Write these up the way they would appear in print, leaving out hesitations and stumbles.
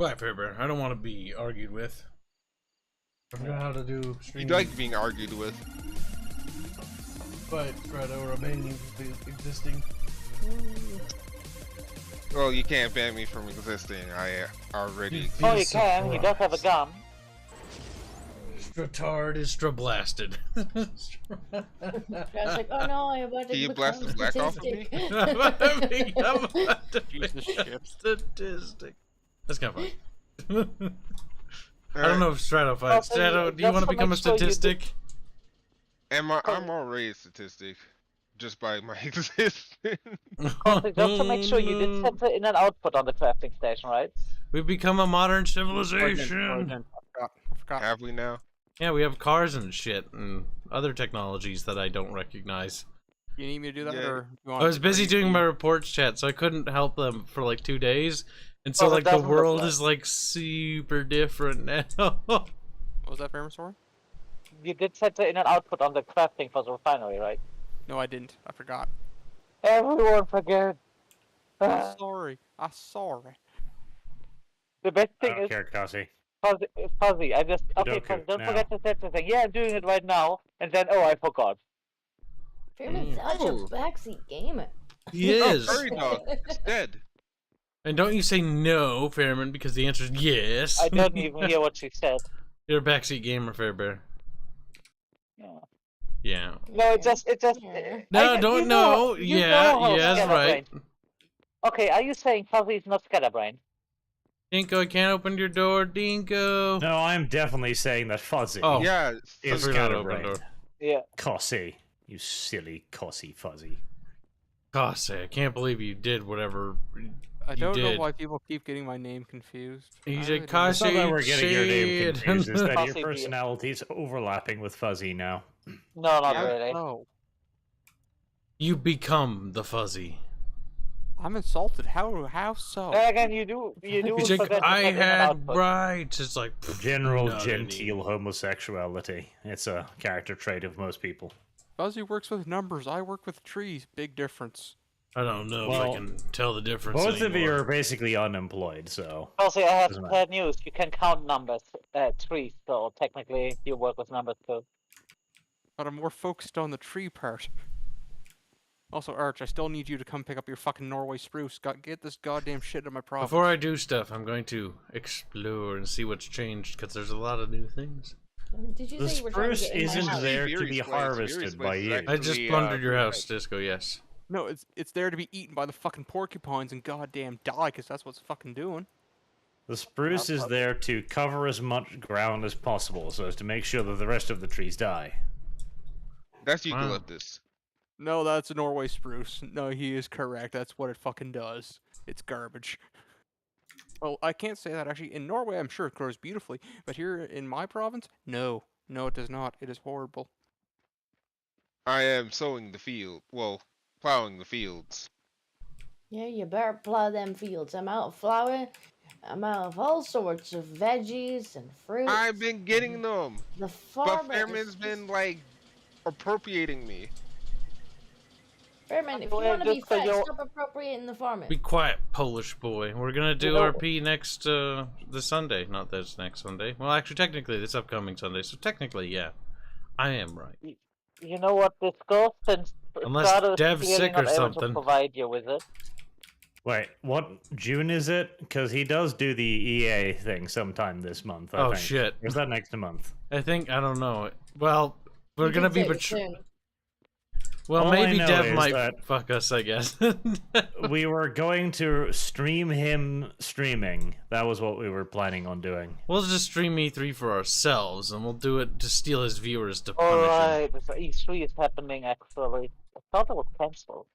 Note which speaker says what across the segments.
Speaker 1: Quiet, Farebear. I don't want to be argued with. I forgot how to do streaming.
Speaker 2: You like being argued with.
Speaker 1: But Fredo, remain existing.
Speaker 2: Well, you can't ban me from existing. I already exist.
Speaker 3: Oh, you can. He does have a gun.
Speaker 1: Stratard is strablasted.
Speaker 4: It's like, oh no, I about to
Speaker 2: Can you
Speaker 4: become
Speaker 2: blast the black off of me?
Speaker 1: Jesus shit. Statistic. That's kind of fun. I don't know if Strato fights. Strato, do you want to become a statistic?
Speaker 2: I'm already a statistic. Just by my existence.
Speaker 3: Just to make sure you did set the in and output on the crafting station, right?
Speaker 1: We've become a modern civilization.
Speaker 5: I forgot.
Speaker 2: Have we now?
Speaker 1: Yeah, we have cars and shit and other technologies that I don't recognize.
Speaker 5: You need me to do that,
Speaker 2: Yeah.
Speaker 5: or you want
Speaker 1: I was
Speaker 5: to
Speaker 1: busy
Speaker 5: create
Speaker 1: doing
Speaker 5: the-
Speaker 1: my reports chat, so I couldn't help them for like 2 days. And so
Speaker 3: Well, it
Speaker 1: like the
Speaker 3: doesn't look
Speaker 1: world
Speaker 3: like-
Speaker 1: is like super different now.
Speaker 5: What was that, Fairman Story?
Speaker 3: You did set the in and output on the crafting for the refinery, right?
Speaker 5: No, I didn't. I forgot.
Speaker 3: Everyone forget.
Speaker 5: I'm sorry. I'm sorry.
Speaker 3: The best
Speaker 6: I
Speaker 3: thing
Speaker 6: don't
Speaker 3: is
Speaker 6: care, Cassie.
Speaker 3: fuzzy. I just okay.
Speaker 6: Sudoku,
Speaker 3: Don't
Speaker 6: now.
Speaker 3: forget to set the thing. Yeah, I'm doing it right now, and then oh, I forgot.
Speaker 4: Fairman's such a backseat gamer.
Speaker 1: He is.
Speaker 2: Oh, Furry Dog. It's dead.
Speaker 1: And don't you say no, Fairman, because the answer is yes.
Speaker 3: I didn't even hear what she said.
Speaker 1: You're a backseat gamer, Farebear.
Speaker 3: Yeah.
Speaker 1: Yeah.
Speaker 3: No, it just.
Speaker 4: Yeah.
Speaker 1: No,
Speaker 3: I-
Speaker 1: don't
Speaker 3: you
Speaker 1: know.
Speaker 3: you
Speaker 1: Yeah,
Speaker 3: know how
Speaker 1: yes, right.
Speaker 3: scatterbrained- Okay, are you saying fuzzy is not scatterbrained?
Speaker 1: Dinko, I can't open your door, Dinko.
Speaker 6: No, I'm definitely saying that Fuzzy
Speaker 1: Oh.
Speaker 2: Yeah.
Speaker 6: is
Speaker 1: I forgot to open the
Speaker 6: scatterbrained.
Speaker 1: door.
Speaker 3: Yeah.
Speaker 6: Cossy. You silly, cossy Fuzzy.
Speaker 1: Gosh, I can't believe you did whatever
Speaker 5: I
Speaker 1: you
Speaker 5: don't know
Speaker 1: did.
Speaker 5: why people keep getting my name confused.
Speaker 1: He's
Speaker 5: I
Speaker 1: a
Speaker 5: really don't.
Speaker 1: Cos-
Speaker 6: It's not that we're getting your name
Speaker 1: Shade.
Speaker 6: confused, it's that
Speaker 3: Cossy
Speaker 6: your
Speaker 3: beer.
Speaker 6: personality's overlapping with Fuzzy now.
Speaker 3: No, not
Speaker 2: Yeah.
Speaker 3: really.
Speaker 5: No.
Speaker 1: You become the fuzzy.
Speaker 5: I'm insulted. How so?
Speaker 3: Then again, you do
Speaker 1: He's like,
Speaker 3: forget to
Speaker 1: I
Speaker 3: set in and
Speaker 1: had
Speaker 3: output.
Speaker 1: rights. It's like
Speaker 6: General
Speaker 1: not
Speaker 6: genteel homosexuality. It's a character trait of most people.
Speaker 5: Fuzzy works with numbers. I work with trees. Big difference.
Speaker 1: I don't know if I
Speaker 6: Well,
Speaker 1: can tell the difference
Speaker 6: Both of you
Speaker 1: anymore.
Speaker 6: are basically unemployed, so...
Speaker 3: Also, I have
Speaker 6: Doesn't matter.
Speaker 3: bad news. You can count numbers, trees, so technically you work with numbers too.
Speaker 5: But I'm more focused on the tree part. Also, Arch, I still need you to come pick up your fucking Norway spruce. Get this goddamn shit in my province.
Speaker 1: Before I do stuff, I'm going to explore and see what's changed, because there's a lot of new things.
Speaker 4: Did you
Speaker 6: The
Speaker 4: say you were trying to
Speaker 6: spruce
Speaker 4: get in my
Speaker 6: isn't
Speaker 4: house?
Speaker 6: there to
Speaker 2: Fury's
Speaker 6: be
Speaker 2: place,
Speaker 6: harvested
Speaker 2: Fury's
Speaker 6: by
Speaker 2: place is
Speaker 6: you.
Speaker 2: actually-
Speaker 1: I just
Speaker 2: Actually,
Speaker 1: plundered your
Speaker 2: right.
Speaker 1: house, Disco, yes.
Speaker 5: No, it's there to be eaten by the fucking porcupines and goddamn die, because that's what's fucking doing.
Speaker 6: The spruce is there to cover as much ground as possible, so as to make sure that the rest of the trees die.
Speaker 2: That's
Speaker 1: Wow.
Speaker 2: eucalyptus.
Speaker 5: No, that's a Norway spruce. No, he is correct. That's what it fucking does. It's garbage. Well, I can't say that actually. In Norway, I'm sure it grows beautifully, but here in my province, no. No, it does not. It is horrible.
Speaker 2: I am sowing the field. Well, plowing the fields.
Speaker 4: Yeah, you better plow them fields. I'm out of flour. I'm out of all sorts of veggies and fruits.
Speaker 2: I've been getting them,
Speaker 4: The
Speaker 2: but
Speaker 4: farmer
Speaker 2: Fairman's
Speaker 4: is
Speaker 2: been
Speaker 4: just...
Speaker 2: like appropriating me.
Speaker 4: Fairman, if you
Speaker 3: Well,
Speaker 4: want to be
Speaker 3: just so
Speaker 4: fat,
Speaker 3: you're-
Speaker 4: stop appropriating the farmer.
Speaker 1: Be quiet, Polish boy. We're gonna do
Speaker 3: know-
Speaker 1: RP next, this Sunday. Not this next Sunday. Well, actually, technically, this upcoming Sunday. So technically, yeah. I am right.
Speaker 3: You know what this goes since
Speaker 1: Unless
Speaker 3: Strato's
Speaker 1: Dev's
Speaker 3: clearly
Speaker 1: sick or
Speaker 3: not able
Speaker 1: something.
Speaker 3: to provide you with it.
Speaker 6: Wait, what June is it? Because he does do the EA thing sometime this month. I
Speaker 1: Oh,
Speaker 6: think.
Speaker 1: shit.
Speaker 6: Or is that next month?
Speaker 1: I don't know. Well, we're
Speaker 4: You
Speaker 1: gonna
Speaker 4: did
Speaker 1: be
Speaker 4: say it
Speaker 1: betray.
Speaker 4: soon.
Speaker 1: Well,
Speaker 6: All I
Speaker 1: maybe
Speaker 6: know
Speaker 1: Dev
Speaker 6: is
Speaker 1: might
Speaker 6: that-
Speaker 1: fuck us, I guess.
Speaker 6: We were going to stream him streaming. That was what we were planning on doing.
Speaker 1: We'll just stream E3 for ourselves, and we'll do it to steal his viewers to punish him.
Speaker 3: Alright, so E3 is happening actually. I thought it was cancelled.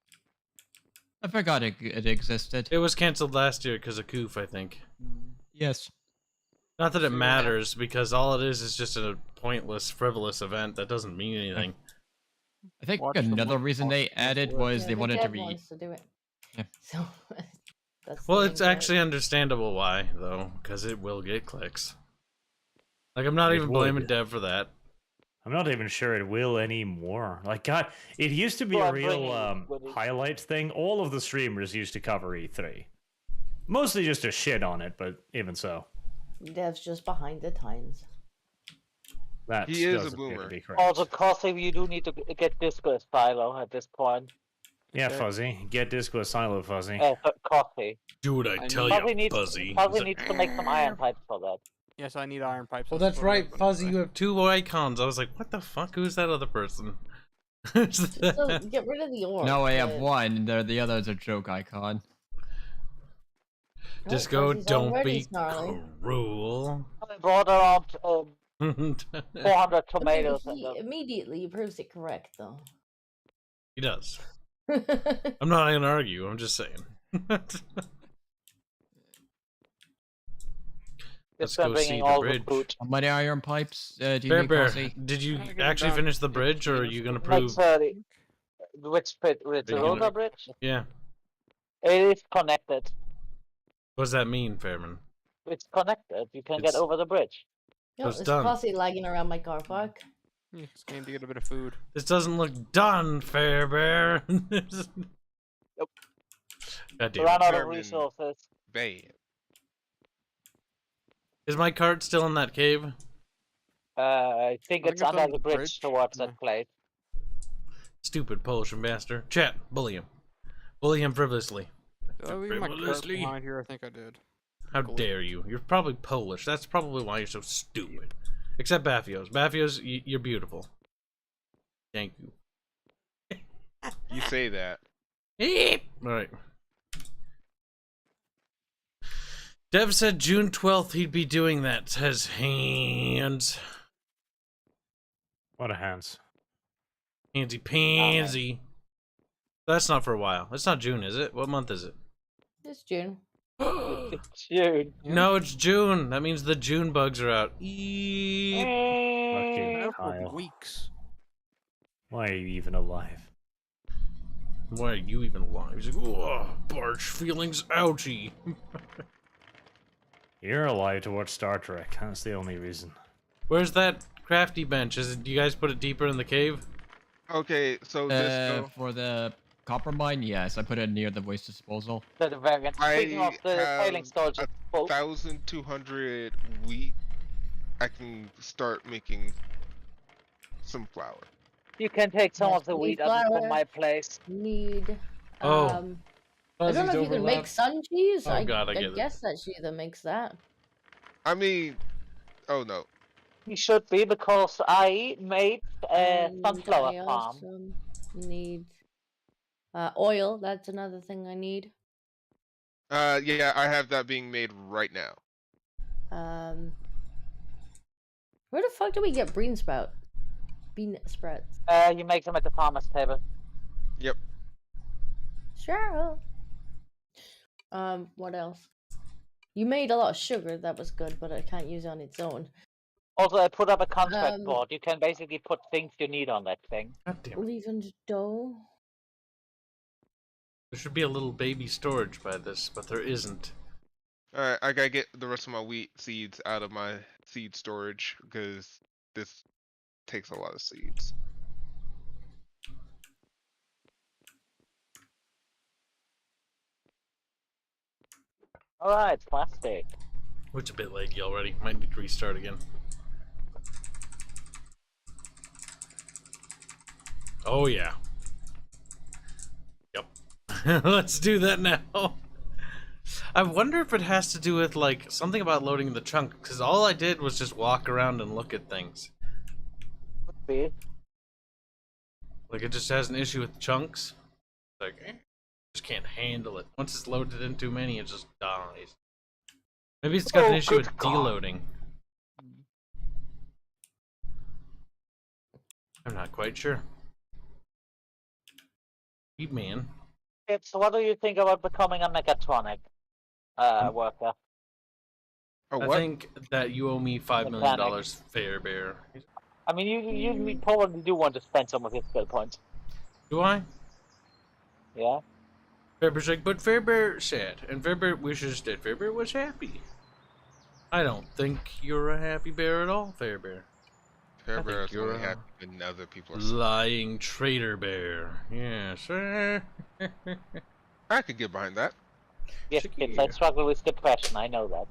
Speaker 7: I forgot it existed.
Speaker 1: It was canceled last year because of Coof, I think.
Speaker 7: Yes.
Speaker 1: Not that it matters, because all it is just a pointless, frivolous event that doesn't mean anything.
Speaker 7: I think
Speaker 5: Watch the
Speaker 7: another
Speaker 5: one-
Speaker 7: reason they added was
Speaker 4: Yeah,
Speaker 7: they
Speaker 4: the
Speaker 7: wanted to
Speaker 4: Dev
Speaker 7: re.
Speaker 4: wants to do it.
Speaker 7: Yeah.
Speaker 4: So, that's
Speaker 1: Well,
Speaker 4: the
Speaker 1: it's
Speaker 4: main part.
Speaker 1: actually understandable why, though, because it will get clicks. Like, I'm not
Speaker 6: It
Speaker 1: even
Speaker 6: would.
Speaker 1: blaming Dev for that.
Speaker 6: I'm not even sure it will anymore. Like, God, it used to be
Speaker 3: Well,
Speaker 6: a
Speaker 3: I'm
Speaker 6: real
Speaker 3: bringing it.
Speaker 6: highlights thing. All of the streamers used to cover E3. Mostly just a shit on it, but even so.
Speaker 4: Dev's just behind the times.
Speaker 6: That
Speaker 2: He is
Speaker 6: does
Speaker 2: a
Speaker 6: appear to
Speaker 2: boomer.
Speaker 6: be correct.
Speaker 3: Also, Coffee, you do need to get Disco Silo at this point.
Speaker 6: Yeah, Fuzzy. Get Disco Silo, Fuzzy.
Speaker 3: Coffee.
Speaker 1: Do what I tell
Speaker 3: Fuzzy
Speaker 1: you,
Speaker 3: needs,
Speaker 1: Fuzzy.
Speaker 3: Fuzzy needs to make some iron pipes for that.
Speaker 5: Yes, I need iron pipes.
Speaker 1: Oh, that's
Speaker 5: what I was
Speaker 1: right,
Speaker 5: gonna
Speaker 1: Fuzzy.
Speaker 5: say.
Speaker 1: You have 2 icons. I was like, what the fuck? Who's that other person?
Speaker 4: So get rid of the orb.
Speaker 7: No, I have
Speaker 4: but-
Speaker 7: one. The other is a joke icon.
Speaker 4: Oh,
Speaker 1: Disco,
Speaker 4: Fuzzy's
Speaker 1: don't
Speaker 4: already
Speaker 1: be
Speaker 4: snarly.
Speaker 1: cruel.
Speaker 3: I brought around 400
Speaker 4: I
Speaker 3: tomatoes.
Speaker 4: mean, he immediately proves it correct, though.
Speaker 1: He does. I'm not gonna argue. I'm just saying. Let's
Speaker 3: Just been
Speaker 1: go see
Speaker 3: bringing
Speaker 1: the
Speaker 3: all
Speaker 1: bridge.
Speaker 3: the food.
Speaker 7: How many iron pipes do you need,
Speaker 1: Farebear,
Speaker 7: Fuzzy?
Speaker 1: did you
Speaker 5: Gotta get
Speaker 1: actually
Speaker 5: down.
Speaker 1: finish the bridge, or are you gonna prove?
Speaker 3: Which bit? With the
Speaker 1: Are you gonna-
Speaker 3: roller bridge?
Speaker 1: Yeah.
Speaker 3: It is connected.
Speaker 1: What does that mean, Fairman?
Speaker 3: It's connected. You can
Speaker 1: It's-
Speaker 3: get over the bridge.
Speaker 4: No,
Speaker 1: It's
Speaker 4: there's
Speaker 1: done.
Speaker 4: Posse lagging around my car park.
Speaker 5: Yeah, just came to get a bit of food.
Speaker 1: This doesn't look done, Fairbear.
Speaker 3: Nope.
Speaker 1: God
Speaker 3: We
Speaker 1: damn
Speaker 3: ran
Speaker 1: it.
Speaker 3: out of
Speaker 2: Chairman.
Speaker 3: resources.
Speaker 2: Bad.
Speaker 1: Is my cart still in that cave?
Speaker 3: I think
Speaker 5: I think
Speaker 3: it's
Speaker 5: it's
Speaker 3: under
Speaker 5: on
Speaker 3: the
Speaker 5: the
Speaker 3: bridge
Speaker 5: bridge.
Speaker 3: towards
Speaker 5: Yeah.
Speaker 3: that place.
Speaker 1: Stupid Polish ambassador. Chat, bully him. Bully him frivolously.
Speaker 5: Did I leave my cart
Speaker 1: Frivolously.
Speaker 5: behind here? I think I did.
Speaker 1: How
Speaker 5: Bully.
Speaker 1: dare you? You're probably Polish. That's probably why you're so stupid. Except Baffios. Baffios, you're beautiful. Thank you.
Speaker 2: You say that.
Speaker 1: Alright. Dev said June 12th he'd be doing that. Says hands.
Speaker 6: What a hands.
Speaker 1: Handsy pansy. That's not for a while. It's not June, is it? What month is it?
Speaker 4: It's June.
Speaker 3: Dude.
Speaker 1: No, it's June. That means the June bugs are out. Eep.
Speaker 6: Fucking
Speaker 5: Out for
Speaker 6: Kyle.
Speaker 5: weeks.
Speaker 6: Why are you even alive?
Speaker 1: Why are you even alive? He's like, oh, Barch feelings ouchy.
Speaker 6: You're alive to watch Star Trek. That's the only reason.
Speaker 1: Where's that crafty bench? Is it? Do you guys put it deeper in the cave?
Speaker 2: Okay, so Disco.
Speaker 7: For the copper mine, yes, I put it near the waste disposal.
Speaker 3: The variant. Speaking of the
Speaker 2: have
Speaker 3: failing storage,
Speaker 2: a
Speaker 3: full.
Speaker 2: 1,200 wheat. I can start making some flour.
Speaker 3: You can take some
Speaker 4: Yes,
Speaker 3: of the
Speaker 4: need
Speaker 3: wheat up from
Speaker 4: flour.
Speaker 3: my place.
Speaker 4: Need.
Speaker 1: Oh.
Speaker 4: I don't know if you can make sun cheese.
Speaker 1: Oh, God, I get it.
Speaker 4: guess that she either makes that.
Speaker 2: I mean, oh no.
Speaker 3: You should be, because I made a
Speaker 4: And
Speaker 3: sunflower
Speaker 4: I
Speaker 3: farm.
Speaker 4: also need oil. That's another thing I need.
Speaker 2: Yeah, I have that being made right now.
Speaker 4: Where the fuck do we get bean sprouts?
Speaker 3: You make them at the farmer's table.
Speaker 2: Yep.
Speaker 4: Sure. What else? You made a lot of sugar. That was good, but I can't use it on its own.
Speaker 3: Also, I put up a contract
Speaker 4: Um,
Speaker 3: board. You can basically put things you need on that thing.
Speaker 1: God damn it.
Speaker 4: Leavened dough.
Speaker 1: There should be a little baby storage by this, but there isn't.
Speaker 2: Alright, I gotta get the rest of my wheat seeds out of my seed storage because this takes a lot of seeds.
Speaker 3: Alright, plastic.
Speaker 1: Which a bit laggy already. Might need to restart again. Oh yeah. Yep. Let's do that now. I wonder if it has to do with like something about loading the chunk, because all I did was just walk around and look at things.
Speaker 3: Could be.
Speaker 1: Like it just has an issue with chunks. Like just can't handle it. Once it's loaded in too many, it just dies. Maybe it's got an
Speaker 3: Oh,
Speaker 1: issue
Speaker 3: good
Speaker 1: with
Speaker 3: God.
Speaker 1: deloading. I'm not quite sure. Deep man.
Speaker 3: Yep, so what do you think about becoming a mechatronic worker?
Speaker 2: Oh,
Speaker 1: I
Speaker 2: what?
Speaker 1: think that you owe me $5 million, Farebear.
Speaker 3: I mean, you probably do want to spend some of your skill points.
Speaker 1: Do I?
Speaker 3: Yeah?
Speaker 1: Fairbear's like, but Farebear sad, and Farebear wishes that Farebear was happy. I don't think you're a happy bear at all, Farebear.
Speaker 2: Farebear is
Speaker 1: you're
Speaker 2: only
Speaker 1: a
Speaker 2: happy when other people are sad.
Speaker 1: Lying traitor bear. Yes.
Speaker 2: I could get behind that.
Speaker 3: Yes, kids, I struggle with depression, I know that.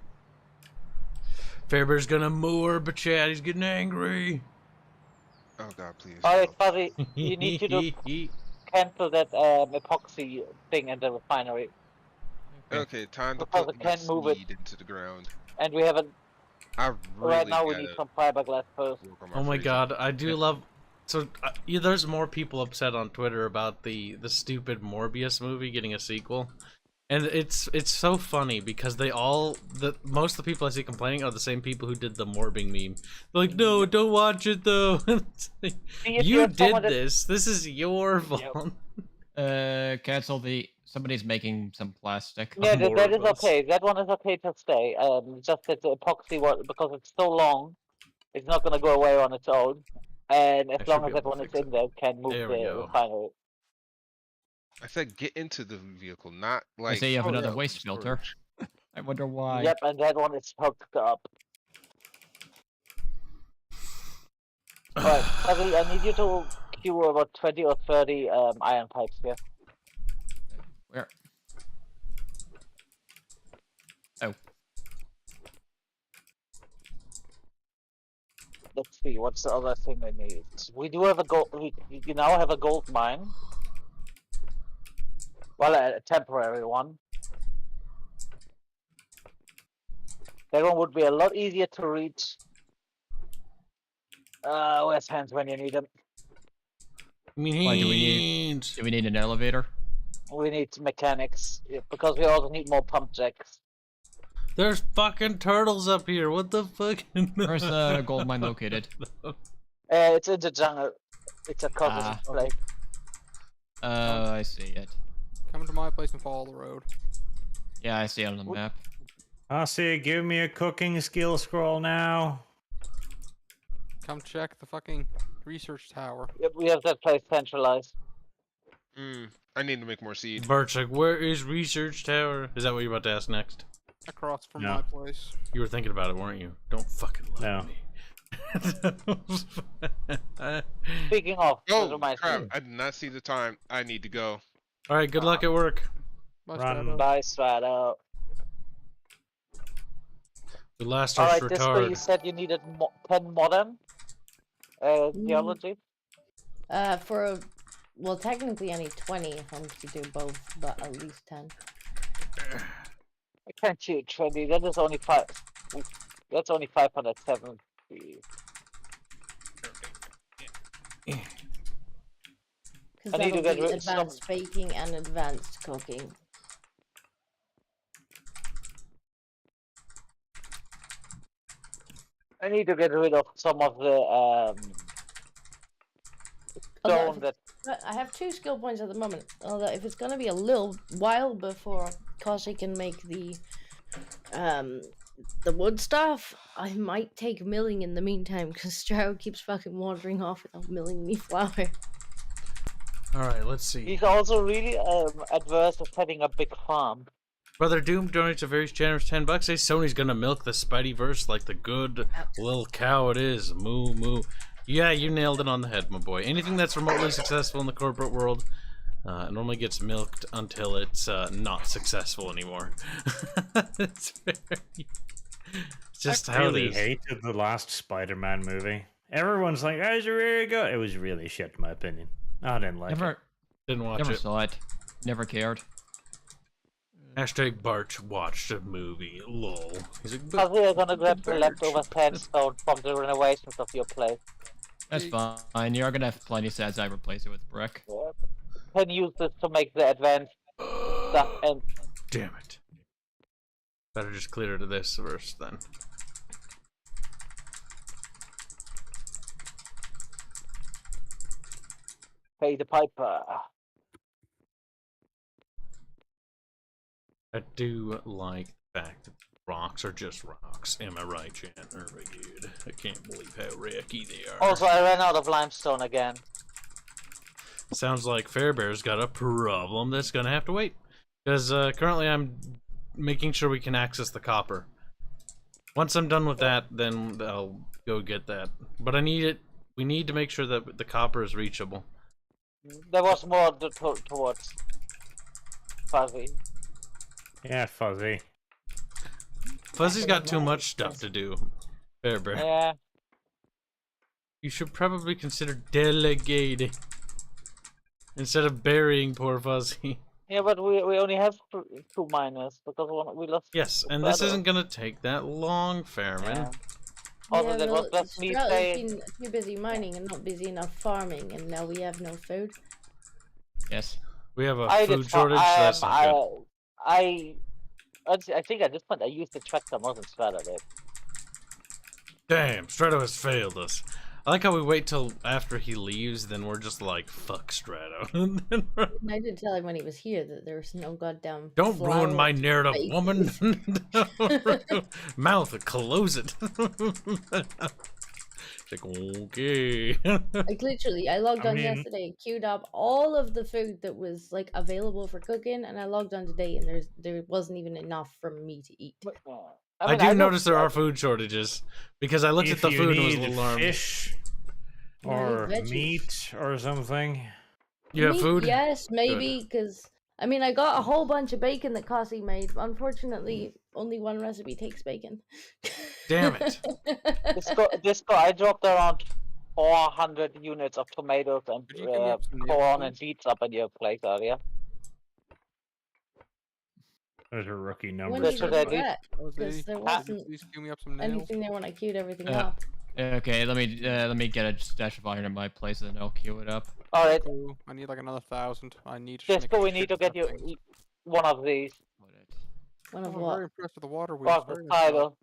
Speaker 1: Fairbear's gonna moor, but Chad, he's getting angry.
Speaker 2: Oh god, please.
Speaker 3: Alright,
Speaker 2: no.
Speaker 3: Fuzzy, you need to cancel that epoxy thing in the refinery.
Speaker 2: Okay, time to
Speaker 3: Because
Speaker 2: put
Speaker 3: I
Speaker 2: my
Speaker 3: can't move it.
Speaker 2: seed into the ground.
Speaker 3: And we haven't,
Speaker 2: I really
Speaker 3: right now we
Speaker 2: gotta
Speaker 3: need some fiberglass first.
Speaker 2: work on
Speaker 1: Oh my
Speaker 2: freezing.
Speaker 1: god, I do love. So yeah, there's more people upset on Twitter about the stupid Morbius movie getting a sequel, and it's so funny because most of the people I see complaining are the same people who did the morbing meme. They're like, no, don't watch it though. It's like,
Speaker 3: See, if
Speaker 1: you
Speaker 3: have someone
Speaker 1: did
Speaker 3: that-
Speaker 1: this. This is your fault.
Speaker 7: Cancel the. Somebody's making some plastic.
Speaker 3: Yeah,
Speaker 1: More
Speaker 3: that
Speaker 1: of
Speaker 3: is
Speaker 1: us.
Speaker 3: okay. That one is okay to stay. Just that the epoxy one, because it's so long, it's not gonna go away on its own. And as
Speaker 1: I should
Speaker 3: long
Speaker 1: be
Speaker 3: as that
Speaker 1: able to
Speaker 3: one is
Speaker 1: fix
Speaker 3: in
Speaker 1: it.
Speaker 3: there, can move
Speaker 1: There we
Speaker 3: the
Speaker 1: go.
Speaker 3: refinery.
Speaker 2: I said get into the vehicle, not like.
Speaker 7: I see you have
Speaker 2: oh,
Speaker 7: another
Speaker 2: yeah,
Speaker 7: waste filter.
Speaker 2: storage.
Speaker 7: I wonder why.
Speaker 3: Yep, and that one is hooked up. Alright, Fuzzy, I need you to queue about 20 or 30 iron pipes here.
Speaker 7: Where? Oh,
Speaker 3: Let's see, what's the other thing I need? We do have a gold. We now have a gold mine. Well, a temporary one. That one would be a lot easier to reach. Where's Hanse when you need them?
Speaker 7: Why do we do we need an elevator?
Speaker 3: We need mechanics, because we also need more pump jacks.
Speaker 1: There's fucking turtles up here. What the fuck?
Speaker 7: Where's the gold mine located?
Speaker 3: It's in the jungle. It's a cosmic
Speaker 7: Ah.
Speaker 3: place.
Speaker 7: Oh, I see it.
Speaker 5: Come to my place and follow the road.
Speaker 7: Yeah, I see it on the map.
Speaker 6: I see. Give me a cooking skill scroll now.
Speaker 5: Come check the fucking research tower.
Speaker 3: Yep, we have that place centralized.
Speaker 2: I need to make more seed.
Speaker 1: Bart's like, where is Research Tower? Is that what you're about to ask next?
Speaker 5: Across from
Speaker 6: No.
Speaker 5: my place.
Speaker 1: You were thinking about it, weren't you? Don't fucking lie
Speaker 6: No.
Speaker 1: to me.
Speaker 3: Speaking of, that
Speaker 2: Oh
Speaker 3: reminds
Speaker 2: crap!
Speaker 3: me.
Speaker 2: I did not see the time. I need to go.
Speaker 1: All right, good luck at work.
Speaker 5: My
Speaker 6: Run.
Speaker 5: shadow.
Speaker 3: Bye, Strato.
Speaker 1: We lost our
Speaker 3: Alright, Disco, you
Speaker 1: retard.
Speaker 3: said you needed 10 modern geology.
Speaker 4: Well, technically I need 20 if I'm to do both, but at least 10.
Speaker 3: I can't shoot 20. That is only 5. That's only 570.
Speaker 4: Because
Speaker 3: I need to
Speaker 4: that'll
Speaker 3: get
Speaker 4: be
Speaker 3: rid- some-
Speaker 4: advanced baking and advanced cooking.
Speaker 3: I need to get rid of some of the
Speaker 4: Although
Speaker 3: stone that.
Speaker 4: But I have 2 skill points at the moment. Although if it's gonna be a little while before Koshi can make the wood stuff, I might take milling in the meantime because Stroud keeps fucking wandering off without milling me flour.
Speaker 1: All right, let's see.
Speaker 3: He's also really adverse to setting a big farm.
Speaker 1: Brother Doom donates a very generous $10. Says Sony's gonna milk the Spideyverse like the good little cow it is. Moo moo. Yeah, you nailed it on the head, my boy. Anything that's remotely successful in the corporate world normally gets milked until it's not successful anymore. It's just
Speaker 6: I
Speaker 1: how
Speaker 6: really
Speaker 1: it is.
Speaker 6: hated the last Spider-Man movie. Everyone's like, "Oh, it's really good." It was really shit, in my opinion. I didn't like it.
Speaker 7: Never,
Speaker 1: Didn't watch
Speaker 7: never
Speaker 1: it.
Speaker 7: saw it. Never cared.
Speaker 1: Hashtag Bart watched a movie. Lol. He's like,
Speaker 3: How we are gonna grab the
Speaker 1: Birch.
Speaker 3: leftover sandstone from the renovations of your place.
Speaker 7: That's fine. You're gonna have plenty of sets. I replace it with brick.
Speaker 3: Can use this to make the advanced stuff and
Speaker 1: Damn it. Better just clear to this first then.
Speaker 3: pay the piper.
Speaker 1: I do like the fact that rocks are just rocks. Am I right, Chan? Very good. I can't believe how wrecky they are.
Speaker 3: Also, I ran out of limestone again.
Speaker 1: Sounds like Farebear's got a problem that's gonna have to wait. Because currently I'm making sure we can access the copper. Once I'm done with that, then I'll go get that. But I need it. We need to make sure that the copper is reachable.
Speaker 3: There was more towards Fuzzy.
Speaker 6: Yeah, Fuzzy.
Speaker 1: Fuzzy's got too much stuff to do. Farebear.
Speaker 3: Yeah.
Speaker 1: You should probably consider delegating instead of burying poor Fuzzy.
Speaker 3: Yeah, but we only have 2 miners because we lost.
Speaker 1: Yes, and this
Speaker 3: Strato.
Speaker 1: isn't gonna take that long, Fairman.
Speaker 3: Yeah. Also,
Speaker 4: Yeah,
Speaker 3: that
Speaker 4: well,
Speaker 3: was just me
Speaker 4: Strato's
Speaker 3: saying.
Speaker 4: been too busy mining and not busy enough farming, and now we have no food.
Speaker 7: Yes.
Speaker 1: We have a
Speaker 3: I
Speaker 1: food
Speaker 3: did.
Speaker 1: shortage. That's not good.
Speaker 3: I think at this point I used the tractor more than Strato did.
Speaker 1: Damn, Strato has failed us. I like how we wait till after he leaves, then we're just like, fuck Strato.
Speaker 4: And I did tell him when he was here that there was no goddamn.
Speaker 1: Don't ruin my
Speaker 4: flour,
Speaker 1: narrative,
Speaker 4: bacon.
Speaker 1: woman. Mouth, close it. It's like, okay.
Speaker 4: Like literally, I logged
Speaker 6: I
Speaker 4: on
Speaker 6: mean-
Speaker 4: yesterday, queued up all of the food that was like available for cooking, and I logged on today, and there wasn't even enough for me to eat.
Speaker 1: I
Speaker 3: mean,
Speaker 1: do
Speaker 3: don't-
Speaker 1: notice there are food shortages because I looked at
Speaker 6: If
Speaker 1: the
Speaker 6: you
Speaker 1: food and was a
Speaker 6: need
Speaker 1: little alarmed.
Speaker 6: fish
Speaker 4: No,
Speaker 6: or
Speaker 4: veggies.
Speaker 6: meat or something.
Speaker 1: You have
Speaker 4: Meat,
Speaker 1: food?
Speaker 4: Yes, maybe, because I mean, I got a whole bunch of bacon that Cassie made. Unfortunately, only one recipe takes bacon.
Speaker 1: Damn it.
Speaker 3: Disco, I dropped around 400 units of tomatoes and
Speaker 5: Could you give me up some nails,
Speaker 3: corn and
Speaker 5: please?
Speaker 3: beets up in your place earlier.
Speaker 6: Those are rookie
Speaker 4: When
Speaker 6: numbers.
Speaker 3: That's
Speaker 4: did
Speaker 3: what
Speaker 4: you
Speaker 3: I
Speaker 4: do
Speaker 3: did.
Speaker 4: that? Because there wasn't
Speaker 5: Please queue me up some nails.
Speaker 4: anything there when I queued everything
Speaker 7: Uh,
Speaker 4: up.
Speaker 7: Okay, let me get a stash of iron in my place and I'll queue it up.
Speaker 3: Alright,
Speaker 5: Cool. I need like another 1,000. I need to
Speaker 3: Disco,
Speaker 5: make a
Speaker 3: we need to
Speaker 5: shit
Speaker 3: get
Speaker 5: ton of
Speaker 3: you
Speaker 5: things.
Speaker 3: one of these.
Speaker 4: One
Speaker 5: Oh,
Speaker 4: of
Speaker 5: I'm
Speaker 4: what?
Speaker 5: very impressed with the water wheels.
Speaker 3: Or the
Speaker 5: very nice.
Speaker 3: title.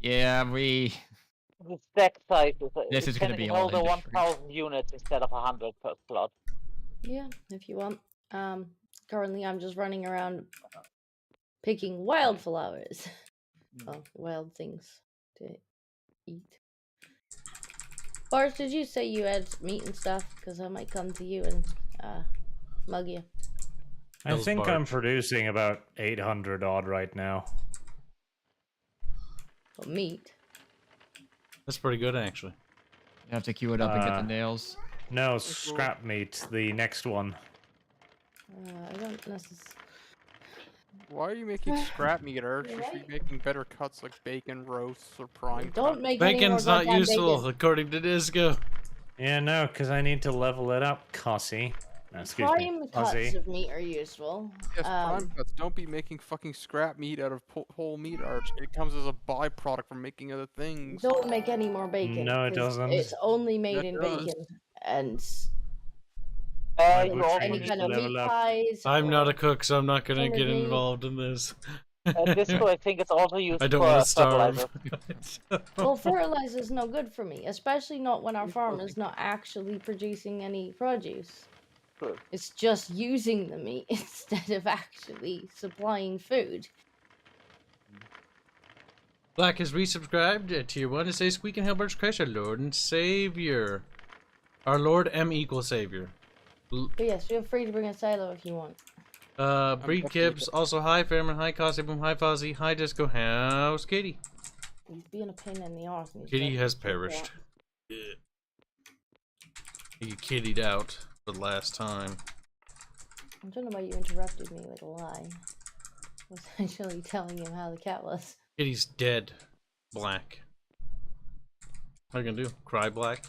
Speaker 7: Yeah,
Speaker 3: The stack size
Speaker 7: This is gonna
Speaker 3: can
Speaker 7: be all
Speaker 3: hold a
Speaker 7: industry.
Speaker 3: 1,000 units instead of 100 per slot.
Speaker 4: Yeah, if you want. Currently I'm just running around picking wildflowers. Well, wild things to eat. Bars, did you say you had meat and stuff? Because I might come to you and mug you.
Speaker 6: I
Speaker 1: Those
Speaker 6: think I'm
Speaker 1: barge.
Speaker 6: producing about 800 odd right now.
Speaker 4: Well, meat.
Speaker 1: That's pretty good, actually.
Speaker 7: You have to queue it up and get
Speaker 6: Uh,
Speaker 7: the nails.
Speaker 6: No, scrap meat, the next one.
Speaker 4: I don't necessarily.
Speaker 5: Why are you making scrap meat, Arch? You should be making better cuts like bacon roasts or prime
Speaker 4: Don't
Speaker 5: cuts.
Speaker 4: make any more
Speaker 1: Bacon's not
Speaker 4: goddamn
Speaker 1: useful,
Speaker 4: bacon.
Speaker 1: according to Disco.
Speaker 6: Yeah, no, because I need to level it up, Cossie. No, excuse me,
Speaker 4: Prime cuts
Speaker 6: Fuzzy.
Speaker 4: of meat are useful.
Speaker 5: Yes, prime cuts. Don't be making fucking scrap meat out of whole meat, Arch. It comes as a byproduct from making other things.
Speaker 4: Don't make any more bacon.
Speaker 6: No, it
Speaker 4: 'cause
Speaker 6: doesn't.
Speaker 4: It's only made
Speaker 5: It
Speaker 4: in
Speaker 5: does.
Speaker 4: bacon. And
Speaker 6: My
Speaker 3: You
Speaker 6: butchering
Speaker 3: also
Speaker 4: any
Speaker 6: needs
Speaker 3: need
Speaker 4: kind
Speaker 6: to
Speaker 4: of
Speaker 6: level
Speaker 4: meat
Speaker 6: up.
Speaker 4: pies.
Speaker 1: I'm not a
Speaker 4: or
Speaker 1: cook, so I'm not gonna
Speaker 4: Tender
Speaker 1: get
Speaker 4: meat.
Speaker 1: involved in this.
Speaker 3: Disco, I think it's also used
Speaker 1: I don't
Speaker 3: for
Speaker 1: want to starve.
Speaker 3: fertilizer.
Speaker 4: Well, fertilizer is no good for me, especially not when our farm is not actually producing any produce.
Speaker 3: True.
Speaker 4: It's just using the meat instead of actually supplying food.
Speaker 1: Black has resubscribed to Tier 1 to say Squeak and Hellbird's Christ, our Lord and Savior. Our Lord M equals Savior.
Speaker 4: But yes, feel free to bring a silo if you want.
Speaker 1: Breed
Speaker 5: definitely
Speaker 1: Kibs, also hi Fairman, hi Cossie Boom, hi Fuzzy, hi Disco, how's Katie?
Speaker 4: He's being a pain in the arse. and he's
Speaker 1: Kitty
Speaker 4: dead
Speaker 1: has
Speaker 4: as fuck.
Speaker 1: perished. He kittied out for the last time.
Speaker 4: I don't know why you interrupted me with a lie. I was actually telling him how the cat was.
Speaker 1: Kitty's dead. Black. What are you gonna do? Cry black?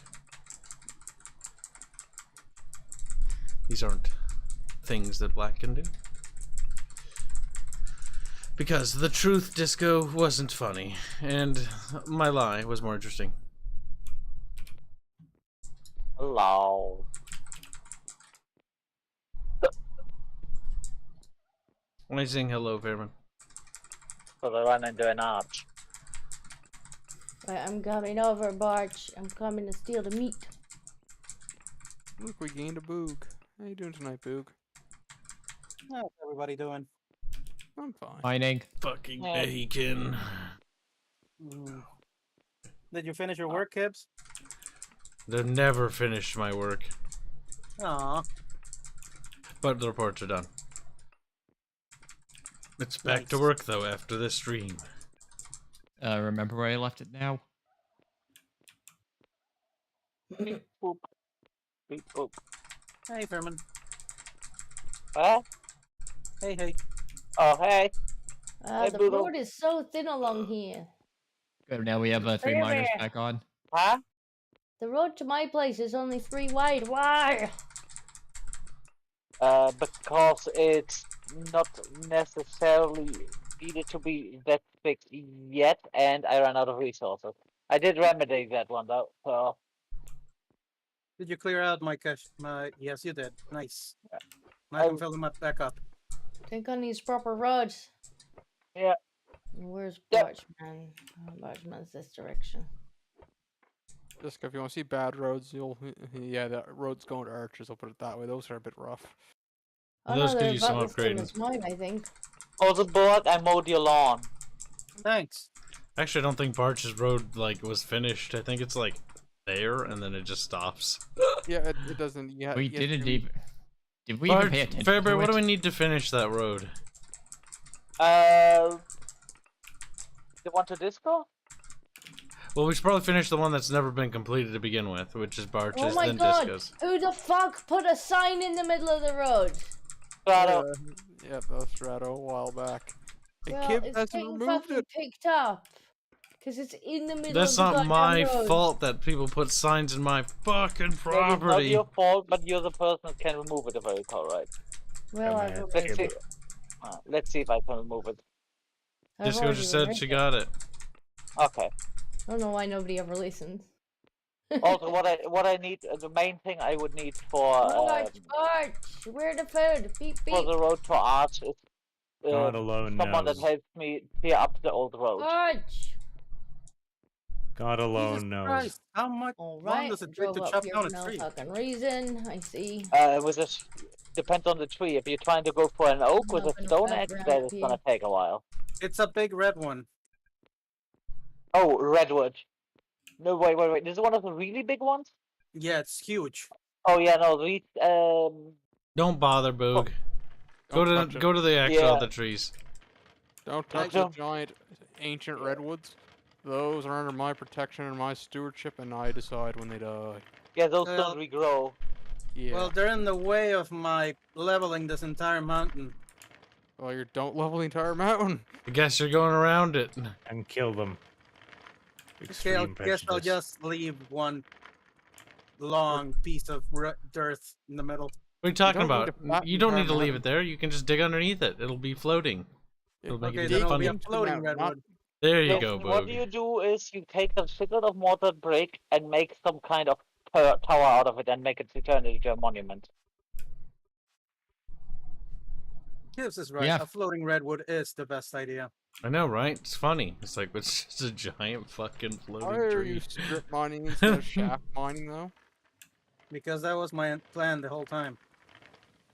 Speaker 1: These aren't things that black can do. Because the truth, Disco, wasn't funny, and my lie was more interesting.
Speaker 3: Hello.
Speaker 1: Why are you saying hello, Fairman?
Speaker 3: So I run into an arch.
Speaker 4: Right, I'm coming over, Barch. I'm coming to steal the meat.
Speaker 5: Look, we gained a boog. How you doing tonight, boog?
Speaker 8: How's everybody doing?
Speaker 5: I'm fine.
Speaker 7: Mining.
Speaker 1: Fucking
Speaker 3: Yeah.
Speaker 1: bacon.
Speaker 8: Did you finish your work, Kibs?
Speaker 1: They've never finished my work.
Speaker 8: Aw.
Speaker 1: But the reports are done. It's back to
Speaker 8: Nice.
Speaker 1: work though after this stream.
Speaker 7: Remember where I left it now?
Speaker 3: Beep boop. Beep boop.
Speaker 8: Hey, Furman.
Speaker 3: Huh?
Speaker 8: Hey, hey.
Speaker 3: Oh, hey. Hey,
Speaker 4: The
Speaker 3: Boodle.
Speaker 4: road is so thin along here.
Speaker 7: Good. Now we have 3 miners
Speaker 3: Farebear.
Speaker 7: back on.
Speaker 3: Huh?
Speaker 4: The road to my place is only 3 wide. Why?
Speaker 3: Because it's not necessarily needed to be that big yet, and I ran out of resources. I did remedy that one though, so
Speaker 8: Did you clear out my cache? Yes, you did. Nice. Now I
Speaker 3: I-
Speaker 8: can fill them up back up.
Speaker 4: Think on these proper roads.
Speaker 3: Yeah.
Speaker 4: Where's
Speaker 3: Yep.
Speaker 4: Bargeman? Oh, Bargeman's this direction.
Speaker 5: Just if you want to see bad roads, you'll yeah, the roads going to Arches. I'll put it that way. Those are a bit rough.
Speaker 4: Oh
Speaker 1: Those
Speaker 4: no,
Speaker 1: could
Speaker 4: the
Speaker 1: use some
Speaker 4: advantage team
Speaker 1: upgrading.
Speaker 4: is mine, I think.
Speaker 3: also Borg, I mowed your lawn.
Speaker 8: Thanks.
Speaker 1: Actually, I don't think Barch's road like was finished. I think it's like there, and then it just stops.
Speaker 5: Yeah, it doesn't. Yeah,
Speaker 7: We
Speaker 5: you have
Speaker 7: didn't
Speaker 5: to-
Speaker 7: even. Did we even
Speaker 1: Barch,
Speaker 7: pay attention
Speaker 1: Farebear,
Speaker 7: to
Speaker 1: what
Speaker 7: it?
Speaker 1: do we need to finish that road?
Speaker 3: You want to disco?
Speaker 1: Well, we should probably finish the one that's never been completed to begin with, which is Barch's,
Speaker 4: Oh my
Speaker 1: then
Speaker 4: god!
Speaker 1: Disco's.
Speaker 4: Who the fuck put a sign in the middle of the road?
Speaker 3: Strato.
Speaker 5: Yeah, that was Strato a while back. And
Speaker 4: Well,
Speaker 5: Kibs
Speaker 4: it's
Speaker 5: hasn't
Speaker 4: getting
Speaker 5: removed
Speaker 4: fucking
Speaker 5: it.
Speaker 4: picked up. Because it's in the middle
Speaker 1: That's
Speaker 4: of the
Speaker 1: not my
Speaker 4: goddamn road.
Speaker 1: fault that people put signs in my fucking
Speaker 3: It is not
Speaker 1: property.
Speaker 3: your fault, but you're the person that can remove it if I recall right.
Speaker 4: Well,
Speaker 6: Yeah,
Speaker 4: I've
Speaker 6: man.
Speaker 4: already,
Speaker 3: Let's see. Let's see if I can remove it.
Speaker 4: I've
Speaker 1: Disco
Speaker 4: already
Speaker 1: just said
Speaker 4: removed
Speaker 1: she
Speaker 4: it.
Speaker 1: got it.
Speaker 3: Okay.
Speaker 4: I don't know why nobody ever listens.
Speaker 3: Also, what I need, the main thing I would need for
Speaker 4: Barge, where the food? Beep beep.
Speaker 3: the road to Arch is
Speaker 6: God alone
Speaker 3: someone
Speaker 6: knows.
Speaker 3: that helps me clear up the old road.
Speaker 4: Barge.
Speaker 6: God
Speaker 8: Jesus
Speaker 6: alone knows.
Speaker 8: Christ, how much
Speaker 4: All
Speaker 8: long
Speaker 4: right.
Speaker 8: does it take
Speaker 4: Drove
Speaker 8: to
Speaker 4: up
Speaker 8: chop
Speaker 4: here
Speaker 8: down
Speaker 4: for
Speaker 8: a
Speaker 4: no
Speaker 8: tree?
Speaker 4: fucking reason. I see.
Speaker 3: With this depends on the tree. If you're trying to go for an oak with a
Speaker 4: Nothing
Speaker 3: stone
Speaker 4: about
Speaker 3: axe,
Speaker 4: around
Speaker 3: that is
Speaker 4: here.
Speaker 3: gonna take a while.
Speaker 8: It's a big red one.
Speaker 3: Oh, redwood. No, wait. This is one of the really big ones.
Speaker 8: Yeah, it's huge.
Speaker 3: Oh yeah, no, these
Speaker 1: Don't bother, Boog.
Speaker 5: Don't touch it.
Speaker 1: Go to the actual
Speaker 3: Yeah.
Speaker 1: other trees.
Speaker 5: Don't
Speaker 3: I
Speaker 5: touch the
Speaker 3: don't-
Speaker 5: giant ancient redwoods. Those are under my protection and my stewardship, and I decide when they die.
Speaker 3: yeah, those
Speaker 8: Well-
Speaker 3: don't regrow.
Speaker 5: Yeah.
Speaker 8: Well, they're in the way of my leveling this entire mountain.
Speaker 5: Well, you don't level the entire mountain.
Speaker 1: I guess you're going around it.
Speaker 6: And kill them.
Speaker 8: Okay, I
Speaker 6: Extreme
Speaker 8: guess I'll
Speaker 6: prejudice.
Speaker 8: just leave one long piece of dirt in the middle.
Speaker 1: What are you talking
Speaker 5: don't need
Speaker 1: about?
Speaker 5: to flatten
Speaker 1: You don't
Speaker 5: the
Speaker 1: need to leave
Speaker 5: mountain.
Speaker 1: it there. You can just dig underneath it. It'll be floating. It'll make
Speaker 8: Okay,
Speaker 1: it
Speaker 8: then it'll be
Speaker 1: funny.
Speaker 8: a floating
Speaker 5: mountain, not-
Speaker 8: redwood.
Speaker 1: There you
Speaker 3: So
Speaker 1: go,
Speaker 3: what
Speaker 1: Boog.
Speaker 3: you do is you take a shitload of mortar brick and make some kind of tower out of it and make it turn into a monument.
Speaker 8: Kibs is right.
Speaker 7: Yeah.
Speaker 8: A floating redwood is the best idea.
Speaker 1: I know, right? It's funny. It's like it's just a giant fucking floating
Speaker 5: Why are
Speaker 1: tree.
Speaker 5: you strip mining instead of shaft mining, though?
Speaker 8: Because that was my plan the whole time.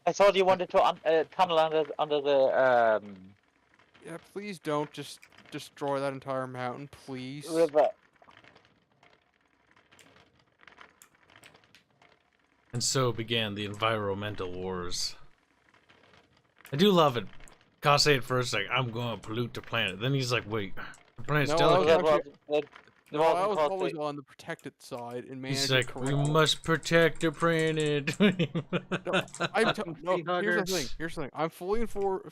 Speaker 3: I thought you wanted to tunnel under the
Speaker 5: Yeah, please don't just destroy that entire mountain, please.
Speaker 3: river.
Speaker 1: And so began the environmental wars. I do love it. Kase at first like, I'm going to pollute the planet. Then he's like, wait, the planet's
Speaker 5: No,
Speaker 1: delicate.
Speaker 5: I was
Speaker 3: It
Speaker 5: No, I
Speaker 3: wasn't
Speaker 5: was
Speaker 3: called
Speaker 5: always
Speaker 3: the-
Speaker 5: on the protected side and
Speaker 1: He's
Speaker 5: managing
Speaker 1: like, we
Speaker 5: correctly.
Speaker 1: must protect the planet.
Speaker 5: I'm no,
Speaker 8: Tree
Speaker 5: here's the
Speaker 8: huggers.
Speaker 5: thing. Here's the thing. I'm fully for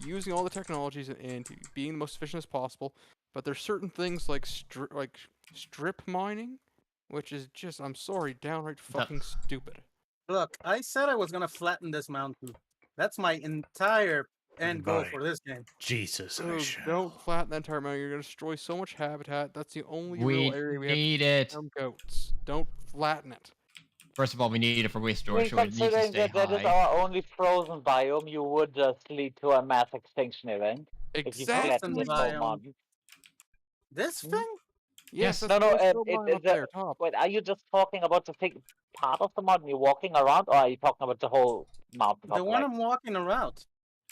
Speaker 5: using all the technologies and being the most efficient as possible. But there's certain things like strip mining, which is just, I'm sorry, downright fucking stupid.
Speaker 8: Look, I said I was gonna flatten this mountain. That's my entire end goal
Speaker 6: Right.
Speaker 8: for this game.
Speaker 6: Jesus, I
Speaker 5: So
Speaker 6: shall.
Speaker 5: don't flatten that entire mountain. You're gonna destroy so much habitat. That's the only
Speaker 7: We
Speaker 5: real area we have
Speaker 7: need it.
Speaker 5: to goats. Don't flatten it.
Speaker 7: First of all, we need it for waste
Speaker 3: I mean,
Speaker 7: storage, so it needs to
Speaker 3: considering
Speaker 7: stay
Speaker 3: that is
Speaker 7: high.
Speaker 3: our only frozen biome, you would just lead to a mass extinction event if you
Speaker 5: Exactly.
Speaker 3: flatten this whole
Speaker 8: biome.
Speaker 3: mountain.
Speaker 8: This
Speaker 5: Mm.
Speaker 8: thing?
Speaker 5: Yes,
Speaker 7: No,
Speaker 5: that's
Speaker 3: no,
Speaker 5: why there's
Speaker 3: it-
Speaker 5: no mine
Speaker 3: it-
Speaker 5: up
Speaker 3: the-
Speaker 5: there, top.
Speaker 3: Wait, are you just talking about the big part of the mountain you're walking around, or are you talking about the whole mountain
Speaker 8: The one
Speaker 3: complex?
Speaker 8: I'm walking around.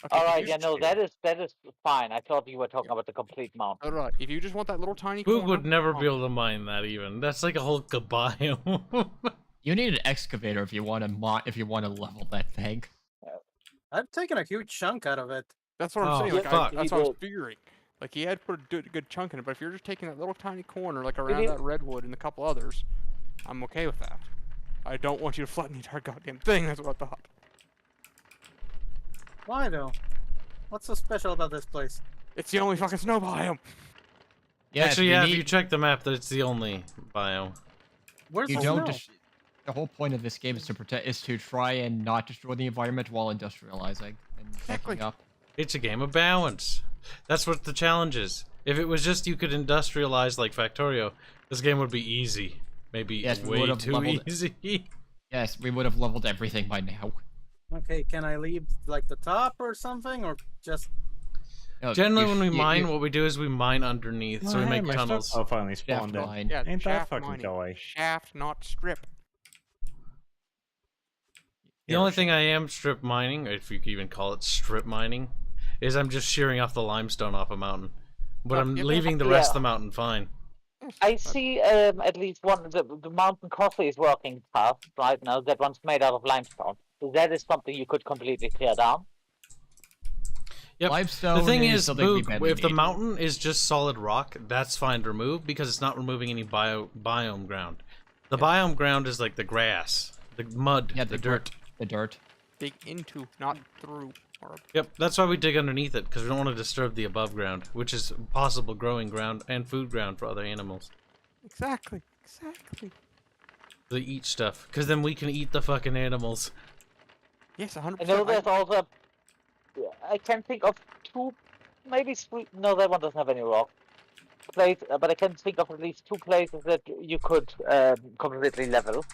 Speaker 5: Okay,
Speaker 3: All
Speaker 5: if
Speaker 3: right,
Speaker 5: you
Speaker 3: yeah,
Speaker 5: just-
Speaker 3: no, that is fine. I thought you were talking about the complete mountain.
Speaker 5: Alright, if you just want that little tiny
Speaker 1: Boog
Speaker 5: corner,
Speaker 1: would never be
Speaker 5: fine.
Speaker 1: able to mine that even. That's like a whole biome.
Speaker 7: You need an excavator if you want to level that thing.
Speaker 8: I've taken a huge chunk out of it.
Speaker 5: That's what I'm
Speaker 1: Oh,
Speaker 5: saying. Like,
Speaker 1: fuck.
Speaker 5: that's what I was
Speaker 3: He
Speaker 5: figuring. Like, he had put a good chunk in it, but if you're just taking that little tiny corner, like
Speaker 3: Did
Speaker 5: around
Speaker 3: he-
Speaker 5: that redwood and a couple others, I'm okay with that. I don't want you to flatten the entire goddamn thing. That's what I thought.
Speaker 8: Why though? What's so special about this place?
Speaker 5: It's the only fucking snow biome.
Speaker 7: Yeah,
Speaker 1: Actually, yeah, if you
Speaker 7: need,
Speaker 1: check the map, that's the only biome.
Speaker 8: Where's
Speaker 7: you
Speaker 8: the
Speaker 7: don't.
Speaker 8: snow?
Speaker 7: The whole point of this game is to try and not destroy the environment while industrializing and
Speaker 5: Exactly.
Speaker 7: picking up.
Speaker 1: It's a game of balance. That's what the challenge is. If it was just you could industrialize like Factorio, this game would be easy. Maybe
Speaker 7: Yes, we
Speaker 1: way
Speaker 7: would've
Speaker 1: too
Speaker 7: leveled it.
Speaker 1: easy.
Speaker 7: Yes, we would have leveled everything by now.
Speaker 8: Okay, can I leave like the top or something, or just?
Speaker 7: No,
Speaker 1: Generally,
Speaker 7: you
Speaker 1: when
Speaker 7: sh-
Speaker 1: we
Speaker 7: you-
Speaker 1: mine,
Speaker 7: you-
Speaker 1: what we do is we mine underneath, so we
Speaker 6: Hey,
Speaker 1: make
Speaker 6: my
Speaker 1: tunnels.
Speaker 6: stuff finally spawned in.
Speaker 7: mine.
Speaker 5: Yeah,
Speaker 6: Ain't that
Speaker 5: shaft
Speaker 6: fucking
Speaker 5: mining.
Speaker 6: kawaii?
Speaker 5: Shaft, not strip.
Speaker 1: The only thing I am strip mining, if you can even call it strip mining, is I'm just shearing off the limestone off a mountain. But
Speaker 5: Oh,
Speaker 1: I'm
Speaker 5: yeah,
Speaker 1: leaving the rest of the
Speaker 3: yeah.
Speaker 1: mountain fine.
Speaker 3: I see at least one the mountain coffee is working path right now. That one's made out of limestone. So that is something you could completely tear down.
Speaker 1: Yep.
Speaker 7: Limestone
Speaker 1: The thing
Speaker 7: is
Speaker 1: is,
Speaker 7: something we
Speaker 1: Boog,
Speaker 7: badly
Speaker 1: if the
Speaker 7: need.
Speaker 1: mountain is just solid rock, that's fine to remove because it's not removing any biome ground. The biome ground is like the grass, the mud,
Speaker 7: Yeah,
Speaker 1: the dirt.
Speaker 7: The dirt.
Speaker 5: Dig into, not through. Or
Speaker 1: Yep, that's why we dig underneath it, because we don't want to disturb the above ground, which is possible growing ground and food ground for other animals.
Speaker 5: exactly. Exactly.
Speaker 1: They eat stuff, because then we can eat the fucking animals.
Speaker 5: Yes, 100%.
Speaker 3: I know there's also. I can think of two, maybe three. No, that one doesn't have any rock. Place, but I can think of at least two places that you could completely level.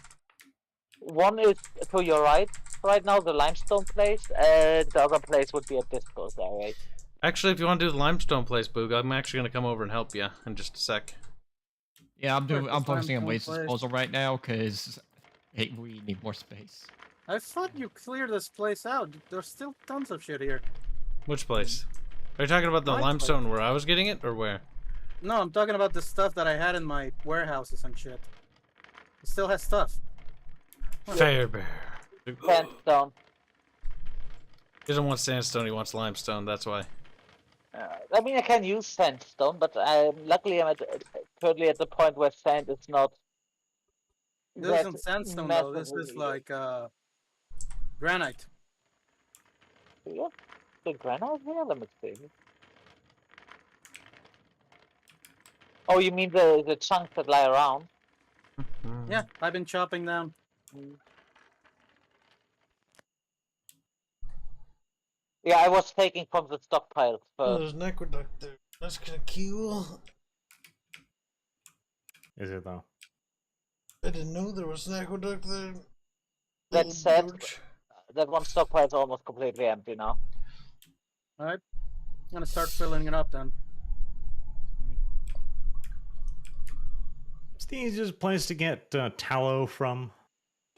Speaker 3: One is to your right now, the limestone place, and the other place would be at Disco's area.
Speaker 1: Actually, if you want to do the limestone place, Boog, I'm actually going to come over and help you in just a sec.
Speaker 7: Yeah, I'm
Speaker 8: Where's
Speaker 7: I'm
Speaker 8: the
Speaker 7: focusing on
Speaker 8: limestone
Speaker 7: waste
Speaker 8: place?
Speaker 7: disposal right now because we need more space.
Speaker 8: I thought you cleared this place out. There's still tons of shit here.
Speaker 1: Which place? Are you talking about the
Speaker 8: My place.
Speaker 1: limestone where I was getting it, or where?
Speaker 8: No, I'm talking about the stuff that I had in my warehouses and shit. It still has stuff.
Speaker 1: Farebear.
Speaker 3: Sandstone.
Speaker 1: He doesn't want sandstone, he wants limestone, that's why.
Speaker 3: I mean, I can use sandstone, but luckily I'm currently at the point where sand is not.
Speaker 8: This
Speaker 3: that
Speaker 8: isn't sandstone though. This is
Speaker 3: massively-
Speaker 8: like granite.
Speaker 3: Yeah, the granite here. Let me see. Oh, you mean the chunks that lie around?
Speaker 8: Yeah, I've been chopping them.
Speaker 3: Yeah, I was taking from the stockpiles
Speaker 1: Oh,
Speaker 3: first.
Speaker 1: there's an aqueduct there. That's kind of cool.
Speaker 6: Is it though?
Speaker 1: I didn't know there was an aqueduct there.
Speaker 3: That
Speaker 1: Little
Speaker 3: said,
Speaker 1: George.
Speaker 3: that one stockpile is almost completely empty now.
Speaker 8: Alright. I'm gonna start filling it up then.
Speaker 6: It's the easiest place to get tallow from.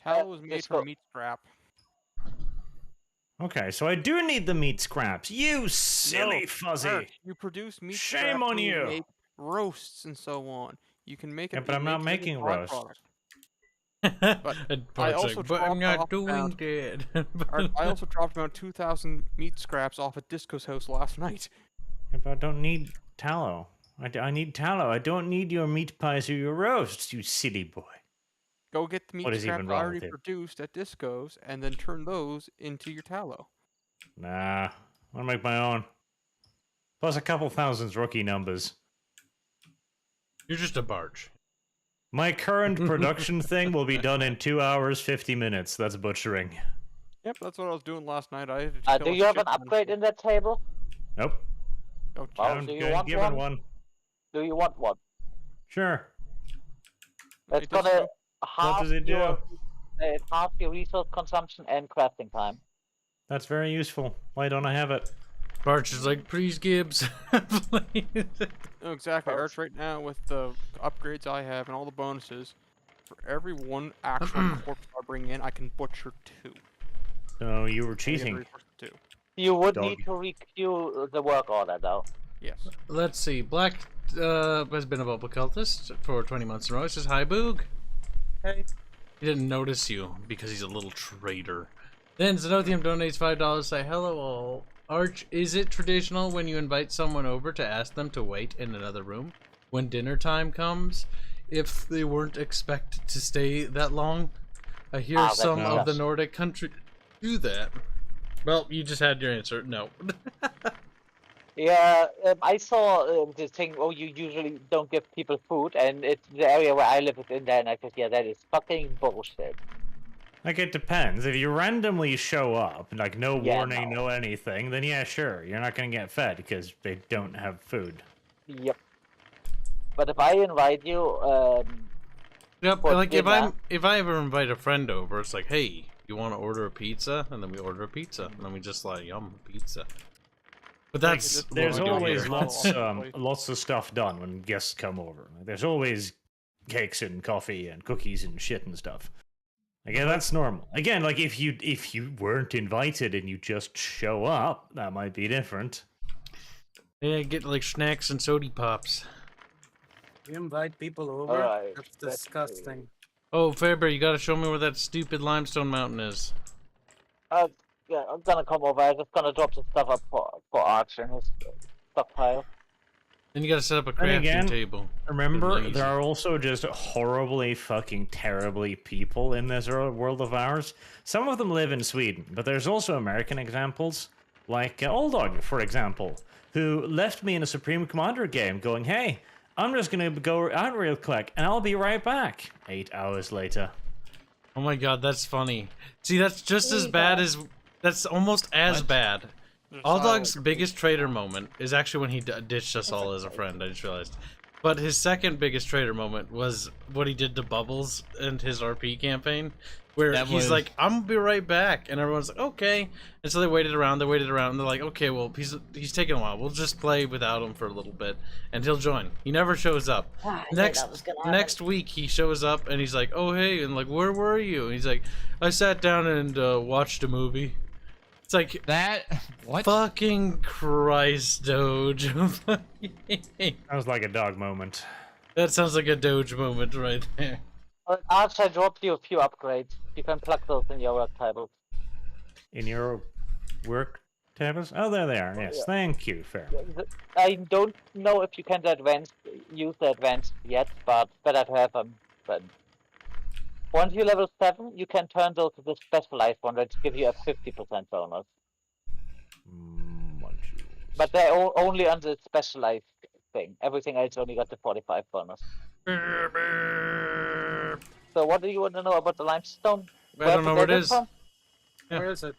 Speaker 5: Tallow is made
Speaker 3: Disco.
Speaker 5: from meat scrap.
Speaker 6: Okay, so I do need the meat scraps. You silly
Speaker 5: No,
Speaker 6: fuzzy.
Speaker 5: Art, you produce meat
Speaker 6: Shame
Speaker 5: scrap
Speaker 6: on
Speaker 5: to
Speaker 6: you.
Speaker 5: make roasts and so on. You can make it.
Speaker 6: Yeah, but I'm not making roast.
Speaker 1: And
Speaker 5: I
Speaker 1: Bart's
Speaker 5: also
Speaker 1: like, but I'm
Speaker 5: dropped
Speaker 1: not
Speaker 5: off
Speaker 1: doing
Speaker 5: about-
Speaker 1: that.
Speaker 5: Art, I also dropped about 2,000 meat scraps off at Disco's house last night.
Speaker 6: Yeah, but I don't need tallow. I need tallow. I don't need your meat pies or your roasts, you silly boy.
Speaker 5: Go get the meat
Speaker 6: What is
Speaker 5: scraps
Speaker 6: even wrong
Speaker 5: already
Speaker 6: with it?
Speaker 5: produced at Disco's and then turn those into your tallow.
Speaker 6: Nah, I'll make my own. Plus a couple thousand's rookie numbers.
Speaker 1: You're just a barge.
Speaker 6: My current production thing will be done in 2 hours, 50 minutes. That's butchering.
Speaker 5: Yep, that's what I was doing last night. I had to
Speaker 3: Do
Speaker 5: kill a
Speaker 3: you have an
Speaker 5: shit ton of
Speaker 3: upgrade
Speaker 5: shit.
Speaker 3: in that table?
Speaker 6: Nope.
Speaker 5: Oh,
Speaker 3: Oh,
Speaker 6: Haven't
Speaker 3: do you
Speaker 6: been
Speaker 3: want
Speaker 6: given
Speaker 3: one?
Speaker 6: one.
Speaker 3: Do you want one?
Speaker 6: Sure.
Speaker 3: It's
Speaker 5: It does
Speaker 3: gonna
Speaker 5: so.
Speaker 3: half
Speaker 6: does it do?
Speaker 3: half your resource consumption and crafting time.
Speaker 6: That's very useful. Why don't I have it?
Speaker 1: Barge is like, please, Gibbs. Please.
Speaker 5: Oh, exactly. Arch, right now with the upgrades I have and all the bonuses, for every one actual corpse I bring in, I can butcher 2.
Speaker 6: So you were
Speaker 5: I get
Speaker 6: cheating.
Speaker 5: resource 2.
Speaker 3: You would
Speaker 6: Dog.
Speaker 3: need to requeue the work order though.
Speaker 5: Yes.
Speaker 1: Let's see. Black has been a bubble cultist for 20 months in a row. He says, hi, Boog.
Speaker 8: Hey.
Speaker 1: He didn't notice you because he's a little traitor. Then Zenothium donates $5. Say, hello all. Arch, is it traditional when you invite someone over to ask them to wait in another room when dinner time comes if they weren't expected to stay that long? I hear
Speaker 3: That's
Speaker 1: some of the
Speaker 3: nuts.
Speaker 1: Nordic countries do that. Well, you just had your answer. No.
Speaker 3: Yeah, I saw this thing. Oh, you usually don't give people food, and it's the area where I live is in there, and I said, yeah, that is fucking bullshit.
Speaker 6: Like, it depends. If you randomly show up, like no
Speaker 3: Yeah,
Speaker 6: warning,
Speaker 3: no.
Speaker 6: no anything, then yeah, sure, you're not gonna get fed because they don't have food.
Speaker 3: Yep. But if I invite you,
Speaker 1: Yep.
Speaker 3: For
Speaker 1: Like
Speaker 3: dinner.
Speaker 1: if I ever invite a friend over, it's like, hey, you want to order a pizza? And then we order a pizza, and then we just like yum pizza. But
Speaker 6: Like,
Speaker 1: that's what
Speaker 6: there's
Speaker 1: we do
Speaker 6: always
Speaker 1: here.
Speaker 6: lots of stuff done when guests come over. Like, there's always cakes and coffee and cookies and shit and stuff. Again, that's normal. Again, like if you weren't invited and you just show up, that might be different.
Speaker 1: Yeah, get like snacks and soda pops.
Speaker 8: You invite people over.
Speaker 3: Alright,
Speaker 8: That's
Speaker 3: that's
Speaker 8: disgusting.
Speaker 1: Oh, Farebear, you gotta show me where that stupid limestone mountain is.
Speaker 3: yeah, I'm gonna come over. I'm just gonna drop the stuff up for Arch and his stockpile.
Speaker 1: Then you gotta set up a
Speaker 6: And
Speaker 1: crafting
Speaker 6: again,
Speaker 1: table.
Speaker 6: Remember,
Speaker 1: Lazy.
Speaker 6: there are also just horribly fucking terribly people in this world of ours. Some of them live in Sweden, but there's also American examples, like Old Dog, for example, who left me in a Supreme Commander game going, hey, I'm just gonna go out real quick, and I'll be right back. 8 hours later.
Speaker 1: Oh my god, that's funny. See, that's just as bad as... That's almost as bad. All Dog's biggest traitor moment is actually when he ditched us all as a friend, I just realized. But his second biggest traitor moment was what he did to Bubbles and his RP campaign, where he's like, I'm gonna be right back, and everyone's like, okay. And so they waited around, and they're like, okay, well, he's taking a while. We'll just play without him for a little bit, and he'll join. He never shows up. Next week, he shows up, and he's like, oh, hey, and like, where were you? And he's like, I sat down and watched a movie. It's like
Speaker 7: That what?
Speaker 1: fucking Christ, Doge.
Speaker 6: That was like a dog moment.
Speaker 1: That sounds like a Doge moment right there.
Speaker 3: Arch, I dropped you a few upgrades. You can plug those in your work table.
Speaker 6: In your work tables? Oh, there they are. Yes,
Speaker 3: Yeah.
Speaker 6: thank you, fair.
Speaker 3: I don't know if you can use the advanced yet, but better to have them. But once you level 7, you can turn those to the specialized one, which give you a 50% bonus. But they're only on the specialized thing. Everything else only got the 45 bonus. So what do you want to know about the limestone?
Speaker 1: I don't know where it is.
Speaker 3: From?
Speaker 1: Yeah.
Speaker 8: Where is it?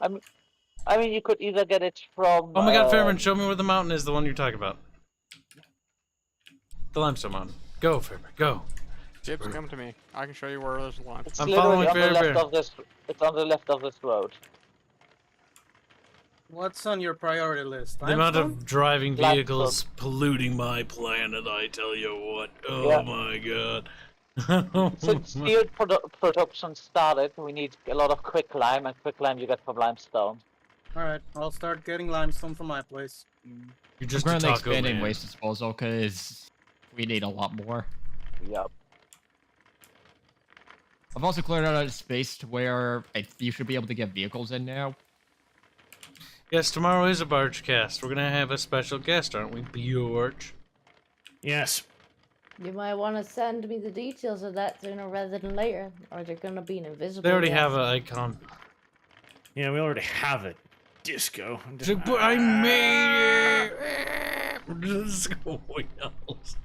Speaker 3: I mean, you could either get it from...
Speaker 1: Oh my god, Fairman, show me where the mountain is, the one you're talking about. The limestone mountain. Go, Fairman, go.
Speaker 5: Kibs, come to me. I can show you where there's a line.
Speaker 3: It's
Speaker 1: I'm
Speaker 3: literally
Speaker 1: following
Speaker 3: on the left
Speaker 1: Farebear.
Speaker 3: of this. It's on the left of this road.
Speaker 8: What's on your priority list?
Speaker 1: The amount
Speaker 8: Limestone?
Speaker 1: of driving
Speaker 3: Limestone.
Speaker 1: vehicles polluting my planet, I tell you what. Oh
Speaker 3: Yeah.
Speaker 1: my god.
Speaker 3: Since steel production started, we need a lot of quicklime, and quicklime you get from limestone.
Speaker 8: Alright, I'll start getting limestone from my place.
Speaker 1: You're just
Speaker 7: I'm
Speaker 1: a
Speaker 7: currently
Speaker 1: taco
Speaker 7: expanding
Speaker 1: man.
Speaker 7: waste disposal because we need a lot more.
Speaker 3: Yep.
Speaker 7: I've also cleared out a space to where you should be able to get vehicles in now.
Speaker 1: Yes, tomorrow is a barge cast. We're gonna have a special guest, aren't we, Bjorch?
Speaker 6: Yes.
Speaker 4: You might want to send me the details of that sooner rather than later, or they're gonna be an invisible.
Speaker 1: They already
Speaker 4: guest.
Speaker 1: have an icon.
Speaker 6: Yeah, we already have it. Disco.
Speaker 1: I made it! Disco wheels.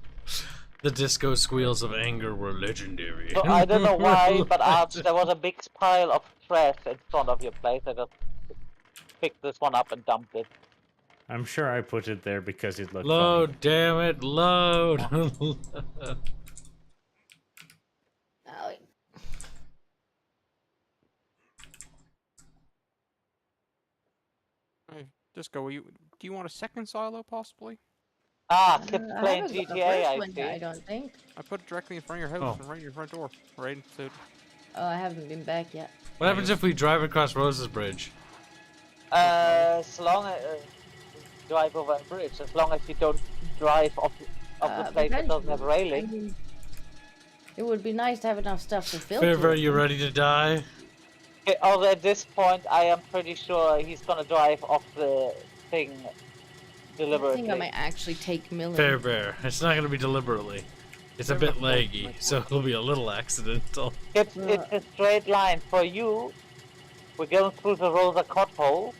Speaker 1: The disco squeals of anger were legendary.
Speaker 3: So I don't know why, but Arch, there was a big pile of trash in front of your place. I just picked this one up and dumped it.
Speaker 6: I'm sure I put it there because it looked
Speaker 1: Load, damn it, load!
Speaker 4: Oh,
Speaker 5: Hey, Disco, do you want a second silo, possibly?
Speaker 3: Ah, Kibs
Speaker 4: I
Speaker 3: playing
Speaker 4: haven't got the
Speaker 3: GTA,
Speaker 4: first
Speaker 3: I
Speaker 4: one yet, I
Speaker 3: see.
Speaker 4: don't think.
Speaker 5: I put it directly in front of your house,
Speaker 1: Oh.
Speaker 5: right in your front door. Right, so
Speaker 4: Oh, I haven't been back yet.
Speaker 1: What happens if we drive across Rose's Bridge?
Speaker 3: As long as drive over a bridge, as long as you don't drive off the place that doesn't have
Speaker 4: eventually,
Speaker 3: railing.
Speaker 4: I mean, it would be nice to have enough stuff to fill.
Speaker 1: Fairbear,
Speaker 4: to
Speaker 1: you ready to die?
Speaker 3: Okay, although at this point, I am pretty sure he's gonna drive off the thing
Speaker 4: I
Speaker 3: deliberately.
Speaker 4: think I might actually take Millie.
Speaker 1: Fairbear, it's not gonna be deliberately. It's a bit laggy, so it'll be a little accidental.
Speaker 3: It's a straight line for you. We're going through the Rosa Cot hole.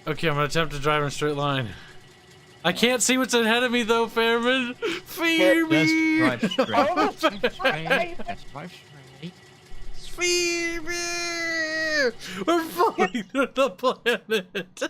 Speaker 1: Okay, I'm gonna attempt to drive in a straight line. I can't see what's ahead of me though, Fairman. Fear me.
Speaker 7: Just drive straight. Just drive straight.
Speaker 1: Fear me. We're falling through the planet.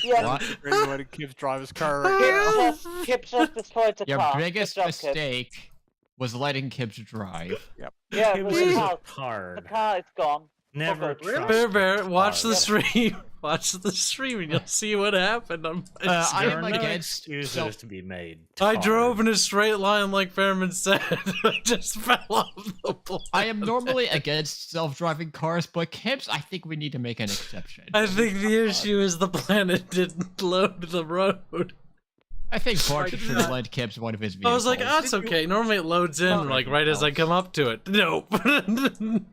Speaker 3: Yeah.
Speaker 5: Anyone Kibs drive his car right now.
Speaker 3: Kibs just destroyed the
Speaker 7: Your
Speaker 3: car.
Speaker 7: biggest
Speaker 3: Good job, Kibs.
Speaker 7: mistake was letting Kibs drive.
Speaker 3: Yeah,
Speaker 6: Kibs
Speaker 3: but
Speaker 6: is
Speaker 3: the
Speaker 6: a
Speaker 3: car,
Speaker 6: card.
Speaker 3: the car is gone.
Speaker 6: Never
Speaker 3: good.
Speaker 6: trust
Speaker 1: Farebear, watch the
Speaker 6: cars.
Speaker 1: stream. Watch the stream and you'll see what happened.
Speaker 7: I
Speaker 6: There
Speaker 7: am
Speaker 6: are no
Speaker 7: against
Speaker 6: excuses
Speaker 7: so-
Speaker 6: to be made.
Speaker 1: I
Speaker 6: Tar.
Speaker 1: drove in a straight line like Fairman said. I just fell off the planet.
Speaker 7: I am normally against self-driving cars, but Kibs, I think we need to make an exception.
Speaker 1: I think the issue is the planet didn't load the road.
Speaker 7: I think Bart
Speaker 8: did
Speaker 7: should
Speaker 8: not-
Speaker 7: have lent Kibs one of his
Speaker 1: I
Speaker 7: vehicles.
Speaker 1: was like, oh, it's okay. Normally it loads in
Speaker 7: Oh,
Speaker 1: like right as I come up to it. Nope.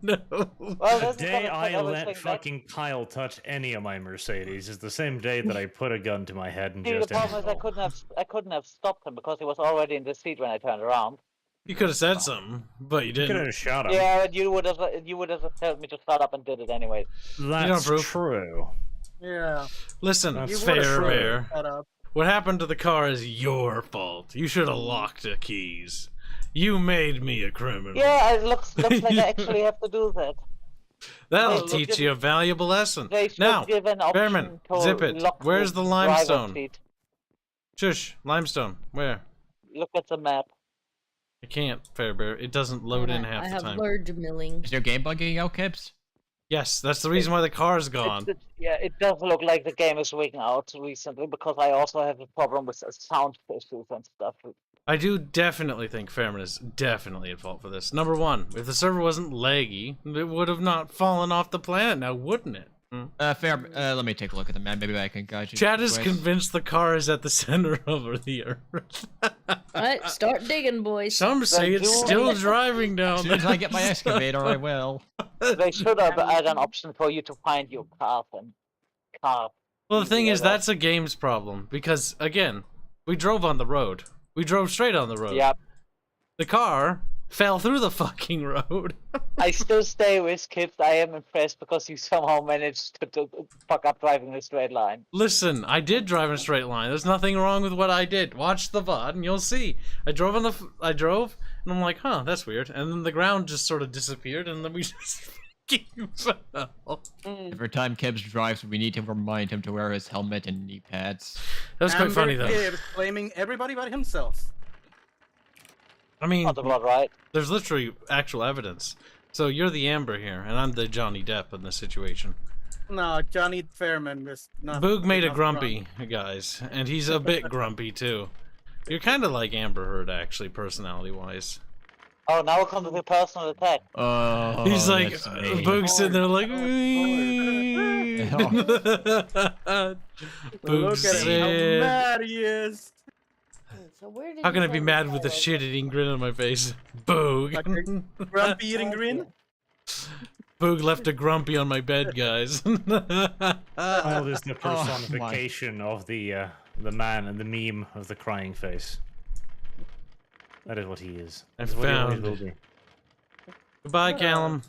Speaker 1: No.
Speaker 3: Well,
Speaker 6: The
Speaker 3: this is
Speaker 6: day
Speaker 3: gonna
Speaker 6: I
Speaker 3: put everything
Speaker 6: let
Speaker 3: back.
Speaker 6: fucking Kyle touch any of my Mercedes is the same day that I put a gun to my head and
Speaker 3: See, the
Speaker 6: just
Speaker 3: problem is
Speaker 6: ended
Speaker 3: I couldn't have stopped him because he was already in the seat when I turned around.
Speaker 1: You could have said something, but you
Speaker 6: Could
Speaker 1: didn't.
Speaker 6: have shot him.
Speaker 3: Yeah, and you would have told me to start up and did it anyway.
Speaker 6: That's
Speaker 1: proof.
Speaker 6: true.
Speaker 8: Yeah.
Speaker 1: Listen,
Speaker 6: That's
Speaker 8: You
Speaker 6: fair,
Speaker 8: would have
Speaker 1: Farebear.
Speaker 8: shut up.
Speaker 1: What happened to the car is your fault. You should have locked the keys. You made me a criminal.
Speaker 3: Yeah, it looks like I actually have to do that.
Speaker 1: That'll
Speaker 3: Well,
Speaker 1: teach
Speaker 3: look
Speaker 1: you a valuable lesson.
Speaker 3: They should
Speaker 1: Now,
Speaker 3: give an option
Speaker 1: Bearman,
Speaker 3: to
Speaker 1: zip it.
Speaker 3: lock
Speaker 1: Where's the
Speaker 3: driver's
Speaker 1: limestone?
Speaker 3: seat.
Speaker 1: Shush, limestone. Where?
Speaker 3: Look at the map.
Speaker 1: I can't, Farebear. It doesn't load in half
Speaker 4: I
Speaker 1: the
Speaker 4: have
Speaker 1: time.
Speaker 4: learned milling.
Speaker 7: Is your game bugging out, Kibs?
Speaker 1: Yes, that's the reason why the car's gone.
Speaker 3: Yeah, it does look like the game is wigging out recently because I also have a problem with sound issues and stuff.
Speaker 1: I do definitely think Fairman is definitely at fault for this. Number one, if the server wasn't laggy, it would have not fallen off the planet now, wouldn't it? Hmm?
Speaker 7: Let me take a look at the map. Maybe I can guide you.
Speaker 1: Chad is
Speaker 7: quick.
Speaker 1: convinced the car is at the center of the earth.
Speaker 4: Alright, start digging, boys.
Speaker 1: Some say it's
Speaker 3: do
Speaker 1: still
Speaker 3: it.
Speaker 1: driving
Speaker 7: As
Speaker 1: down
Speaker 7: soon
Speaker 1: there.
Speaker 7: as I get my excavator, I will.
Speaker 3: They should have added an option for you to find your car and car.
Speaker 1: Well, the thing is,
Speaker 3: Yeah,
Speaker 1: that's a game's problem. Because, again, we drove on the road. We drove straight on the road.
Speaker 3: Yeah,
Speaker 1: The car fell through the fucking road.
Speaker 3: I still stay with Kibs. I am impressed because you somehow managed to fuck up driving in a straight line.
Speaker 1: Listen, I did drive in a straight line. There's nothing wrong with what I did. Watch the VOD and you'll see. I drove and I'm like, huh, that's weird. And then the ground just sort of disappeared and then we just fucking fell.
Speaker 7: Every time Kibs drives, we need to remind him to wear his helmet and knee pads.
Speaker 1: That was quite funny though.
Speaker 8: Kibs blaming everybody but himself.
Speaker 1: I mean,
Speaker 3: Not about right.
Speaker 1: there's literally actual evidence. So you're the Amber here, and I'm the Johnny Depp in this situation.
Speaker 8: No, Johnny Fairman is not.
Speaker 1: Boog made a
Speaker 8: enough
Speaker 1: grumpy, guys, and he's a bit grumpy too. You're kind of like Amber Heard, actually, personality-wise.
Speaker 3: Oh, now it comes with a personal attack.
Speaker 7: Oh,
Speaker 1: He's like,
Speaker 7: that's me.
Speaker 1: Boog's sitting there like,
Speaker 8: Look
Speaker 1: Boog's
Speaker 8: at him, how
Speaker 1: sad.
Speaker 8: mad he is.
Speaker 4: So where did
Speaker 1: How
Speaker 4: you
Speaker 1: can I be
Speaker 4: find
Speaker 1: mad
Speaker 4: the
Speaker 1: with a
Speaker 4: fellow?
Speaker 1: shit-eating grin on my face? Boog.
Speaker 8: Like Grumpy eating green.
Speaker 1: Boog left a grumpy on my bed, guys.
Speaker 6: Kyle is the
Speaker 7: Oh, my.
Speaker 6: personification of the man and the meme of the crying face. That is what he is.
Speaker 1: I
Speaker 6: That is what he always
Speaker 1: found
Speaker 6: will be.
Speaker 1: Goodbye, Callum.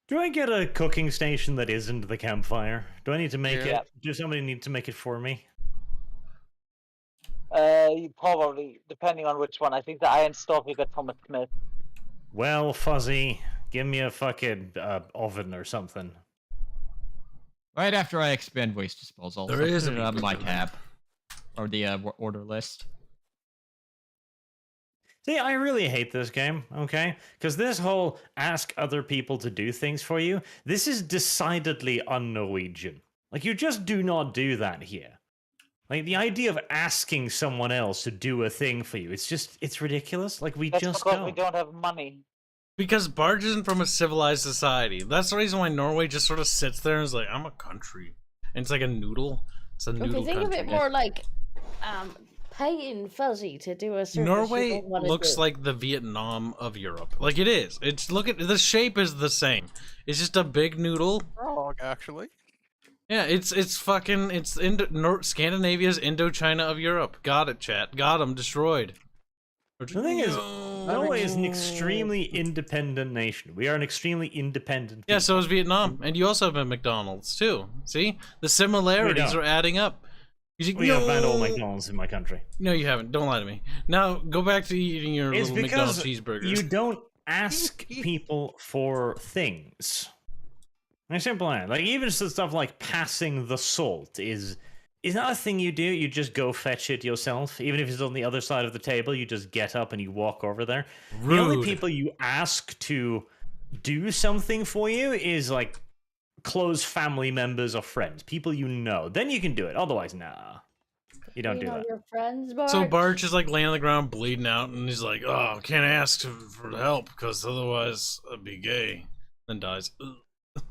Speaker 6: Do I get a cooking station that isn't the campfire? Do I need to make
Speaker 3: Yeah.
Speaker 6: it? Does somebody need to make it for me?
Speaker 3: You probably, depending on which one. I think the iron stove you got from a smith.
Speaker 6: Well, Fuzzy, give me a fucking oven or something.
Speaker 7: Right after I expand waste disposal,
Speaker 1: There
Speaker 7: so
Speaker 1: is
Speaker 7: put
Speaker 1: a
Speaker 7: it on
Speaker 1: meat
Speaker 7: my
Speaker 1: cooker.
Speaker 7: tab or the order list.
Speaker 6: See, I really hate this game, okay? Because this whole ask other people to do things for you, this is decidedly un-Norwegian. Like, you just do not do that here. Like, the idea of asking someone else to do a thing for you, it's ridiculous. Like, we
Speaker 3: That's
Speaker 6: just
Speaker 3: because
Speaker 6: don't.
Speaker 3: we don't have money.
Speaker 1: Because Barge isn't from a civilized society. That's the reason why Norway just sort of sits there and is like, I'm a country. And it's like a noodle. It's a noodle
Speaker 4: Okay, think
Speaker 1: country.
Speaker 4: of it more like paying Fuzzy to do a service you
Speaker 1: Norway
Speaker 4: don't wanna
Speaker 1: looks
Speaker 4: do.
Speaker 1: like the Vietnam of Europe. Like it is. It's look at the shape is the same. It's just a big noodle.
Speaker 5: Frog, actually.
Speaker 1: Yeah, it's fucking Scandinavia's Indochina of Europe. Got it, chat. Got 'em destroyed.
Speaker 6: The thing is, Norway is an extremely independent nation. We are an extremely independent.
Speaker 1: Yeah, so
Speaker 6: people.
Speaker 1: is Vietnam, and you also have a McDonald's too. See, the similarities are adding up.
Speaker 6: We have banned all McDonald's in my country.
Speaker 1: No, you haven't. Don't lie to me. Now go back to eating your
Speaker 6: It's
Speaker 1: little McDonald's
Speaker 6: because
Speaker 1: cheeseburger.
Speaker 6: you don't ask people for things. Like simple as like even stuff like passing the salt is not a thing you do. You just go fetch it yourself. Even if it's on the other side of the table, you just get up and you walk over there.
Speaker 1: Rude.
Speaker 6: The only people you ask to do something for you is like close family members or friends, people you know. Then you can do it. Otherwise, nah, you don't do that.
Speaker 4: Your friends, Barch?
Speaker 1: So Barch is like laying on the ground bleeding out, and he's like, "Oh, can't ask for help because otherwise I'd be gay." Then dies. Ugh.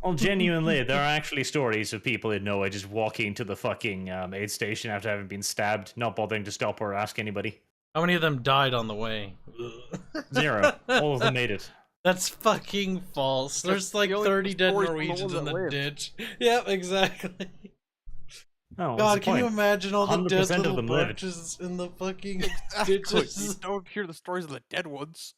Speaker 6: Well, genuinely, there are actually stories of people in Norway just walking to the fucking aid station after having been stabbed, not bothering to stop or ask anybody.
Speaker 1: How many of them died on the way?
Speaker 6: 0. All of them made it.
Speaker 1: That's fucking false. There's like 30 dead
Speaker 5: stories from the
Speaker 1: Norwegians
Speaker 5: ones
Speaker 1: in
Speaker 5: that
Speaker 1: the
Speaker 5: lived.
Speaker 1: ditch. Yep, exactly.
Speaker 6: Oh, what's
Speaker 1: God,
Speaker 6: the
Speaker 1: can you
Speaker 6: point?
Speaker 1: imagine all the
Speaker 6: 100%
Speaker 1: dead
Speaker 6: of
Speaker 1: little
Speaker 6: them lived.
Speaker 1: Barches in the fucking
Speaker 5: You
Speaker 1: ditches?
Speaker 5: don't hear the stories of the dead ones.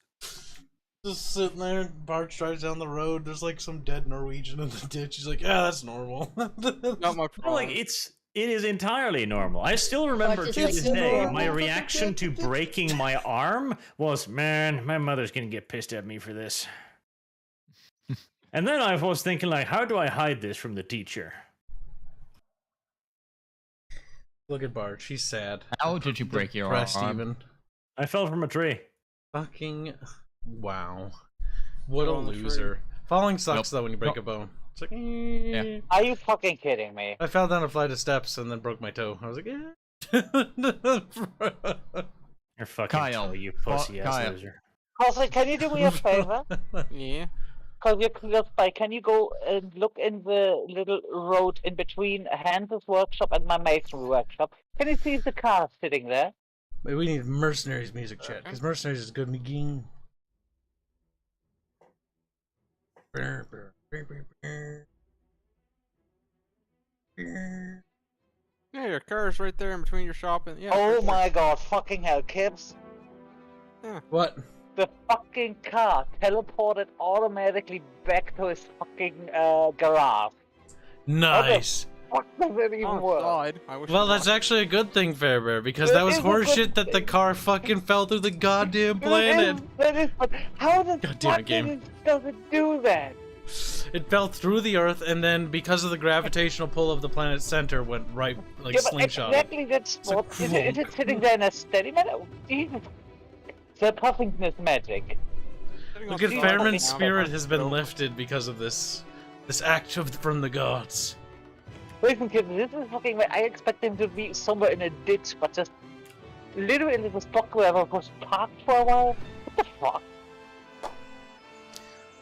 Speaker 1: Just sitting there, and Barch drives down the road. There's like some dead Norwegian in the ditch. He's like, "Yeah, that's normal."
Speaker 5: Not my problem.
Speaker 6: Well, like, it is entirely normal. I still remember
Speaker 4: But
Speaker 6: to
Speaker 4: it's
Speaker 6: this
Speaker 4: like
Speaker 6: day,
Speaker 4: normal.
Speaker 6: my reaction to breaking my arm was, man, my mother's gonna get pissed at me for this. And then I was thinking, like, how do I hide this from the teacher?
Speaker 1: Look at Barch. He's sad.
Speaker 7: How did you break your
Speaker 1: Depressed
Speaker 7: arm?
Speaker 1: even.
Speaker 6: I fell from a tree.
Speaker 1: Fucking wow. What a
Speaker 5: On the tree.
Speaker 1: loser. Falling sucks
Speaker 7: Nope.
Speaker 1: though when you break a bone. It's like, eh.
Speaker 3: Are you fucking kidding me?
Speaker 1: I fell down a flight of steps and then broke my toe. I was like,
Speaker 6: You're fucking
Speaker 7: Kyle.
Speaker 6: toe, you pussy ass
Speaker 7: Kyle.
Speaker 6: loser.
Speaker 3: Jose, can you do me a favor?
Speaker 5: Yeah.
Speaker 3: Because you're close by, can you go and look in the little road in between Hanse's workshop and my masonry workshop? Can you see the car sitting there?
Speaker 1: Maybe we need Mercenaries music chat, because Mercenaries is good in the game.
Speaker 5: Yeah, your car's right there in between your shop and yeah.
Speaker 3: Oh
Speaker 5: right
Speaker 3: my god, fucking hell, Kibs.
Speaker 1: What?
Speaker 3: The fucking car teleported automatically back to his fucking garage.
Speaker 1: Nice.
Speaker 3: What does it
Speaker 5: there.
Speaker 3: even
Speaker 5: Oh,
Speaker 3: work?
Speaker 5: died. I wish
Speaker 1: Well,
Speaker 5: it
Speaker 1: that's
Speaker 5: was.
Speaker 1: actually a good thing, Farebear, because
Speaker 3: That
Speaker 1: that was
Speaker 3: is a good
Speaker 1: horseshit that the
Speaker 3: thing.
Speaker 1: car fucking fell through the goddamn planet.
Speaker 3: That is, but how does
Speaker 1: God damn it, game.
Speaker 3: does it do that?
Speaker 1: It fell through the Earth, and then because of the gravitational pull of the planet's center, went right like
Speaker 3: Yeah, but
Speaker 1: slingshot.
Speaker 3: exactly that's
Speaker 1: a
Speaker 3: what. Is it sitting there in a steady manner? Jesus. The Puffington magic.
Speaker 5: Sitting
Speaker 1: Look
Speaker 5: on
Speaker 1: at
Speaker 5: top of
Speaker 1: Fairman's
Speaker 5: the
Speaker 1: spirit
Speaker 5: mountain.
Speaker 1: has been lifted because of this act from the gods.
Speaker 3: Listen, kids, this is fucking. I expect him to be somewhere in a ditch, but just literally in the spot where I was parked for a while. What the fuck?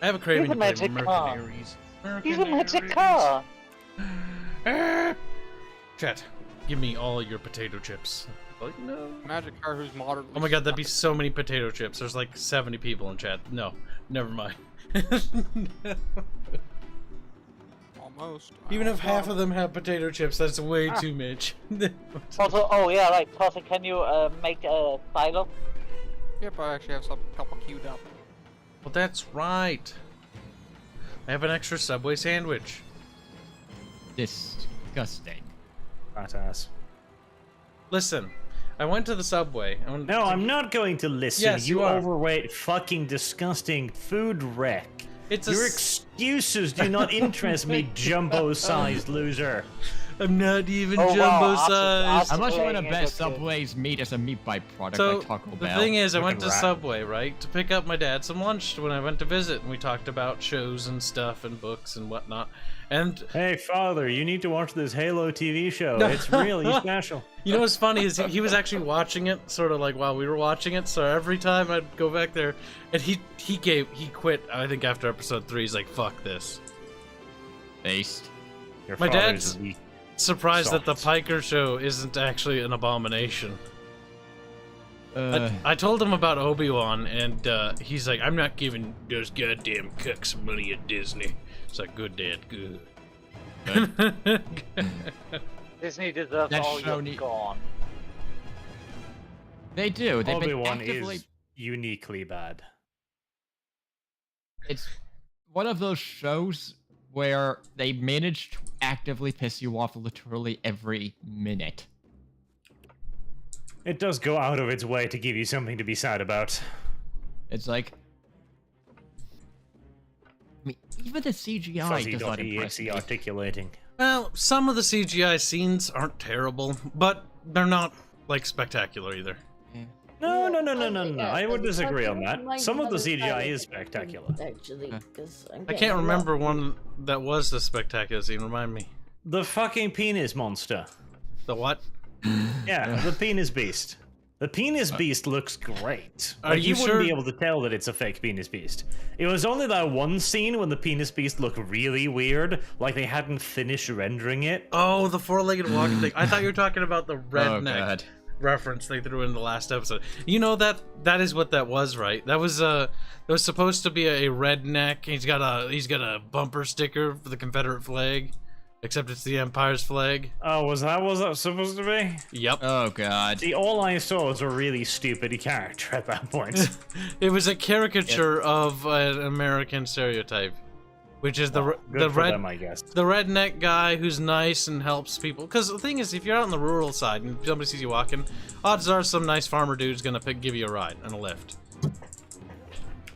Speaker 1: I have a craving
Speaker 3: He's a
Speaker 1: to play
Speaker 3: magic car.
Speaker 1: Mercenaries.
Speaker 3: He's a magic car.
Speaker 1: Chat, give me all your potato chips. Like, no.
Speaker 5: Magic car who's moderately.
Speaker 1: Oh my god, that'd be so many potato chips. There's like 70 people in chat. No, never mind.
Speaker 5: Almost.
Speaker 1: Even if half of them have potato chips, that's way too much.
Speaker 3: Also, oh yeah, right. Jose, can you make a silo?
Speaker 5: Yep, I actually have some couple queued up.
Speaker 1: Well, that's right. I have an extra Subway sandwich.
Speaker 7: Disgusting.
Speaker 6: Fat ass.
Speaker 1: Listen, I went to the Subway. I went
Speaker 6: No,
Speaker 1: to-
Speaker 6: I'm not going to listen.
Speaker 1: Yes, you
Speaker 6: you
Speaker 1: are.
Speaker 6: overweight, fucking disgusting food wreck.
Speaker 1: It's
Speaker 6: Your excuses do not interest me, jumbo-sized loser.
Speaker 1: I'm not even
Speaker 3: Oh, wow,
Speaker 1: jumbo
Speaker 3: awesome,
Speaker 1: sized.
Speaker 3: awesome.
Speaker 7: How much you want to
Speaker 3: Yeah,
Speaker 7: bet
Speaker 3: okay.
Speaker 7: Subway's meat as a meat byproduct
Speaker 1: So
Speaker 7: like Taco
Speaker 1: the
Speaker 7: Bell?
Speaker 1: thing is, I went to
Speaker 6: Fucking rat.
Speaker 1: Subway, right, to pick up my dad some lunch when I went to visit, and we talked about shows and stuff and books and whatnot. And
Speaker 6: Hey, father, you need to watch this Halo TV show. It's really special.
Speaker 1: you know what's funny is he was actually watching it, sort of like while we were watching it. So every time I'd go back there, and he quit. I think after episode 3, he's like, "Fuck this."
Speaker 7: Based.
Speaker 6: Your
Speaker 1: My
Speaker 6: father's
Speaker 1: dad's-
Speaker 6: weak.
Speaker 1: Surprised that the
Speaker 6: Soft.
Speaker 1: Piker show isn't actually an abomination.
Speaker 7: Uh,
Speaker 1: I told him about Obi-Wan, and he's like, "I'm not giving those goddamn cucks money at Disney." It's like, "Good, Dad, good."
Speaker 3: Disney deserves
Speaker 7: That
Speaker 3: all
Speaker 7: show
Speaker 3: your
Speaker 7: need-
Speaker 3: gone.
Speaker 7: they do. They've been
Speaker 6: Obi-Wan
Speaker 7: actively.
Speaker 6: is uniquely bad.
Speaker 7: It's one of those shows where they manage to actively piss you off literally every minute.
Speaker 6: It does go out of its way to give you something to be sad about.
Speaker 7: It's like, I mean, even the CGI does not impress me.
Speaker 6: articulating.
Speaker 1: Well, some of the CGI scenes aren't terrible, but they're not like spectacular either.
Speaker 6: No.
Speaker 4: Yeah,
Speaker 6: I would
Speaker 4: the
Speaker 6: disagree on that.
Speaker 4: cartoon
Speaker 6: Some of the
Speaker 4: might be
Speaker 6: CGI
Speaker 4: better
Speaker 6: is spectacular.
Speaker 4: Actually, because
Speaker 1: I can't remember one that was the spectacular scene. Remind me.
Speaker 6: The fucking penis monster.
Speaker 1: The what?
Speaker 6: Yeah, the penis beast. The penis beast looks great.
Speaker 1: Are
Speaker 6: Like,
Speaker 1: you
Speaker 6: wouldn't
Speaker 1: sure?
Speaker 6: be able to tell that it's a fake penis beast. It was only that one scene when the penis beast looked really weird, like they hadn't finished rendering it.
Speaker 1: Oh, the four-legged walking thing. I thought you were talking about the
Speaker 7: Oh,
Speaker 1: redneck
Speaker 7: God.
Speaker 1: reference they threw in the last episode. You know that is what that was, right? That was supposed to be a redneck. He's got a bumper sticker for the Confederate flag, except it's the Empire's flag.
Speaker 6: Oh, was that supposed to be?
Speaker 1: Yep.
Speaker 7: Oh, God.
Speaker 6: See, all I saw was a really stupid character at that point.
Speaker 1: It was a caricature of an American stereotype, which is
Speaker 6: Good for them, I guess.
Speaker 1: the redneck guy who's nice and helps people. Because the thing is, if you're out on the rural side and somebody sees you walking, odds are some nice farmer dude's gonna give you a ride and a lift.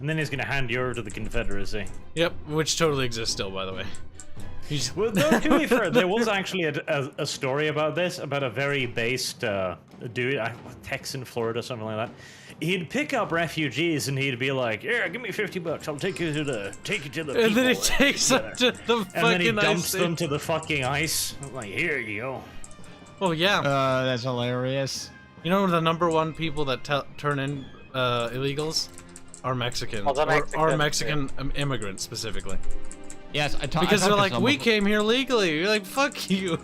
Speaker 6: And then he's gonna hand you over to the Confederacy.
Speaker 1: Yep, which totally exists still, by the way. He's
Speaker 6: Well, though, to be fair, there was actually a story about this, about a very based dude, Texan, Florida, something like that. He'd pick up refugees and he'd be like, "Yeah, give me $50. I'll take you to the
Speaker 1: and then he
Speaker 6: people."
Speaker 1: takes them to the
Speaker 6: And then he
Speaker 1: fucking
Speaker 6: dumps
Speaker 1: ice.
Speaker 6: them to the fucking ice. Like, here you go.
Speaker 1: Oh yeah.
Speaker 7: That's hilarious.
Speaker 1: You know the number one people that turn in illegals are Mexicans,
Speaker 3: Oh, the
Speaker 1: or
Speaker 3: Mexicans,
Speaker 1: Mexican immigrants specifically.
Speaker 7: Yes,
Speaker 1: Because they're like, we came here legally. You're like, fuck you.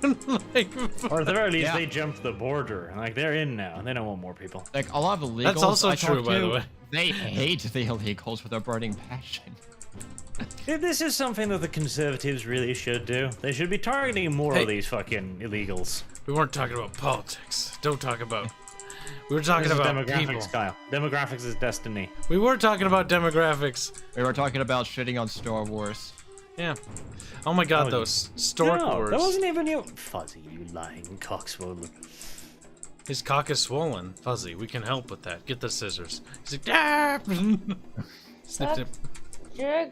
Speaker 1: Like,
Speaker 6: Or at the very least,
Speaker 7: Yeah.
Speaker 6: they jumped the border. Like, they're in now, and they don't want more people.
Speaker 7: Like, a lot of illegals
Speaker 1: That's also
Speaker 7: I
Speaker 1: true,
Speaker 7: talk
Speaker 1: by the
Speaker 7: to,
Speaker 1: way.
Speaker 7: They hate the illegals with a burning passion.
Speaker 6: This is something that the Conservatives really should do. They should be targeting more
Speaker 1: Hey.
Speaker 6: of these fucking illegals.
Speaker 1: we weren't talking about politics. Don't talk about. We were talking
Speaker 6: This is
Speaker 1: about
Speaker 6: demographics,
Speaker 1: people.
Speaker 6: Kyle. Demographics is destiny.
Speaker 1: We were talking about demographics.
Speaker 7: We were talking about shitting on Star Wars.
Speaker 1: Yeah. Oh my god,
Speaker 6: Oh,
Speaker 1: those Stork
Speaker 6: No,
Speaker 1: Wars.
Speaker 6: that wasn't even you. Fuzzy, you lying cockswollen.
Speaker 1: His cock is swollen. Fuzzy, we can help with that. Get the scissors. He's like, ah! Snip, snip.
Speaker 4: Jerk.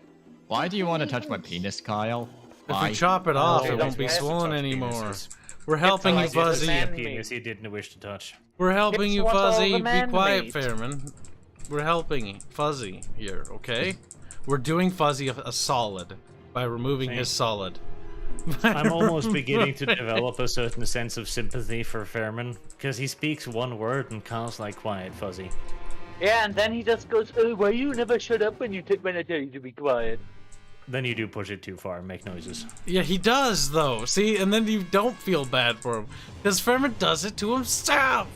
Speaker 7: Why do you want to touch my penis, Kyle?
Speaker 1: If
Speaker 7: Why?
Speaker 1: we chop it off,
Speaker 6: Oh,
Speaker 1: it won't be
Speaker 3: that's
Speaker 1: swollen
Speaker 6: touch
Speaker 1: anymore.
Speaker 6: penises.
Speaker 1: We're helping you,
Speaker 3: like it's a
Speaker 1: Fuzzy.
Speaker 3: man-
Speaker 6: A penis he didn't wish to touch.
Speaker 1: We're helping
Speaker 3: It's
Speaker 1: you,
Speaker 3: what all
Speaker 1: Fuzzy.
Speaker 3: the
Speaker 1: Be
Speaker 3: man
Speaker 1: quiet,
Speaker 3: made.
Speaker 1: Fairman. We're helping Fuzzy here, okay? We're doing Fuzzy a solid by removing his solid.
Speaker 6: I'm almost beginning to develop a certain sense of sympathy for Fairman, because he speaks one word and calls like quiet, Fuzzy.
Speaker 3: Yeah, and then he just goes, "Oh, well, you never shut up when I tell you to be quiet."
Speaker 6: Then you do push it too far and make noises.
Speaker 1: Yeah, he does, though. See, and then you don't feel bad for him. Because Fairman does it to himself.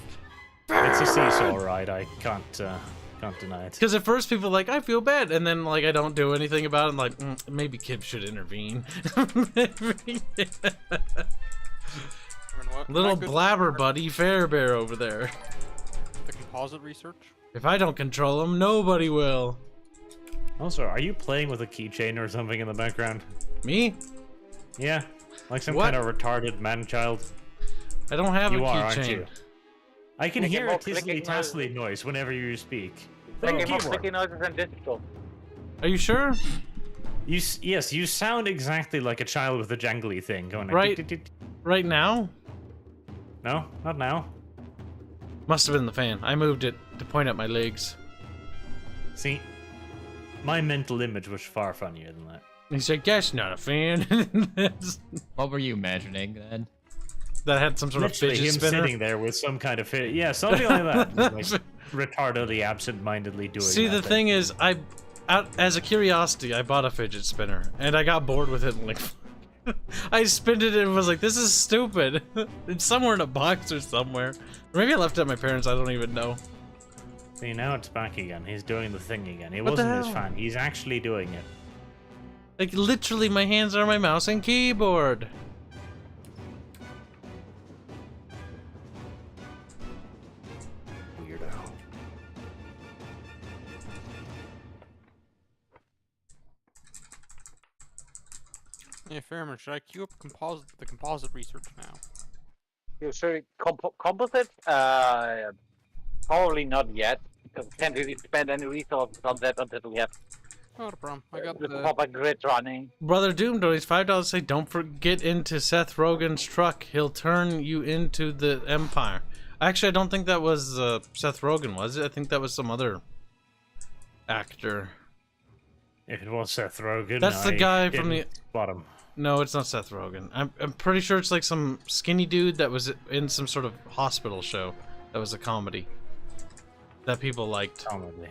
Speaker 6: It's a seesaw ride, I can't deny it.
Speaker 1: Because at first people are like, I feel bad. And then, like, I don't do anything about it. I'm like, maybe Kibs should intervene. Maybe. Little blabber buddy Farebear over there.
Speaker 5: The composite research.
Speaker 1: If I don't control him, nobody will.
Speaker 6: Also, are you playing with a keychain or something in the background?
Speaker 1: Me?
Speaker 6: Yeah, like some
Speaker 1: What?
Speaker 6: kind of retarded man-child.
Speaker 1: I don't have
Speaker 6: You
Speaker 1: a
Speaker 6: are, aren't
Speaker 1: keychain.
Speaker 6: you? I can
Speaker 3: Make it
Speaker 6: hear
Speaker 3: more
Speaker 6: a tissly
Speaker 3: clicking
Speaker 6: tassly noise whenever you speak.
Speaker 3: Make
Speaker 6: Think
Speaker 3: him more
Speaker 6: keyboard.
Speaker 3: clicky noises and digital.
Speaker 1: Are you sure?
Speaker 6: Yes, you sound exactly like a child with a jangly thing going like,
Speaker 1: Right.
Speaker 6: "Tick, tick, tick."
Speaker 1: Right now?
Speaker 6: No, not now.
Speaker 1: Must have been the fan. I moved it to point at my legs.
Speaker 6: See, my mental image was far funnier than that.
Speaker 1: He's like, that's not a fan.
Speaker 7: What were you imagining then?
Speaker 1: That had some sort
Speaker 6: Literally
Speaker 1: of
Speaker 6: him
Speaker 1: fidget spinner.
Speaker 6: sitting there with some kind of fit. Yeah, something like that. Just, like, retardedly, absent-mindedly doing
Speaker 1: See,
Speaker 6: that
Speaker 1: the thing is, as a curiosity, I bought a fidget spinner, and I got bored with it, and like, I spinned it and was like, this is stupid. It's somewhere in a box or somewhere. Or maybe I left it at my parents', I don't even know.
Speaker 6: See, now it's back again. He's doing the thing again. It
Speaker 1: What the
Speaker 6: wasn't his
Speaker 1: hell?
Speaker 6: fan. He's actually doing it.
Speaker 1: Like, literally, my hands are my mouse and keyboard.
Speaker 6: Weirdo.
Speaker 5: Yeah, Fairman, should I queue up the composite research now?
Speaker 3: You sure composite? Probably not yet, because we can't really spend any resources on that until we have
Speaker 5: Not a problem. I got
Speaker 3: the
Speaker 5: the.
Speaker 3: proper grid running.
Speaker 1: Brother Doom donates $5. Say, don't forget into Seth Rogen's truck. He'll turn you into the Empire. Actually, I don't think that was Seth Rogen, was it? I think that was some other actor.
Speaker 6: If it was Seth Rogen,
Speaker 1: That's the guy from the
Speaker 6: bottom.
Speaker 1: No, it's not Seth Rogen. I'm pretty sure it's like some skinny dude that was in some sort of hospital show that was a comedy that people liked.
Speaker 6: Comedy.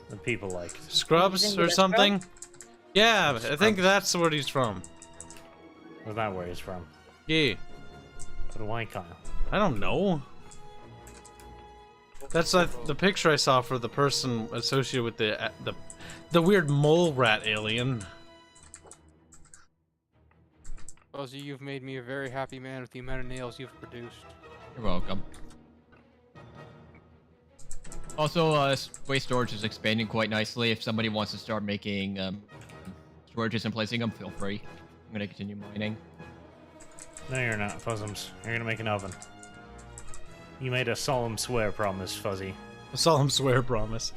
Speaker 6: The people like
Speaker 1: Scrubs or something? Yeah, I think that's where he's from.
Speaker 6: Is that where he's from?
Speaker 1: Yeah.
Speaker 6: But why, Kyle?
Speaker 1: I don't know. That's like the picture I saw for the person associated with the weird mole rat alien.
Speaker 5: Fuzzy, you've made me a very happy man with the amount of nails you've produced.
Speaker 7: You're welcome. Also, waste storage is expanding quite nicely. If somebody wants to start making storages and placing them, feel free. I'm gonna continue mining.
Speaker 6: No, you're not, Fuzzums. You're gonna make an oven. You made a solemn swear promise, Fuzzy.
Speaker 1: A solemn swear promise.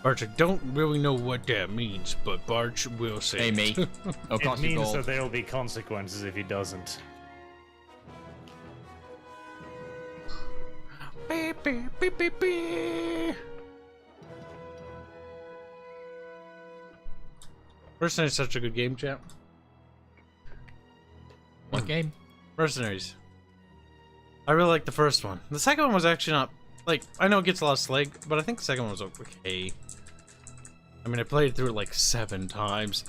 Speaker 1: Barch, I don't really know what that means, but Barch will say
Speaker 7: Hey,
Speaker 1: it.
Speaker 7: mate. Oh,
Speaker 6: It
Speaker 7: cost you
Speaker 6: means
Speaker 7: gold.
Speaker 6: that there will be consequences if he doesn't.
Speaker 1: Beep, beep, beep, beep, beep. Mercenaries is such a good game, champ.
Speaker 7: What game?
Speaker 1: Mercenaries. I really like the first one. The second one was actually not, like, I know it gets a lot of slag, but I think the second one was okay. I mean, I played through it like 7 times.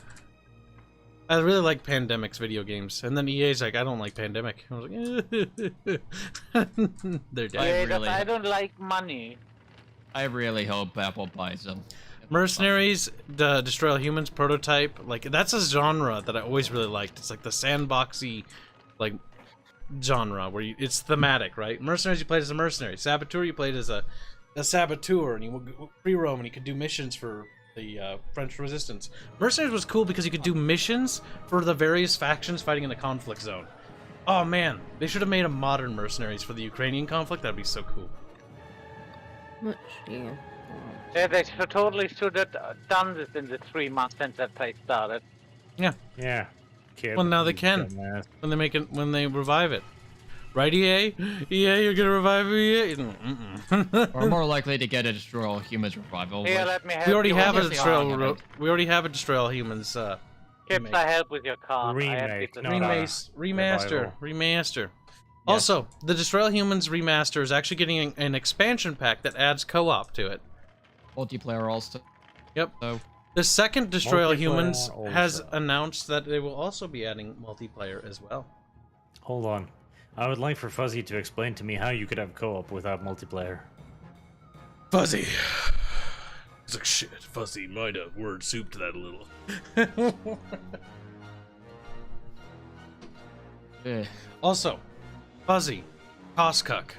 Speaker 1: I really like Pandemic's video games, and then EA's like, I don't like Pandemic. I was like, they're dead.
Speaker 7: really-
Speaker 3: I don't like money.
Speaker 7: I really hope Apple buys them.
Speaker 1: Mercenaries, the Destroy All Humans prototype, like, that's a genre that I always really liked. It's like the sandboxy, like, genre where it's thematic, right? Mercenaries, you played as a mercenary. Saboteur, you played as a saboteur, and you would free roam, and you could do missions for the French Resistance. Mercenaries was cool because you could do missions for the various factions fighting in the conflict zone. Oh man, they should have made a modern Mercenaries for the Ukrainian conflict. That'd be so cool.
Speaker 4: Much, yeah.
Speaker 3: Yeah, they totally should have done this in the 3 months since that place started.
Speaker 6: Yeah. Kid,
Speaker 1: Well, now they
Speaker 6: you
Speaker 1: can.
Speaker 6: dumbass.
Speaker 1: When they make it, when they revive it, right? EA, you're gonna revive EA. Mm-mm.
Speaker 7: We're more likely to get a Destroy All Humans revival.
Speaker 3: Here,
Speaker 7: which-
Speaker 3: let me help
Speaker 1: We already
Speaker 3: you.
Speaker 1: have a
Speaker 7: Obviously,
Speaker 1: Destroy
Speaker 7: I'll
Speaker 1: All.
Speaker 7: give it.
Speaker 1: We already have a Destroy All Humans.
Speaker 3: Kibs,
Speaker 1: remake.
Speaker 3: I help with your car.
Speaker 6: Remake, not
Speaker 1: Remaster.
Speaker 6: revival.
Speaker 1: Also, the Destroy All Humans remaster is actually getting an expansion pack that adds co-op to it.
Speaker 7: Multiplayer also.
Speaker 1: Yep.
Speaker 7: So,
Speaker 1: The second Destroy All
Speaker 6: Multiplayer
Speaker 1: Humans has
Speaker 6: also.
Speaker 1: announced that they will also be adding multiplayer as well.
Speaker 6: Hold on. I would like for Fuzzy to explain to me how you could have co-op without multiplayer.
Speaker 1: Fuzzy. It's like, shit, Fuzzy might have word soup to that a little. Also, Fuzzy, Coscuck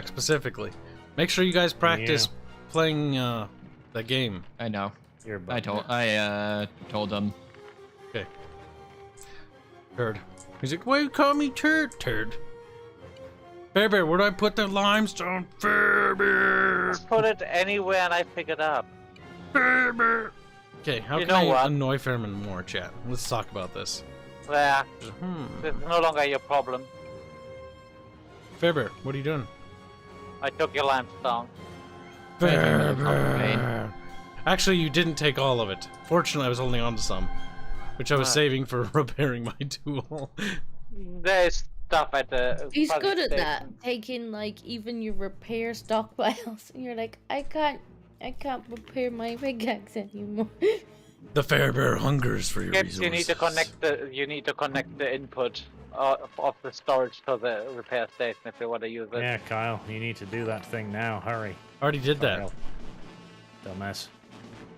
Speaker 1: specifically. Make sure you guys practice playing the game.
Speaker 7: I know.
Speaker 6: You're
Speaker 7: I told them.
Speaker 1: Okay. Turd. He's like, why you call me turd? Turd. Farebear, where do I put the limestone? Farebear.
Speaker 3: Just put it anywhere and I pick it up.
Speaker 1: Farebear. Okay, how
Speaker 3: You
Speaker 1: can
Speaker 3: know
Speaker 1: I
Speaker 3: what?
Speaker 1: annoy Fairman more, chat? Let's talk about this.
Speaker 3: There,
Speaker 1: Hmm.
Speaker 3: it's no longer your problem.
Speaker 1: Farebear, what are you doing?
Speaker 3: I took your limestone.
Speaker 1: Farebear. Actually, you didn't take all of it. Fortunately, I was holding on to some, which I was saving for repairing my tool.
Speaker 3: There's stuff at the.
Speaker 4: He's
Speaker 3: fuzzy
Speaker 4: good at that.
Speaker 3: station.
Speaker 4: Taking like even your repair stockpiles, and you're like, I can't repair my pickaxe anymore.
Speaker 1: The Farebear hungers for your
Speaker 3: Kibs,
Speaker 1: resources.
Speaker 3: you need to connect the input of the storage to the repair station if you want to use it.
Speaker 6: Yeah, Kyle, you need to do that thing now. Hurry.
Speaker 1: Already did that.
Speaker 6: Kyle. Dumbass.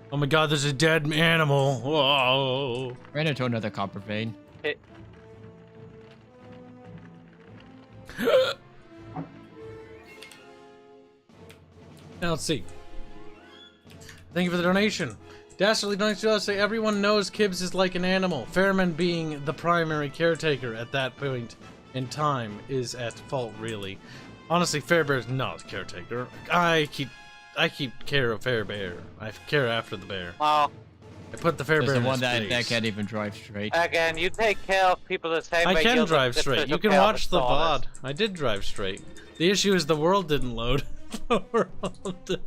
Speaker 1: Oh my god, there's a dead animal. Whoa.
Speaker 7: Ran into another copper vein.
Speaker 1: Now let's see. Thank you for the donation. Dastardly Dunks to say everyone knows Kibs is like an animal. Fairman being the primary caretaker at that point in time is at fault, really. Honestly, Farebear is not a caretaker. I keep care of Farebear. I care after the bear.
Speaker 3: Well,
Speaker 1: I put the Farebear
Speaker 7: There's
Speaker 1: in
Speaker 7: the one
Speaker 1: his
Speaker 7: that
Speaker 1: place.
Speaker 7: can't even drive straight.
Speaker 3: again, you take care of people the same way
Speaker 1: I can
Speaker 3: you'll
Speaker 1: drive
Speaker 3: take
Speaker 1: straight. You
Speaker 3: care
Speaker 1: can
Speaker 3: of
Speaker 1: watch the
Speaker 3: stallers.
Speaker 1: VOD. I did drive straight. The issue is the world didn't load. The world.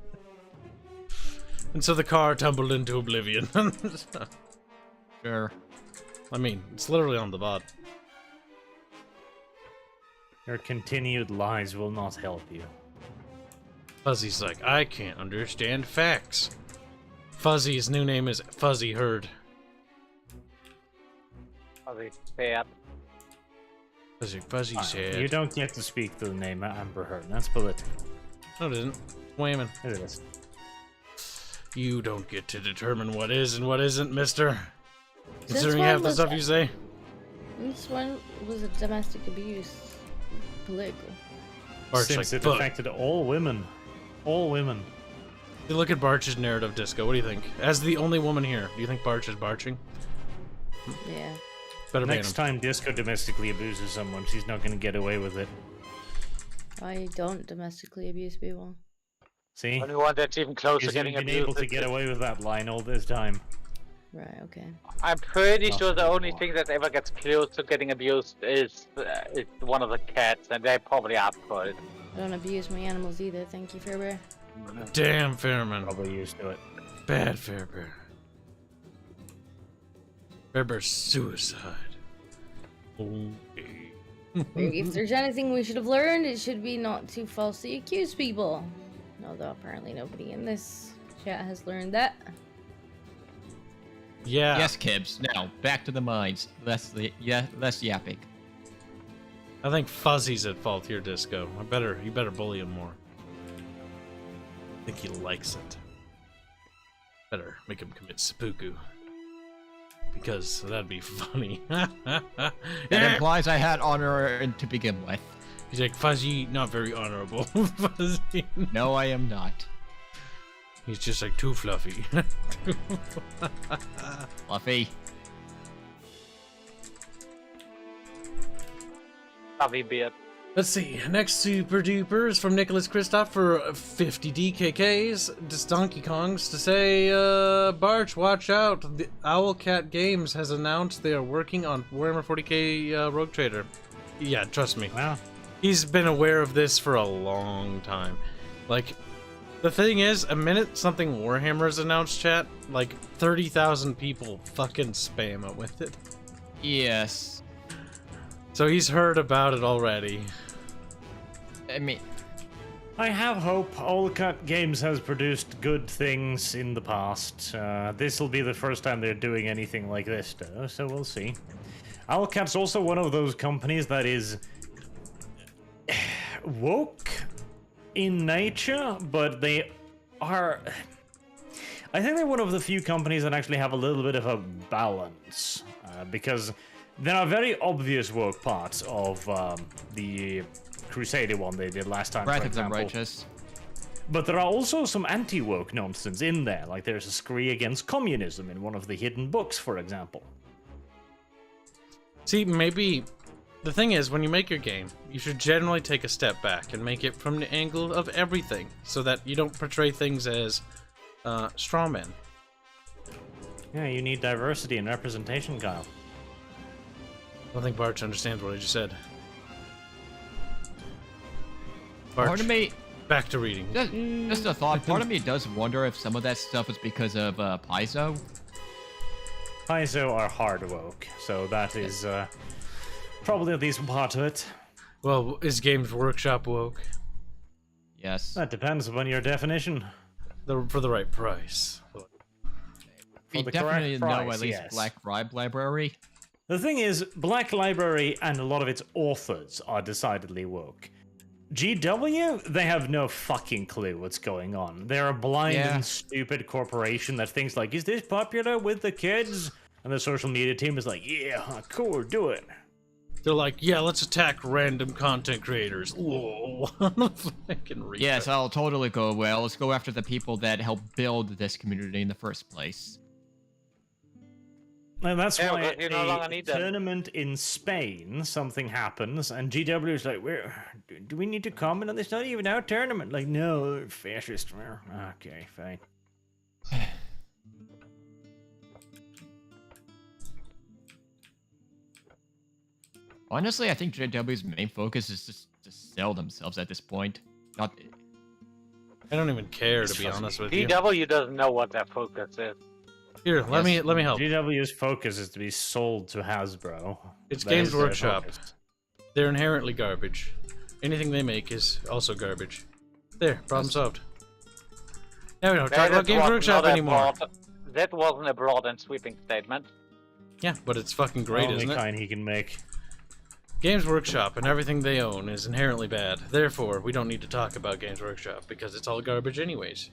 Speaker 1: And so the car tumbled into oblivion.
Speaker 7: Sure.
Speaker 1: I mean, it's literally on the VOD.
Speaker 6: Your continued lies will not help you.
Speaker 1: Fuzzy's like, I can't understand facts. Fuzzy's new name is Fuzzy Herd.
Speaker 3: Fuzzy bad.
Speaker 1: Fuzzy said.
Speaker 6: You don't get to speak the name Amber Heard. That's political.
Speaker 1: No, it isn't. Whammon.
Speaker 6: It is.
Speaker 1: You don't get to determine what is and what isn't, mister.
Speaker 4: Since
Speaker 1: Considering
Speaker 4: when
Speaker 1: half the
Speaker 4: was
Speaker 1: stuff
Speaker 4: that?
Speaker 1: you say.
Speaker 4: This one was a domestic abuse. Political.
Speaker 1: Bart's
Speaker 6: Since
Speaker 1: like,
Speaker 6: it
Speaker 1: "Fuck."
Speaker 6: affected all women. All women.
Speaker 1: You look at Barch's narrative, Disco. What do you think? As the only woman here, do you think Barch is barching?
Speaker 4: Yeah.
Speaker 1: Better ban
Speaker 6: Next
Speaker 1: him.
Speaker 6: time Disco domestically abuses someone, she's not going to get away with it.
Speaker 4: I don't domestically abuse people.
Speaker 6: See?
Speaker 3: Only one that's even close to
Speaker 6: She's
Speaker 3: getting
Speaker 6: been
Speaker 3: abused.
Speaker 6: able to
Speaker 3: is-
Speaker 6: get away with that line all this time.
Speaker 4: Right, okay.
Speaker 3: I'm pretty
Speaker 6: Not
Speaker 3: sure the only
Speaker 6: anymore.
Speaker 3: thing that ever gets close to getting abused is one of the cats, and they probably ask for it.
Speaker 4: I don't abuse my animals either, thank you, Fairbear.
Speaker 1: Damn Fairman.
Speaker 6: Probably used to it.
Speaker 1: Bad Fairbear. Fairbear's suicide. Okay.
Speaker 4: If there's anything we should have learned, it should be not to falsely accuse people. Although apparently nobody in this chat has learned that.
Speaker 1: Yeah.
Speaker 7: Yes, Kibs. Now back to the mines. Less yapping.
Speaker 1: I think Fuzzy's at fault here, Disco. You better bully him more. I think he likes it. Better make him commit seppuku. Because that'd be funny.
Speaker 7: That implies I had honor to begin with.
Speaker 1: He's like, Fuzzy, not very honorable. Fuzzy.
Speaker 7: No, I am not.
Speaker 1: He's just like too fluffy.
Speaker 7: Fluffy.
Speaker 3: Fluffy beard.
Speaker 1: Let's see. Next super duper is from Nicholas Christoph for 50 DKKs. Just Donkey Kongs to say, Barch, watch out. The Owlcat Games has announced they are working on Warhammer 40k Rogue Trader. Yeah, trust me.
Speaker 6: Wow.
Speaker 1: He's been aware of this for a long time. Like, the thing is, a minute something Warhammer is announced, chat, like 30,000 people fucking spam it with it.
Speaker 7: Yes.
Speaker 1: So he's heard about it already.
Speaker 7: I mean,
Speaker 6: I have hope. Owlcat Games has produced good things in the past. This will be the first time they're doing anything like this, though, so we'll see. Owlcat's also one of those companies that is woke in nature, but they are... I think they're one of the few companies that actually have a little bit of a balance, because there are very obvious woke parts of the Crusader one they did last time,
Speaker 7: Wrath
Speaker 6: for
Speaker 7: of the
Speaker 6: example.
Speaker 7: Righteous.
Speaker 6: But there are also some anti-woke nonsense in there, like there's a scree against communism in one of the hidden books, for example.
Speaker 1: See, maybe the thing is, when you make your game, you should generally take a step back and make it from the angle of everything, so that you don't portray things as straw men.
Speaker 6: Yeah, you need diversity and representation, Kyle.
Speaker 1: I don't think Barch understands what I just said.
Speaker 7: Part
Speaker 1: Barch,
Speaker 7: of me,
Speaker 1: back to reading.
Speaker 7: just a thought. Part of me does wonder if some of that stuff is because of Paizo.
Speaker 6: Paizo are hard woke, so that is probably at least part of it.
Speaker 1: Well, is Games Workshop woke?
Speaker 7: Yes.
Speaker 6: That depends upon your definition.
Speaker 1: For the right price.
Speaker 7: We
Speaker 6: the
Speaker 7: definitely
Speaker 6: correct
Speaker 7: know
Speaker 6: price,
Speaker 7: at least
Speaker 6: yes.
Speaker 7: Black Ribe Library.
Speaker 6: The thing is, Black Library and a lot of its authors are decidedly woke. GW, they have no fucking clue what's going on. They're a blind
Speaker 7: Yeah.
Speaker 6: and stupid corporation that thinks like, is this popular with the kids? And the social media team is like, yeah, cool, do it.
Speaker 1: They're like, yeah, let's attack random content creators. Whoa. Fucking
Speaker 7: Yes, that'll totally go well. Let's go after the people that helped build this community in the first place.
Speaker 6: And that's
Speaker 3: Yeah,
Speaker 6: why
Speaker 3: but you no longer
Speaker 6: a
Speaker 3: need them.
Speaker 6: tournament in Spain, something happens, and GW is like, do we need to comment on this? Not even our tournament. Like, no, fascist. Okay, fine.
Speaker 7: Honestly, I think JW's main focus is just to sell themselves at this point. Not.
Speaker 1: I don't even care, to be honest with you.
Speaker 3: DW doesn't know what their focus is.
Speaker 1: Here, let me help.
Speaker 6: GW's focus is to be sold to Hasbro.
Speaker 1: It's
Speaker 6: That
Speaker 1: Games
Speaker 6: is their
Speaker 1: Workshop.
Speaker 6: focus.
Speaker 1: They're inherently garbage. Anything they make is also garbage. There, problem solved. Now we don't talk about Games Workshop anymore.
Speaker 3: That wasn't a broad and sweeping statement.
Speaker 1: Yeah, but it's fucking great,
Speaker 6: Only
Speaker 1: isn't it?
Speaker 6: kind he can make.
Speaker 1: Games Workshop and everything they own is inherently bad. Therefore, we don't need to talk about Games Workshop because it's all garbage anyways.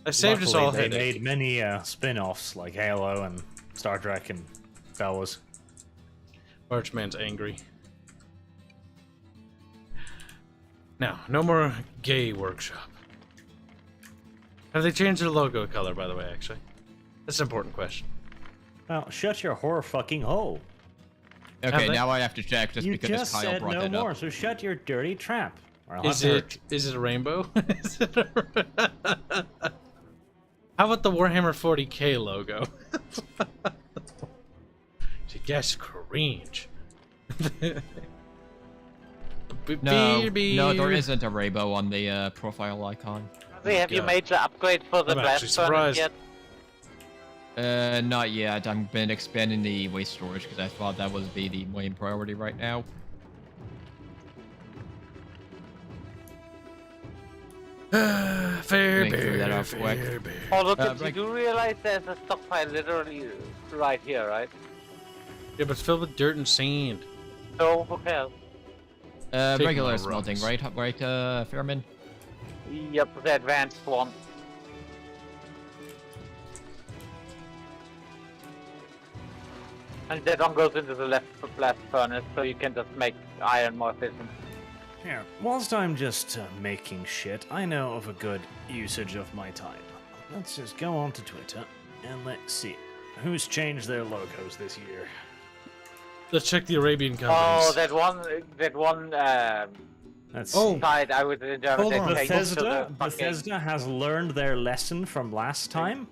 Speaker 1: I saved us
Speaker 6: Luckily,
Speaker 1: all
Speaker 6: they
Speaker 1: headache.
Speaker 6: made many spin-offs like Halo and Star Trek and Star Wars.
Speaker 1: Archman's angry. Now, no more gay workshop. Have they changed their logo color, by the way, actually? That's an important question.
Speaker 6: Well, shut your whore fucking hole.
Speaker 7: Okay,
Speaker 1: they?
Speaker 7: now I have to check just
Speaker 6: You
Speaker 7: because
Speaker 6: just
Speaker 7: Kyle
Speaker 6: said
Speaker 7: brought
Speaker 6: no
Speaker 7: that
Speaker 6: more,
Speaker 7: up.
Speaker 6: so shut your dirty trap. Or I'll
Speaker 1: Is
Speaker 6: have to
Speaker 1: it a rainbow? Is it a... How about the Warhammer 40k logo? You guys cringe.
Speaker 7: No, there isn't a rainbow on the profile icon.
Speaker 3: Have you
Speaker 1: God.
Speaker 3: made the upgrade for the
Speaker 1: I'm actually
Speaker 3: blast furnace
Speaker 1: surprised.
Speaker 3: yet?
Speaker 7: Not yet. I've been expanding the waste storage because I thought that would be the main priority right now.
Speaker 1: Farebear,
Speaker 7: that up quick.
Speaker 1: Farebear.
Speaker 3: Oh, look,
Speaker 7: Uh,
Speaker 3: you
Speaker 7: right-
Speaker 3: do realize there's a stockpile literally right here, right?
Speaker 1: Yeah, but it's filled with dirt and sand.
Speaker 3: So, who cares?
Speaker 1: Take
Speaker 7: Regular
Speaker 1: my
Speaker 7: smelting,
Speaker 1: rocks.
Speaker 7: right, Fairman?
Speaker 3: Yep, the advanced one. And that one goes into the left blast furnace, so you can just make iron more efficient.
Speaker 6: Here, whilst I'm just making shit, I know of a good usage of my time. Let's just go on to Twitter and let's see who's changed their logos this year.
Speaker 1: Let's check the Arabian companies.
Speaker 3: Oh, that one
Speaker 6: Let's
Speaker 1: Oh.
Speaker 6: see.
Speaker 3: side I would enjoy
Speaker 1: Hold
Speaker 3: they
Speaker 1: on.
Speaker 3: changed to the fucking-
Speaker 6: Bethesda has learned their lesson from last time.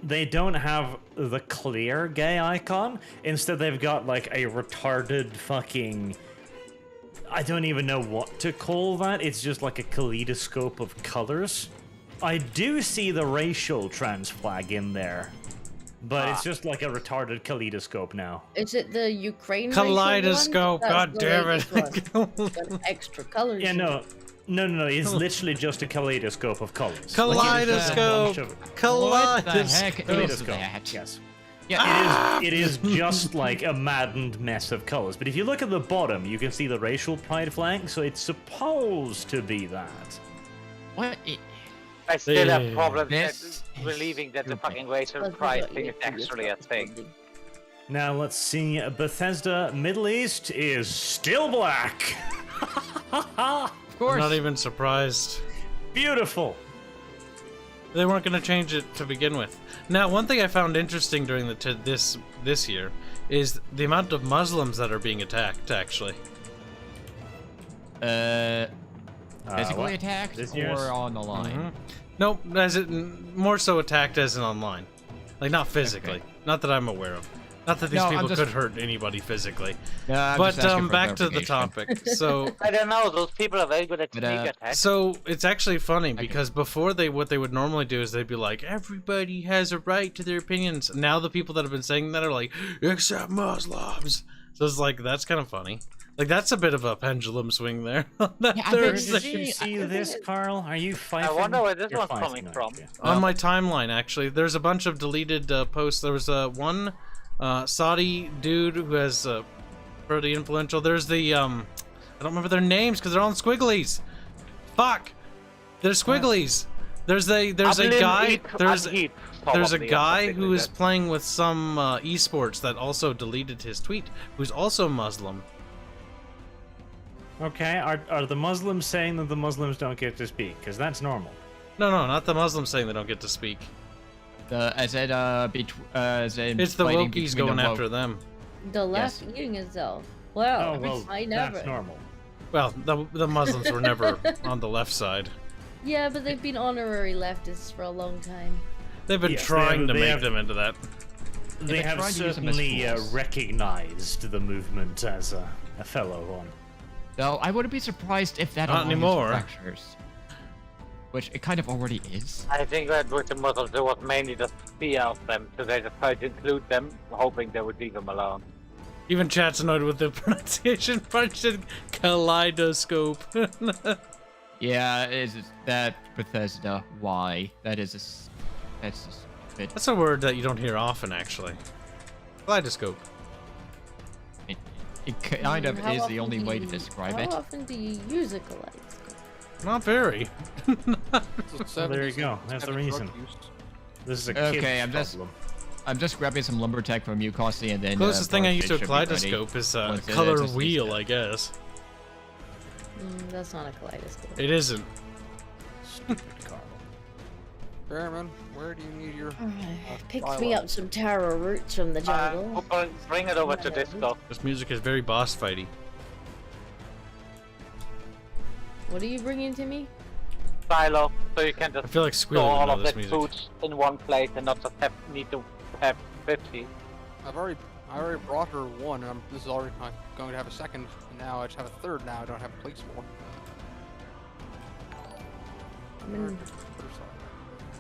Speaker 6: They don't have the clear gay icon. Instead, they've got like a retarded fucking... I don't even know what to call that. It's just like a kaleidoscope of colors. I do see the racial trans flag in there, but it's just like a retarded kaleidoscope now.
Speaker 4: Is it the Ukraine racial one?
Speaker 1: Kaleidoscope,
Speaker 4: That's
Speaker 1: god
Speaker 4: the
Speaker 1: damn
Speaker 4: latest
Speaker 1: it.
Speaker 4: one. It's got extra colors.
Speaker 6: Yeah,
Speaker 4: in it.
Speaker 6: no. It's literally just a kaleidoscope of colors.
Speaker 1: Kaleidoscope!
Speaker 7: What the
Speaker 1: Kaleidoscope!
Speaker 7: heck is
Speaker 6: Kaleidoscope.
Speaker 7: that?
Speaker 6: Yes.
Speaker 7: Yeah,
Speaker 6: It is just like a maddened mess of colors. But if you look at the bottom, you can see the racial pride flag, so it's supposed to be that.
Speaker 7: what?
Speaker 3: I still have
Speaker 1: Yeah.
Speaker 3: problems
Speaker 7: This
Speaker 3: believing that the
Speaker 7: stupid.
Speaker 3: fucking racial
Speaker 4: That's
Speaker 3: pride
Speaker 4: what
Speaker 3: thing
Speaker 4: you
Speaker 3: is
Speaker 4: do with
Speaker 3: actually a
Speaker 4: that
Speaker 3: thing.
Speaker 4: building.
Speaker 6: Now let's see. Bethesda Middle East is still black.
Speaker 7: Of
Speaker 1: I'm
Speaker 7: course.
Speaker 1: not even surprised.
Speaker 6: Beautiful.
Speaker 1: They weren't going to change it to begin with. Now, one thing I found interesting during this year is the amount of Muslims that are being attacked. Actually,
Speaker 7: Physically
Speaker 6: what?
Speaker 7: attacked
Speaker 6: This
Speaker 7: or
Speaker 6: year's?
Speaker 7: on the line?
Speaker 1: Mhm. Nope, as it more so attacked as in online, like not physically.
Speaker 7: Okay.
Speaker 1: Not that I'm aware of. Not that these
Speaker 7: No, I'm
Speaker 1: people
Speaker 7: just-
Speaker 1: could hurt anybody physically.
Speaker 7: No, I'm
Speaker 1: But
Speaker 7: just asking for
Speaker 1: back to the
Speaker 7: clarification.
Speaker 1: topic. So
Speaker 3: I don't know, those people are very good at
Speaker 7: But,
Speaker 3: sneak attacks.
Speaker 1: So it's actually funny because before what they would normally do is they'd be like, everybody has a right to their opinions. Now the people that have been saying that are like, except Muslims. So it's like, that's kind of funny. Like, that's a bit of a pendulum swing there. That
Speaker 7: Yeah, I
Speaker 1: they're
Speaker 7: bet
Speaker 6: Did
Speaker 1: saying-
Speaker 6: you see this, Carl? Are you fighting?
Speaker 3: wonder where this
Speaker 6: You're
Speaker 3: one's
Speaker 6: fighting,
Speaker 3: coming
Speaker 6: aren't
Speaker 3: from.
Speaker 6: you?
Speaker 1: On my timeline, actually, there's a bunch of deleted posts. There was one Saudi dude who has pretty influential. There's the I don't remember their names because they're all in squigglies. Fuck, they're squigglies. There's a
Speaker 3: Ablin
Speaker 1: guy.
Speaker 3: Eep
Speaker 1: There's
Speaker 3: Adheep.
Speaker 1: there's a
Speaker 3: probably
Speaker 1: guy who
Speaker 3: completely
Speaker 1: is
Speaker 3: dead.
Speaker 1: playing with some esports that also deleted his tweet, who's also Muslim.
Speaker 6: Okay, are the Muslims saying that the Muslims don't get to speak? Because that's normal.
Speaker 1: No, not the Muslims saying they don't get to speak.
Speaker 7: As in
Speaker 1: It's the
Speaker 7: fighting
Speaker 1: Wokies
Speaker 7: between
Speaker 1: going
Speaker 7: the
Speaker 1: after them.
Speaker 4: The left eating itself. Well,
Speaker 6: Oh, well,
Speaker 4: I never.
Speaker 6: that's normal.
Speaker 1: Well, the Muslims were never on the left side.
Speaker 4: Yeah, but they've been honorary leftists for a long time.
Speaker 1: They've been
Speaker 6: Yes,
Speaker 1: trying to
Speaker 6: they
Speaker 1: make
Speaker 6: have-
Speaker 1: them into that.
Speaker 6: They
Speaker 7: been
Speaker 6: have
Speaker 7: trying to use them as
Speaker 6: certainly
Speaker 7: fools.
Speaker 6: recognized the movement as a fellow one.
Speaker 7: Though I wouldn't be surprised if that
Speaker 1: Not
Speaker 7: alliance
Speaker 1: anymore.
Speaker 7: fractures. Which it kind of already is.
Speaker 3: I think that with the Muslims, it was mainly the fear of them, so they just tried to include them, hoping they would leave them alone.
Speaker 1: Even chat's annoyed with the pronunciation. Punched kaleidoscope.
Speaker 7: Yeah, is that Bethesda? Why? That's just stupid.
Speaker 1: That's a word that you don't hear often, actually. Kaleidoscope.
Speaker 7: It kind of
Speaker 4: How
Speaker 7: is the
Speaker 4: often
Speaker 7: only
Speaker 4: do
Speaker 7: way to
Speaker 4: you-
Speaker 7: describe
Speaker 4: How
Speaker 7: it.
Speaker 4: often do you use a kaleidoscope?
Speaker 1: Not very.
Speaker 6: Well, there you go. That's the reason. This is a
Speaker 7: Okay,
Speaker 6: kid's
Speaker 7: I'm just-
Speaker 6: problem.
Speaker 7: I'm just grabbing some lumber tech from you, Costy, and then.
Speaker 1: Closest thing I use to a
Speaker 7: should be ready.
Speaker 1: kaleidoscope is a
Speaker 7: Once it
Speaker 1: color
Speaker 7: just needs
Speaker 1: wheel,
Speaker 7: to-
Speaker 1: I guess.
Speaker 4: That's not a kaleidoscope.
Speaker 1: It isn't.
Speaker 6: Stupid Carl.
Speaker 5: Bearman, where do you need your...
Speaker 4: Alright, picked me up some taro roots from the jungle.
Speaker 3: Bring it over to Disco.
Speaker 1: This music is very boss fighty.
Speaker 4: What are you bringing to me?
Speaker 3: Silo, so you can
Speaker 1: I
Speaker 3: just
Speaker 1: feel like
Speaker 3: store
Speaker 1: Squealer would
Speaker 3: all
Speaker 1: know
Speaker 3: of
Speaker 1: this
Speaker 3: that
Speaker 1: music.
Speaker 3: food in one place and not just need to have 50.
Speaker 5: I already brought her one, and this is already I'm going to have a second, and now I just have a third now I don't have a place for.
Speaker 4: I mean,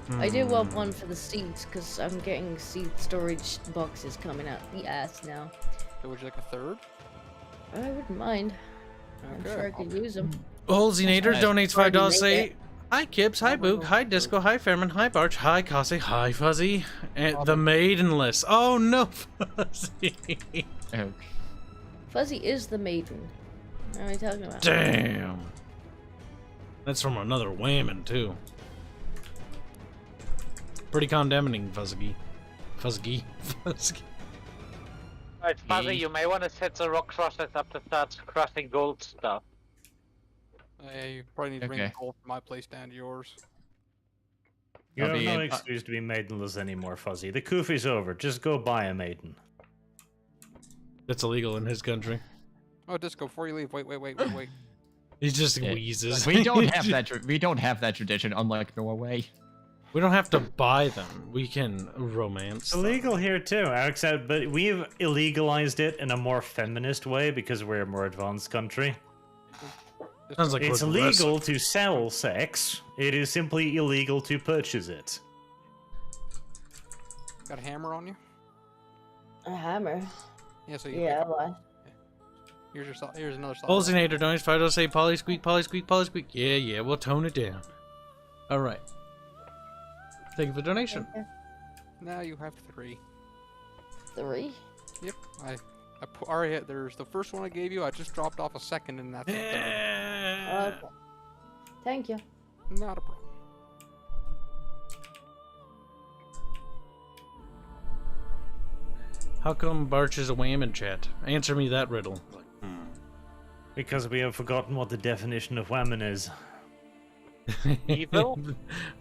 Speaker 1: Hmm.
Speaker 4: I do want one for the seeds, because I'm getting seed storage boxes coming out the ass now.
Speaker 5: So would you like a third?
Speaker 4: I wouldn't mind. I'm
Speaker 5: Okay.
Speaker 4: sure I could use them.
Speaker 1: Holzinator
Speaker 7: Nice.
Speaker 1: donates
Speaker 4: Already
Speaker 1: $5.
Speaker 4: made
Speaker 1: Say,
Speaker 4: it.
Speaker 1: hi Kibs, hi Boog, hi Disco, hi Fairman, hi Barch, hi Cassie, hi Fuzzy, and the maidenless. Oh no, Fuzzy.
Speaker 7: Oh,
Speaker 4: Fuzzy is the maiden. What are we talking about?
Speaker 1: Damn. That's from another whammon too. Pretty condemning, Fuzzy. Fuzzy. Fuzzy.
Speaker 3: Alright, Fuzzy, you may want to set the rock crushers up to start crushing gold stuff.
Speaker 5: You probably need to bring
Speaker 7: Okay.
Speaker 5: the gold from my place down to yours.
Speaker 6: You
Speaker 7: I'll
Speaker 6: have
Speaker 7: be
Speaker 6: no
Speaker 7: in-
Speaker 6: excuse to be maidenless anymore, Fuzzy. The Kufi's over. Just go buy a maiden.
Speaker 1: That's illegal in his country.
Speaker 5: Oh, Disco, before you leave, wait.
Speaker 1: He just
Speaker 7: Yeah.
Speaker 1: wheezes.
Speaker 7: we don't have that. We don't have that tradition, unlike Norway.
Speaker 1: We don't have to buy them. We can romance
Speaker 6: It's
Speaker 1: them.
Speaker 6: illegal here too, except but we've illegalized it in a more feminist way because we're a more advanced country.
Speaker 1: Sounds like
Speaker 6: It's
Speaker 1: we're
Speaker 6: illegal to sell sex. It is simply illegal to purchase it.
Speaker 5: Got a hammer on you?
Speaker 4: A hammer.
Speaker 5: Yeah, so you
Speaker 4: Yeah, why?
Speaker 5: here's another solid.
Speaker 1: Holzinator donates $5. Say Polly squeak, Polly squeak, Polly squeak. Yeah, we'll tone it down. All right. Thank you for the donation.
Speaker 5: Now you have 3.
Speaker 4: 3?
Speaker 5: Yep, I already had, there's the first one I gave you. I just dropped off a second, and that's the third.
Speaker 4: Okay. Thank you.
Speaker 5: Not a problem.
Speaker 1: How come Barch is a wham chat? Answer me that riddle.
Speaker 6: Because we have forgotten what the definition of whammon is.
Speaker 3: Evil?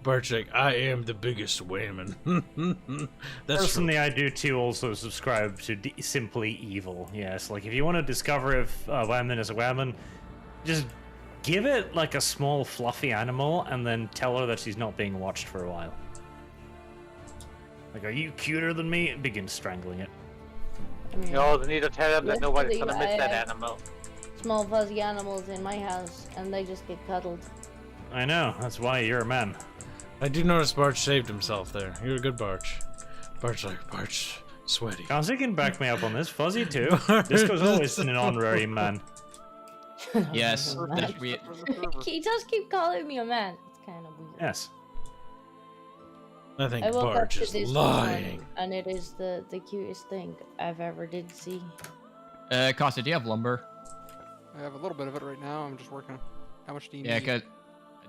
Speaker 1: Barch like, I am the biggest whammon. That's true.
Speaker 6: Personally, I do too also subscribe to simply evil. Yes, like if you want to discover if whammon is a whammon, just give it like a small fluffy animal and then tell her that she's not being watched for a while. Like, are you cuter than me? And begin strangling it.
Speaker 4: I mean,
Speaker 3: You also need to tell them that nobody's
Speaker 4: Yesterday,
Speaker 3: gonna miss that
Speaker 4: I-
Speaker 3: animal.
Speaker 4: small fuzzy animals in my house, and they just get cuddled.
Speaker 6: I know, that's why you're a man.
Speaker 1: I do notice Barch saved himself there. You're a good Barch. Barch sweaty.
Speaker 6: Kanzi can back me up on this. Fuzzy too. Disco's always been an honorary man.
Speaker 7: Yes,
Speaker 4: Man.
Speaker 7: that's weird.
Speaker 4: He does keep calling me a man. It's kind of weird.
Speaker 6: Yes.
Speaker 1: I think
Speaker 4: I woke up
Speaker 1: Barch
Speaker 4: to
Speaker 1: is
Speaker 4: this this
Speaker 1: lying.
Speaker 4: morning, and it is the cutest thing I've ever did see.
Speaker 7: Costa, do you have lumber?
Speaker 5: I have a little bit of it right now. I'm just working. How much do you
Speaker 7: Yeah,
Speaker 5: need?
Speaker 7: cause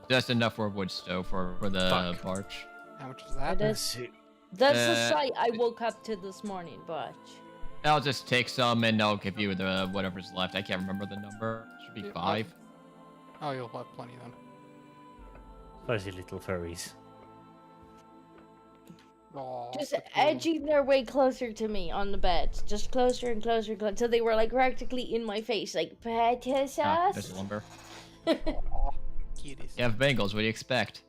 Speaker 7: just enough for a wood stove for the
Speaker 1: Fuck.
Speaker 7: barch.
Speaker 5: How much is
Speaker 4: I
Speaker 5: that?
Speaker 4: did.
Speaker 6: Let's see.
Speaker 4: That's the sight I woke up to this morning, but
Speaker 7: I'll just take some and I'll give you the whatever's left. I can't remember the number. Should be
Speaker 5: Yeah,
Speaker 7: 5.
Speaker 5: Oh, you'll have plenty then.
Speaker 6: Fuzzy little furries.
Speaker 5: Aw,
Speaker 4: just
Speaker 5: that's cool.
Speaker 4: edging their way closer to me on the bed, just closer and closer, until they were like practically in my face, like potato
Speaker 7: Ah, there's
Speaker 4: sauce.
Speaker 7: lumber.
Speaker 5: Kitties.
Speaker 7: You have Bengals. What do you expect?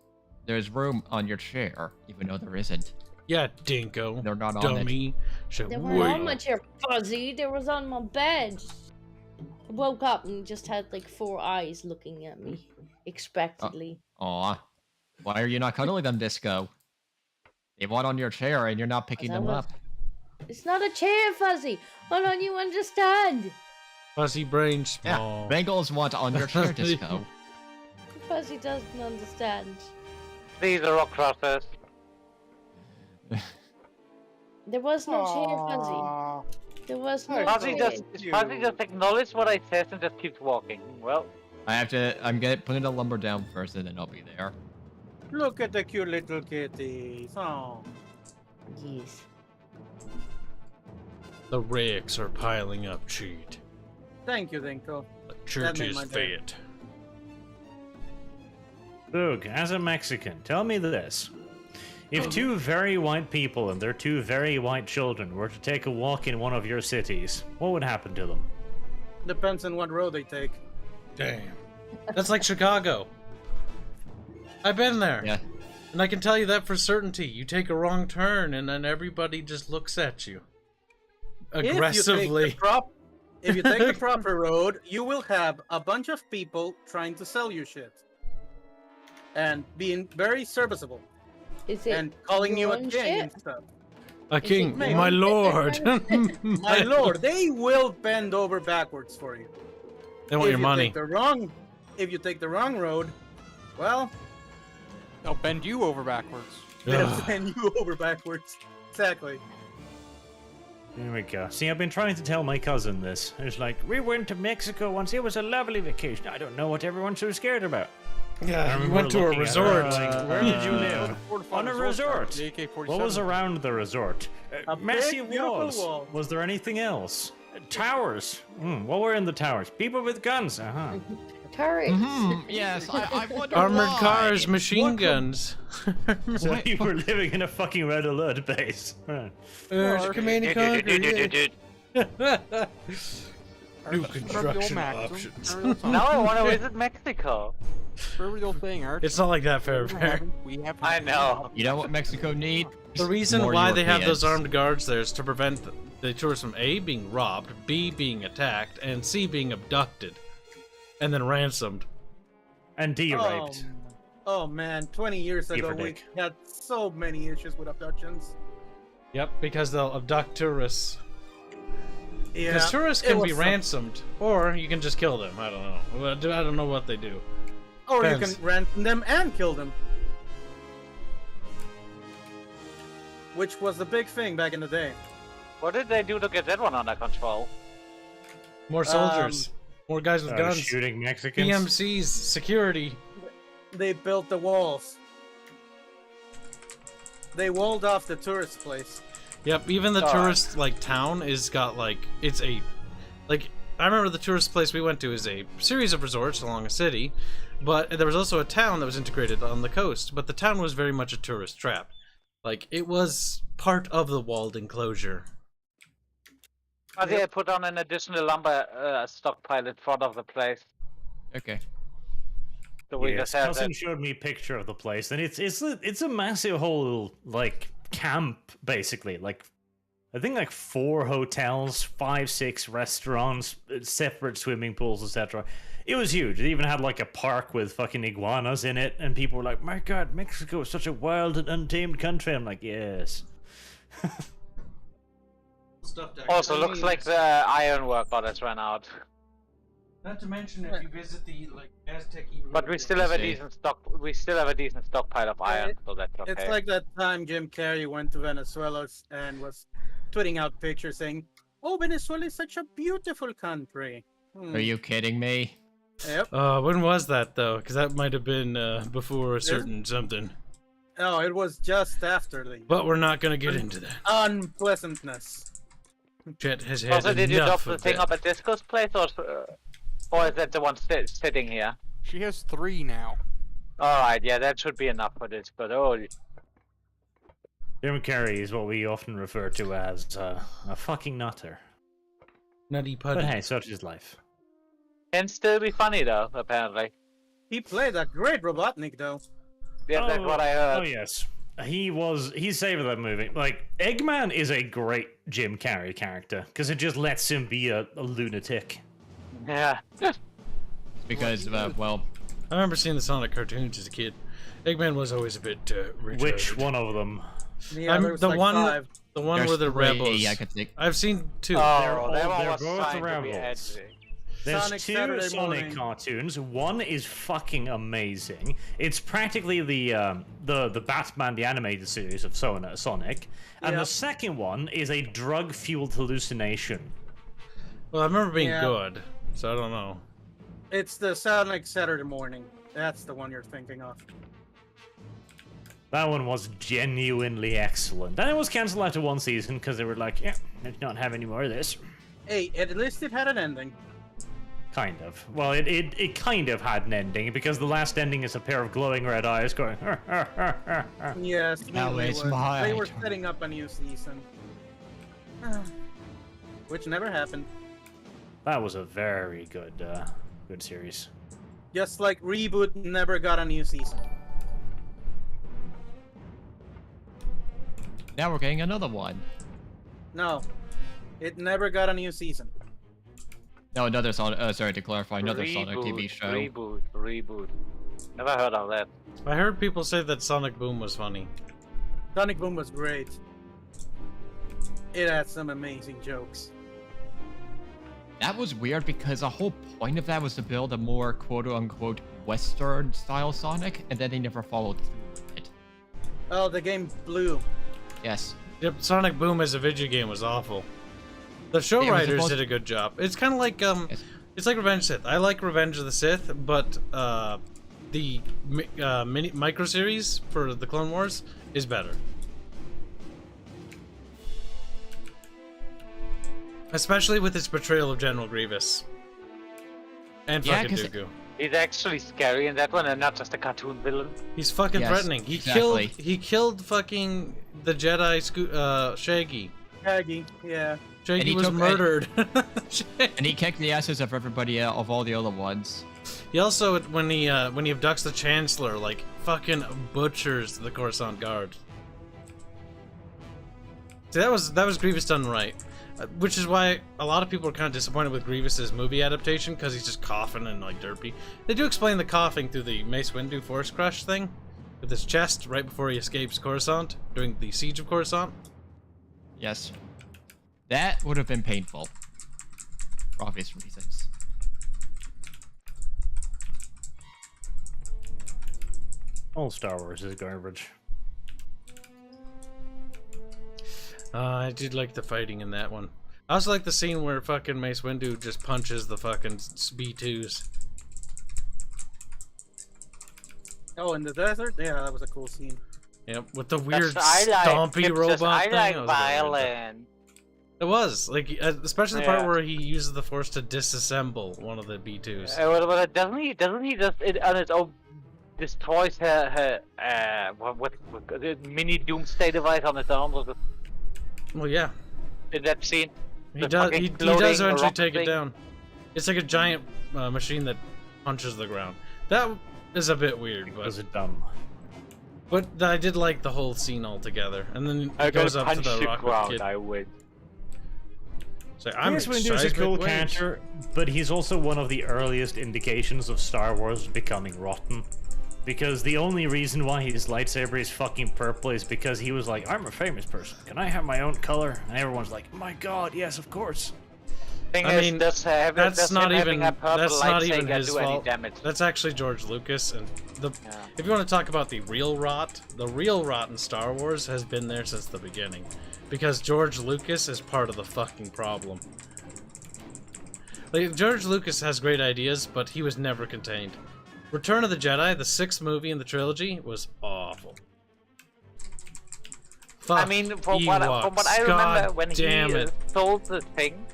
Speaker 7: There's room on your chair, even though there isn't.
Speaker 1: Yeah, Dinko.
Speaker 7: They're not on it.
Speaker 1: Dummy.
Speaker 4: They weren't on my chair, Fuzzy. They was on my bed. I woke up and just had like 4 eyes looking at me, expectantly.
Speaker 7: Aw. Why are you not cuddling them, Disco? They want on your chair and you're not picking
Speaker 4: I
Speaker 7: them
Speaker 4: was-
Speaker 7: up.
Speaker 4: It's not a chair, Fuzzy. Why don't you understand?
Speaker 1: Fuzzy brain
Speaker 7: Yeah,
Speaker 1: small.
Speaker 7: Bengals want on your chair, Disco.
Speaker 4: Fuzzy doesn't understand.
Speaker 3: These are rock crossers.
Speaker 4: There was no chair, Fuzzy. There was no
Speaker 3: Fuzzy
Speaker 4: chair.
Speaker 3: just acknowledge what I said and just keeps walking. Well,
Speaker 7: I'm putting the lumber down first and then I'll be there.
Speaker 8: Look at the cute little kitties. Oh.
Speaker 4: Yes.
Speaker 1: The rakes are piling up, cheat.
Speaker 8: Thank you, Dinko.
Speaker 1: The church
Speaker 8: made
Speaker 1: is
Speaker 8: my day.
Speaker 1: fed.
Speaker 6: Look, as a Mexican, tell me this. If 2 very white people and their 2 very white children were to take a walk in one of your cities, what would happen to them?
Speaker 8: Depends on what road they take.
Speaker 1: Damn. That's like Chicago. I've been there.
Speaker 7: Yeah.
Speaker 1: And I can tell you that for certainty. You take a wrong turn and then everybody just looks at you. Aggressively.
Speaker 8: If you take the proper road, you will have a bunch of people trying to sell you shit. And being very serviceable.
Speaker 4: Is it
Speaker 8: And calling you a
Speaker 4: your own
Speaker 8: king
Speaker 4: shit?
Speaker 8: and stuff.
Speaker 1: A king,
Speaker 8: Mate.
Speaker 1: my lord.
Speaker 8: My lord, they will bend over backwards for you.
Speaker 1: They want your money.
Speaker 8: If you take the wrong road, well,
Speaker 5: They'll bend you over backwards.
Speaker 8: they'll
Speaker 1: Ugh.
Speaker 8: bend you over backwards. Exactly.
Speaker 6: There we go. See, I've been trying to tell my cousin this. It's like, we went to Mexico once. It was a lovely vacation. I don't know what everyone's so scared about. I
Speaker 1: Yeah, you
Speaker 6: remember
Speaker 1: went to a
Speaker 6: looking at her,
Speaker 1: resort.
Speaker 6: like, where did you live?
Speaker 5: Fortified
Speaker 6: On a resort.
Speaker 5: The AK-47.
Speaker 6: What was around the resort?
Speaker 8: A big,
Speaker 6: Massive
Speaker 8: beautiful
Speaker 6: walls.
Speaker 8: wall.
Speaker 6: Was there anything else? Towers. What were in the towers? People with guns. Uh-huh.
Speaker 4: Turrets.
Speaker 7: Yes, I wonder
Speaker 1: Armored
Speaker 7: why.
Speaker 1: cars, machine
Speaker 7: What could-
Speaker 1: guns.
Speaker 6: So you were living in a fucking red alert base. Huh.
Speaker 1: Command and Conquer. New construction
Speaker 5: Max,
Speaker 1: options.
Speaker 3: now I want to visit Mexico.
Speaker 5: Proverbial thing, Arch.
Speaker 1: It's not like that, Farebear.
Speaker 5: We have.
Speaker 3: I know.
Speaker 7: You know what Mexico need?
Speaker 1: The reason
Speaker 7: More
Speaker 1: why they have those
Speaker 7: Europeans.
Speaker 1: armed guards there is to prevent the tourists from A, being robbed, B, being attacked, and C, being abducted. And then ransomed.
Speaker 6: And D-raped.
Speaker 8: Oh man, 20 years ago we
Speaker 6: Dick.
Speaker 8: had so many issues with abductions.
Speaker 1: Yep, because they'll abduct tourists.
Speaker 8: Yeah,
Speaker 1: Because tourists
Speaker 8: it
Speaker 1: can
Speaker 8: was
Speaker 1: be
Speaker 8: some-
Speaker 1: ransomed, or you can just kill them. I don't know. I don't know what they do.
Speaker 8: Or you
Speaker 1: Depends.
Speaker 8: can ransom them and kill them. Which was the big thing back in the day.
Speaker 3: What did they do to get that one under control?
Speaker 1: More soldiers. More guys with guns.
Speaker 6: Shooting Mexicans.
Speaker 1: PMCs, security.
Speaker 8: They built the walls. They walled off the tourist place.
Speaker 1: Yep, even the
Speaker 3: God.
Speaker 1: tourist town is got it's a I remember the tourist place we went to is a series of resorts along a city, but there was also a town that was integrated on the coast, but the town was very much a tourist trap. It was part of the walled enclosure.
Speaker 3: I think I put on an additional lumber stockpile in front of the place.
Speaker 7: Okay.
Speaker 3: So we
Speaker 6: Yes,
Speaker 3: just have
Speaker 6: cousin
Speaker 3: it.
Speaker 6: showed me a picture of the place, and it's a massive whole camp basically. I think 4 hotels, 5-6 restaurants, separate swimming pools, etc. It was huge. It even had a park with fucking iguanas in it, and people were like, "My God, Mexico is such a wild and untamed country." I'm like, "Yes."
Speaker 3: Also, looks like the ironwork goddess ran out.
Speaker 1: Not to mention if you visit the Aztec.
Speaker 3: But we still have a
Speaker 7: see.
Speaker 3: decent stock. We still have a decent stockpile of iron, so that's okay.
Speaker 8: It's like that time Jim Carrey went to Venezuela and was tweeting out pictures saying, "Oh, Venezuela is such a beautiful country."
Speaker 7: Are you kidding me?
Speaker 8: Yep.
Speaker 1: When was that though? Because that might have been before a certain something.
Speaker 8: Oh, it was just after the
Speaker 1: But we're not gonna get into that.
Speaker 8: unpleasantness.
Speaker 1: Jet has had
Speaker 3: Also, did you drop
Speaker 1: enough
Speaker 3: the
Speaker 1: of
Speaker 3: thing
Speaker 1: that.
Speaker 3: up at Disco's place, or is that the one sitting here?
Speaker 5: She has 3 now.
Speaker 3: Alright, yeah, that should be enough for this, but oh,
Speaker 6: Jim Carrey is what we often refer to as a fucking nutter.
Speaker 1: Nutty
Speaker 6: But
Speaker 1: putty.
Speaker 6: hey, such is life.
Speaker 3: can still be funny though, apparently.
Speaker 8: He played a great Robotnik, though.
Speaker 3: Yeah, that's what I heard.
Speaker 6: Oh yes, he saved that movie. Like Eggman is a great Jim Carrey character because it just lets him be a lunatic.
Speaker 3: Yeah.
Speaker 7: Because, well,
Speaker 1: I remember seeing the Sonic cartoons as a kid. Eggman was always a bit retarded.
Speaker 6: Which one of them?
Speaker 8: Yeah,
Speaker 1: I'm
Speaker 8: there was
Speaker 1: the
Speaker 8: like
Speaker 1: one,
Speaker 8: 5.
Speaker 1: the one
Speaker 7: there's
Speaker 1: where the
Speaker 7: 3
Speaker 1: rebels.
Speaker 7: I could think.
Speaker 1: I've seen 2.
Speaker 3: Oh, that
Speaker 6: they're
Speaker 3: one was
Speaker 6: both
Speaker 3: trying to be
Speaker 6: rebels.
Speaker 3: edgy.
Speaker 6: There's
Speaker 8: Sonic
Speaker 6: 2
Speaker 8: Saturday
Speaker 6: Sonic
Speaker 8: morning.
Speaker 6: cartoons. One is fucking amazing. It's practically the Batman the animated series of Sonic, and the
Speaker 8: Yep.
Speaker 6: second one is a drug-fueled hallucination.
Speaker 1: Well, I remember being
Speaker 8: Yeah.
Speaker 1: good, so I don't know.
Speaker 8: It's the Sonic Saturday morning. That's the one you're thinking of.
Speaker 6: That one was genuinely excellent. And it was cancelled after 1 season because they were like, yeah, let's not have any more of this.
Speaker 8: Hey, at least it had an ending.
Speaker 6: Kind of. Well, it kind of had an ending because the last ending is a pair of glowing red eyes going.
Speaker 8: Yes,
Speaker 7: Now
Speaker 8: they
Speaker 7: it's
Speaker 8: were.
Speaker 7: my
Speaker 8: They were
Speaker 7: turn.
Speaker 8: setting up a new season. Which never happened.
Speaker 6: That was a very good good series.
Speaker 8: Just like Reboot never got a new season.
Speaker 7: Now we're getting another one.
Speaker 8: No, it never got a new season.
Speaker 7: No, another Sonic. Sorry to clarify, another Sonic TV show.
Speaker 3: Reboot. Never heard of that.
Speaker 1: I heard people say that Sonic Boom was funny.
Speaker 8: Sonic Boom was great. It had some amazing jokes.
Speaker 7: That was weird because the whole point of that was to build a more quote-unquote Western style Sonic, and then they never followed through with it.
Speaker 8: Oh, the game blew.
Speaker 7: Yes.
Speaker 1: Yep, Sonic Boom as a video game was awful. The show
Speaker 7: It was
Speaker 1: writers
Speaker 7: supposed-
Speaker 1: did a good job. It's kind of like
Speaker 7: Yes.
Speaker 1: it's like Revenge of the Sith. I like Revenge of the Sith, but the micro series for the Clone Wars is better. Especially with its portrayal of General Grievous. And
Speaker 7: Yeah,
Speaker 1: fucking
Speaker 7: 'cause-
Speaker 1: Dooku.
Speaker 3: He's actually scary in that one, and not just a cartoon villain.
Speaker 1: He's fucking
Speaker 7: Yes,
Speaker 1: threatening. He
Speaker 7: exactly.
Speaker 1: killed fucking the Jedi Shaggy.
Speaker 8: Shaggy, yeah.
Speaker 1: Shaggy
Speaker 7: he
Speaker 1: was
Speaker 7: took-
Speaker 1: murdered.
Speaker 7: And he kicked the asses of everybody of all the other ones.
Speaker 1: He also, when he abducts the Chancellor, like fucking butchers the Coruscant Guard. See, that was Grievous done right, which is why a lot of people are kind of disappointed with Grievous's movie adaptation because he's just coughing and like derpy. They do explain the coughing through the Mace Windu Force Crush thing with his chest right before he escapes Coruscant during the siege of Coruscant.
Speaker 7: Yes. That would have been painful. For obvious reasons.
Speaker 6: All Star Wars is garbage.
Speaker 1: I did like the fighting in that one. I also like the scene where fucking Mace Windu just punches the fucking B2s.
Speaker 8: Oh, in the desert? Yeah, that was a cool scene.
Speaker 1: Yep, with the weird
Speaker 3: I like
Speaker 1: stompy
Speaker 3: Kibs,
Speaker 1: robot
Speaker 3: I
Speaker 1: thing.
Speaker 3: like
Speaker 1: That was very weird.
Speaker 3: violence.
Speaker 1: It was like, especially the part
Speaker 3: Yeah.
Speaker 1: where he uses the Force to disassemble one of the B2s.
Speaker 3: But doesn't he just on his own destroys her what the mini doomsday device on its own? Was it
Speaker 1: Well, yeah,
Speaker 3: in that scene?
Speaker 1: he
Speaker 3: The
Speaker 1: does.
Speaker 3: fucking
Speaker 1: He does
Speaker 3: floating
Speaker 1: eventually
Speaker 3: rock
Speaker 1: take it
Speaker 3: thing?
Speaker 1: down. It's like a giant machine that punches the ground. That is a bit weird,
Speaker 6: Was
Speaker 1: but
Speaker 6: it dumb?
Speaker 1: I did like the whole scene altogether. And then
Speaker 3: I
Speaker 1: he goes
Speaker 3: gotta
Speaker 1: up to
Speaker 3: punch
Speaker 1: the
Speaker 3: the
Speaker 1: rocket
Speaker 3: ground.
Speaker 1: kid.
Speaker 3: I win.
Speaker 1: Say, I'm
Speaker 6: Mace Windu is a
Speaker 1: seismic
Speaker 6: cool
Speaker 1: waves."
Speaker 6: character, but he's also one of the earliest indications of Star Wars becoming rotten. Because the only reason why his lightsaber is fucking purple is because he was like, I'm a famous person. Can I have my own color? And everyone's like, my god, yes, of course.
Speaker 3: Thing
Speaker 1: I
Speaker 3: is,
Speaker 1: mean,
Speaker 3: does
Speaker 1: that's
Speaker 3: him
Speaker 1: not
Speaker 3: having
Speaker 1: even
Speaker 3: a purple
Speaker 1: that's not even
Speaker 3: lightsaber
Speaker 1: his
Speaker 3: do any
Speaker 1: fault.
Speaker 3: damage?
Speaker 1: That's actually George Lucas, and
Speaker 3: Yeah.
Speaker 1: if you want to talk about the real rot in Star Wars has been there since the beginning, because George Lucas is part of the fucking problem. Like, George Lucas has great ideas, but he was never contained. Return of the Jedi, the 6th movie in the trilogy, was awful. Fuck
Speaker 3: I mean, from what I remember,
Speaker 1: God
Speaker 3: when he
Speaker 1: damn it.
Speaker 3: sold the thing,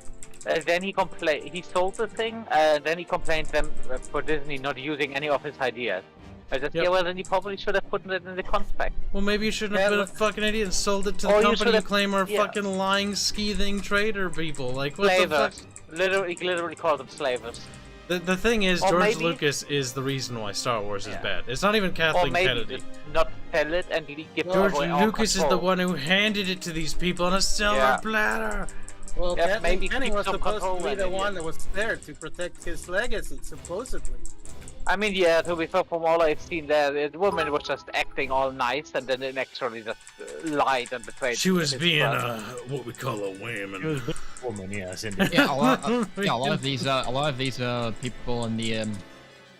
Speaker 3: then he complained. He sold the thing, then he complained them for Disney not using any of his ideas. I said,
Speaker 1: Yep.
Speaker 3: yeah, well, then you probably should have put it in the contract.
Speaker 1: Well, maybe you shouldn't have
Speaker 8: Yeah,
Speaker 1: been a fucking idiot and sold it to the
Speaker 3: Or you
Speaker 1: company you
Speaker 3: should've-
Speaker 1: claim are
Speaker 3: yeah.
Speaker 1: fucking lying, skeething traitor people. Like, what the fuck?
Speaker 3: Slavers. Literally call them slavers.
Speaker 1: The thing is,
Speaker 3: Or
Speaker 1: George
Speaker 3: maybe-
Speaker 1: Lucas is the reason why Star Wars is
Speaker 3: Yeah.
Speaker 1: bad. It's not even
Speaker 3: Or
Speaker 1: Kathleen
Speaker 3: maybe
Speaker 1: Kennedy.
Speaker 3: just not sell it and give
Speaker 1: George
Speaker 3: away all
Speaker 1: Lucas is the
Speaker 3: control.
Speaker 1: one who handed it to these people on a silver
Speaker 3: Yeah.
Speaker 1: platter.
Speaker 8: Well,
Speaker 3: Yeah,
Speaker 8: Kathleen
Speaker 3: maybe
Speaker 8: Kennedy
Speaker 3: keep
Speaker 8: was
Speaker 3: some
Speaker 8: supposed to
Speaker 3: control
Speaker 8: be
Speaker 3: in
Speaker 8: the
Speaker 3: it,
Speaker 8: one
Speaker 3: yeah.
Speaker 8: that was there to protect his legacy, supposedly.
Speaker 3: I mean, yeah, to be fair, from all I've seen there, the woman was just acting all nice and then it actually just lied and betrayed.
Speaker 1: She was
Speaker 3: his
Speaker 1: being
Speaker 3: trust.
Speaker 1: what we call a woman.
Speaker 6: It was a woman, yes, indeed.
Speaker 7: Yeah, a lot of these people in the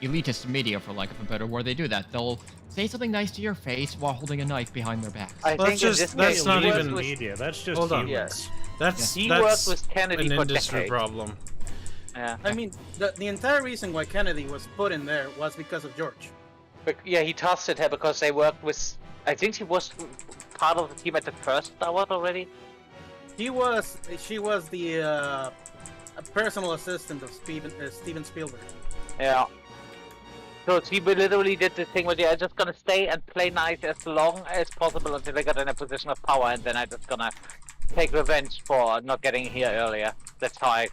Speaker 7: elitist media, for lack of a better word, they do that. They'll say something nice to your face while holding a knife behind their back.
Speaker 3: I
Speaker 1: Well,
Speaker 3: think
Speaker 1: that's
Speaker 3: in
Speaker 1: just-
Speaker 3: this
Speaker 1: that's
Speaker 3: case,
Speaker 1: not
Speaker 3: he
Speaker 1: even
Speaker 3: worked with-
Speaker 6: Media, that's just
Speaker 1: Hold on.
Speaker 6: humans.
Speaker 1: That's
Speaker 3: He
Speaker 1: that's
Speaker 3: worked with Kennedy
Speaker 1: an
Speaker 3: for
Speaker 1: industry
Speaker 3: decades.
Speaker 1: problem.
Speaker 3: Yeah.
Speaker 8: I mean, the entire reason why Kennedy was put in there was because of George.
Speaker 3: But yeah, he trusted her because they worked with. I think he was part of the team at the first Star Wars already.
Speaker 8: She was the personal assistant of Steven Spielberg.
Speaker 3: Yeah. So he literally did the thing where they're just gonna stay and play nice as long as possible until they got in a position of power, and then I'm just gonna take revenge for not getting here earlier. That's how I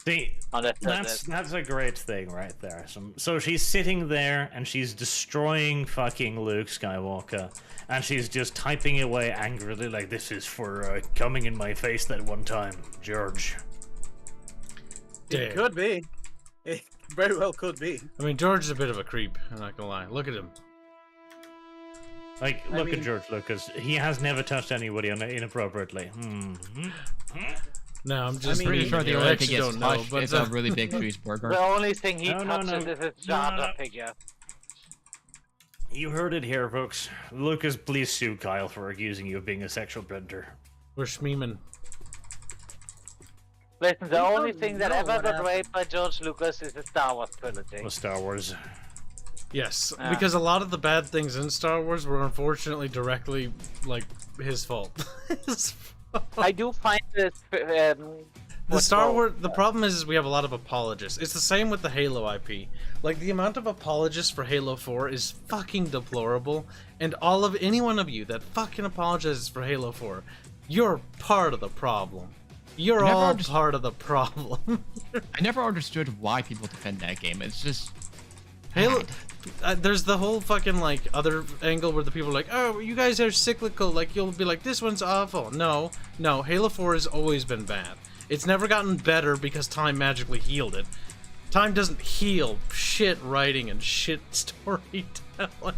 Speaker 6: See,
Speaker 3: understood
Speaker 6: that's
Speaker 3: it.
Speaker 6: that's a great thing right there. So she's sitting there and she's destroying fucking Luke Skywalker, and she's just typing away angrily like, "This is for coming in my face that one time, George."
Speaker 8: It
Speaker 1: Damn.
Speaker 8: could be. It very well could be.
Speaker 1: I mean, George is a bit of a creep. I'm not gonna lie. Look at him.
Speaker 6: Like,
Speaker 8: I
Speaker 6: look
Speaker 8: mean-
Speaker 6: at George Lucas. He has never touched anybody inappropriately.
Speaker 1: No, I'm just
Speaker 8: mean,
Speaker 7: Pretty
Speaker 1: reading
Speaker 7: sure the
Speaker 1: here. I
Speaker 7: only thing
Speaker 1: actually
Speaker 7: gets
Speaker 1: don't know,
Speaker 7: touched
Speaker 1: but
Speaker 7: is a really big cheeseburger.
Speaker 3: The only thing he
Speaker 6: No, no,
Speaker 3: touches
Speaker 6: no.
Speaker 3: is his Jar
Speaker 6: No,
Speaker 3: Jar
Speaker 6: no.
Speaker 3: figure.
Speaker 6: You heard it here, folks. Lucas, please sue Kyle for accusing you of being a sexual predator.
Speaker 1: we're schmeeming.
Speaker 3: Listen, the
Speaker 8: We
Speaker 3: only
Speaker 8: don't
Speaker 3: thing that
Speaker 8: know
Speaker 3: ever
Speaker 8: what
Speaker 3: got
Speaker 8: happened.
Speaker 3: raped by George Lucas is the Star Wars trilogy.
Speaker 6: With Star Wars.
Speaker 1: Yes,
Speaker 3: Yeah.
Speaker 1: because a lot of the bad things in Star Wars were unfortunately directly like his fault.
Speaker 3: I do find this.
Speaker 1: The
Speaker 3: what's
Speaker 1: Star
Speaker 3: called-
Speaker 1: Wars. The problem is we have a lot of apologists. It's the same with the Halo IP. Like the amount of apologists for Halo 4 is fucking deplorable. And all of any one of you that fucking apologizes for Halo 4, you're part of the problem. You're
Speaker 7: Never
Speaker 1: all
Speaker 7: understood-
Speaker 1: part of the problem.
Speaker 7: I never understood why people defend that game. It's just
Speaker 1: Halo.
Speaker 7: bad.
Speaker 1: There's the whole fucking like other angle where the people are like, oh, you guys are cyclical. Like you'll be like, this one's awful. No, Halo 4 has always been bad. It's never gotten better because time magically healed it. Time doesn't heal shit writing and shit storytelling.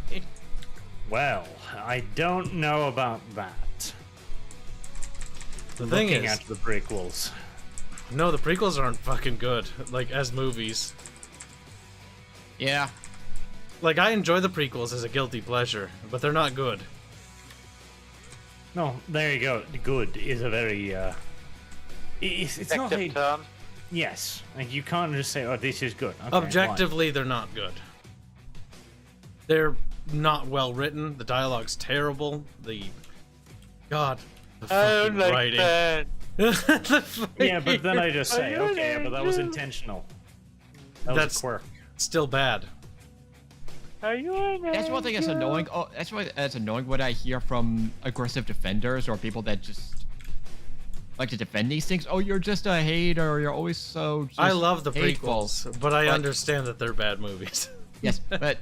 Speaker 6: Well, I don't know about that.
Speaker 1: The thing
Speaker 6: Looking
Speaker 1: is,
Speaker 6: at the prequels.
Speaker 1: no, the prequels aren't fucking good. Like as movies.
Speaker 7: Yeah.
Speaker 1: Like I enjoy the prequels as a guilty pleasure, but they're not good.
Speaker 6: No, there you go. Good is a very it's not a,
Speaker 3: Effective term.
Speaker 6: yes. Like you can't just say, "Oh, this is good." Okay, fine.
Speaker 1: Objectively, they're not good. They're not well written. The dialogue's terrible. The God, the
Speaker 3: I don't
Speaker 1: fucking
Speaker 3: like
Speaker 1: writing.
Speaker 3: that.
Speaker 6: Yeah, but then I just say, okay, but that was intentional. That was
Speaker 1: That's-
Speaker 6: a quirk.
Speaker 1: Still bad.
Speaker 7: That's one thing that's annoying. Oh, that's why that's annoying when I hear from aggressive defenders or people that just like to defend these things. Oh, you're just a hater. You're always so.
Speaker 1: I
Speaker 7: just
Speaker 1: love the
Speaker 7: hateful."
Speaker 1: prequels, but I
Speaker 7: But-
Speaker 1: understand that they're bad movies.
Speaker 7: Yes, but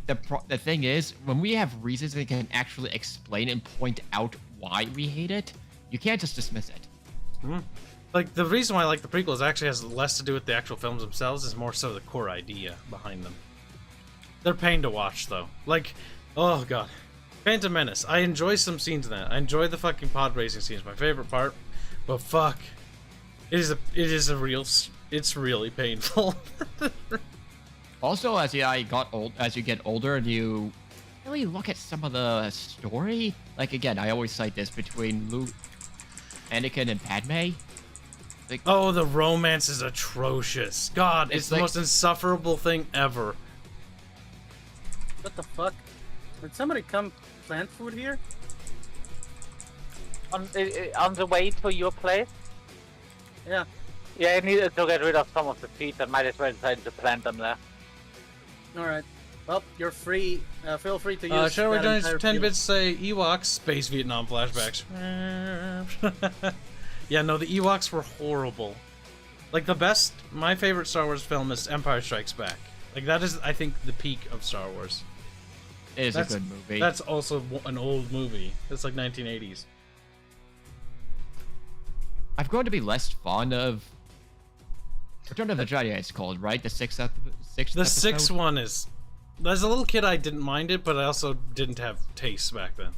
Speaker 7: the thing is, when we have reasons that can actually explain and point out why we hate it, you can't just dismiss it.
Speaker 1: Like the reason why I like the prequels actually has less to do with the actual films themselves, is more so the core idea behind them. They're pain to watch though. Like, oh god, Phantom Menace. I enjoy some scenes in that. I enjoy the fucking pod racing scenes. My favorite part, but fuck, it's really painful.
Speaker 7: Also, as you get older, and you really look at some of the story. Like again, I always cite this between Luke, Anakin, and Padme. Like,
Speaker 1: Oh, the romance is atrocious. God, it's
Speaker 7: It's
Speaker 1: the
Speaker 7: like-
Speaker 1: most insufferable thing ever.
Speaker 8: What the fuck? Did somebody come plant food here?
Speaker 3: on the way to your place?
Speaker 8: Yeah.
Speaker 3: Yeah, I needed to get rid of some of the seeds. I might as well decide to plant them there.
Speaker 8: All right. Well, you're free. Feel free to use.
Speaker 1: Shadow
Speaker 8: that
Speaker 1: Jones
Speaker 8: entire
Speaker 1: 10
Speaker 8: field.
Speaker 1: bits say Ewoks, Space Vietnam flashbacks. Yeah, no, the Ewoks were horrible. Like, my favorite Star Wars film is Empire Strikes Back. Like, that is, I think, the peak of Star Wars.
Speaker 7: It is a good movie.
Speaker 1: That's also an old movie. It's like 1980s.
Speaker 7: I've grown to be less fond of Return of the Jedi. It's called, right? The sixth
Speaker 1: The sixth
Speaker 7: episode?
Speaker 1: one is... As a little kid, I didn't mind it, but I also didn't have taste back then.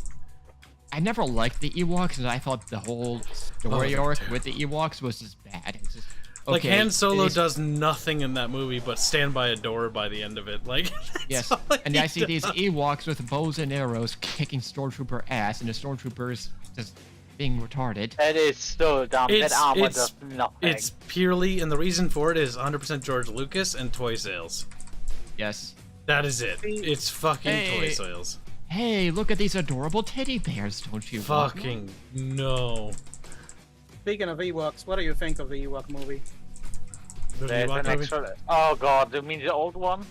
Speaker 7: I never liked the Ewoks, and I thought the whole story
Speaker 1: Oh,
Speaker 7: arc
Speaker 1: dude.
Speaker 7: with the Ewoks was just bad. It's just,
Speaker 1: Like,
Speaker 7: okay,
Speaker 1: Han Solo
Speaker 7: these-
Speaker 1: does nothing in that movie but stand by a door by the end of it. Like, that's
Speaker 7: Yes,
Speaker 1: all
Speaker 7: and
Speaker 1: he
Speaker 7: I see these
Speaker 1: does.
Speaker 7: Ewoks with bows and arrows kicking stormtrooper ass, and the stormtroopers just being retarded.
Speaker 3: That is so dumb.
Speaker 1: It's-
Speaker 3: that armor
Speaker 1: it's-
Speaker 3: does nothing.
Speaker 1: It's purely, and the reason for it is 100% George Lucas and toy sales.
Speaker 7: Yes.
Speaker 1: That is it. It's fucking toy
Speaker 7: Hey.
Speaker 1: sales.
Speaker 7: Hey, look at these adorable teddy bears, don't you? want one?
Speaker 1: Fucking no.
Speaker 8: Speaking of Ewoks, what do you think of the Ewok movie?
Speaker 1: The
Speaker 3: There's
Speaker 1: Ewok
Speaker 3: an
Speaker 1: movie?
Speaker 3: extra... Oh god, you mean the old one?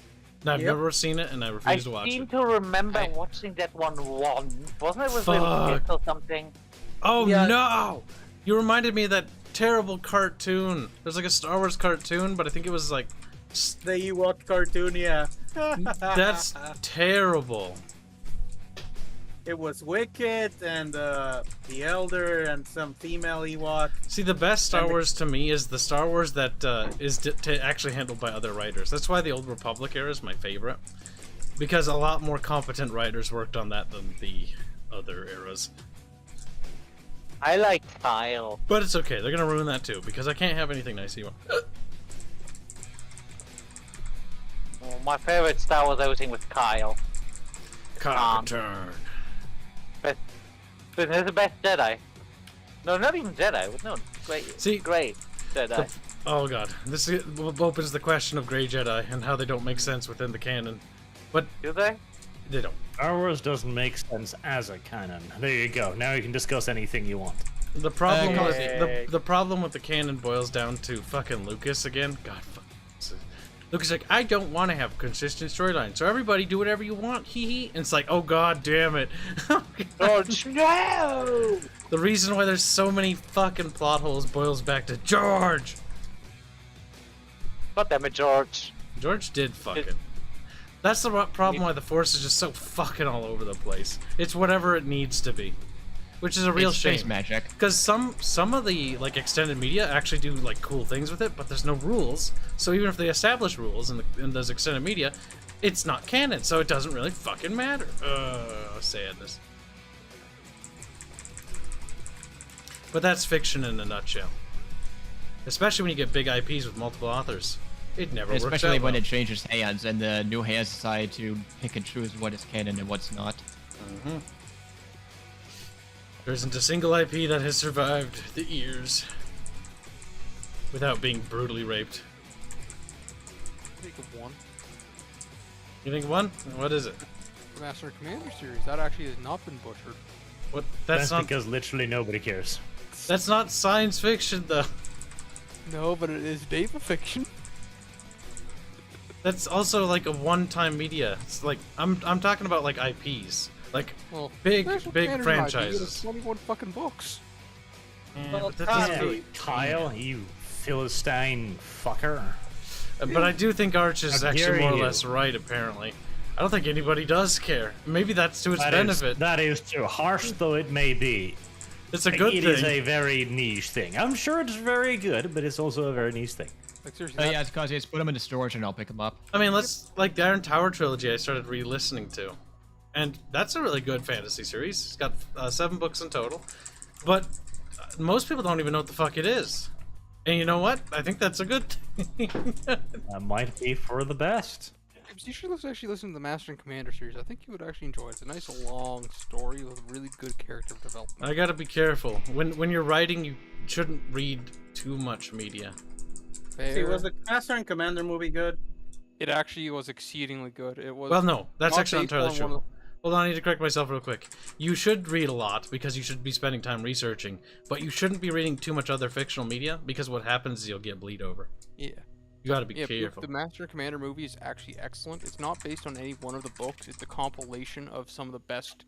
Speaker 1: No, I've
Speaker 8: Yep.
Speaker 1: never seen it, and I
Speaker 3: I
Speaker 1: refuse to watch
Speaker 3: seem
Speaker 1: it.
Speaker 3: to remember
Speaker 7: I-
Speaker 3: watching that one once. Wasn't it with Will
Speaker 1: Fuck.
Speaker 3: Smith or something?
Speaker 1: Oh
Speaker 8: Yeah.
Speaker 1: no! You reminded me of that terrible cartoon. There's like a Star Wars cartoon, but I think it was like...
Speaker 8: The Ewok cartoon, yeah.
Speaker 1: That's terrible.
Speaker 8: It was Wicked and the Elder and some female Ewok.
Speaker 1: See, the best Star
Speaker 8: And the-
Speaker 1: Wars to me is the Star Wars that is actually handled by other writers. That's why the Old Republic era is my favorite. Because a lot more competent writers worked on that than the other eras.
Speaker 3: I like Kyle.
Speaker 1: But it's okay, they're gonna ruin that too, because I can't have anything nice anymore.
Speaker 3: Oh, my favorite Star Wars everything with Kyle.
Speaker 1: Return.
Speaker 3: Best, he's the best Jedi. No, not even Jedi. No, great.
Speaker 1: See,
Speaker 3: great Jedi.
Speaker 1: Oh god, this opens the question of Grey Jedi and how they don't make sense within the canon. But
Speaker 3: Do they?
Speaker 1: they don't.
Speaker 6: Star Wars doesn't make sense as a canon. There you go. Now you can discuss anything you want.
Speaker 1: The problem with
Speaker 3: Okay.
Speaker 1: the problem with the canon boils down to fucking Lucas again. God, fuck. Lucas is like, I don't want to have consistent storyline, so everybody do whatever you want. Hee hee. And it's like, oh god, damn it.
Speaker 3: Oh no!
Speaker 1: The reason why there's so many fucking plot holes boils back to George.
Speaker 3: God damn it, George.
Speaker 1: George did fucking. That's the problem why the Force is just so fucking all over the place. It's whatever it needs to be, which is a real
Speaker 7: It's space
Speaker 1: shame.
Speaker 7: magic.
Speaker 1: Because some of the like extended media actually do like cool things with it, but there's no rules. So even if they establish rules in those extended media, it's not canon, so it doesn't really fucking matter. Sadness. But that's fiction in a nutshell. Especially when you get big IPs with multiple authors. It never works
Speaker 7: Especially
Speaker 1: out
Speaker 7: when
Speaker 1: well.
Speaker 7: it changes hands and the new hands decide to pick and choose what is canon and what's not.
Speaker 1: There isn't a single IP that has survived the years without being brutally raped.
Speaker 5: Think of one.
Speaker 1: You think one? What is it?
Speaker 5: The Master and Commander series. That actually has not been butchered.
Speaker 1: What?
Speaker 6: That's
Speaker 1: Not.
Speaker 6: because literally nobody cares.
Speaker 1: That's not science fiction, though.
Speaker 5: No, but it is data fiction.
Speaker 1: That's also like a one-time media. It's like I'm talking about like IPs, like
Speaker 5: Well,
Speaker 1: big
Speaker 5: Master and
Speaker 1: big
Speaker 5: Commander's an IP, but it's
Speaker 1: franchises.
Speaker 5: 21 fucking books.
Speaker 1: Yeah,
Speaker 8: Well,
Speaker 1: but that doesn't
Speaker 8: Kyle-
Speaker 1: really-
Speaker 6: Kyle, you Philistine fucker.
Speaker 1: But I do think Arch is
Speaker 6: How
Speaker 1: actually
Speaker 6: dare
Speaker 1: more or
Speaker 6: you.
Speaker 1: less right. Apparently, I don't think anybody does care. Maybe that's to its benefit.
Speaker 6: That is true. Harsh though it may be,
Speaker 1: It's a good
Speaker 6: it
Speaker 1: thing.
Speaker 6: is a very niche thing. I'm sure it's very good, but it's also a very niche thing.
Speaker 5: Like seriously,
Speaker 7: Oh
Speaker 5: that-
Speaker 7: yeah, it's because put them into storage and I'll pick them up.
Speaker 1: I mean, let's like the Iron Tower trilogy. I started re-listening to, and that's a really good fantasy series. It's got 7 books in total, but most people don't even know what the fuck it is. And you know what? I think that's a good thing.
Speaker 6: That might be for the best.
Speaker 5: you should actually listen to the Master and Commander series. I think you would actually enjoy it. It's a nice long story with really good character development.
Speaker 1: I gotta be careful. When you're writing, you shouldn't read too much media.
Speaker 8: See, was the Master and Commander movie good?
Speaker 5: It actually was exceedingly good. It was.
Speaker 1: Well, no, that's
Speaker 5: not
Speaker 1: actually not
Speaker 5: based
Speaker 1: entirely
Speaker 5: on one
Speaker 1: true.
Speaker 5: of
Speaker 1: Hold on, I need to correct myself real quick. You should read a lot because you should be spending time researching, but you shouldn't be reading too much other fictional media because what happens is you'll get bleed over.
Speaker 5: Yeah.
Speaker 1: You gotta be
Speaker 5: Yeah,
Speaker 1: careful.
Speaker 5: the Master and Commander movie is actually excellent. It's not based on any one of the books. It's the compilation of some of the best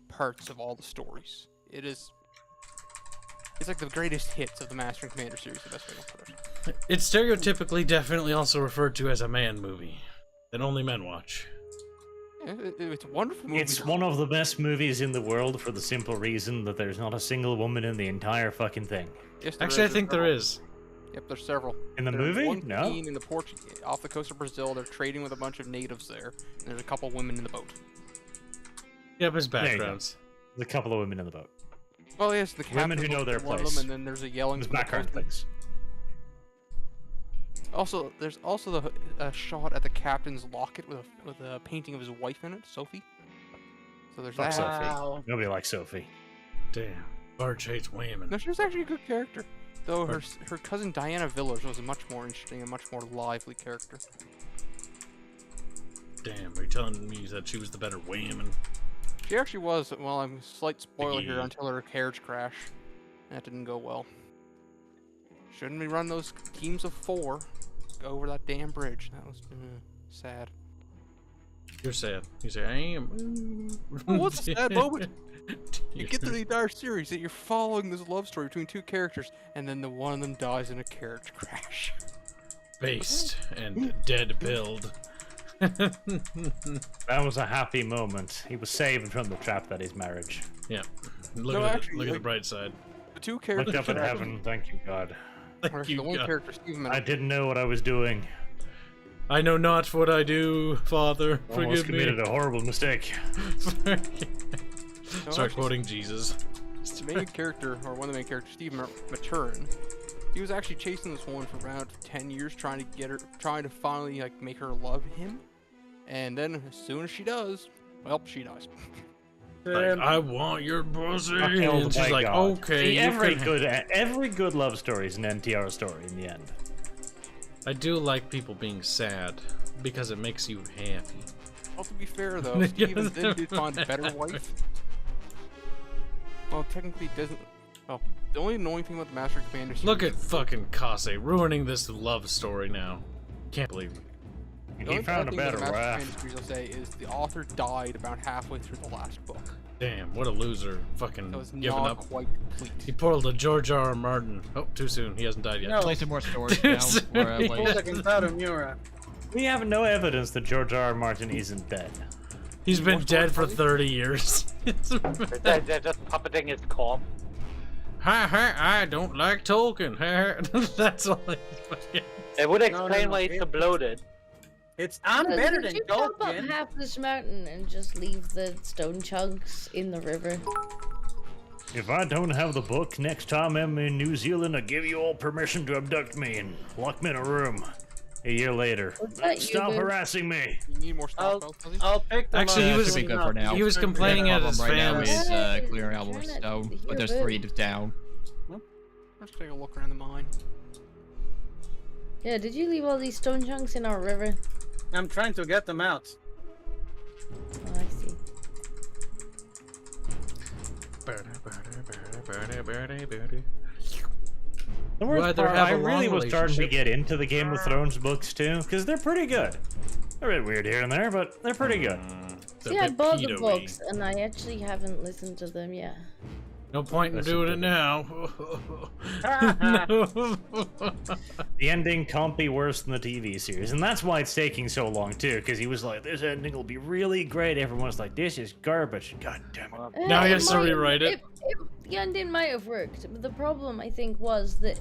Speaker 5: parts of all the stories. It's like the greatest hits of the Master and Commander series, the best way to put it.
Speaker 1: It's stereotypically definitely also referred to as a man movie that only men watch.
Speaker 5: Yeah, it's a wonderful movie.
Speaker 6: It's one of the best movies in the world for the simple reason that there's not a single woman in the entire fucking thing.
Speaker 5: Yes, there
Speaker 1: Actually, I
Speaker 5: is.
Speaker 1: think there is.
Speaker 5: Yep, there's several.
Speaker 6: In the
Speaker 5: There's
Speaker 6: movie?
Speaker 5: one
Speaker 6: No.
Speaker 5: scene in the off the coast of Brazil. They're trading with a bunch of natives there. And there's a couple women in the boat.
Speaker 1: Yep, his
Speaker 6: There you go.
Speaker 1: backgrounds.
Speaker 6: There's a couple of women in the boat.
Speaker 5: Well, yes, the
Speaker 6: Women
Speaker 5: captain
Speaker 6: who know their
Speaker 5: one of
Speaker 6: place.
Speaker 5: them, and then there's a yelling.
Speaker 6: There's
Speaker 5: from the
Speaker 6: background
Speaker 5: boat.
Speaker 6: things.
Speaker 5: Also, there's also the shot at the captain's locket with a painting of his wife in it, Sophie. So there's
Speaker 6: Fuck
Speaker 5: that.
Speaker 6: Sophie.
Speaker 8: Wow.
Speaker 6: Nobody likes Sophie.
Speaker 1: Damn. Barge hates women.
Speaker 5: No, she was actually a good character. Though her cousin Diana Villers was a much more interesting and much more lively character.
Speaker 1: Damn, are you telling me that she was the better woman?
Speaker 5: She actually was. Well, I'm slight spoiler here
Speaker 1: Yeah.
Speaker 5: until her carriage crash. That didn't go well. Shouldn't we run those teams of 4 go over that damn bridge? That was sad.
Speaker 1: You're sad. You say, I am.
Speaker 5: Well, what's a sad moment? You get through the entire series that you're following this love story between 2 characters, and then the one of them dies in a carriage crash.
Speaker 1: Based and dead build.
Speaker 6: That was a happy moment. He was saved from the trap that is marriage.
Speaker 1: Yeah. Look,
Speaker 5: No,
Speaker 1: at,
Speaker 5: actually,
Speaker 1: look at the
Speaker 5: like-
Speaker 1: bright side.
Speaker 5: The 2 characters.
Speaker 6: Looked up in
Speaker 5: that-
Speaker 6: heaven. Thank you, God.
Speaker 5: or
Speaker 1: Thank
Speaker 5: the
Speaker 1: you,
Speaker 5: one
Speaker 1: God.
Speaker 5: character, Stephen
Speaker 6: I didn't know what I was doing.
Speaker 1: I know not what I do, Father.
Speaker 6: Almost
Speaker 1: Forgive
Speaker 6: committed
Speaker 1: me.
Speaker 6: a horrible mistake.
Speaker 5: No,
Speaker 1: Start
Speaker 5: actually,
Speaker 1: quoting Jesus.
Speaker 5: the main character, or one of the main characters, Steve Maturin, he was actually chasing this woman for around 10 years, trying to finally like make her love him. And then as soon as she does, well, she dies.
Speaker 1: Like, I want your pussy.
Speaker 6: Killed
Speaker 1: And she's
Speaker 6: by
Speaker 1: like,
Speaker 6: God.
Speaker 1: okay.
Speaker 6: See,
Speaker 1: you
Speaker 6: every good love story is an NTR story in the end.
Speaker 1: I do like people being sad because it makes you happy.
Speaker 5: Well, to be fair though, Steven then did find a better wife. Well, technically he doesn't. Well, the only annoying thing about the Master Commander series
Speaker 1: Look at fucking Kase ruining this love story now. Can't believe it.
Speaker 5: the
Speaker 6: He
Speaker 5: only
Speaker 6: found a
Speaker 5: bad thing
Speaker 6: better
Speaker 5: about the Master
Speaker 6: wife.
Speaker 5: Commander series, I'll say, is the author died about halfway through the last book.
Speaker 1: Damn, what a loser. Fucking
Speaker 5: So it's
Speaker 1: giving
Speaker 5: not
Speaker 1: up.
Speaker 5: quite complete.
Speaker 1: He pulled a George R. R. Martin. Oh, too soon. He hasn't died yet.
Speaker 8: No.
Speaker 7: Play some more stories now. Or,
Speaker 8: Pulled
Speaker 7: like,
Speaker 8: a Kentaro Miura.
Speaker 6: We have no evidence that George R. R. Martin isn't dead.
Speaker 1: He's been
Speaker 5: More
Speaker 1: dead for
Speaker 5: stories?
Speaker 1: 30 years.
Speaker 3: They're just puppeting his corpse.
Speaker 1: Ha ha, I don't like Tolkien. Ha, ha. That's all he's fucking...
Speaker 3: It would
Speaker 8: No,
Speaker 3: explain
Speaker 8: no,
Speaker 3: why
Speaker 8: it-
Speaker 3: it's bloated.
Speaker 8: I'm better
Speaker 4: Did
Speaker 8: than
Speaker 4: you jump up
Speaker 8: Tolkien.
Speaker 4: half this mountain and just leave the stone chunks in the river?
Speaker 6: If I don't have the book next time I'm in New Zealand, I give you all permission to abduct me and lock me in a room. A year later.
Speaker 4: What's that,
Speaker 6: Stop
Speaker 4: you
Speaker 6: harassing me.
Speaker 5: You need more stockpile, Fuzzy?
Speaker 8: I'll pick them
Speaker 1: Actually, he
Speaker 8: up
Speaker 1: was-
Speaker 7: should be good for now.
Speaker 1: He was complaining
Speaker 7: The
Speaker 1: at
Speaker 7: problem
Speaker 1: his
Speaker 7: right now
Speaker 1: fans.
Speaker 7: is
Speaker 4: Hey,
Speaker 7: clearing
Speaker 4: I'm
Speaker 7: out more
Speaker 4: trying to
Speaker 7: stone,
Speaker 4: hear
Speaker 7: but there's
Speaker 4: it.
Speaker 7: 3 down.
Speaker 5: Let's take a look around the mine.
Speaker 4: Yeah, did you leave all these stone chunks in our river?
Speaker 8: I'm trying to get them out.
Speaker 4: Oh, I see.
Speaker 6: The worst
Speaker 1: Rather
Speaker 6: part,
Speaker 1: have
Speaker 6: I
Speaker 1: a
Speaker 6: really
Speaker 1: long
Speaker 6: was starting to
Speaker 1: relationship.
Speaker 6: get into the Game of Thrones books too, because they're pretty good. They're a bit weird here and there, but they're pretty good.
Speaker 1: They're
Speaker 4: See,
Speaker 1: a
Speaker 4: I
Speaker 1: bit
Speaker 4: bought the
Speaker 1: pedo-y.
Speaker 4: books, and I actually haven't listened to them yet.
Speaker 1: No point in
Speaker 6: Listen
Speaker 1: doing
Speaker 6: to
Speaker 1: it
Speaker 6: me.
Speaker 1: now.
Speaker 6: The ending can't be worse than the TV series, and that's why it's taking so long too, because he was like, this ending will be really great. Everyone's like, this is garbage. God damn it.
Speaker 1: Now he
Speaker 4: it
Speaker 1: has to
Speaker 4: might-
Speaker 1: rewrite it.
Speaker 4: The ending might have worked, but the problem, I think, was that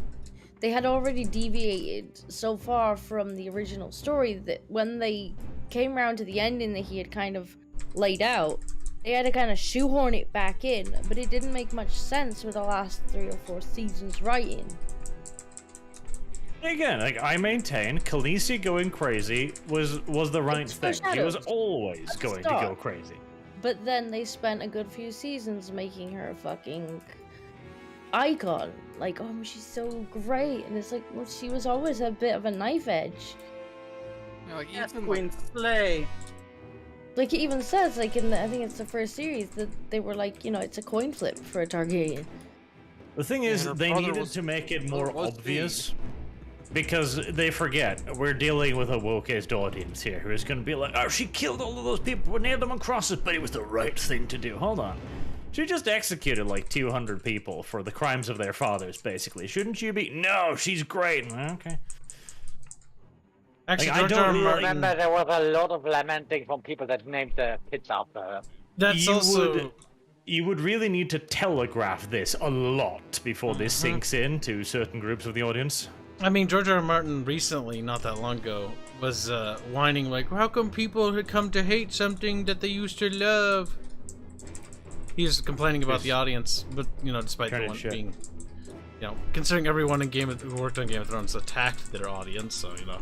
Speaker 4: they had already deviated so far from the original story that when they came around to the ending that he had kind of laid out, they had to kind of shoehorn it back in, but it didn't make much sense with the last 3 or 4 seasons writing.
Speaker 6: Again, like I maintain, Khaleesi going crazy was the right
Speaker 4: It's
Speaker 6: thing. He was
Speaker 4: foreshadowed
Speaker 6: always
Speaker 4: at the
Speaker 6: going to
Speaker 4: start.
Speaker 6: go crazy.
Speaker 4: But then they spent a good few seasons making her a fucking icon. Like, oh, she's so great. And it's like, well, she was always a bit of a knife edge.
Speaker 5: Yeah, like
Speaker 8: Yes,
Speaker 5: even
Speaker 8: Queen Slay.
Speaker 4: Like, it even says, like, in I think it's the first series, that they were like, you know, it's a coin flip for a Targaryen.
Speaker 6: The thing is,
Speaker 5: her
Speaker 6: they
Speaker 5: brother
Speaker 6: needed
Speaker 5: was-
Speaker 6: to make it
Speaker 5: brother
Speaker 6: more
Speaker 5: was
Speaker 6: obvious. Because they forget, we're dealing with a woke-aged audience here who is going to be like, oh, she killed all of those people, we nailed them on crosses, but it was the right thing to do. Hold on. She just executed like 200 people for the crimes of their fathers, basically. Shouldn't you be? No, she's great. Okay.
Speaker 1: Actually,
Speaker 6: Like, I
Speaker 1: George
Speaker 6: don't
Speaker 1: R. R.
Speaker 6: really-
Speaker 1: Martin.
Speaker 3: Remember, there was a lot of lamenting from people that named their kids after her.
Speaker 1: That's also.
Speaker 6: You would really need to telegraph this a lot before this sinks in to certain groups of the audience.
Speaker 1: I mean, George R. R. Martin recently, not that long ago, was whining like, how come people had come to hate something that they used to love? He was complaining about the audience, but, you know, despite the
Speaker 6: Turning
Speaker 1: one
Speaker 6: shit.
Speaker 1: being, you know, considering everyone in who worked on Game of Thrones attacked their audience, so, you know.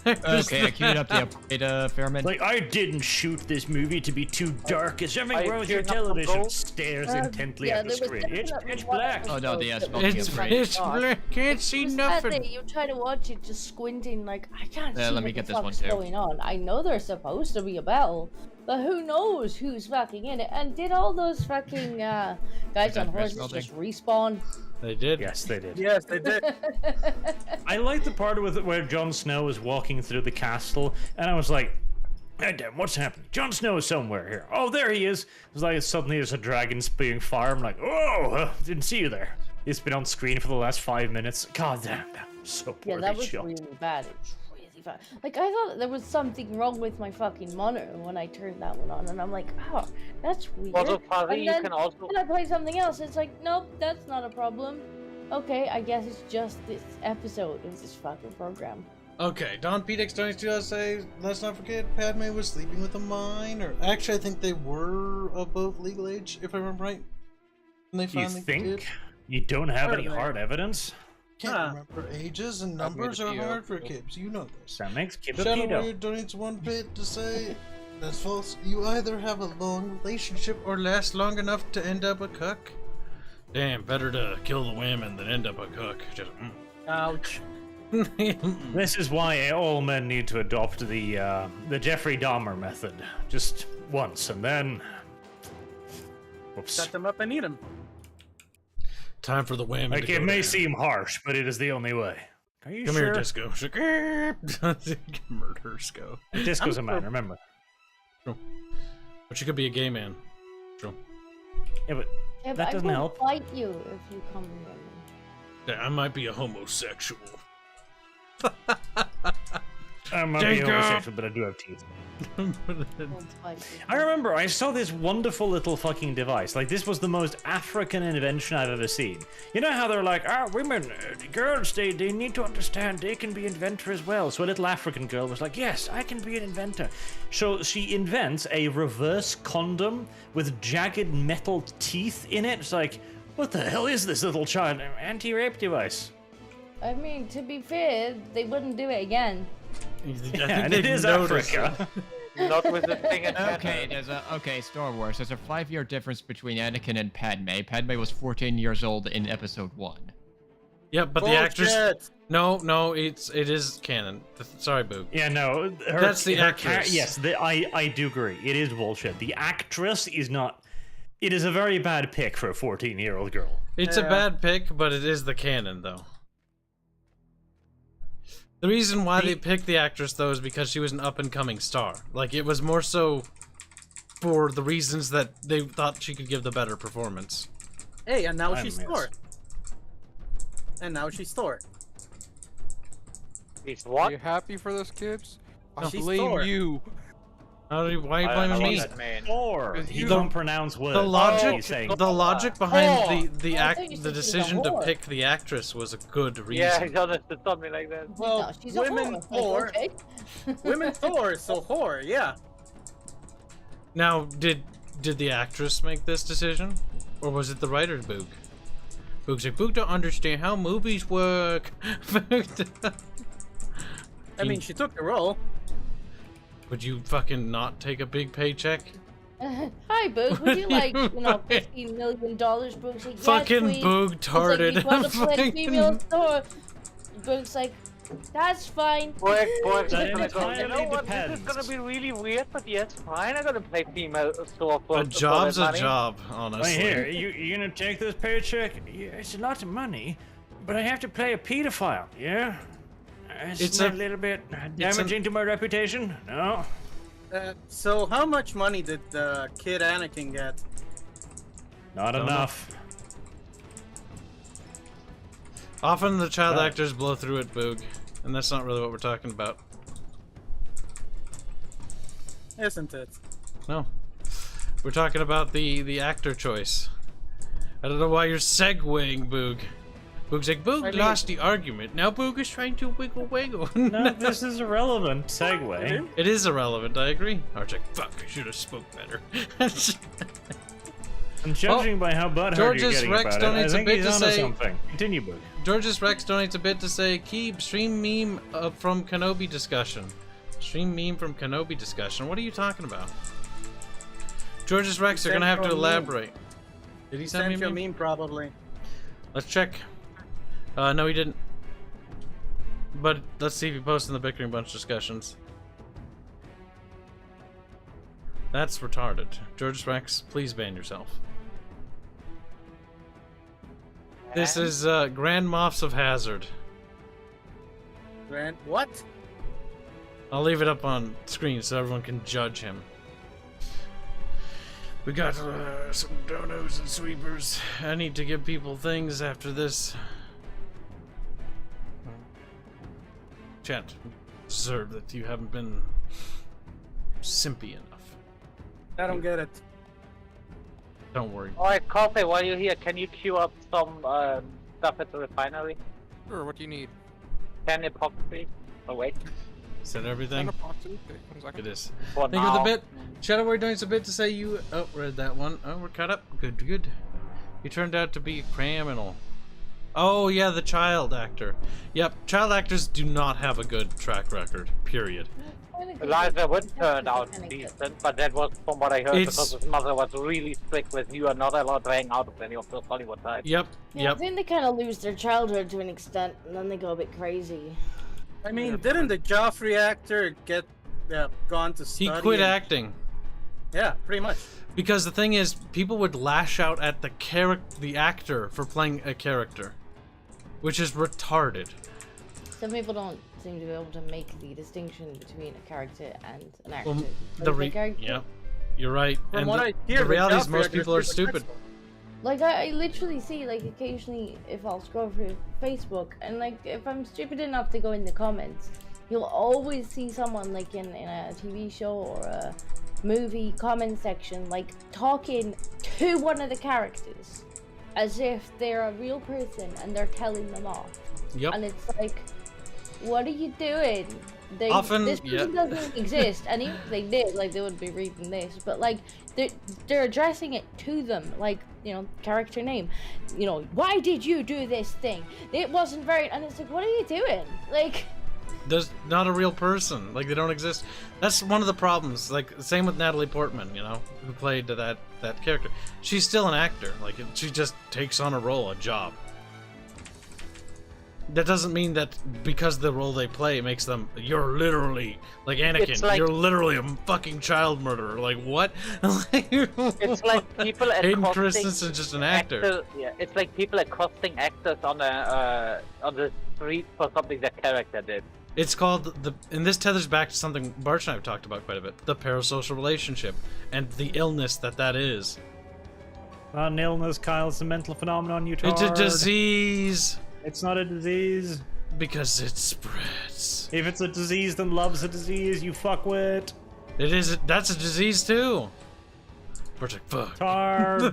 Speaker 7: Okay, I queued up the upgrade, Fairman.
Speaker 6: Like, I didn't shoot this movie to be too dark. Is something
Speaker 3: I
Speaker 6: wrong with your
Speaker 3: queued up some
Speaker 6: television?
Speaker 3: gold.
Speaker 6: Stares intently
Speaker 4: Yeah,
Speaker 6: at the
Speaker 4: there was
Speaker 6: screen. It's
Speaker 4: definitely
Speaker 6: pitch
Speaker 4: one
Speaker 6: black.
Speaker 4: episode
Speaker 7: Oh, no, the
Speaker 4: that
Speaker 7: smoke
Speaker 4: was
Speaker 7: is
Speaker 1: It's
Speaker 7: great.
Speaker 1: pitch black, can't see
Speaker 4: It was that
Speaker 1: nothing.
Speaker 4: day, you try to watch it just squinting like, I can't see
Speaker 7: let
Speaker 4: what
Speaker 7: me
Speaker 4: the
Speaker 7: get this
Speaker 4: fuck's
Speaker 7: one too.
Speaker 4: going on. I know there's supposed to be a battle, but who knows who's fucking in it? And did all those fucking guys
Speaker 7: that
Speaker 4: on
Speaker 7: dress
Speaker 4: horses
Speaker 7: building?
Speaker 4: just respawn?
Speaker 1: They did.
Speaker 6: Yes, they did.
Speaker 8: Yes, they did.
Speaker 6: I like the part with where Jon Snow is walking through the castle, and I was like, hey, damn, what's happening? Jon Snow is somewhere here. Oh, there he is. It was like suddenly there's a dragon spewing fire. I'm like, oh, didn't see you there. It's been on screen for the last 5 minutes. God damn, that was so
Speaker 4: Yeah,
Speaker 6: poorly
Speaker 4: that was
Speaker 6: shot.
Speaker 4: really bad. It was really bad. Like, I thought there was something wrong with my fucking monitor when I turned that one on, and I'm like, oh, that's weird.
Speaker 3: Also, Fari,
Speaker 4: And
Speaker 3: you
Speaker 4: then-
Speaker 3: can also.
Speaker 4: Then I play something else. It's like, nope, that's not a problem. Okay, I guess it's just this episode of this fucking program.
Speaker 1: Okay, Don PDX donates to us. Say, let's not forget, Padme was sleeping with a minor. Actually, I think they were of both legal age, if I remember right. And they
Speaker 6: You
Speaker 1: finally
Speaker 6: think?
Speaker 1: did.
Speaker 6: You don't have any
Speaker 8: Certainly.
Speaker 6: hard evidence?
Speaker 1: Can't
Speaker 8: Huh.
Speaker 1: remember ages and
Speaker 2: I've made
Speaker 1: numbers
Speaker 2: a
Speaker 1: are
Speaker 2: few.
Speaker 1: hard for Kibs. You know this.
Speaker 6: That makes Kibs a
Speaker 1: Shadow
Speaker 6: pedo.
Speaker 1: Warrior donates 1 bit to say that's false. You either have a long relationship or last long enough to end up a cuck. Damn, better to kill the women than end up a cuck. Just.
Speaker 8: Ouch.
Speaker 6: This is why all men need to adopt the Jeffrey Dahmer method. Just once, and then... Whoops.
Speaker 8: Set them up and eat them.
Speaker 1: Time for the women.
Speaker 6: Like,
Speaker 1: to
Speaker 6: it
Speaker 1: go
Speaker 6: may
Speaker 1: down.
Speaker 6: seem harsh, but it is the only way. Are you
Speaker 1: Come
Speaker 6: sure?
Speaker 1: here, Disco. She's like, murder Sco.
Speaker 6: Disco's a man, remember.
Speaker 1: But you could be a gay man. True.
Speaker 6: Yeah, but
Speaker 4: Yeah, but
Speaker 6: That doesn't
Speaker 4: I will
Speaker 6: help.
Speaker 4: fight you if you come near me.
Speaker 1: Yeah, I might be a homosexual.
Speaker 6: I might be
Speaker 1: Dinko!
Speaker 6: homosexual, but I do have teeth.
Speaker 4: I won't fight you.
Speaker 6: I remember I saw this wonderful little fucking device. Like, this was the most African invention I've ever seen. You know how they're like, women, girls, they need to understand they can be inventor as well. So a little African girl was like, yes, I can be an inventor. So she invents a reverse condom with jagged metal teeth in it. It's like, what the hell is this little child? Anti-rape device.
Speaker 4: I mean, to be fair, they wouldn't do it again.
Speaker 6: Yeah, and it is Africa.
Speaker 3: Not with the thing in
Speaker 7: Okay, okay, Star Wars. There's a 5-year difference between Anakin and Padme. Padme was 14 years old in Episode 1.
Speaker 1: Yeah, but the actress.
Speaker 8: Bullshit.
Speaker 1: No, it is canon. Sorry, Boog.
Speaker 6: Yeah, no.
Speaker 1: That's the actress.
Speaker 6: Yes, I do agree. It is bullshit. The actress is not. It is a very bad pick for a 14-year-old girl.
Speaker 1: It's a
Speaker 8: Yeah.
Speaker 1: bad pick, but it is the canon, though. The reason why they picked the actress, though, is because she was an up-and-coming star. Like, it was more so for the reasons that they thought she could give the better performance.
Speaker 8: Hey, and now
Speaker 6: I
Speaker 8: she's
Speaker 6: miss.
Speaker 8: Thor. And now she's Thor.
Speaker 3: He's
Speaker 5: Are
Speaker 3: what?
Speaker 5: you happy for this, Kibs? I
Speaker 8: She's
Speaker 5: blame
Speaker 8: Thor.
Speaker 5: you.
Speaker 1: Why are you
Speaker 3: I don't
Speaker 1: blaming
Speaker 3: know
Speaker 1: me?
Speaker 3: what that means.
Speaker 6: Or
Speaker 5: Because
Speaker 6: he
Speaker 5: you
Speaker 6: don't
Speaker 5: don't-
Speaker 6: pronounce words.
Speaker 1: The logic,
Speaker 6: He's saying,
Speaker 1: the logic behind the
Speaker 4: I thought you
Speaker 1: the
Speaker 4: said she's a
Speaker 1: decision to
Speaker 4: whore.
Speaker 1: pick the actress was a good reason.
Speaker 3: Yeah, he's understood something like that.
Speaker 8: Well,
Speaker 4: No, she's a
Speaker 8: women
Speaker 4: whore.
Speaker 8: Thor.
Speaker 4: Like, okay.
Speaker 8: Women Thor, so whore, yeah.
Speaker 1: Now, did the actress make this decision, or was it the writer, Boog? Boog's like, Boog don't understand how movies work.
Speaker 8: I mean, she took the role.
Speaker 1: Would you fucking not take a big paycheck?
Speaker 4: Hi, Boog. Would you like, $15 million, Boog's like, yes,
Speaker 1: Fucking
Speaker 4: please.
Speaker 1: Boog
Speaker 4: He's
Speaker 1: tarded.
Speaker 4: like, you want to play
Speaker 1: Fucking-
Speaker 4: female Thor? Boog's like, That's fine.
Speaker 3: Boy,
Speaker 6: That
Speaker 3: you know
Speaker 6: entirely
Speaker 3: what? This is
Speaker 6: depends.
Speaker 3: gonna be really weird, but yes, fine. I'm gonna play female store for
Speaker 1: A job's
Speaker 3: for that
Speaker 1: a
Speaker 3: money.
Speaker 1: job,
Speaker 6: Right
Speaker 1: honestly.
Speaker 6: here, you gonna take this paycheck? Yeah, it's a lot of money, but I have to play a pedophile, yeah?
Speaker 1: It's
Speaker 6: It's
Speaker 1: a-
Speaker 6: a little bit
Speaker 1: it's
Speaker 6: damaging to my reputation, no?
Speaker 8: So how much money did Kid Anakin get?
Speaker 6: Not
Speaker 1: Don't know.
Speaker 6: enough.
Speaker 1: Often the child
Speaker 6: Right.
Speaker 1: actors blow through it, Boog, and that's not really what we're talking about.
Speaker 8: Isn't it?
Speaker 1: No. We're talking about the actor choice. I don't know why you're segueing, Boog. Boog's like, Boog
Speaker 8: I mean-
Speaker 1: lost the argument. Now Boog is trying to wiggle wiggle.
Speaker 6: No, this is irrelevant segue.
Speaker 1: It is irrelevant, I agree. Art's like, fuck, I should have spoke better.
Speaker 6: And judging by how butthurt you're
Speaker 1: George's
Speaker 6: getting
Speaker 1: Rex
Speaker 6: about it, I
Speaker 1: donates a
Speaker 6: think
Speaker 1: bit
Speaker 6: he's
Speaker 1: to
Speaker 6: onto
Speaker 1: say-
Speaker 6: something. Continue, Boog.
Speaker 1: George's Rex donates a bit to say, Kibs, stream meme from Kenobi discussion. Stream meme from Kenobi discussion. What are you talking about? George's Rex, you're gonna have to
Speaker 8: Sent you a meme.
Speaker 1: elaborate. Did he send me
Speaker 8: Sent
Speaker 1: a
Speaker 8: you a
Speaker 1: meme?
Speaker 8: meme probably.
Speaker 1: Let's check. No, he didn't. But let's see if he posted in the Bickering Bunch discussions. That's retarded. George's Rex, please ban yourself. This is Grand Moffs of Hazard.
Speaker 8: Grant, what?
Speaker 1: I'll leave it up on screen so everyone can judge him. We got some donos and sweepers. I need to give people things after this. Chat, deserve that you haven't been simpy enough.
Speaker 8: I don't get it.
Speaker 1: Don't worry.
Speaker 3: Alright, Coffee, while you're here, can you queue up some stuff at the refinery?
Speaker 5: Sure, what do you need?
Speaker 3: 10 epoxy? Oh wait,
Speaker 1: Is that
Speaker 5: An
Speaker 1: everything?
Speaker 5: epoxy? Okay, 1 second.
Speaker 1: It is.
Speaker 3: for
Speaker 1: Think of the
Speaker 3: now.
Speaker 1: bit. Shadowware donates a bit to say you. Oh, read that one. Oh, we're caught up. Good, good. You turned out to be a criminal. Oh yeah, the child actor. Yep, child actors do not have a good track record. Period.
Speaker 3: Eliza would turn out decent, but that was from what I heard
Speaker 1: It's-
Speaker 3: because his mother was really strict with you are not allowed to hang out with any of those Hollywood types.
Speaker 1: Yep,
Speaker 4: Yeah, I
Speaker 1: yep.
Speaker 4: think they kind of lose their childhood to an extent, and then they go a bit crazy.
Speaker 8: I mean, didn't the Joffrey actor get gone to
Speaker 1: He
Speaker 8: study?
Speaker 1: quit
Speaker 8: and-
Speaker 1: acting
Speaker 8: Yeah, pretty much.
Speaker 1: because the thing is, people would lash out at the actor for playing a character, which is retarded.
Speaker 4: Some people don't seem to be able to make the distinction between a character and an actor.
Speaker 1: Well,
Speaker 4: who
Speaker 1: the
Speaker 4: plays character.
Speaker 1: yeah, you're right.
Speaker 8: From
Speaker 1: and
Speaker 8: what
Speaker 1: the,
Speaker 8: I hear,
Speaker 1: the reality is
Speaker 8: Joffrey
Speaker 1: most
Speaker 8: actor
Speaker 1: people are
Speaker 8: super
Speaker 1: stupid.
Speaker 8: sexual.
Speaker 4: Like I literally see, like, occasionally if I'll scroll through Facebook and like if I'm stupid enough to go in the comments, you'll always see someone like in a TV show or a movie comment section like talking to one of the characters as if they're a real person and they're telling them off.
Speaker 1: Yep.
Speaker 4: And it's like, what are you doing?
Speaker 1: Often,
Speaker 4: this person
Speaker 1: yeah.
Speaker 4: doesn't exist, and even if they did, like, they wouldn't be reading this. But like, they're addressing it to them, like, you know, character name. You know, why did you do this thing? It wasn't very, and it's like, what are you doing? Like,
Speaker 1: There's not a real person. Like, they don't exist. That's one of the problems. Like, same with Natalie Portman, you know, who played that character. She's still an actor. Like, she just takes on a role, a job. That doesn't mean that because the role they play makes them, you're literally, like Anakin,
Speaker 3: It's like-
Speaker 1: you're literally a fucking child murderer. Like, what?
Speaker 3: It's like people
Speaker 1: Hayden
Speaker 3: accosting
Speaker 1: Christensen's just an actor.
Speaker 3: Yeah, it's like people accosting actors on the street for something their character did.
Speaker 1: It's called and this tethers back to something Barch and I have talked about quite a bit, the parasocial relationship and the illness that is.
Speaker 6: Not an illness, Kyle. It's a mental phenomenon. You
Speaker 1: It's a disease
Speaker 6: It's not a disease.
Speaker 1: because it spreads.
Speaker 6: If it's a disease, then love's a disease. You fuckwit.
Speaker 1: It is. That's a disease too. Barch's like, fuck.
Speaker 6: Tar.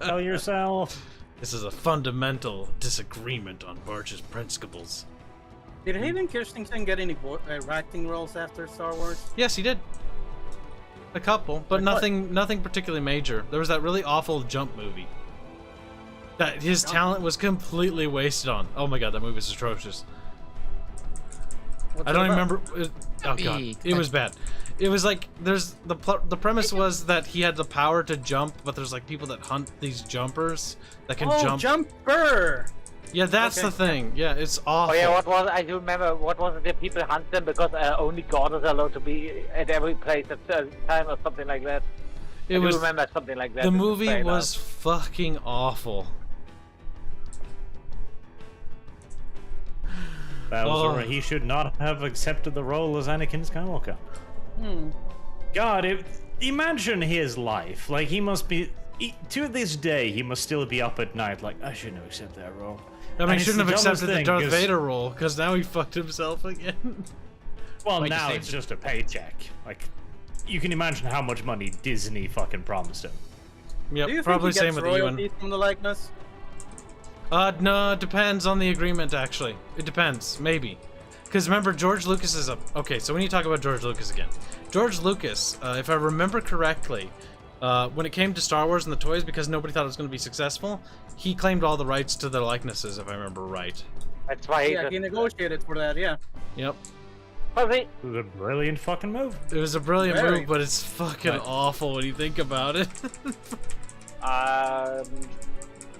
Speaker 6: Tell yourself.
Speaker 1: This is a fundamental disagreement on Barch's principles.
Speaker 8: Did Hayden Christensen get any acting roles after Star Wars?
Speaker 1: Yes, he did. A couple, but
Speaker 8: Like what?
Speaker 1: nothing particularly major. There was that really awful Jump movie that his talent was completely wasted on. Oh my god, that movie was atrocious.
Speaker 8: What's
Speaker 1: I
Speaker 8: it
Speaker 1: don't
Speaker 8: about?
Speaker 1: remember. Oh god, it was bad. It was like there's the premise was that he had the power to jump, but there's like people that hunt these jumpers that can
Speaker 8: Oh,
Speaker 1: jump.
Speaker 8: Jumper!
Speaker 1: Yeah, that's
Speaker 8: Okay,
Speaker 1: the thing. Yeah, it's awful.
Speaker 3: Oh yeah, what was I do remember? What was it? The people hunt them because only God is allowed to be at every place at a time or something like that.
Speaker 1: It
Speaker 3: I
Speaker 1: was
Speaker 3: do remember something like that.
Speaker 1: the
Speaker 3: in
Speaker 1: movie
Speaker 3: trailer.
Speaker 1: was fucking awful.
Speaker 6: Bowser,
Speaker 1: Oh.
Speaker 6: he should not have accepted the role as Anakin Skywalker. God, imagine his life. Like, he must be... to this day, he must still be up at night like, I shouldn't have accepted that role.
Speaker 1: I mean,
Speaker 6: And
Speaker 1: he
Speaker 6: it's
Speaker 1: shouldn't have
Speaker 6: the dumbest
Speaker 1: accepted the
Speaker 6: thing,
Speaker 1: Darth
Speaker 6: 'cause-
Speaker 1: Vader role, because now he fucked himself again.
Speaker 6: Well,
Speaker 7: Like,
Speaker 6: now
Speaker 7: the
Speaker 6: it's
Speaker 7: same-
Speaker 6: just a paycheck. Like, you can imagine how much money Disney fucking promised him.
Speaker 1: Yep,
Speaker 8: Do you
Speaker 1: probably
Speaker 8: think he
Speaker 1: same
Speaker 8: gets
Speaker 1: with Ewan.
Speaker 8: royalties from the likeness?
Speaker 1: No, it depends on the agreement, actually. It depends, maybe. Because remember, George Lucas is a... Okay, so when you talk about George Lucas again. George Lucas, if I remember correctly, when it came to Star Wars and the toys, because nobody thought it was going to be successful, he claimed all the rights to their likenesses, if I remember right.
Speaker 3: That's why
Speaker 8: Yeah, he negotiated for that. Yeah.
Speaker 1: Yep.
Speaker 3: Was he?
Speaker 6: It was a brilliant fucking move.
Speaker 1: It was a brilliant
Speaker 8: Very.
Speaker 1: move, but it's fucking
Speaker 7: Right.
Speaker 1: awful when you think about it.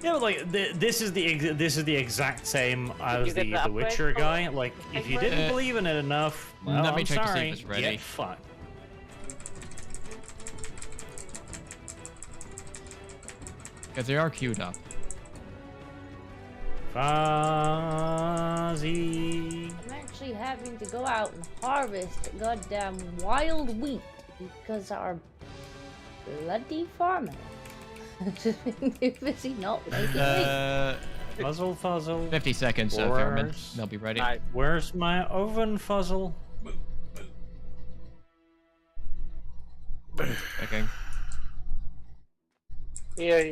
Speaker 6: Yeah, but like this is the exact same as
Speaker 3: you get the
Speaker 6: the
Speaker 3: upgrade
Speaker 6: Witcher
Speaker 3: for
Speaker 6: guy.
Speaker 3: it?
Speaker 6: Like, if you
Speaker 3: Upgrade?
Speaker 6: didn't believe in it enough, well,
Speaker 7: Let me
Speaker 6: I'm
Speaker 7: check to see if
Speaker 6: sorry,
Speaker 7: it's ready.
Speaker 6: get fucked.
Speaker 7: Because they are queued up.
Speaker 6: Fuzzy.
Speaker 4: I'm actually having to go out and harvest goddamn wild wheat because our bloody farmer has been too busy not making wheat.
Speaker 6: Fuzzle, fuzzle.
Speaker 7: 50 seconds, Fairman.
Speaker 6: Where's-
Speaker 7: They'll be ready.
Speaker 3: Nice.
Speaker 6: Where's my oven, fuzzle?
Speaker 7: Okay.
Speaker 3: Here,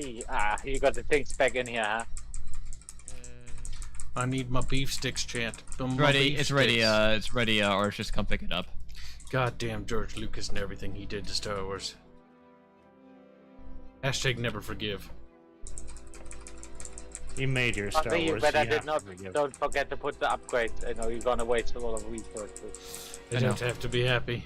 Speaker 3: you got the things back in here, huh?
Speaker 1: I need my beef sticks, chant.
Speaker 7: It's ready. It's ready. It's ready. Or just come pick it up.
Speaker 1: Goddamn George Lucas and everything he did to Star Wars. Hashtag never forgive.
Speaker 6: He made your Star
Speaker 3: You
Speaker 6: Wars.
Speaker 3: better
Speaker 6: you
Speaker 3: did
Speaker 6: have
Speaker 3: not.
Speaker 6: to forgive.
Speaker 3: Don't forget to put the upgrades. I know you're gonna waste a lot of resources.
Speaker 1: They
Speaker 7: I know.
Speaker 1: don't have to be happy.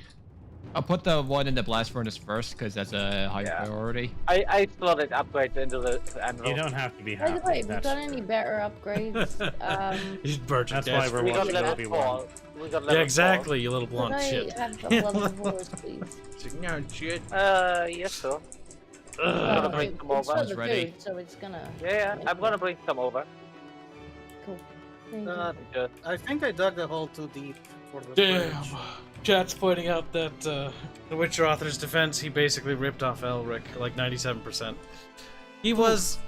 Speaker 7: I'll put the one in the blast furnace first because that's a high
Speaker 3: Yeah.
Speaker 7: priority.
Speaker 3: I slotted upgrades into the emerald.
Speaker 6: You don't have to be
Speaker 4: By
Speaker 6: happy.
Speaker 4: the way, have we
Speaker 6: That's
Speaker 4: got any better upgrades?
Speaker 1: He's virgin.
Speaker 6: That's why we're
Speaker 3: We got
Speaker 6: watching
Speaker 3: level
Speaker 6: Obi-Wan.
Speaker 3: 4. We got level
Speaker 1: Yeah, exactly, you little
Speaker 4: Could
Speaker 1: blonde
Speaker 4: I
Speaker 1: shit.
Speaker 4: have some level 4s, please?
Speaker 1: It's like, no, shit.
Speaker 3: 4. Yes, sir.
Speaker 1: Ugh.
Speaker 3: Gonna bring some
Speaker 4: It's
Speaker 3: over.
Speaker 4: for the
Speaker 7: Ready.
Speaker 4: food, so it's gonna...
Speaker 3: Yeah, I'm gonna bring some over.
Speaker 4: Cool. Thank you.
Speaker 3: Just
Speaker 8: I think I dug the hole too deep for the
Speaker 1: Damn.
Speaker 8: bridge.
Speaker 1: Chat's pointing out that the Witcher author's defense, he basically ripped off Elric, like 97%. He was...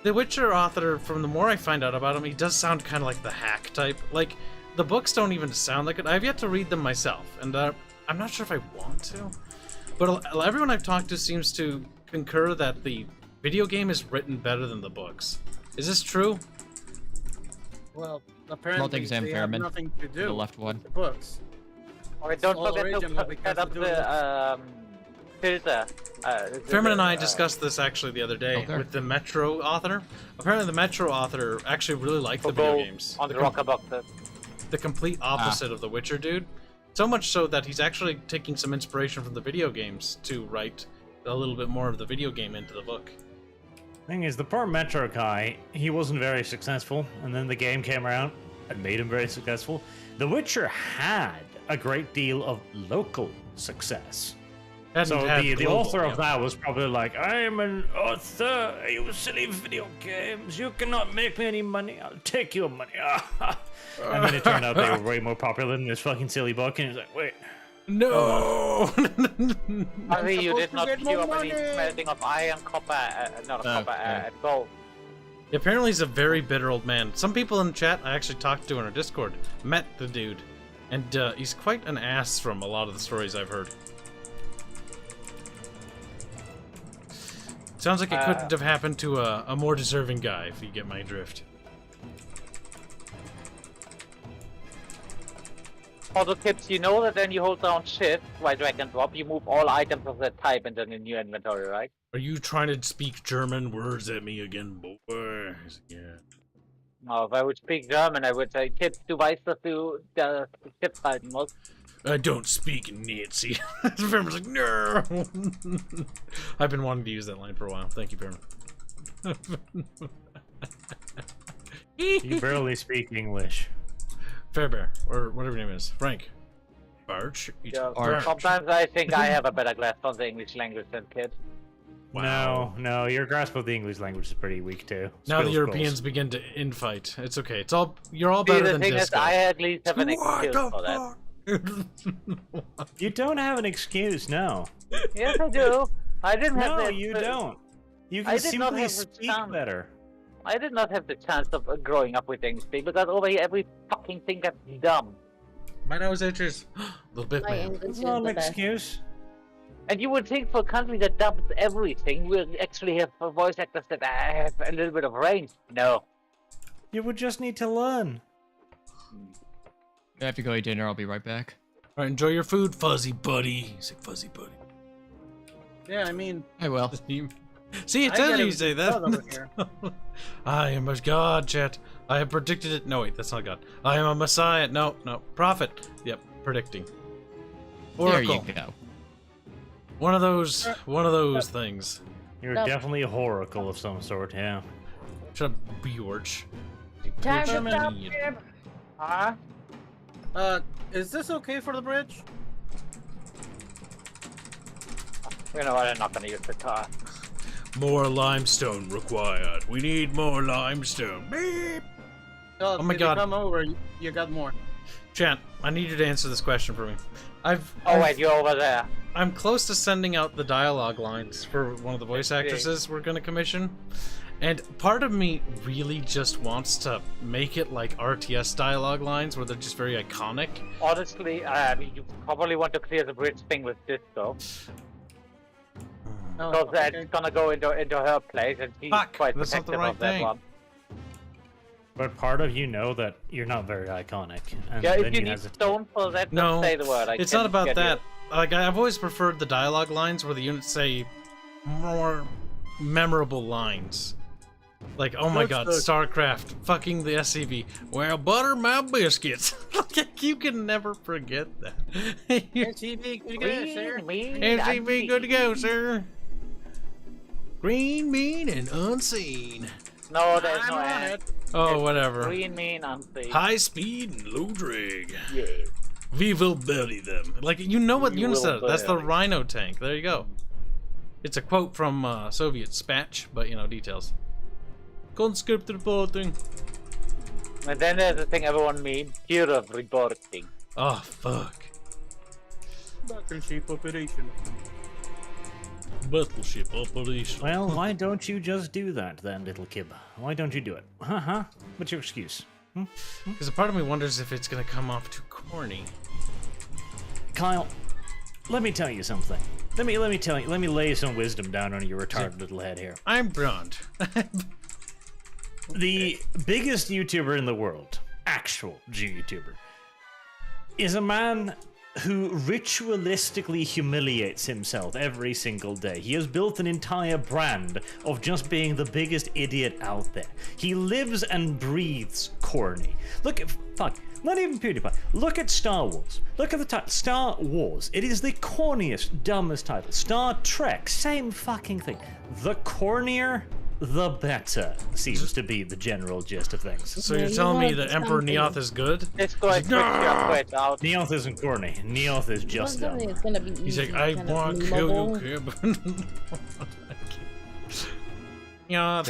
Speaker 1: The Witcher author, from the more I find out about him, he does sound kind of like the hack type. Like, the books don't even sound like it. I've yet to read them myself, and I'm not sure if I want to. But everyone I've talked to seems to concur that the video game is written better than the books. Is this true?
Speaker 8: Well, apparently
Speaker 7: exam,
Speaker 8: they have
Speaker 7: Fairman.
Speaker 8: nothing to do
Speaker 7: The left one.
Speaker 8: with the books.
Speaker 3: Okay, don't
Speaker 8: all
Speaker 3: forget
Speaker 8: original
Speaker 3: to
Speaker 8: because
Speaker 3: set up
Speaker 8: the
Speaker 3: the filter.
Speaker 1: Fairman and I discussed this actually the other day
Speaker 7: Okay.
Speaker 1: with the Metro author. Apparently the Metro author actually really liked the video games.
Speaker 3: on the rocker boxes.
Speaker 1: The complete opposite of the Witcher dude. So much so that he's actually taking some inspiration from the video games to write a little bit more of the video game into the book.
Speaker 6: Thing is, the poor Metro guy, he wasn't very successful, and then the game came around and made him very successful. The Witcher had a great deal of local success.
Speaker 1: Hadn't
Speaker 6: So
Speaker 1: had
Speaker 6: the
Speaker 1: global,
Speaker 6: author
Speaker 1: yeah.
Speaker 6: of that was probably like, I'm an author, you silly video games, you cannot make me any money, I'll take your money. And then it turned out they were way more popular than this fucking silly book, and he's like, wait.
Speaker 1: No!
Speaker 3: I mean, you
Speaker 8: supposed
Speaker 3: did
Speaker 8: to
Speaker 3: not
Speaker 8: get more
Speaker 3: cure any
Speaker 8: money.
Speaker 3: smelting of iron, copper, not
Speaker 7: Oh,
Speaker 3: copper,
Speaker 7: yeah.
Speaker 3: and gold.
Speaker 1: Apparently he's a very bitter old man. Some people in chat I actually talked to on our Discord met the dude. And he's quite an ass from a lot of the stories I've heard. Sounds like it couldn't have happened to a more deserving guy, if you get my drift.
Speaker 3: Also, Kibs, you know that when you hold down shift while drag and drop, you move all items of that type into the new inventory, right?
Speaker 1: Are you trying to speak German words at me again, boys? Yeah.
Speaker 3: No, if I would speak German, I would say, Kibs, du weißt, dass du das Shift halten musst.
Speaker 1: I don't speak Nazi. Fairman's like, no! I've been wanting to use that line for a while. Thank you, Fairman.
Speaker 6: You barely speak English.
Speaker 1: Fairbear, or whatever your name is. Frank. Barch.
Speaker 3: Yeah,
Speaker 1: Barch.
Speaker 3: sometimes I think I have a better grasp on the English language than kids.
Speaker 1: Wow.
Speaker 6: No, your grasp of the English language is pretty weak too.
Speaker 1: Now the
Speaker 6: Spills
Speaker 1: Europeans
Speaker 6: goals.
Speaker 1: begin to infight. It's okay. It's all you're all
Speaker 3: See,
Speaker 1: better
Speaker 3: the
Speaker 1: than
Speaker 3: thing is,
Speaker 1: Disco.
Speaker 3: I at least have an
Speaker 1: What
Speaker 3: excuse
Speaker 1: the
Speaker 3: for that.
Speaker 1: fuck?
Speaker 6: You don't have an excuse, no.
Speaker 3: Yes, I do. I didn't have
Speaker 6: No,
Speaker 3: the-
Speaker 6: you
Speaker 3: the-
Speaker 6: don't. You
Speaker 3: I
Speaker 6: can
Speaker 3: did not
Speaker 6: simply
Speaker 3: have the
Speaker 6: speak
Speaker 3: chance.
Speaker 6: better.
Speaker 3: I did not have the chance of growing up with English speak because over here every fucking thing got dumb.
Speaker 1: My nose itches. Little bit,
Speaker 4: My
Speaker 1: man.
Speaker 4: English
Speaker 6: It's
Speaker 4: is
Speaker 6: not an
Speaker 4: the best.
Speaker 6: excuse.
Speaker 3: And you would think for a country that dubs everything, we'll actually have voice actors that have a little bit of range. No.
Speaker 6: You would just need to learn.
Speaker 7: I have to go eat dinner. I'll be right back.
Speaker 1: All right, enjoy your food, fuzzy buddy. He's like fuzzy buddy.
Speaker 8: Yeah, I mean,
Speaker 7: I will.
Speaker 1: See, it
Speaker 8: I
Speaker 1: tells
Speaker 8: get
Speaker 1: you
Speaker 8: it
Speaker 1: say
Speaker 8: done over
Speaker 1: that.
Speaker 8: here.
Speaker 1: I am a god, chat. I have predicted it. No, wait, that's not God. I am a messiah. No, prophet. Yep, predicting. Oracle.
Speaker 7: There you go.
Speaker 1: One of those things.
Speaker 6: You're
Speaker 4: Nope.
Speaker 6: definitely a oracle of some sort, yeah.
Speaker 1: Shut up, Bjorch.
Speaker 4: Time to
Speaker 8: German.
Speaker 4: stop here.
Speaker 3: Huh?
Speaker 8: Is this okay for the bridge?
Speaker 3: You know what, I'm not gonna use the car.
Speaker 1: More limestone required. We need more limestone. Beep.
Speaker 8: Oh
Speaker 1: my
Speaker 8: did
Speaker 1: God.
Speaker 8: you come over, you got more.
Speaker 1: Chat, I need you to answer this question for me.
Speaker 3: Oh wait, you're over there.
Speaker 1: I'm close to sending out the dialogue lines for one of the voice actresses we're gonna commission. And part of me really just wants to make it like RTS dialogue lines where they're just very iconic.
Speaker 3: Honestly, you probably want to clear the bridge thing with Disco.
Speaker 8: Oh,
Speaker 3: Because
Speaker 8: okay.
Speaker 3: it's gonna go into her place and she's
Speaker 1: Fuck,
Speaker 3: quite
Speaker 1: that's not the
Speaker 3: protective
Speaker 1: right
Speaker 3: of that
Speaker 1: thing.
Speaker 3: one.
Speaker 6: But part of you know that you're not very iconic. And
Speaker 3: Yeah,
Speaker 6: then
Speaker 3: if you need
Speaker 6: hesitate.
Speaker 3: stone for that,
Speaker 1: No,
Speaker 3: just say the word.
Speaker 1: It's not about that. Like, I've always preferred the dialogue lines where the units say more memorable lines. Like, oh my god,
Speaker 8: Looks
Speaker 1: StarCraft, fucking the SCV. Well, butter my biscuits. Like, you can never forget that.
Speaker 8: TV, good to go, sir.
Speaker 1: SCV, good to go, sir. Green, mean, and unseen.
Speaker 3: No, there's
Speaker 8: I'm
Speaker 3: no
Speaker 8: on
Speaker 3: ad.
Speaker 8: it.
Speaker 1: Oh,
Speaker 3: It's
Speaker 1: whatever.
Speaker 3: Green mean unseen.
Speaker 1: High speed and low drag.
Speaker 3: Yeah.
Speaker 1: We will bury them. Like, you know what
Speaker 3: We
Speaker 1: units
Speaker 3: will
Speaker 1: that? That's the
Speaker 3: bury.
Speaker 1: Rhino tank. There you go. It's a quote from Soviet Spatch, but you know, details. Conscript reporting.
Speaker 3: And then there's the thing everyone means, fear of reporting.
Speaker 1: Oh, fuck.
Speaker 8: Battleship operation.
Speaker 1: Battleship operation.
Speaker 6: Well, why don't you just do that then, little kib? Why don't you do it? Huh? What's your excuse?
Speaker 1: Because a part of me wonders if it's gonna come off too corny.
Speaker 6: Kyle, let me tell you something. Let me lay some wisdom down on your retarded little head here.
Speaker 1: I'm blonde.
Speaker 6: The biggest YouTuber in the world, actual YouTuber, is a man who ritualistically humiliates himself every single day. He has built an entire brand of just being the biggest idiot out there. He lives and breathes corny. Look at, fuck, not even PewDiePie. Look at Star Wars. Look at the title, Star Wars. It is the corniest, dumbest title. Star Trek, same fucking thing. The cornier, the better, seems to be the general gist of things.
Speaker 1: So you're
Speaker 4: Yeah, you
Speaker 1: telling me
Speaker 4: want
Speaker 1: that Emperor
Speaker 4: something.
Speaker 1: Neoth is good?
Speaker 3: This going to upgrade out.
Speaker 6: Neoth isn't corny. Neoth is just dumb.
Speaker 4: Something that's gonna be easy.
Speaker 1: He's like, I
Speaker 4: kind of
Speaker 1: want to kill you,
Speaker 4: memeable.
Speaker 1: Kib. Yeah.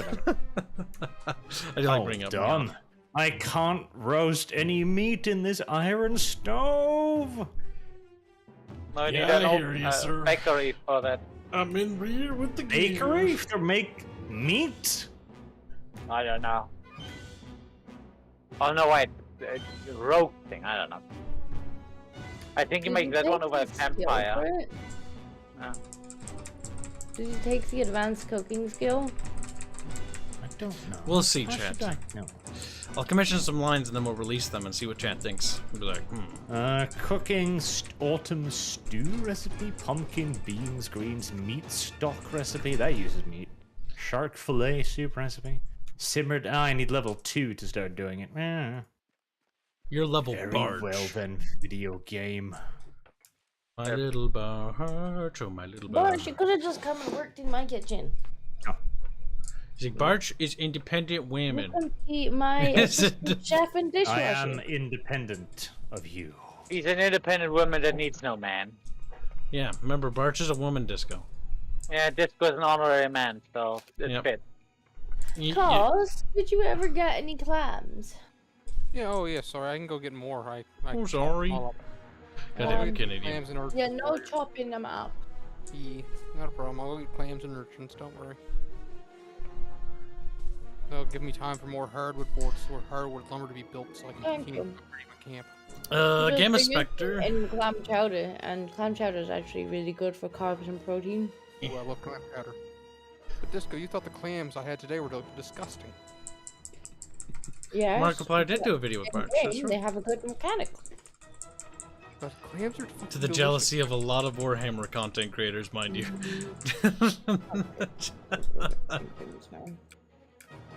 Speaker 1: I do like bringing up
Speaker 6: done.
Speaker 1: Neoth.
Speaker 6: I can't roast any meat in this iron stove.
Speaker 3: No, you need
Speaker 1: Yeah,
Speaker 3: an
Speaker 1: I hear you, sir.
Speaker 3: bakery for that.
Speaker 1: I'm in rear with the
Speaker 6: Bakery
Speaker 1: gears.
Speaker 6: to make meat?
Speaker 3: I don't know. Oh no, wait. Roasting, I don't know. I think you
Speaker 4: Did
Speaker 3: make
Speaker 4: you
Speaker 3: that one
Speaker 4: take
Speaker 3: over a
Speaker 4: the skill for
Speaker 3: campfire.
Speaker 4: it?
Speaker 3: Yeah.
Speaker 4: Did you take the advanced cooking skill?
Speaker 6: I don't know.
Speaker 1: We'll see,
Speaker 6: How
Speaker 1: chat.
Speaker 6: should I know?
Speaker 1: I'll commission some lines and then we'll release them and see what chat thinks. We'll be like,
Speaker 6: Cooking autumn stew recipe, pumpkin, beans, greens, meat stock recipe. That uses meat. Shark fillet soup recipe. Simmered. I need level 2 to start doing it.
Speaker 1: You're level
Speaker 6: Very
Speaker 1: barge.
Speaker 6: well then, video game.
Speaker 1: My little barge, oh my little
Speaker 4: Or
Speaker 1: barge.
Speaker 4: she could have just come and worked in my kitchen.
Speaker 1: See, Barch is independent
Speaker 4: You
Speaker 1: women.
Speaker 4: can be my
Speaker 1: Is it-
Speaker 4: assistant chef and
Speaker 6: I
Speaker 4: dishwasher.
Speaker 6: am independent of you.
Speaker 3: He's an independent woman that needs no man.
Speaker 1: Yeah, remember, Barch is a woman, Disco.
Speaker 3: Yeah, Disco's an honorary man, so it's
Speaker 1: Yep.
Speaker 3: fit.
Speaker 4: Cause, did you ever get any clams?
Speaker 5: Yeah, oh yeah, sorry, I can go get more. I
Speaker 1: Oh,
Speaker 5: chopped
Speaker 1: sorry.
Speaker 5: them all up.
Speaker 1: Goddamn Canadian.
Speaker 5: Clams and urchins.
Speaker 4: Yeah, no chopping them up.
Speaker 5: Yeah, not a problem. I'll go get clams and urchins, don't worry. That'll give me time for more hardwood boards or hardwood lumber to be built so I can
Speaker 4: Thank
Speaker 5: continue
Speaker 4: you.
Speaker 5: upgrading my camp.
Speaker 4: Just
Speaker 1: Gamma
Speaker 4: bring it
Speaker 1: Spectre.
Speaker 4: in clam chowder, and clam chowder is actually really good for carbs and protein.
Speaker 5: Ooh, I love clam chowder. But Disco, you thought the clams I had today were disgusting.
Speaker 4: Yeah.
Speaker 1: Markiplier did do a video with Barch. That's
Speaker 4: They
Speaker 1: right.
Speaker 4: have a good mechanic.
Speaker 5: But clams are fucking
Speaker 1: To the
Speaker 5: delicious.
Speaker 1: jealousy of a lot of Warhammer content creators, mind you.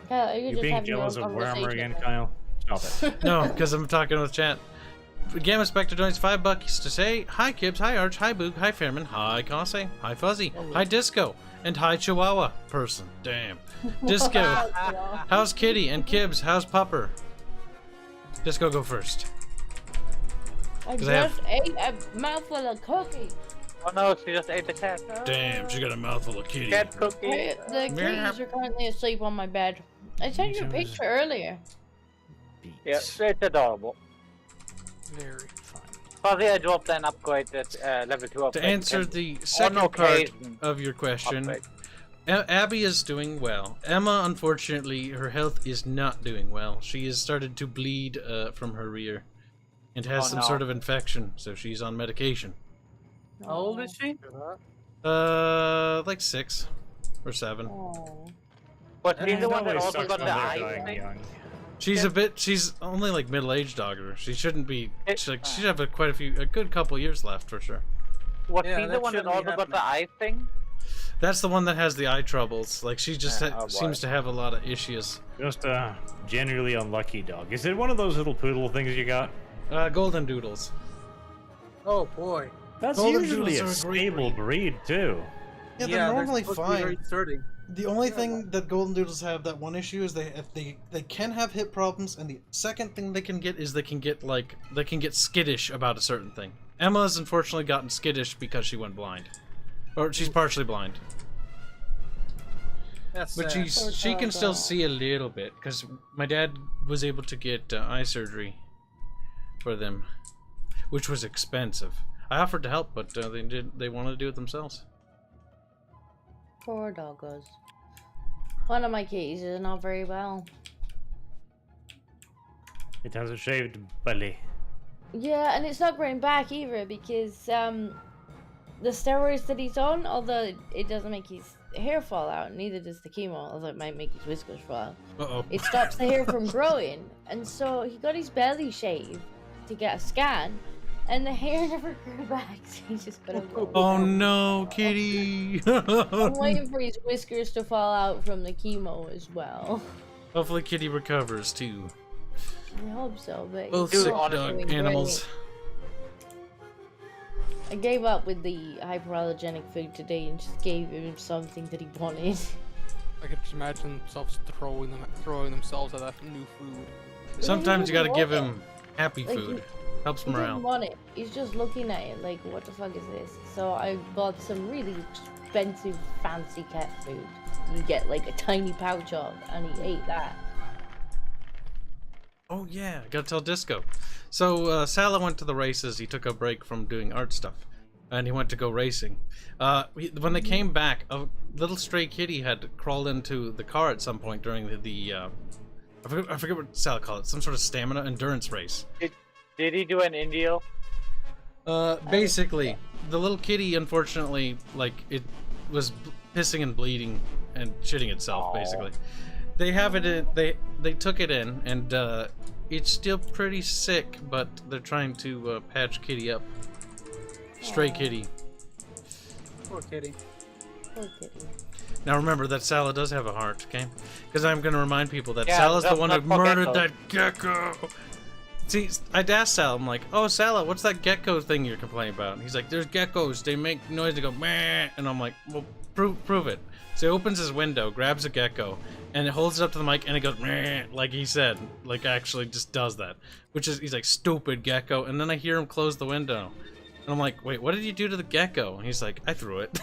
Speaker 4: Yeah, you
Speaker 6: You're
Speaker 4: just
Speaker 6: being
Speaker 4: have your
Speaker 6: jealous
Speaker 4: own
Speaker 6: of Warhammer
Speaker 4: conversation.
Speaker 6: again, Kyle? Stop it.
Speaker 1: No, because I'm talking with chat. Gamma Spectre joins $5 to say hi Kibs, hi Arch, hi Boog, hi Fairman, hi Conse, hi Fuzzy, hi Disco, and hi Chihuahua person. Damn. Disco, how's Kitty? And Kibs, how's Pupper? Disco, go first.
Speaker 4: I
Speaker 1: 'Cause I have-
Speaker 4: just ate a mouthful of cookie.
Speaker 3: Oh no, she just ate the cat.
Speaker 1: Damn, she got a mouthful of kitty.
Speaker 3: Cat cookie.
Speaker 4: The kitties are currently asleep on my bed. I sent you a picture earlier.
Speaker 3: Yeah, it's adorable.
Speaker 5: Very.
Speaker 3: Fuzzy, I dropped an upgrade at level 2 upgrade.
Speaker 1: To answer
Speaker 3: can-
Speaker 1: the
Speaker 3: on
Speaker 1: second part
Speaker 3: occasion
Speaker 1: of your question,
Speaker 3: upgrade.
Speaker 1: Abby is doing well. Emma, unfortunately, her health is not doing well. She has started to bleed from her rear and has
Speaker 3: Oh,
Speaker 1: some
Speaker 3: no.
Speaker 1: sort of infection, so she's on medication.
Speaker 8: How old is she?
Speaker 1: Like 6 or 7.
Speaker 4: Oh.
Speaker 3: But she's the one that
Speaker 6: Always
Speaker 3: also
Speaker 6: sucks
Speaker 3: got
Speaker 6: when
Speaker 3: the
Speaker 6: they're
Speaker 3: eye
Speaker 6: dying
Speaker 3: thing.
Speaker 6: young.
Speaker 1: She's only like middle-aged dogger. She shouldn't be.
Speaker 3: It-
Speaker 1: She should have a good couple years left for sure.
Speaker 3: Was
Speaker 8: Yeah,
Speaker 3: she the
Speaker 8: that
Speaker 3: one that
Speaker 8: shouldn't be
Speaker 3: also got the
Speaker 8: happening.
Speaker 3: eye thing?
Speaker 1: That's the one that has the eye troubles. Like she just
Speaker 3: Yeah, oh boy.
Speaker 1: seems to have a lot of issues.
Speaker 6: Just a generally unlucky dog. Is it one of those little poodle things you got?
Speaker 1: Golden doodles.
Speaker 8: Oh boy.
Speaker 6: That's
Speaker 1: Golden
Speaker 6: usually
Speaker 1: doodles
Speaker 6: a
Speaker 1: are a great
Speaker 6: stable breed too.
Speaker 1: Yeah,
Speaker 8: they're supposed to be very sturdy.
Speaker 1: The only thing that golden doodles have that one issue is they can have hip problems, and the second thing they can get is they can get skittish about a certain thing. Emma's unfortunately gotten skittish because she went blind, or she's partially blind,
Speaker 8: That's
Speaker 1: but
Speaker 8: sad.
Speaker 1: she can still see a little bit because my dad was able to get eye surgery for them, which was expensive. I offered to help, but they wanted to do it themselves.
Speaker 4: Poor doggos. One of my kitties is not very well.
Speaker 6: It has a shaved belly.
Speaker 4: Yeah, and it's not growing back either because the steroids that he's on, although it doesn't make his hair fall out, neither does the chemo, although it might make his whiskers fall out.
Speaker 1: Uh-oh.
Speaker 4: It stops the hair from growing, and so he got his belly shaved to get a scan, and the hair never grew back, so he just got a
Speaker 1: Oh no, kitty!
Speaker 4: I'm waiting for his whiskers to fall out from the chemo as well.
Speaker 1: Hopefully kitty recovers too.
Speaker 4: I hope so, but
Speaker 1: Both
Speaker 4: he's
Speaker 1: sick
Speaker 4: not
Speaker 1: dog
Speaker 4: doing
Speaker 1: animals.
Speaker 4: great. I gave up with the hyperallergenic food today and just gave him something that he wanted.
Speaker 5: I could just imagine themselves throwing themselves at that new food.
Speaker 1: Sometimes you gotta
Speaker 4: doesn't
Speaker 1: give
Speaker 4: want
Speaker 1: him happy
Speaker 4: Like,
Speaker 1: food. Helps
Speaker 4: He doesn't
Speaker 1: morale.
Speaker 4: want it. He's just looking at it like, what the fuck is this? So I bought some really expensive, fancy cat food. You get like a tiny pouch of, and he ate that.
Speaker 1: Oh yeah, gotta tell Disco. So Sala went to the races. He took a break from doing art stuff, and he went to go racing. When they came back, a little stray kitty had crawled into the car at some point during the I forget what Sala called it, some sort of stamina endurance race.
Speaker 3: Did he do an Indio?
Speaker 1: Basically, the little kitty, unfortunately, like it was pissing and bleeding and shitting itself.
Speaker 3: Aw.
Speaker 1: Basically, they have it in. They took it in, and it's still pretty sick. But they're trying to patch Kitty up. Stray
Speaker 4: Aw.
Speaker 1: Kitty.
Speaker 8: Poor kitty.
Speaker 4: Poor kitty.
Speaker 1: Now remember that Sala does have a heart, okay? Because I'm going to remind people that
Speaker 3: Yeah,
Speaker 1: Sala's the
Speaker 3: let's
Speaker 1: one who
Speaker 3: not forget
Speaker 1: murdered
Speaker 3: those.
Speaker 1: that gecko. See, I'd asked Sala, I'm like, oh, Sala, what's that gecko thing you're complaining about? And he's like, there's geckos, they make noise, they go, meh. And I'm like, well, prove it. So he opens his window, grabs a gecko, and it holds it up to the mic, and it goes, meh, like he said. Like, actually just does that. Which is, he's like, stupid gecko. And then I hear him close the window. And I'm like, wait, what did you do to the gecko? And he's like, I threw it.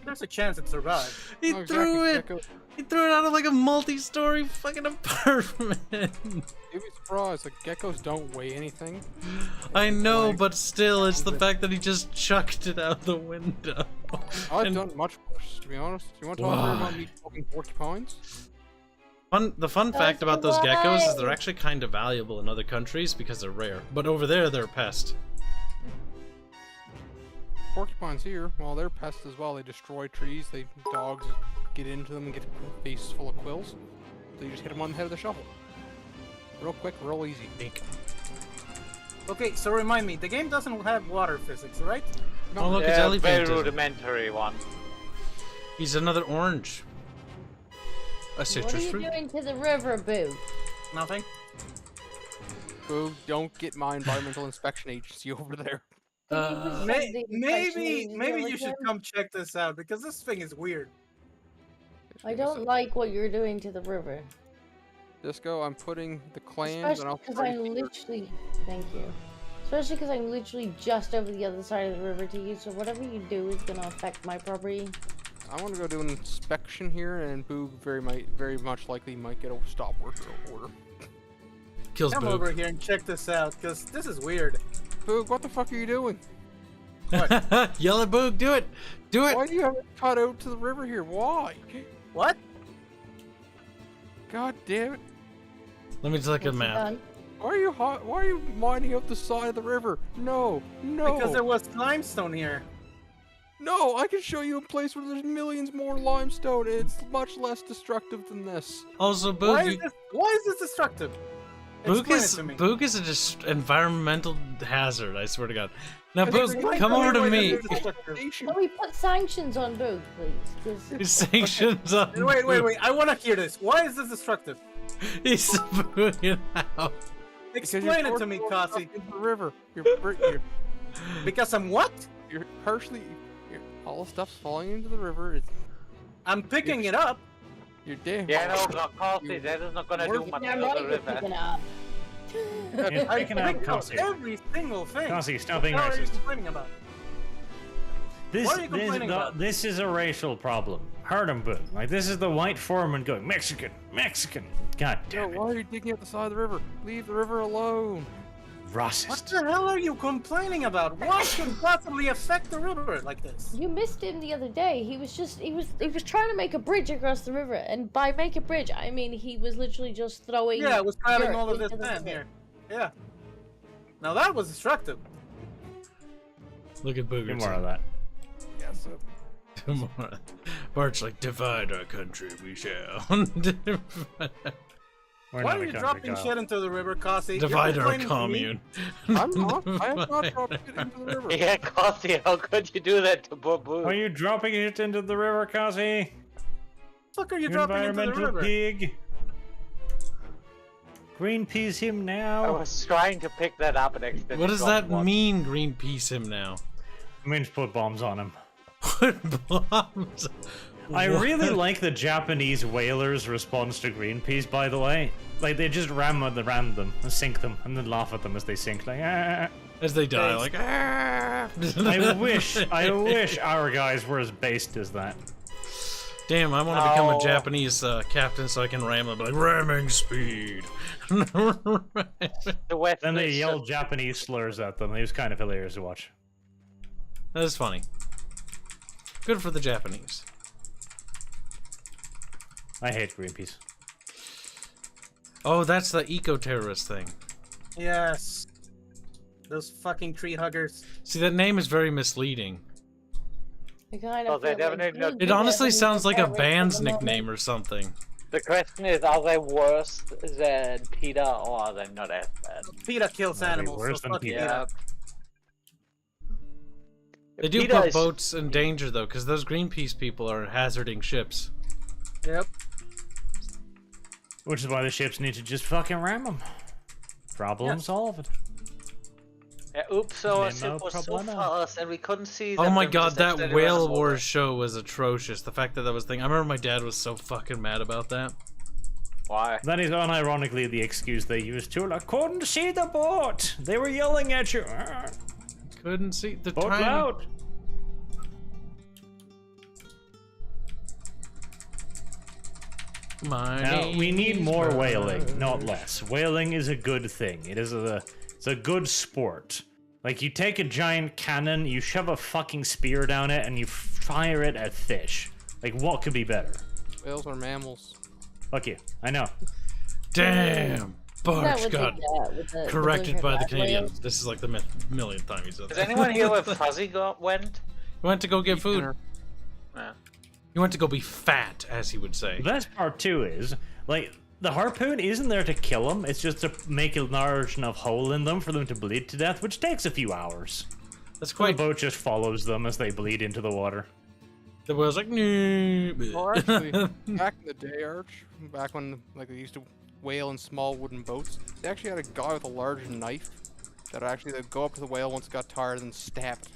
Speaker 8: There's a chance it survived.
Speaker 1: He
Speaker 5: Oh,
Speaker 1: threw
Speaker 5: exactly,
Speaker 1: it!
Speaker 5: gecko.
Speaker 1: He threw it out of like a multi-story fucking apartment.
Speaker 5: You'd be surprised. Like geckos don't weigh anything.
Speaker 1: I know, but still, it's the fact that he just chucked it out the window.
Speaker 5: I've
Speaker 1: And
Speaker 5: done much worse, to be honest. You want to talk about me fucking porcupines?
Speaker 1: the fun fact about those geckos is they're actually kind of valuable in other countries because they're rare. But over there, they're a pest.
Speaker 5: Porcupines here, well, they're pests as well. They destroy trees. Dogs get into them and get faces full of quills. So you just hit them on the head with a shovel. Real quick, real easy.
Speaker 8: Okay, so remind me, the game doesn't have water physics, right?
Speaker 1: Oh, look, it's
Speaker 3: Yeah,
Speaker 1: elephant.
Speaker 3: very rudimentary one.
Speaker 1: He's another orange. A
Speaker 4: What are
Speaker 1: citrus
Speaker 4: you
Speaker 1: fruit.
Speaker 4: doing to the river, Boo?
Speaker 8: Nothing.
Speaker 5: Boo, don't get my environmental inspection agency over there.
Speaker 8: Maybe you should come check this out because this thing is weird.
Speaker 4: I don't like what you're doing to the river.
Speaker 5: Disco, I'm putting the clams
Speaker 4: Especially
Speaker 5: and I'll
Speaker 4: because I'm literally... Thank you. Especially because I'm literally just over the other side of the river to you, so whatever you do is going to affect my property.
Speaker 5: I want to go do an inspection here, and Boo very much likely might get a stop work order.
Speaker 1: Kills
Speaker 8: Come
Speaker 1: Boog.
Speaker 8: over here and check this out because this is weird.
Speaker 5: Boo, what the fuck are you doing?
Speaker 1: Yell at Boog, do it! Do it!
Speaker 5: Why do you have it cut out to the river here? Why?
Speaker 8: What?
Speaker 5: God damn it!
Speaker 1: Let me just look at the
Speaker 4: What's he
Speaker 1: map.
Speaker 4: done?
Speaker 5: Why are you mining up the side of the river? No, no.
Speaker 8: Because there was limestone here.
Speaker 5: No, I can show you a place where there's millions more limestone. It's much less destructive than this.
Speaker 1: Also, Boog,
Speaker 8: Why is this destructive?
Speaker 1: Boog
Speaker 8: Explain
Speaker 1: is
Speaker 8: it to me.
Speaker 1: Boog is an environmental hazard. I swear to God. Now,
Speaker 5: Because
Speaker 1: Boog,
Speaker 8: Explain
Speaker 1: come
Speaker 8: to me
Speaker 1: over to
Speaker 8: why
Speaker 1: me.
Speaker 8: this is destructive.
Speaker 4: Can we put sanctions on Boo, please? 'Cause-
Speaker 1: His sanctions on.
Speaker 8: Wait,
Speaker 1: Boog.
Speaker 8: I want to hear this. Why is this destructive?
Speaker 1: He's booging out.
Speaker 8: Explain it to me, Kasi.
Speaker 5: Into the river.
Speaker 8: Because I'm what?
Speaker 5: You're partially. All the stuff's falling into the river.
Speaker 8: I'm picking it up.
Speaker 5: You're dead.
Speaker 3: Yeah, no, Kasi, that is not gonna do much
Speaker 4: Yeah,
Speaker 3: to
Speaker 4: not
Speaker 3: the
Speaker 4: even
Speaker 3: river.
Speaker 4: picking up.
Speaker 6: You're
Speaker 8: I
Speaker 6: picking up
Speaker 8: picked up
Speaker 6: Kasi.
Speaker 8: every single thing.
Speaker 6: Kasi, stop being
Speaker 8: What are you
Speaker 6: racist.
Speaker 8: complaining about? What are you complaining about?
Speaker 6: This is a racial problem. Heard him, Boog. Like, this is the white foreman going, Mexican, Mexican. God
Speaker 5: Yo,
Speaker 6: damn it.
Speaker 5: why are you digging up the side of the river? Leave the river alone.
Speaker 8: What
Speaker 6: Racist.
Speaker 8: the hell are you complaining about? What could possibly affect the river like this?
Speaker 4: You missed him the other day. He was trying to make a bridge across the river, and by make a bridge, I mean he was literally just throwing.
Speaker 8: Yeah, I was grabbing
Speaker 4: dirt
Speaker 8: all of this
Speaker 4: into the
Speaker 8: sand
Speaker 4: river.
Speaker 8: here. Yeah. Now that was destructive.
Speaker 1: Look at
Speaker 6: Do
Speaker 1: Booger.
Speaker 6: more of that.
Speaker 5: Yeah, so.
Speaker 1: Bart's like, divide our country, we shall.
Speaker 6: We're
Speaker 8: Why
Speaker 6: not
Speaker 8: are
Speaker 6: a
Speaker 8: you
Speaker 6: country,
Speaker 8: dropping
Speaker 6: Kyle.
Speaker 8: shit into the river, Kasi?
Speaker 1: divide
Speaker 8: You're
Speaker 1: our
Speaker 8: complaining to me?
Speaker 1: commune.
Speaker 5: I'm not. I am not dropping it into the river.
Speaker 3: Yeah, Kasi, how could you do that to Boo?
Speaker 6: Are you dropping it into the river, Kasi?
Speaker 8: What the fuck are you
Speaker 6: You
Speaker 8: dropping into the
Speaker 6: environmental
Speaker 8: river?
Speaker 6: pig. Greenpeace him
Speaker 3: I
Speaker 6: now.
Speaker 3: was trying to pick that up and accidentally
Speaker 1: What does
Speaker 3: dropped
Speaker 1: that
Speaker 3: one.
Speaker 1: mean, Greenpeace him now?
Speaker 6: Means put bombs on him.
Speaker 1: Put bombs.
Speaker 6: I
Speaker 1: What?
Speaker 6: really like the Japanese whalers' response to Greenpeace, by the way. Like, they just ram them and sink them and then laugh at them as they sink. Like, ah.
Speaker 1: As they die, like, ah.
Speaker 6: I wish our guys were as based as that.
Speaker 1: Damn, I want to become a
Speaker 3: No.
Speaker 1: Japanese captain so I can ram them, like, ramming speed.
Speaker 3: The West
Speaker 6: Then they
Speaker 3: is
Speaker 6: yell
Speaker 3: just-
Speaker 6: Japanese slurs at them. It was kind of hilarious to watch.
Speaker 1: That is funny. Good for the Japanese.
Speaker 6: I hate Greenpeace.
Speaker 1: Oh, that's the eco-terrorist thing.
Speaker 8: Yes. Those fucking tree huggers.
Speaker 1: See, that name is very misleading.
Speaker 4: I kind
Speaker 3: Oh,
Speaker 4: of
Speaker 3: they
Speaker 4: feel like
Speaker 3: definitely
Speaker 4: Boo
Speaker 1: It
Speaker 4: did
Speaker 1: honestly
Speaker 4: everything
Speaker 1: sounds like a
Speaker 4: terrorist
Speaker 1: band's
Speaker 4: at the moment.
Speaker 1: nickname or something.
Speaker 3: The question is, are they worse than PETA or are they not as bad?
Speaker 8: PETA kills
Speaker 6: Are they
Speaker 8: animals.
Speaker 6: worse
Speaker 8: So
Speaker 6: than
Speaker 8: fuck
Speaker 6: PETA?
Speaker 8: PETA.
Speaker 1: They do
Speaker 3: PETA
Speaker 1: put
Speaker 3: is-
Speaker 1: boats in danger, though, because those Greenpeace people are hazarding ships.
Speaker 8: Yep.
Speaker 6: Which is why the ships need to just fucking ram them. Problem solved.
Speaker 3: Yeah, oops, so our
Speaker 6: Nemo
Speaker 3: ship was so
Speaker 6: problema.
Speaker 3: fast and we couldn't see
Speaker 1: Oh
Speaker 3: them.
Speaker 1: my
Speaker 3: We
Speaker 1: god,
Speaker 3: just
Speaker 1: that
Speaker 3: accidentally ran
Speaker 1: Whale
Speaker 3: them over.
Speaker 1: Wars show was atrocious. The fact that that was thing. I remember my dad was so fucking mad about that.
Speaker 3: Why?
Speaker 6: That is unironically the excuse they used too. I couldn't see the boat. They were yelling at you.
Speaker 1: Couldn't see the
Speaker 6: Boat
Speaker 1: tiny...
Speaker 6: out. Now, we need more whaling, not less. Whaling is a good thing. It's a good sport. Like, you take a giant cannon, you shove a fucking spear down it, and you fire it at fish. Like, what could be better?
Speaker 5: Whales are mammals.
Speaker 6: Fuck you. I know.
Speaker 1: Damn! Barge
Speaker 4: That
Speaker 1: got
Speaker 4: with the
Speaker 1: corrected
Speaker 4: blue
Speaker 1: by the
Speaker 4: black
Speaker 1: Canadians.
Speaker 4: whales.
Speaker 1: This is like the millionth time he said
Speaker 3: Is
Speaker 1: that.
Speaker 3: anyone here where Fuzzy went?
Speaker 1: He went to go get food.
Speaker 3: Yeah.
Speaker 1: He went to go be fat, as he would say.
Speaker 6: The best part, too, is, like, the harpoon isn't there to kill them, it's just to make a large enough hole in them for them to bleed to death, which takes a few hours.
Speaker 1: That's
Speaker 6: The
Speaker 1: quite...
Speaker 6: boat just follows them as they bleed into the water.
Speaker 1: The whale's like, no.
Speaker 5: Or actually, back in the day, Arch, back when like they used to whale in small wooden boats, they actually had a guy with a large knife that actually they'd go up to the whale once it got tired and stab it.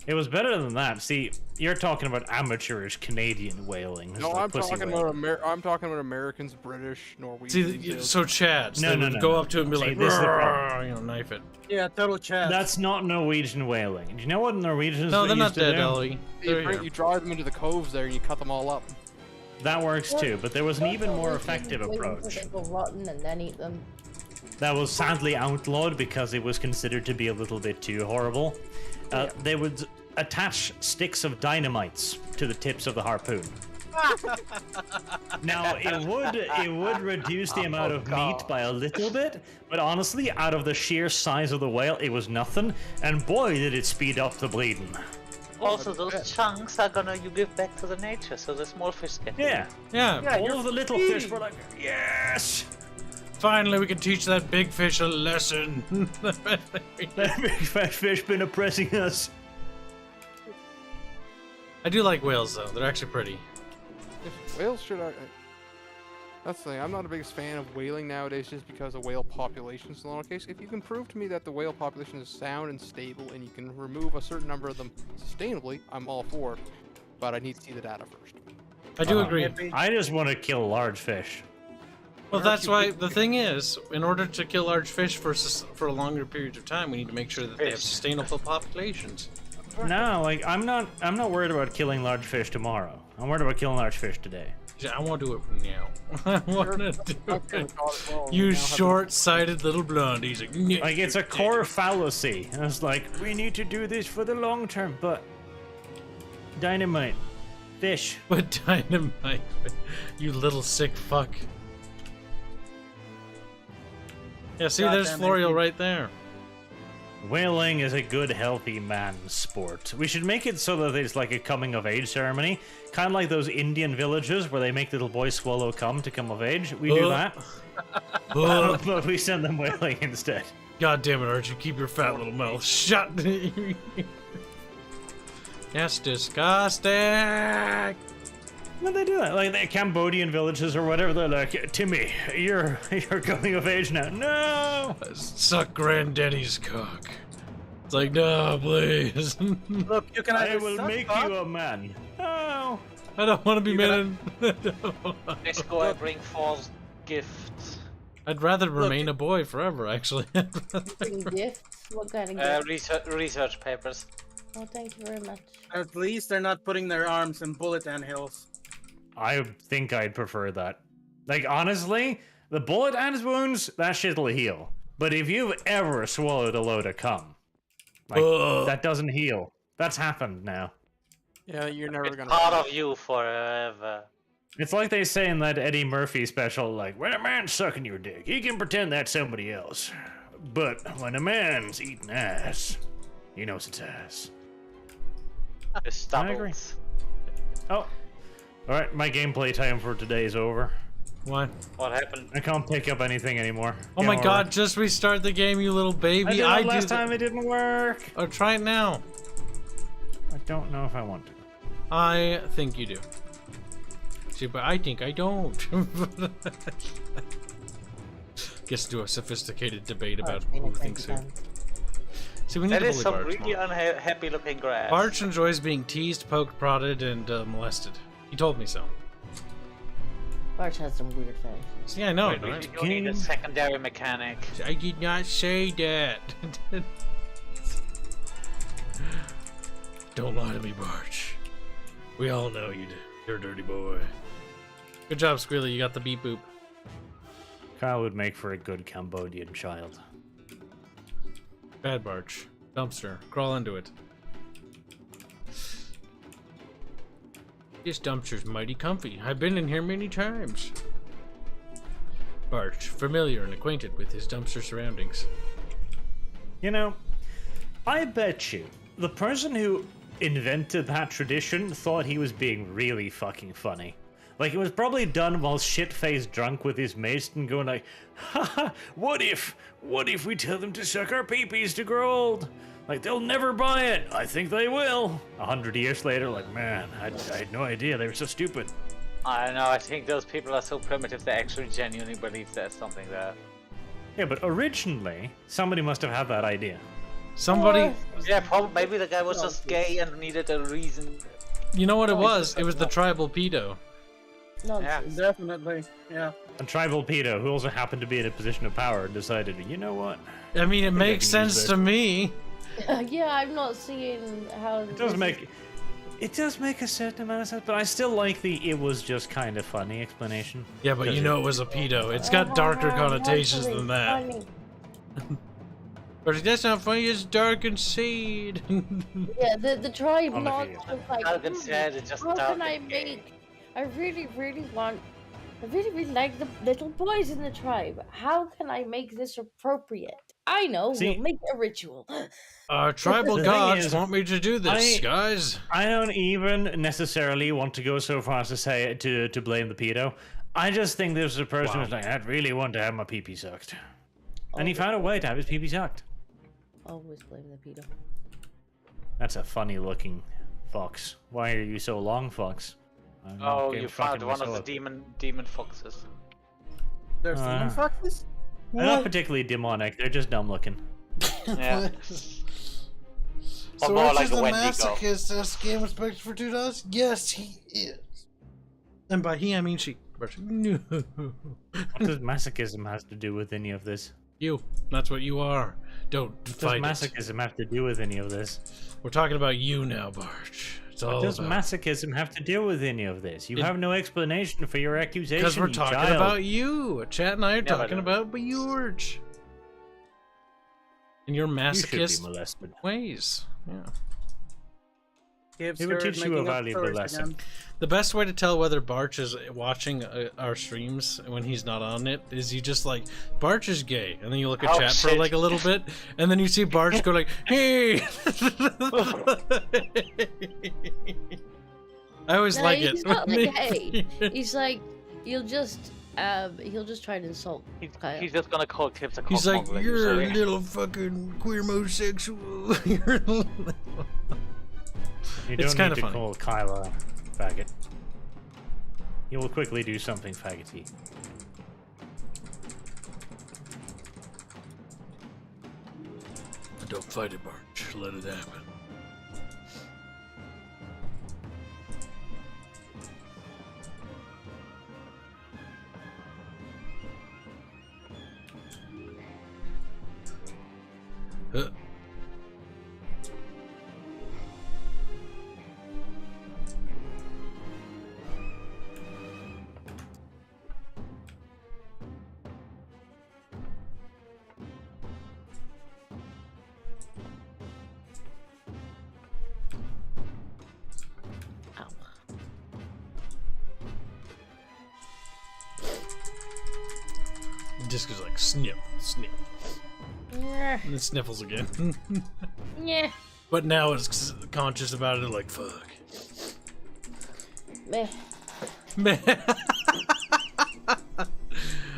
Speaker 6: It was better than that. See, you're talking about amateurish Canadian whaling. This
Speaker 5: No,
Speaker 6: is like
Speaker 5: I'm
Speaker 6: pussy
Speaker 5: talking
Speaker 6: whaling.
Speaker 5: about I'm talking about Americans, British, Norwegians.
Speaker 1: See, so Chad,
Speaker 6: No,
Speaker 1: they
Speaker 6: no,
Speaker 1: would
Speaker 6: no,
Speaker 1: go
Speaker 6: no.
Speaker 1: up to it and be
Speaker 6: See,
Speaker 1: like,
Speaker 6: this is the
Speaker 1: "Roar,"
Speaker 6: problem.
Speaker 1: you know, knife it.
Speaker 8: Yeah, total chat.
Speaker 6: That's not Norwegian whaling. Do you know what Norwegians
Speaker 1: No, they're not
Speaker 6: used to
Speaker 1: dead,
Speaker 6: do?
Speaker 1: Ellie. They're here.
Speaker 5: You drive them into the coves there and you cut them all up.
Speaker 6: That works too, but there was an even more effective
Speaker 4: Wait until
Speaker 6: approach.
Speaker 4: they go rotten and then eat them.
Speaker 6: That was sadly outlawed because it was considered to be a little bit too horrible. They would attach sticks of dynamites to the tips of the harpoon. Now, it would reduce the amount of meat by a little bit, but honestly, out of the sheer size of the whale, it was nothing, and boy did it speed up the bleeding.
Speaker 3: Also, those chunks are gonna you give back to the nature, so the small fish get.
Speaker 6: Yeah,
Speaker 1: Yeah,
Speaker 6: all of the little fish were like, yes!
Speaker 1: finally we can teach that big fish a lesson.
Speaker 6: That big fat fish been oppressing us.
Speaker 1: I do like whales though, they're actually pretty.
Speaker 5: If whales should. That's the thing. I'm not the biggest fan of whaling nowadays, just because the whale population is in a lot of cases. If you can prove to me that the whale population is sound and stable, and you can remove a certain number of them sustainably, I'm all for it. But I need to see the data first.
Speaker 1: I do
Speaker 6: Uh-huh.
Speaker 1: agree.
Speaker 6: I just want to kill large fish.
Speaker 1: Well, that's why the thing is, in order to kill large fish for a longer period of time, we need to make sure that they have sustainable populations.
Speaker 6: No, like I'm not worried about killing large fish tomorrow. I'm worried about killing large fish today.
Speaker 1: Yeah, I want to do it now. I want to do
Speaker 5: Okay,
Speaker 1: it.
Speaker 5: well,
Speaker 1: You
Speaker 5: now have to-
Speaker 1: short-sighted little blondies.
Speaker 6: Like it's a core fallacy. And it's like we need to do this for the long term, but dynamite, fish.
Speaker 1: But dynamite, you little sick fuck. Yeah, see, there's
Speaker 8: Goddamn
Speaker 1: Florial
Speaker 8: it.
Speaker 1: right there.
Speaker 6: Whaling is a good, healthy man's sport. We should make it so that it's like a coming of age ceremony, kind of like those Indian villages where they make little boys swallow cum to come of age. We do that, but we send them whaling instead.
Speaker 1: God damn it, Archie, keep your fat little mouth shut. That's disgusting.
Speaker 6: When they do that, like the Cambodian villages or whatever, they're like, Timmy, you're coming of age now. No.
Speaker 1: Suck granddaddy's cock. It's like, no, please.
Speaker 8: Look, you can
Speaker 6: I
Speaker 8: either
Speaker 6: will
Speaker 8: suck
Speaker 6: make
Speaker 8: cock-
Speaker 6: you a man. No.
Speaker 1: I don't want to be
Speaker 8: You
Speaker 1: made.
Speaker 3: Let's go and bring false gifts.
Speaker 1: I'd rather remain a boy forever, actually.
Speaker 4: Bring gifts? What kind of gifts?
Speaker 3: Research papers.
Speaker 4: Oh, thank you very much.
Speaker 8: At least they're not putting their arms in bullet anthills.
Speaker 6: I think I'd prefer that. Like, honestly, the bullet and wounds, that shit'll heal. But if you've ever swallowed a load of cum, like, that doesn't heal. That's happened now.
Speaker 5: Yeah, you're never
Speaker 3: It's
Speaker 5: gonna.
Speaker 3: part of you forever.
Speaker 6: It's like they say in that Eddie Murphy special, like, when a man's sucking your dick, he can pretend that's somebody else. But when a man's eating ass, he knows it's ass.
Speaker 3: The
Speaker 6: I agree.
Speaker 3: stubbles.
Speaker 6: Oh. Alright, my gameplay time for today is over.
Speaker 1: What?
Speaker 3: What happened?
Speaker 6: I can't pick up anything anymore.
Speaker 1: Oh my
Speaker 6: Game
Speaker 1: god,
Speaker 6: over.
Speaker 1: just restart the game, you little
Speaker 6: I
Speaker 1: baby.
Speaker 6: did
Speaker 1: I
Speaker 6: it
Speaker 1: do
Speaker 6: last
Speaker 1: the-
Speaker 6: time, it didn't work.
Speaker 1: Oh, try it now.
Speaker 6: I don't know if I want to.
Speaker 1: I think you do. See, but I think I don't. Gets into a sophisticated debate about who thinks who. See, we need
Speaker 3: That
Speaker 1: to
Speaker 3: is
Speaker 1: bully
Speaker 3: some
Speaker 1: Barch
Speaker 3: really
Speaker 1: more.
Speaker 3: unhappy looking grass.
Speaker 1: Barch enjoys being teased, poked, prodded, and molested. He told me so.
Speaker 4: Barch has some weird things.
Speaker 1: See, I know.
Speaker 3: Wait,
Speaker 1: right?
Speaker 3: you need a secondary mechanic.
Speaker 1: I did not say that. Don't lie to me, Barch. We all know you did. You're a dirty boy. Good job, Squealy. You got the beep boop.
Speaker 6: Kyle would make for a good Cambodian child.
Speaker 1: Bad Barch. Dumpster. Crawl into it. This dumpster's mighty comfy. I've been in here many times. Barch, familiar and acquainted with his dumpster surroundings.
Speaker 6: You know, I bet you the person who invented that tradition thought he was being really fucking funny. Like, it was probably done while shit-faced drunk with his mace and going like, haha, what if we tell them to suck our peepees to grow old? Like, they'll never buy it. I think they will. 100 years later, like, man, I had no idea. They were so stupid.
Speaker 3: I don't know, I think those people are so primitive they actually genuinely believe there's something there.
Speaker 6: Yeah, but originally, somebody must have had that idea.
Speaker 1: Somebody...
Speaker 3: Yeah, probably, maybe the guy was just gay and needed a reason.
Speaker 1: You know what it was? It was the tribal pedo.
Speaker 4: Nonsense.
Speaker 8: Definitely, yeah.
Speaker 6: A tribal pedo who also happened to be in a position of power decided, you know what?
Speaker 1: I mean, it makes
Speaker 6: can use
Speaker 1: sense
Speaker 6: this.
Speaker 1: to me.
Speaker 4: Yeah, I'm not seeing how.
Speaker 6: It does make a certain amount of sense, but I still like the "it was just kind of funny" explanation.
Speaker 1: Yeah, but you know it was a pedo. It's got darker connotations than that. But that's not funny, it's dark and seed.
Speaker 4: Yeah, the tribe
Speaker 6: On the
Speaker 4: not
Speaker 6: video.
Speaker 4: just like.
Speaker 3: Dark and sad, it's just
Speaker 4: How
Speaker 3: dark
Speaker 4: can I
Speaker 3: and gay.
Speaker 4: make? I really like the little boys in the tribe. How can I make this appropriate? I know,
Speaker 6: See-
Speaker 4: we'll make a ritual.
Speaker 1: Tribal
Speaker 6: The thing
Speaker 1: gods
Speaker 6: is,
Speaker 1: want me to do this, guys.
Speaker 6: I don't even necessarily want to go so far as to say to blame the pedo. I just think there's a person who's like, I really want to have my pee-pee sucked. And he found a way to have his pee-pee sucked.
Speaker 4: Always blame the pedo.
Speaker 6: That's a funny looking fox. Why are you so long, fox? I'm not
Speaker 3: Oh,
Speaker 6: getting
Speaker 3: you found
Speaker 6: fucking
Speaker 3: one of the
Speaker 6: myself.
Speaker 3: demon foxes.
Speaker 8: There's
Speaker 6: Uh,
Speaker 8: demon foxes?
Speaker 6: They're not particularly demonic, they're just dumb looking.
Speaker 3: Yeah.
Speaker 9: So
Speaker 3: more
Speaker 9: Rich
Speaker 3: like
Speaker 9: is
Speaker 3: a
Speaker 9: the
Speaker 3: Wendigo.
Speaker 9: masochist this game was booked for $2? Yes, he is.
Speaker 1: And by he, I mean she. No.
Speaker 6: What does masochism have to do with any of this?
Speaker 1: You. That's what you are. Don't
Speaker 6: What does
Speaker 1: fight it.
Speaker 6: masochism have to do with any of this?
Speaker 1: We're talking about you now, Barch. It's all
Speaker 6: What does
Speaker 1: about...
Speaker 6: masochism have to do with any of this? You
Speaker 1: It-
Speaker 6: have no explanation for your accusation,
Speaker 1: Because we're
Speaker 6: you
Speaker 1: talking
Speaker 6: child.
Speaker 1: about you. Chat and I are
Speaker 3: but
Speaker 1: talking about George. And your
Speaker 6: You should be
Speaker 1: masochist
Speaker 6: molested.
Speaker 1: ways. Yeah.
Speaker 8: Kibs
Speaker 6: It would
Speaker 8: here
Speaker 6: teach you a
Speaker 8: making up
Speaker 6: valuable
Speaker 8: stories
Speaker 6: lesson.
Speaker 8: again.
Speaker 1: The best way to tell whether Barch is watching our streams when he's not on it is you just like, Barch is gay. And then you look at
Speaker 3: Oh,
Speaker 1: chat for
Speaker 3: shit.
Speaker 1: like a little bit. And then you see Barch go like, hey! I always
Speaker 4: No,
Speaker 1: like
Speaker 4: he's
Speaker 1: it.
Speaker 4: not
Speaker 1: when
Speaker 4: like,
Speaker 1: they-
Speaker 4: hey. He's like, he'll just try to insult. Kyle.
Speaker 3: He's just gonna call Kibs a
Speaker 1: He's like,
Speaker 3: cockmonger,
Speaker 1: you're a
Speaker 3: usually.
Speaker 1: little fucking queer homosexual. You're a little...
Speaker 6: You
Speaker 1: It's
Speaker 6: don't
Speaker 1: kinda
Speaker 6: need to
Speaker 1: funny.
Speaker 6: call Kyle a faggot. He will quickly do something faggoty.
Speaker 1: Don't fight it, Barch. Let it happen. Uh.
Speaker 4: Ow.
Speaker 1: Just goes like sniff, sniff,
Speaker 4: Yeah.
Speaker 1: and then sniffles again.
Speaker 4: Yeah.
Speaker 1: But now it's conscious about it, like fuck.
Speaker 4: Meh.
Speaker 1: Man.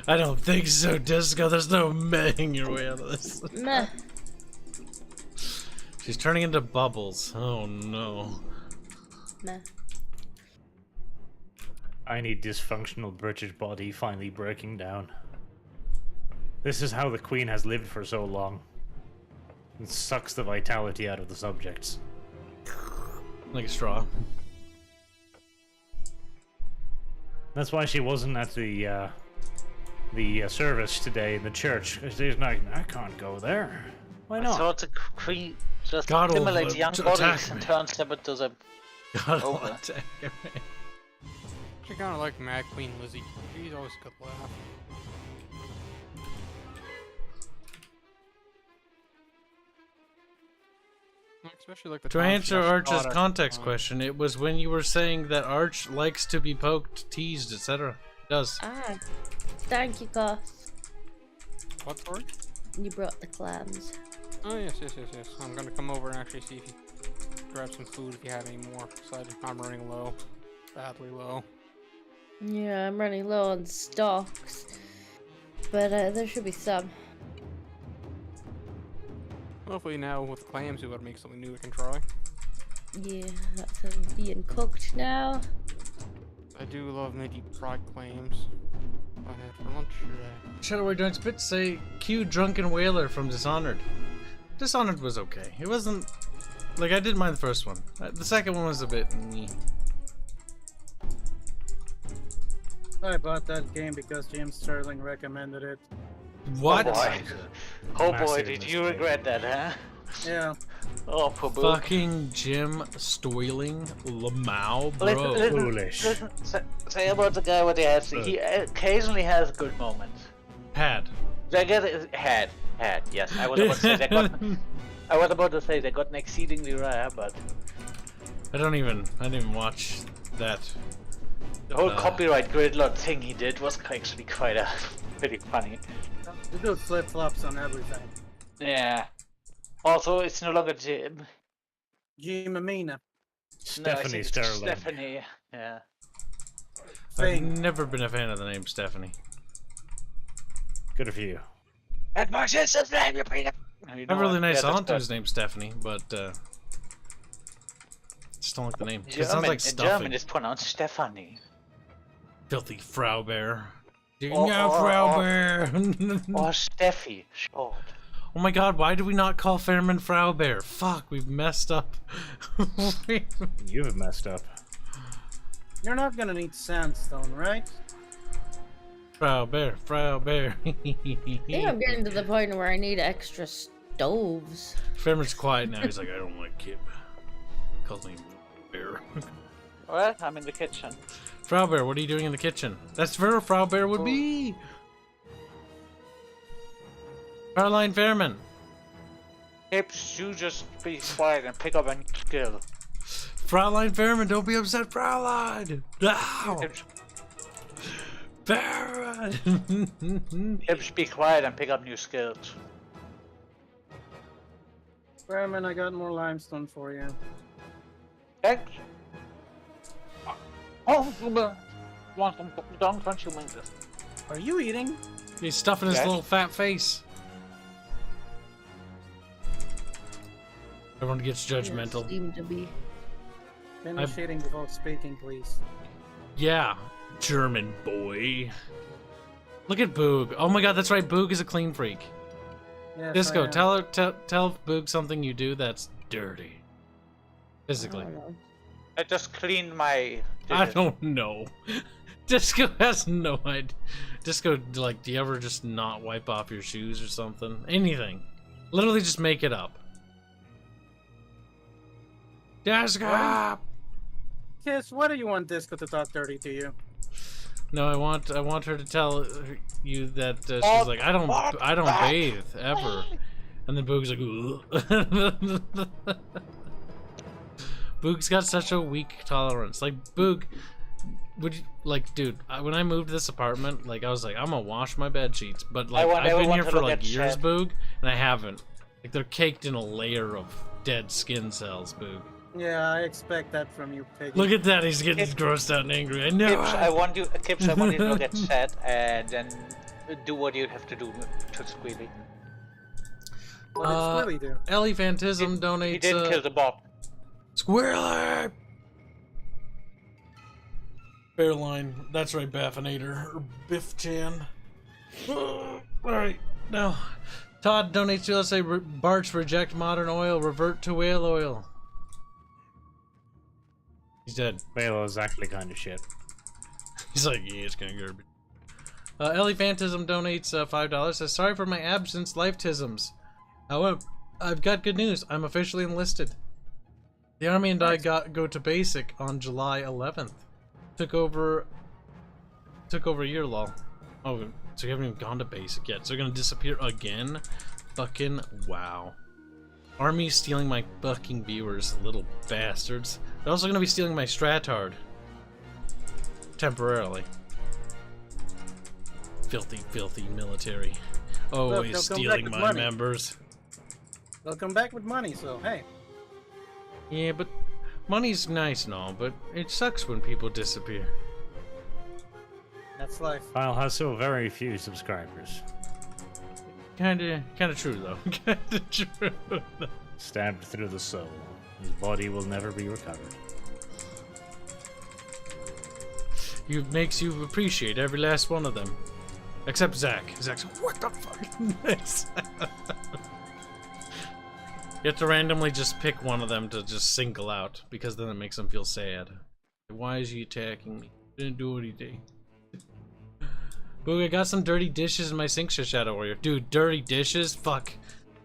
Speaker 1: I don't think so, Disco. There's no mehing your way out of this.
Speaker 4: Meh.
Speaker 1: She's turning into bubbles. Oh no.
Speaker 4: Meh.
Speaker 6: I need dysfunctional British body finally breaking down. This is how the Queen has lived for so long. It sucks the vitality out of the subjects.
Speaker 1: Like a straw.
Speaker 6: That's why she wasn't at the service today in the church. She's like, I can't go there. Why
Speaker 3: I
Speaker 6: not?
Speaker 3: thought the queen just
Speaker 1: God will
Speaker 3: stimulates young
Speaker 1: attack
Speaker 3: bodies and
Speaker 1: me.
Speaker 3: turns them into the.
Speaker 1: God,
Speaker 3: Over.
Speaker 1: I'll attack me.
Speaker 5: I kind of like Mad Queen Lizzie. She's always a good laugh. Especially like the
Speaker 1: To
Speaker 5: time she
Speaker 1: answer
Speaker 5: got
Speaker 1: Arch's
Speaker 5: shot at,
Speaker 1: context question, it was when you were saying that Arch likes to be poked, teased, etc. Does.
Speaker 4: Ah, thank you, Goth.
Speaker 5: What, sorry?
Speaker 4: You brought the clams.
Speaker 5: Oh, yes. I'm gonna come over and actually see if you grab some food if you have any more. I'm running low. Badly low.
Speaker 4: Yeah, I'm running low on stocks, but there should be some.
Speaker 5: Hopefully now with the clams we gotta make something new we can try.
Speaker 4: Yeah, that's being cooked now.
Speaker 5: I do love my deep fried clams. I had for lunch today.
Speaker 1: Shadowway Don't Spit say cue Drunken Whaler from Dishonored. Dishonored was okay. It wasn't like I didn't mind the first one. The second one was a bit meh.
Speaker 8: I bought that game because Jim Sterling recommended it.
Speaker 1: What?
Speaker 3: Oh boy, oh boy,
Speaker 6: Massive
Speaker 3: did you
Speaker 6: mistake.
Speaker 3: regret that, huh?
Speaker 8: Yeah.
Speaker 3: Oh, poor boo.
Speaker 1: Fucking Jim Stoiling Lamau, bro.
Speaker 6: Foolish.
Speaker 3: Listen, say about the guy what he has. He occasionally has good moments.
Speaker 1: Had.
Speaker 3: They get had. Yes, I was about to say they got. I was about to say they got an exceedingly rare, but
Speaker 1: I didn't even watch that.
Speaker 3: the whole copyright gridlock thing he did was actually quite pretty funny.
Speaker 8: The dude flip flops on everything.
Speaker 3: Yeah. Also, it's no longer Jim.
Speaker 8: Jim Amina.
Speaker 3: No, I
Speaker 6: Stephanie
Speaker 3: think it's
Speaker 6: Sterling.
Speaker 3: Stephanie. Yeah.
Speaker 1: I've
Speaker 8: Thing.
Speaker 1: never been a fan of the name Stephanie.
Speaker 6: Good for you.
Speaker 3: That's my sister's name, you peanut.
Speaker 1: I have a really nice aunt whose name's Stephanie, but just don't like the name. It sounds like
Speaker 3: in German,
Speaker 1: stuffing.
Speaker 3: it's pronounced Stephanie.
Speaker 1: Filthy Farebear.
Speaker 3: Or-
Speaker 1: Yeah,
Speaker 3: or-
Speaker 1: Farebear.
Speaker 3: Or Steffi, short.
Speaker 1: Oh my god, why do we not call Fairman Farebear? Fuck, we've messed up.
Speaker 6: You have messed up.
Speaker 8: You're not gonna need sandstone, right?
Speaker 1: Farebear.
Speaker 4: I think I'm getting to the point where I need extra stoves.
Speaker 1: Fairman's quiet now, he's like, I don't like Kib. Calls me Bear.
Speaker 3: Well, I'm in the kitchen.
Speaker 1: Farebear, what are you doing in the kitchen? That's where Farebear would be! Caroline Fairman.
Speaker 3: Kibs, you just be quiet and pick up a new skill.
Speaker 1: Fraulein Fairman, don't be upset, Fraulein! Ow!
Speaker 3: Kibs,
Speaker 1: Fairman!
Speaker 3: Kibs, be quiet and pick up new skills.
Speaker 8: Berman, I got more limestone for you.
Speaker 3: Thanks. Oh, want some don't you mind this?
Speaker 8: Are you eating?
Speaker 1: He's stuffing his
Speaker 3: Yes.
Speaker 1: little fat face. Everyone gets judgmental.
Speaker 4: Seem to be.
Speaker 8: Finish eating before speaking, please.
Speaker 1: Yeah, German boy. Look at Boog. Oh my god, that's right, Boog is a clean freak.
Speaker 8: Yes,
Speaker 1: Disco,
Speaker 8: I am.
Speaker 1: tell Boog something you do that's dirty. Physically.
Speaker 4: I don't know.
Speaker 3: I just cleaned my.
Speaker 1: I
Speaker 3: dishes.
Speaker 1: don't know. Disco has no idea. Disco, like, do you ever just not wipe off your shoes or something? Anything. Literally just make it up. Disco!
Speaker 8: Kiss, what do you want Disco to talk dirty to you?
Speaker 1: No, I want her to tell you that she's like, I don't bathe ever, and then Boog's like, ugh. Boog's got such a weak tolerance. Like, Boog, would you, like, dude, when I moved to this apartment, like, I was like, I'm gonna wash my bed sheets, but like,
Speaker 3: want
Speaker 1: I've been
Speaker 3: everyone
Speaker 1: here
Speaker 3: to
Speaker 1: for
Speaker 3: look
Speaker 1: like
Speaker 3: at
Speaker 1: years,
Speaker 3: Shed.
Speaker 1: Boog, and I haven't. Like, they're caked in a layer of dead skin cells, Boog.
Speaker 8: Yeah, I expect that from you, Piggy.
Speaker 1: Look at that, he's getting
Speaker 3: Kibs-
Speaker 1: grossed out and angry. I know.
Speaker 3: Kibs, I want you to look at set and then do what you have to do to Squealy.
Speaker 8: What did Squilly do?
Speaker 1: Ellie Phantism donates.
Speaker 3: He didn't kill the Bob.
Speaker 1: Squirrely! Fairline. That's right, Baffinator. Or Biff Chan. Alright, now. Todd donates to us, say, Barch, reject modern oil, revert to whale oil. He's dead.
Speaker 6: Whale oil is actually kind of shit.
Speaker 1: He's like, yeah, it's kind of garbage. Elephantism donates $5. Says, sorry for my absence, lifetisms. However, I've got good news. I'm officially enlisted. The army and I go to basic on July 11th. Took over a year, lol. Oh, so you haven't even gone to basic yet. So you're gonna disappear again? Fucking wow. Army's stealing my fucking viewers, little bastards. They're also gonna be stealing my stratard. Temporarily. Filthy, filthy military. Always
Speaker 8: they'll come
Speaker 1: stealing
Speaker 8: back with
Speaker 1: my
Speaker 8: money.
Speaker 1: members.
Speaker 8: They'll come back with money, so hey.
Speaker 1: Yeah, but money's nice and all, but it sucks when people disappear.
Speaker 8: That's life.
Speaker 6: Kyle has so very few subscribers.
Speaker 1: Kinda true though. Kinda true.
Speaker 6: Stabbed through the soul. His body will never be recovered.
Speaker 1: It makes you appreciate every last one of them. Except Zach. Zach's what the fuck is this? You have to randomly just pick one of them to just single out, because then it makes them feel sad. Why is he attacking me? Didn't do anything. Boog, I got some dirty dishes in my sink, Shadow Warrior. Dude, dirty dishes? Fuck.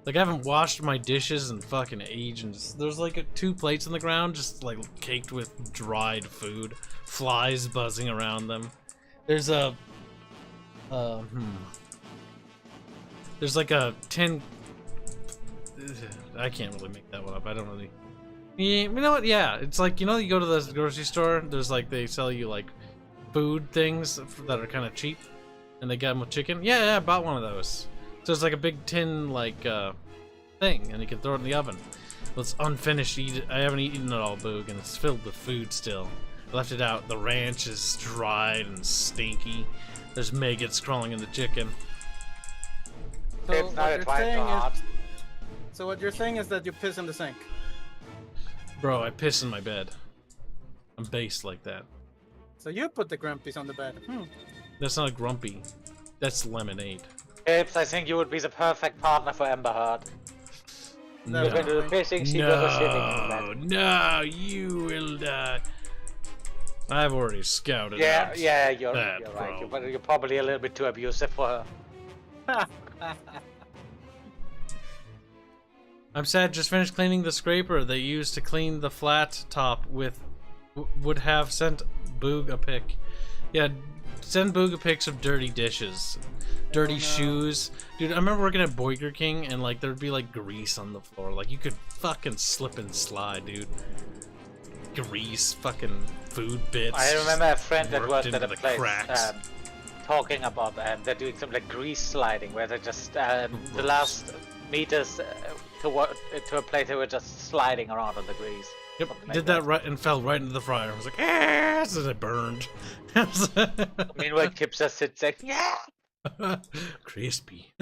Speaker 1: Like, I haven't washed my dishes in fucking ages. There's like 2 plates on the ground, just like caked with dried food. Flies buzzing around them. There's a... There's like a tin... I can't really make that one up. I don't really... Yeah, you know what? Yeah, it's like, you know, you go to the grocery store, there's like, they sell you like food things that are kind of cheap, and they got them with chicken. Yeah, I bought one of those. So it's like a big tin, like, thing, and you can throw it in the oven. Well, it's unfinished. I haven't eaten it all, Boog, and it's filled with food still. I left it out. The ranch is dried and stinky. There's maggots crawling in the chicken.
Speaker 8: So
Speaker 3: It's not
Speaker 8: what
Speaker 3: a
Speaker 8: you're
Speaker 3: try
Speaker 8: saying
Speaker 3: hard.
Speaker 8: So what you're saying is that you piss in the sink.
Speaker 1: Bro, I piss in my bed. I'm based like that.
Speaker 8: So you put the grumpies on the bed.
Speaker 1: That's not a grumpy. That's lemonade.
Speaker 3: Kibs, I think you would be the perfect partner for Amber Heard.
Speaker 8: No.
Speaker 3: You can do the pissing, she does the shitting in bed.
Speaker 1: No, you will die. I've already scouted
Speaker 3: Yeah,
Speaker 1: out.
Speaker 3: yeah, you're
Speaker 1: that
Speaker 3: right.
Speaker 1: problem.
Speaker 3: But you're probably a little bit too abusive for her.
Speaker 1: I'm sad, just finished cleaning the scraper they used to clean the flat top with. Would have sent Boog a pic. Yeah, send Boog a pics of dirty dishes. Dirty shoes. Dude, I remember working at Burger King and like there'd be like grease on the floor. Like you could fucking slip and slide, dude. Grease, fucking food bits.
Speaker 3: I remember a friend that worked
Speaker 1: into
Speaker 3: at a
Speaker 1: the
Speaker 3: place
Speaker 1: cracks.
Speaker 3: talking about they're doing some like grease sliding where they're just the last meters to a place they were just sliding around on the grease.
Speaker 1: Yep,
Speaker 3: Something like
Speaker 1: did that right and fell right into the fryer. I was like, so it burned.
Speaker 3: Meanwhile, Kibs just sits there, yeah.
Speaker 1: Crispy.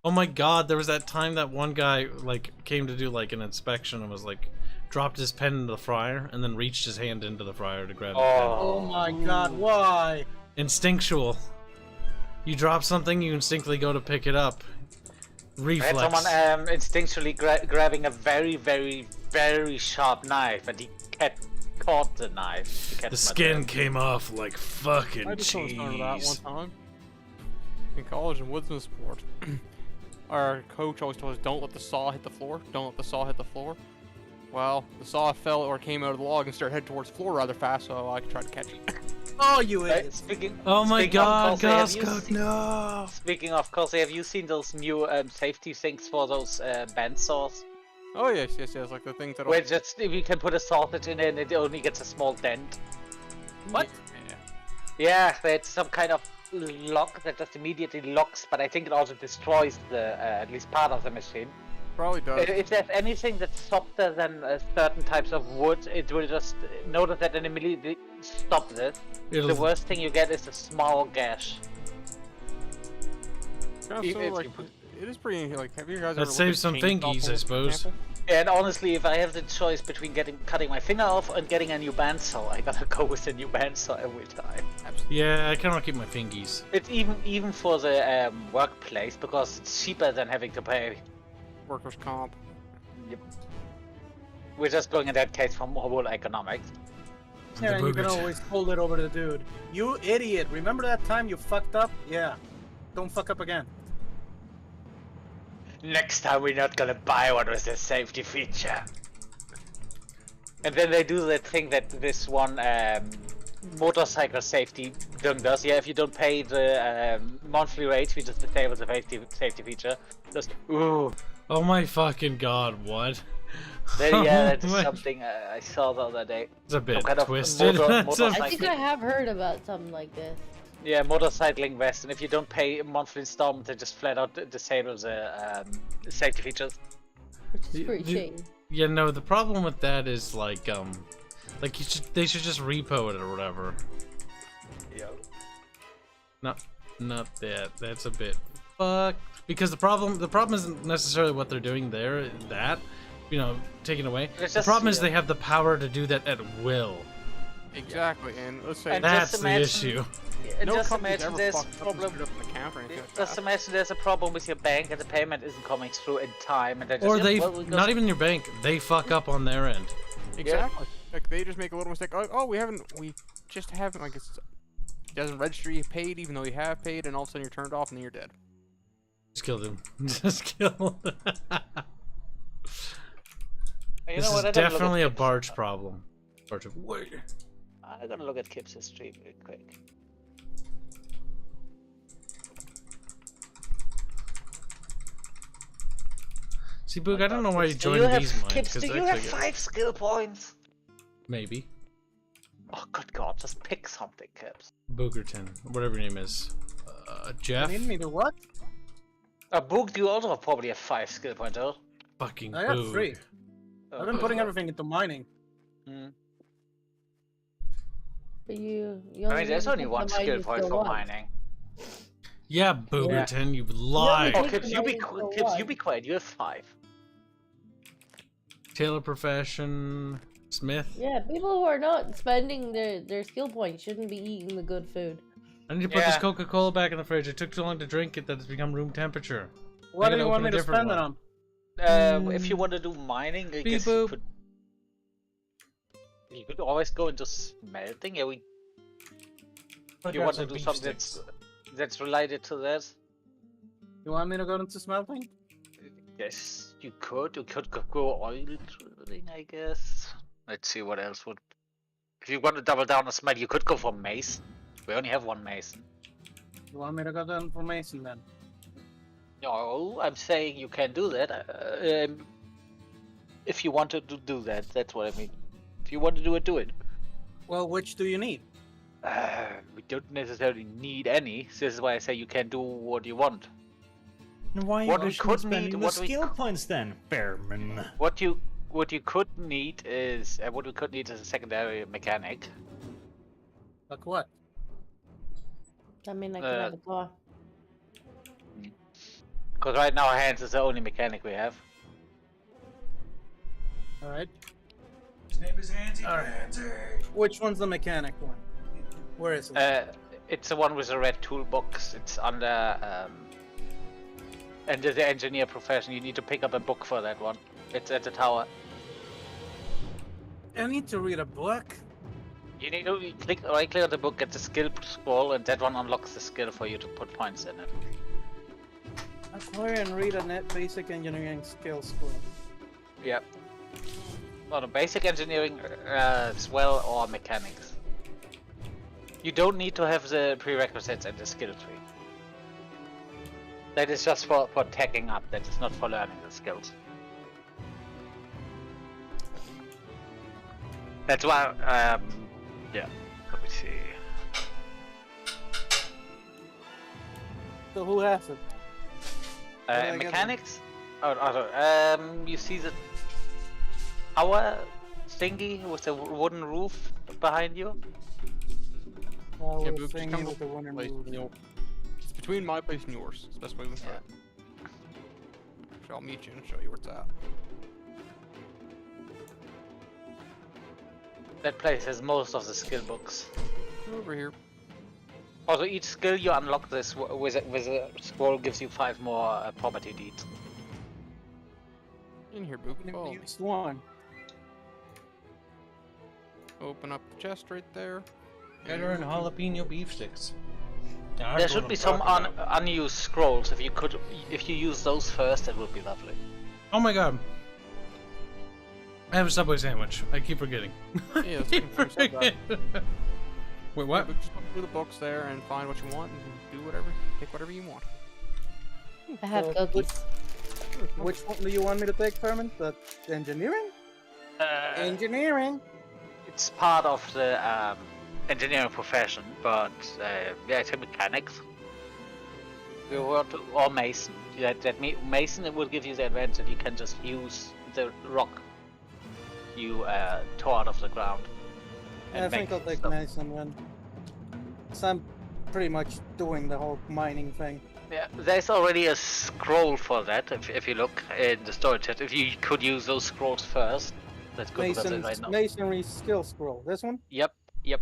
Speaker 1: Oh my god, there was that time that one guy like came to do like an inspection and was like dropped his pen into the fryer and then reached his hand into the fryer to grab the pen.
Speaker 8: Oh my god, why?
Speaker 1: Instinctual. You drop something, you instinctively go to pick it up.
Speaker 3: I had
Speaker 1: Reflex.
Speaker 3: someone instinctually grabbing a very, very, very sharp knife, and he caught the knife. He kept
Speaker 1: The
Speaker 3: my
Speaker 1: skin
Speaker 3: hand.
Speaker 1: came off like fucking
Speaker 5: I just
Speaker 1: cheese.
Speaker 5: remember that one time. In college in woodsman sport, our coach always told us, don't let the saw hit the floor. Don't let the saw hit the floor. Well, the saw fell or came out of the log and started heading towards the floor rather fast, so I tried to catch it.
Speaker 8: Oh, you idiot.
Speaker 3: Speaking.
Speaker 1: Oh my
Speaker 3: speaking of
Speaker 1: god,
Speaker 3: Kelsey, have you
Speaker 1: Goscock, no!
Speaker 3: Speaking of Kelsey, have you seen those new safety things for those band saws?
Speaker 5: Oh yes, like the things that.
Speaker 3: Where just if you can put a sausage in it and it only gets a small dent.
Speaker 8: What?
Speaker 5: Yeah.
Speaker 3: Yeah, it's some kind of lock that just immediately locks, but I think it also destroys the at least part of the machine.
Speaker 5: Probably does.
Speaker 3: If there's anything that's softer than certain types of wood, it will just notice that and immediately stop this. The worst thing you get is a small gash.
Speaker 5: Kind of
Speaker 3: If
Speaker 5: sort of
Speaker 3: you
Speaker 5: like,
Speaker 3: put-
Speaker 5: it is pretty like. Have you guys
Speaker 1: That
Speaker 5: ever
Speaker 1: saves some
Speaker 5: looked at chainsaw
Speaker 1: fingies, I
Speaker 5: pulls, for
Speaker 1: suppose.
Speaker 5: example?
Speaker 3: And honestly, if I have the choice between cutting my finger off and getting a new bandsaw, I gotta go with the new bandsaw every time.
Speaker 1: Yeah, I kind of keep my fingies.
Speaker 3: It's even for the workplace because it's cheaper than having to pay.
Speaker 5: Workers' comp.
Speaker 3: Yep. We're just going in that case from whole economics.
Speaker 8: Yeah, and you can
Speaker 1: boogers.
Speaker 8: always hold it over to the dude. You idiot! Remember that time you fucked up? Yeah. Don't fuck up again.
Speaker 3: Next time we're not gonna buy one with a safety feature. And then they do that thing that this one motorcycle safety thing does. Yeah, if you don't pay the monthly rate, we just disable the safety feature. Just ooh.
Speaker 1: Oh my fucking god, what?
Speaker 3: Then, yeah, that's
Speaker 1: Oh my-
Speaker 3: something I saw the other day.
Speaker 1: It's a bit
Speaker 3: kind of
Speaker 1: twisted. That's a-
Speaker 4: I think I have heard about something like this.
Speaker 3: Yeah, motorcycling vest, and if you don't pay a monthly installment, they just flat out disable the safety features.
Speaker 4: Which is
Speaker 1: Y-
Speaker 4: pretty
Speaker 1: y-
Speaker 4: shitty.
Speaker 1: Yeah, no, the problem with that is like they should just repo it or whatever.
Speaker 3: Yeah.
Speaker 1: Not that. That's a bit fucked. Because the problem isn't necessarily what they're doing there. That, you know, taken away.
Speaker 3: It's
Speaker 1: The
Speaker 3: just,
Speaker 1: problem is
Speaker 3: yeah.
Speaker 1: they have the power to do that at will.
Speaker 5: Exactly, and let's say
Speaker 3: And
Speaker 1: That's
Speaker 3: just
Speaker 1: the
Speaker 3: imagine-
Speaker 1: issue.
Speaker 3: And
Speaker 5: no
Speaker 3: just
Speaker 5: company's
Speaker 3: imagine
Speaker 5: ever
Speaker 3: there's
Speaker 5: fucked up and
Speaker 3: problem.
Speaker 5: screwed up in the camp or anything like
Speaker 3: Just
Speaker 5: that.
Speaker 3: imagine there's a problem with your bank and the payment isn't coming through in time, and they just
Speaker 1: Or
Speaker 3: yeah,
Speaker 1: they,
Speaker 3: well, we go-
Speaker 1: not even your bank, they fuck up on their end.
Speaker 5: Exactly. Like they just make a little mistake. Oh, we just haven't like it doesn't register you paid even though you have paid, and all of a sudden you're turned off and then you're dead.
Speaker 1: Just kill them. Just kill them.
Speaker 3: You
Speaker 1: This
Speaker 3: know what,
Speaker 1: is
Speaker 3: I gotta look at
Speaker 1: definitely a
Speaker 3: Kibs.
Speaker 1: barge problem. Barge of wood.
Speaker 3: I'm gonna look at Kibs' stream real quick.
Speaker 1: See, Boog, I don't know why you
Speaker 3: Do
Speaker 1: joined
Speaker 3: you have,
Speaker 1: these mines.
Speaker 3: Kibs,
Speaker 1: 'cause
Speaker 3: do
Speaker 1: they
Speaker 3: you have
Speaker 1: actually get-
Speaker 3: 5 skill points?
Speaker 1: Maybe.
Speaker 3: Oh, good god, just pick something, Kibs.
Speaker 1: Boogerton, whatever your name is. Jeff?
Speaker 8: You need me to what?
Speaker 3: Boog, you also probably have 5 skill points, oh?
Speaker 1: Fucking
Speaker 8: I have
Speaker 1: Boog.
Speaker 8: 3. I've been putting everything into mining.
Speaker 4: But you
Speaker 3: I
Speaker 4: only
Speaker 3: mean, there's
Speaker 4: really
Speaker 3: only
Speaker 4: take
Speaker 3: one
Speaker 4: the
Speaker 3: skill
Speaker 4: mining
Speaker 3: point
Speaker 4: skill
Speaker 3: for
Speaker 4: once.
Speaker 3: mining.
Speaker 1: Yeah, Boogerton, you lie.
Speaker 3: Oh,
Speaker 4: Take
Speaker 3: Kibs,
Speaker 4: the
Speaker 3: you be,
Speaker 4: mining skill
Speaker 3: Kibs, you
Speaker 4: once.
Speaker 3: be quiet, you have 5.
Speaker 1: Tailor profession, Smith.
Speaker 4: Yeah, people who are not spending their skill points shouldn't be eating the good food.
Speaker 1: I need to put this
Speaker 3: Yeah.
Speaker 1: Coca-Cola back in the fridge. It took too long to drink it that it's become room temperature.
Speaker 8: What do
Speaker 1: gotta
Speaker 8: you want
Speaker 1: open
Speaker 8: me
Speaker 1: a
Speaker 8: to
Speaker 1: different
Speaker 8: spend it
Speaker 1: one.
Speaker 8: on?
Speaker 3: If you want to do mining, I
Speaker 1: Beep
Speaker 3: guess you
Speaker 1: boop.
Speaker 3: could... You could always go into smelting, yeah, you want to do something that's related to that?
Speaker 8: You want me to go into smelting?
Speaker 3: Yes, you could. You could go oil drilling, I guess. Let's see what else would... If you want to double down on smelt, you could go for mason. We only have 1 mason.
Speaker 8: You want me to go down for Mason then?
Speaker 3: No, I'm saying you can do that. If you wanted to do that, that's what I mean. If you want to do it, do it.
Speaker 8: Well, which do you need?
Speaker 3: We don't necessarily need any. This is why I say you can do what you want.
Speaker 6: And why
Speaker 3: What
Speaker 6: are
Speaker 3: we
Speaker 6: you
Speaker 3: could
Speaker 6: spending
Speaker 3: need-
Speaker 6: the
Speaker 3: what we
Speaker 6: skill
Speaker 3: could-
Speaker 6: points then, Bearman?
Speaker 3: What you could need is a secondary mechanic.
Speaker 8: Like what?
Speaker 4: I mean, I could
Speaker 3: Uh,
Speaker 4: have a car.
Speaker 3: Because right now Hanse is the only mechanic we have.
Speaker 8: Alright.
Speaker 9: His name is Hanse.
Speaker 8: Which one's the mechanic one? Where is it?
Speaker 3: It's the one with the red toolbox. It's under under the engineer profession. You need to pick up a book for that one. It's at the tower.
Speaker 8: I need to read a book.
Speaker 3: You need to right click on the book, get the skill scroll, and that one unlocks the skill for you to put points in it.
Speaker 8: Acquire and read a net basic engineering skill scroll.
Speaker 3: Yep. Well, the basic engineering as well, or mechanics. You don't need to have the prerequisites and the skill tree. That is just for tagging up. That is not for learning the skills. That's why, yeah. Let me see.
Speaker 8: So who has it? do I get
Speaker 3: Mechanics? You see the tower thingy with the wooden roof behind you?
Speaker 5: Yeah,
Speaker 8: we're
Speaker 5: but just
Speaker 8: thinking
Speaker 5: come
Speaker 8: with
Speaker 5: to
Speaker 8: the one in
Speaker 5: place,
Speaker 8: blue.
Speaker 5: you know, it's between my place and yours. It's the best way to put it. So I'll meet you and show you where it's at.
Speaker 3: That place has most of the skill books.
Speaker 5: Over here.
Speaker 3: Also, each skill you unlock this with a scroll gives you 5 more property deeds.
Speaker 5: In here, Boop.
Speaker 8: Never
Speaker 5: Follow me.
Speaker 8: used one.
Speaker 5: Open up the chest right there.
Speaker 1: Gotta earn jalapeno beef sticks.
Speaker 3: There should be some unused scrolls. If you use those first, that would be lovely.
Speaker 1: Oh my god. I have a Subway sandwich. I keep forgetting.
Speaker 5: Yeah, let's keep forgetting that.
Speaker 1: Wait, what?
Speaker 5: Just look through the books there and find what you want and do whatever. Take whatever you want.
Speaker 4: I have
Speaker 8: So,
Speaker 4: cookies.
Speaker 8: Which one do you want me to take, Fermin? The engineering? Engineering.
Speaker 3: It's part of the engineering profession, but yeah, it's a mechanics. Or mason. Mason, it will give you the advantage that you can just use the rock you tore out of the ground.
Speaker 8: I think I'll take Mason then. So I'm pretty much doing the whole mining thing.
Speaker 3: Yeah, there's already a scroll for that. If you look in the storage chat, if you could use those scrolls first, that's good because it's right now.
Speaker 8: Masonry skill scroll. This one?
Speaker 3: Yep,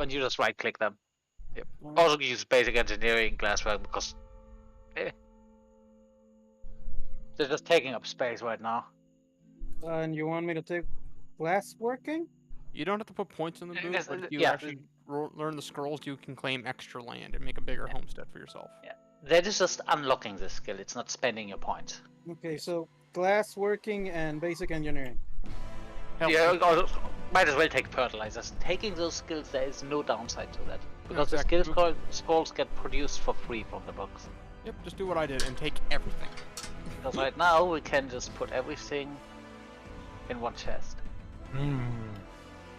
Speaker 3: and you just right click them. Yep.
Speaker 8: Alright.
Speaker 3: Also use basic engineering glasswork because they're just taking up space right now.
Speaker 8: And you want me to take glass working?
Speaker 5: You don't have to put points in the boot,
Speaker 3: Yes,
Speaker 5: but if you
Speaker 3: yeah.
Speaker 5: actually learn the scrolls, you can claim extra land and make a bigger homestead for yourself.
Speaker 3: Yeah, that is just unlocking the skill. It's not spending your points.
Speaker 8: Okay, so glass working and basic engineering.
Speaker 5: Hell,
Speaker 3: Yeah, might as well take fertilizers. Taking those skills, there is no downside to that because
Speaker 5: exactly.
Speaker 3: the skill scrolls get produced for free from the books.
Speaker 5: Yep, just do what I did and take everything.
Speaker 3: Because right now we can just put everything in one chest.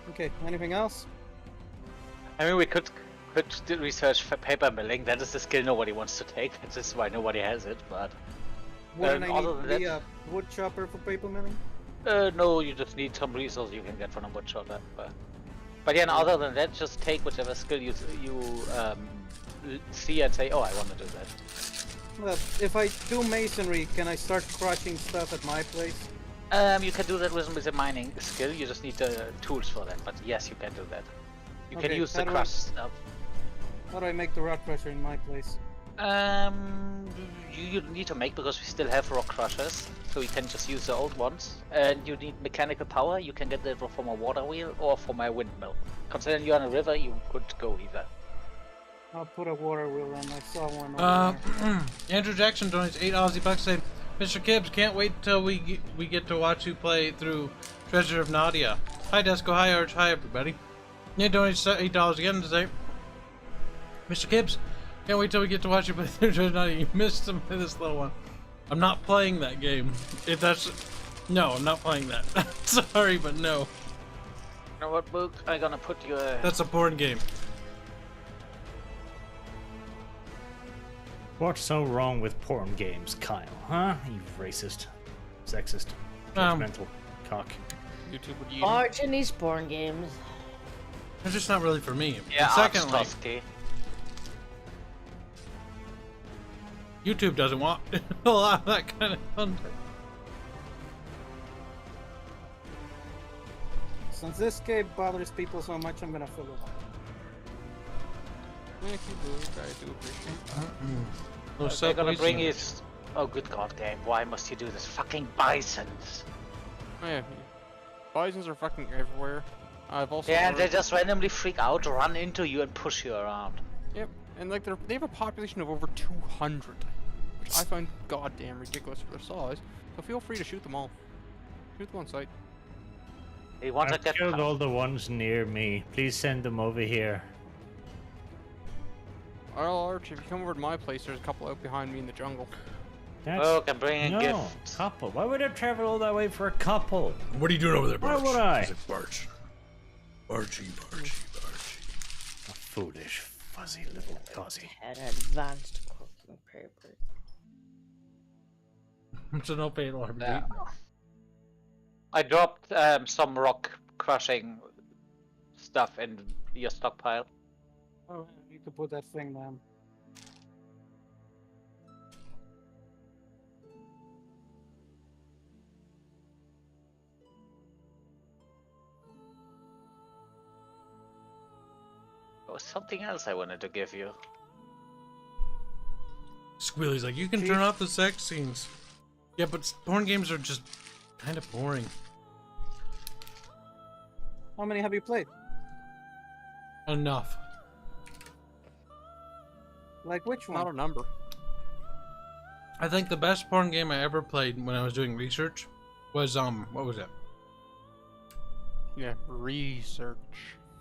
Speaker 8: Okay, anything else?
Speaker 3: I mean, we could do research for paper milling. That is the skill nobody wants to take. This is why nobody has it. But
Speaker 8: Wouldn't I
Speaker 3: other
Speaker 8: need
Speaker 3: than
Speaker 8: the wood chopper for paper milling?
Speaker 3: no, you just need some resources you can get from a wood chopper. But yeah, and other than that, just take whichever skill you see and say, oh, I want to do that.
Speaker 8: Well, if I do masonry, can I start crushing stuff at my place?
Speaker 3: You can do that with a mining skill. You just need the tools for that. But yes, you can do that. You can
Speaker 8: Okay,
Speaker 3: use
Speaker 8: how
Speaker 3: the
Speaker 8: do I-
Speaker 3: crush stuff.
Speaker 8: How do I make the rock crusher in my place?
Speaker 3: You need to make because we still have rock crushers, so you can just use the old ones. And you need mechanical power. You can get that from a water wheel or from a windmill. Considering you're on a river, you could go either.
Speaker 8: I'll put a water wheel in. I saw one over there.
Speaker 1: Andrew Jackson donates $8 saying, Mr. Kibs, can't wait till we get to watch you play through Treasure of Nadia. Hi Desco, hi Arch, hi everybody. Yeah, donates $8 again to say, Mr. Kibs, can't wait till we get to watch you play through Treasure of Nadia. You missed some of this little one. I'm not playing that game. No, I'm not playing that. Sorry, but no.
Speaker 3: You know what, Book? I'm gonna put you a...
Speaker 1: That's a porn game.
Speaker 6: What's so wrong with porn games, Kyle? Huh? You racist, sexist, judgmental cock.
Speaker 5: YouTube would eat 'em.
Speaker 4: Arch and these porn games.
Speaker 1: It's just not really for me.
Speaker 3: Yeah,
Speaker 1: And secondly,
Speaker 3: Arch
Speaker 1: YouTube doesn't want a lot of that kind of content.
Speaker 8: Since this cave bothers people so much, I'm gonna fill it up.
Speaker 5: Thank you, Book. I do appreciate that.
Speaker 1: Those
Speaker 3: They're gonna
Speaker 1: subways
Speaker 3: bring
Speaker 1: and-
Speaker 3: is... Oh, good god, game. Why must you do this? Fucking bisons.
Speaker 5: Oh, yeah. Bisons are fucking everywhere. I've also
Speaker 3: Yeah, and they
Speaker 5: heard-
Speaker 3: just randomly freak out, run into you, and push you around.
Speaker 5: Yep, and like they have a population of over 200, which I find goddamn ridiculous for their size. So feel free to shoot them all. Shoot them on sight.
Speaker 3: They want to
Speaker 6: I've
Speaker 3: get...
Speaker 6: killed all the ones near me. Please send them over here.
Speaker 5: I'll Arch, if you come over to my place, there's a couple out behind me in the jungle.
Speaker 6: That's...
Speaker 3: Oh, can bring a
Speaker 6: no,
Speaker 3: gift.
Speaker 6: couple. Why would I travel all that way for a couple?
Speaker 1: What are you doing over there,
Speaker 6: Why
Speaker 1: Barch?
Speaker 6: would I?
Speaker 1: Is it Barch? Barchy.
Speaker 6: A foolish, fuzzy little cozzy.
Speaker 4: Had advanced cooking paper.
Speaker 1: So no pay alarm.
Speaker 3: Yeah. I dropped some rock crushing stuff in your stockpile.
Speaker 8: Oh, I need to put that thing down.
Speaker 3: There was something else I wanted to give you.
Speaker 1: Squealy's like, you can turn off the sex scenes. Yeah, but porn games are just kind of boring.
Speaker 8: How many have you played?
Speaker 1: Enough.
Speaker 8: Like which one?
Speaker 5: Not a number.
Speaker 1: I think the best porn game I ever played when I was doing research was, what was it?
Speaker 5: Yeah, research.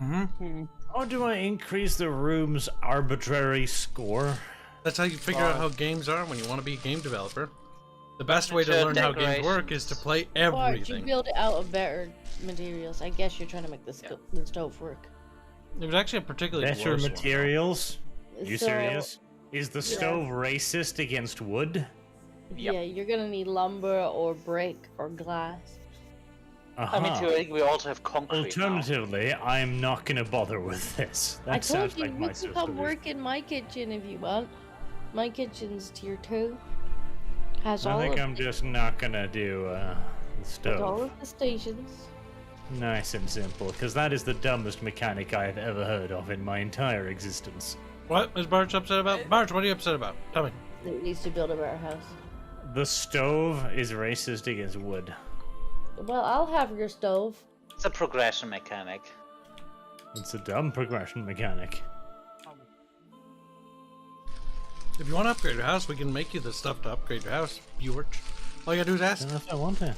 Speaker 1: Mm-hmm.
Speaker 6: How do I increase the room's arbitrary score?
Speaker 1: That's how you figure out how games are when you want to be a game developer. The best way to learn how games work is to play
Speaker 4: Bart, you
Speaker 1: everything.
Speaker 4: build it out of better materials. I guess you're trying to make the stove work.
Speaker 1: It was actually a particularly
Speaker 6: Better
Speaker 1: worse
Speaker 6: materials? You
Speaker 4: So-
Speaker 6: serious? Is the stove racist against wood?
Speaker 4: Yeah, you're gonna need lumber or brick or glass.
Speaker 3: I mean,
Speaker 6: Uh-huh.
Speaker 3: theoretically, we also have concrete now.
Speaker 6: Alternatively, I'm not gonna bother with this. That
Speaker 4: I told
Speaker 6: sounds
Speaker 4: you
Speaker 6: like
Speaker 4: you
Speaker 6: my
Speaker 4: can
Speaker 6: system.
Speaker 4: come work in my kitchen if you want. My kitchen's tier 2. Has
Speaker 6: I
Speaker 4: all
Speaker 6: think
Speaker 4: of
Speaker 6: I'm just not gonna do the
Speaker 4: has all
Speaker 6: stove.
Speaker 4: of the stations.
Speaker 6: Nice and simple, because that is the dumbest mechanic I have ever heard of in my entire existence.
Speaker 1: What is Barge upset about? Barge, what are you upset about? Tell me.
Speaker 4: It needs to build a better house.
Speaker 6: The stove is racist against wood.
Speaker 4: Well, I'll have your stove.
Speaker 3: It's a progression mechanic.
Speaker 6: It's a dumb progression mechanic.
Speaker 1: If you want to upgrade your house, we can make you the stuff to upgrade your house, Bjorch. All you gotta do is
Speaker 6: I
Speaker 1: ask.
Speaker 6: don't know if I want to.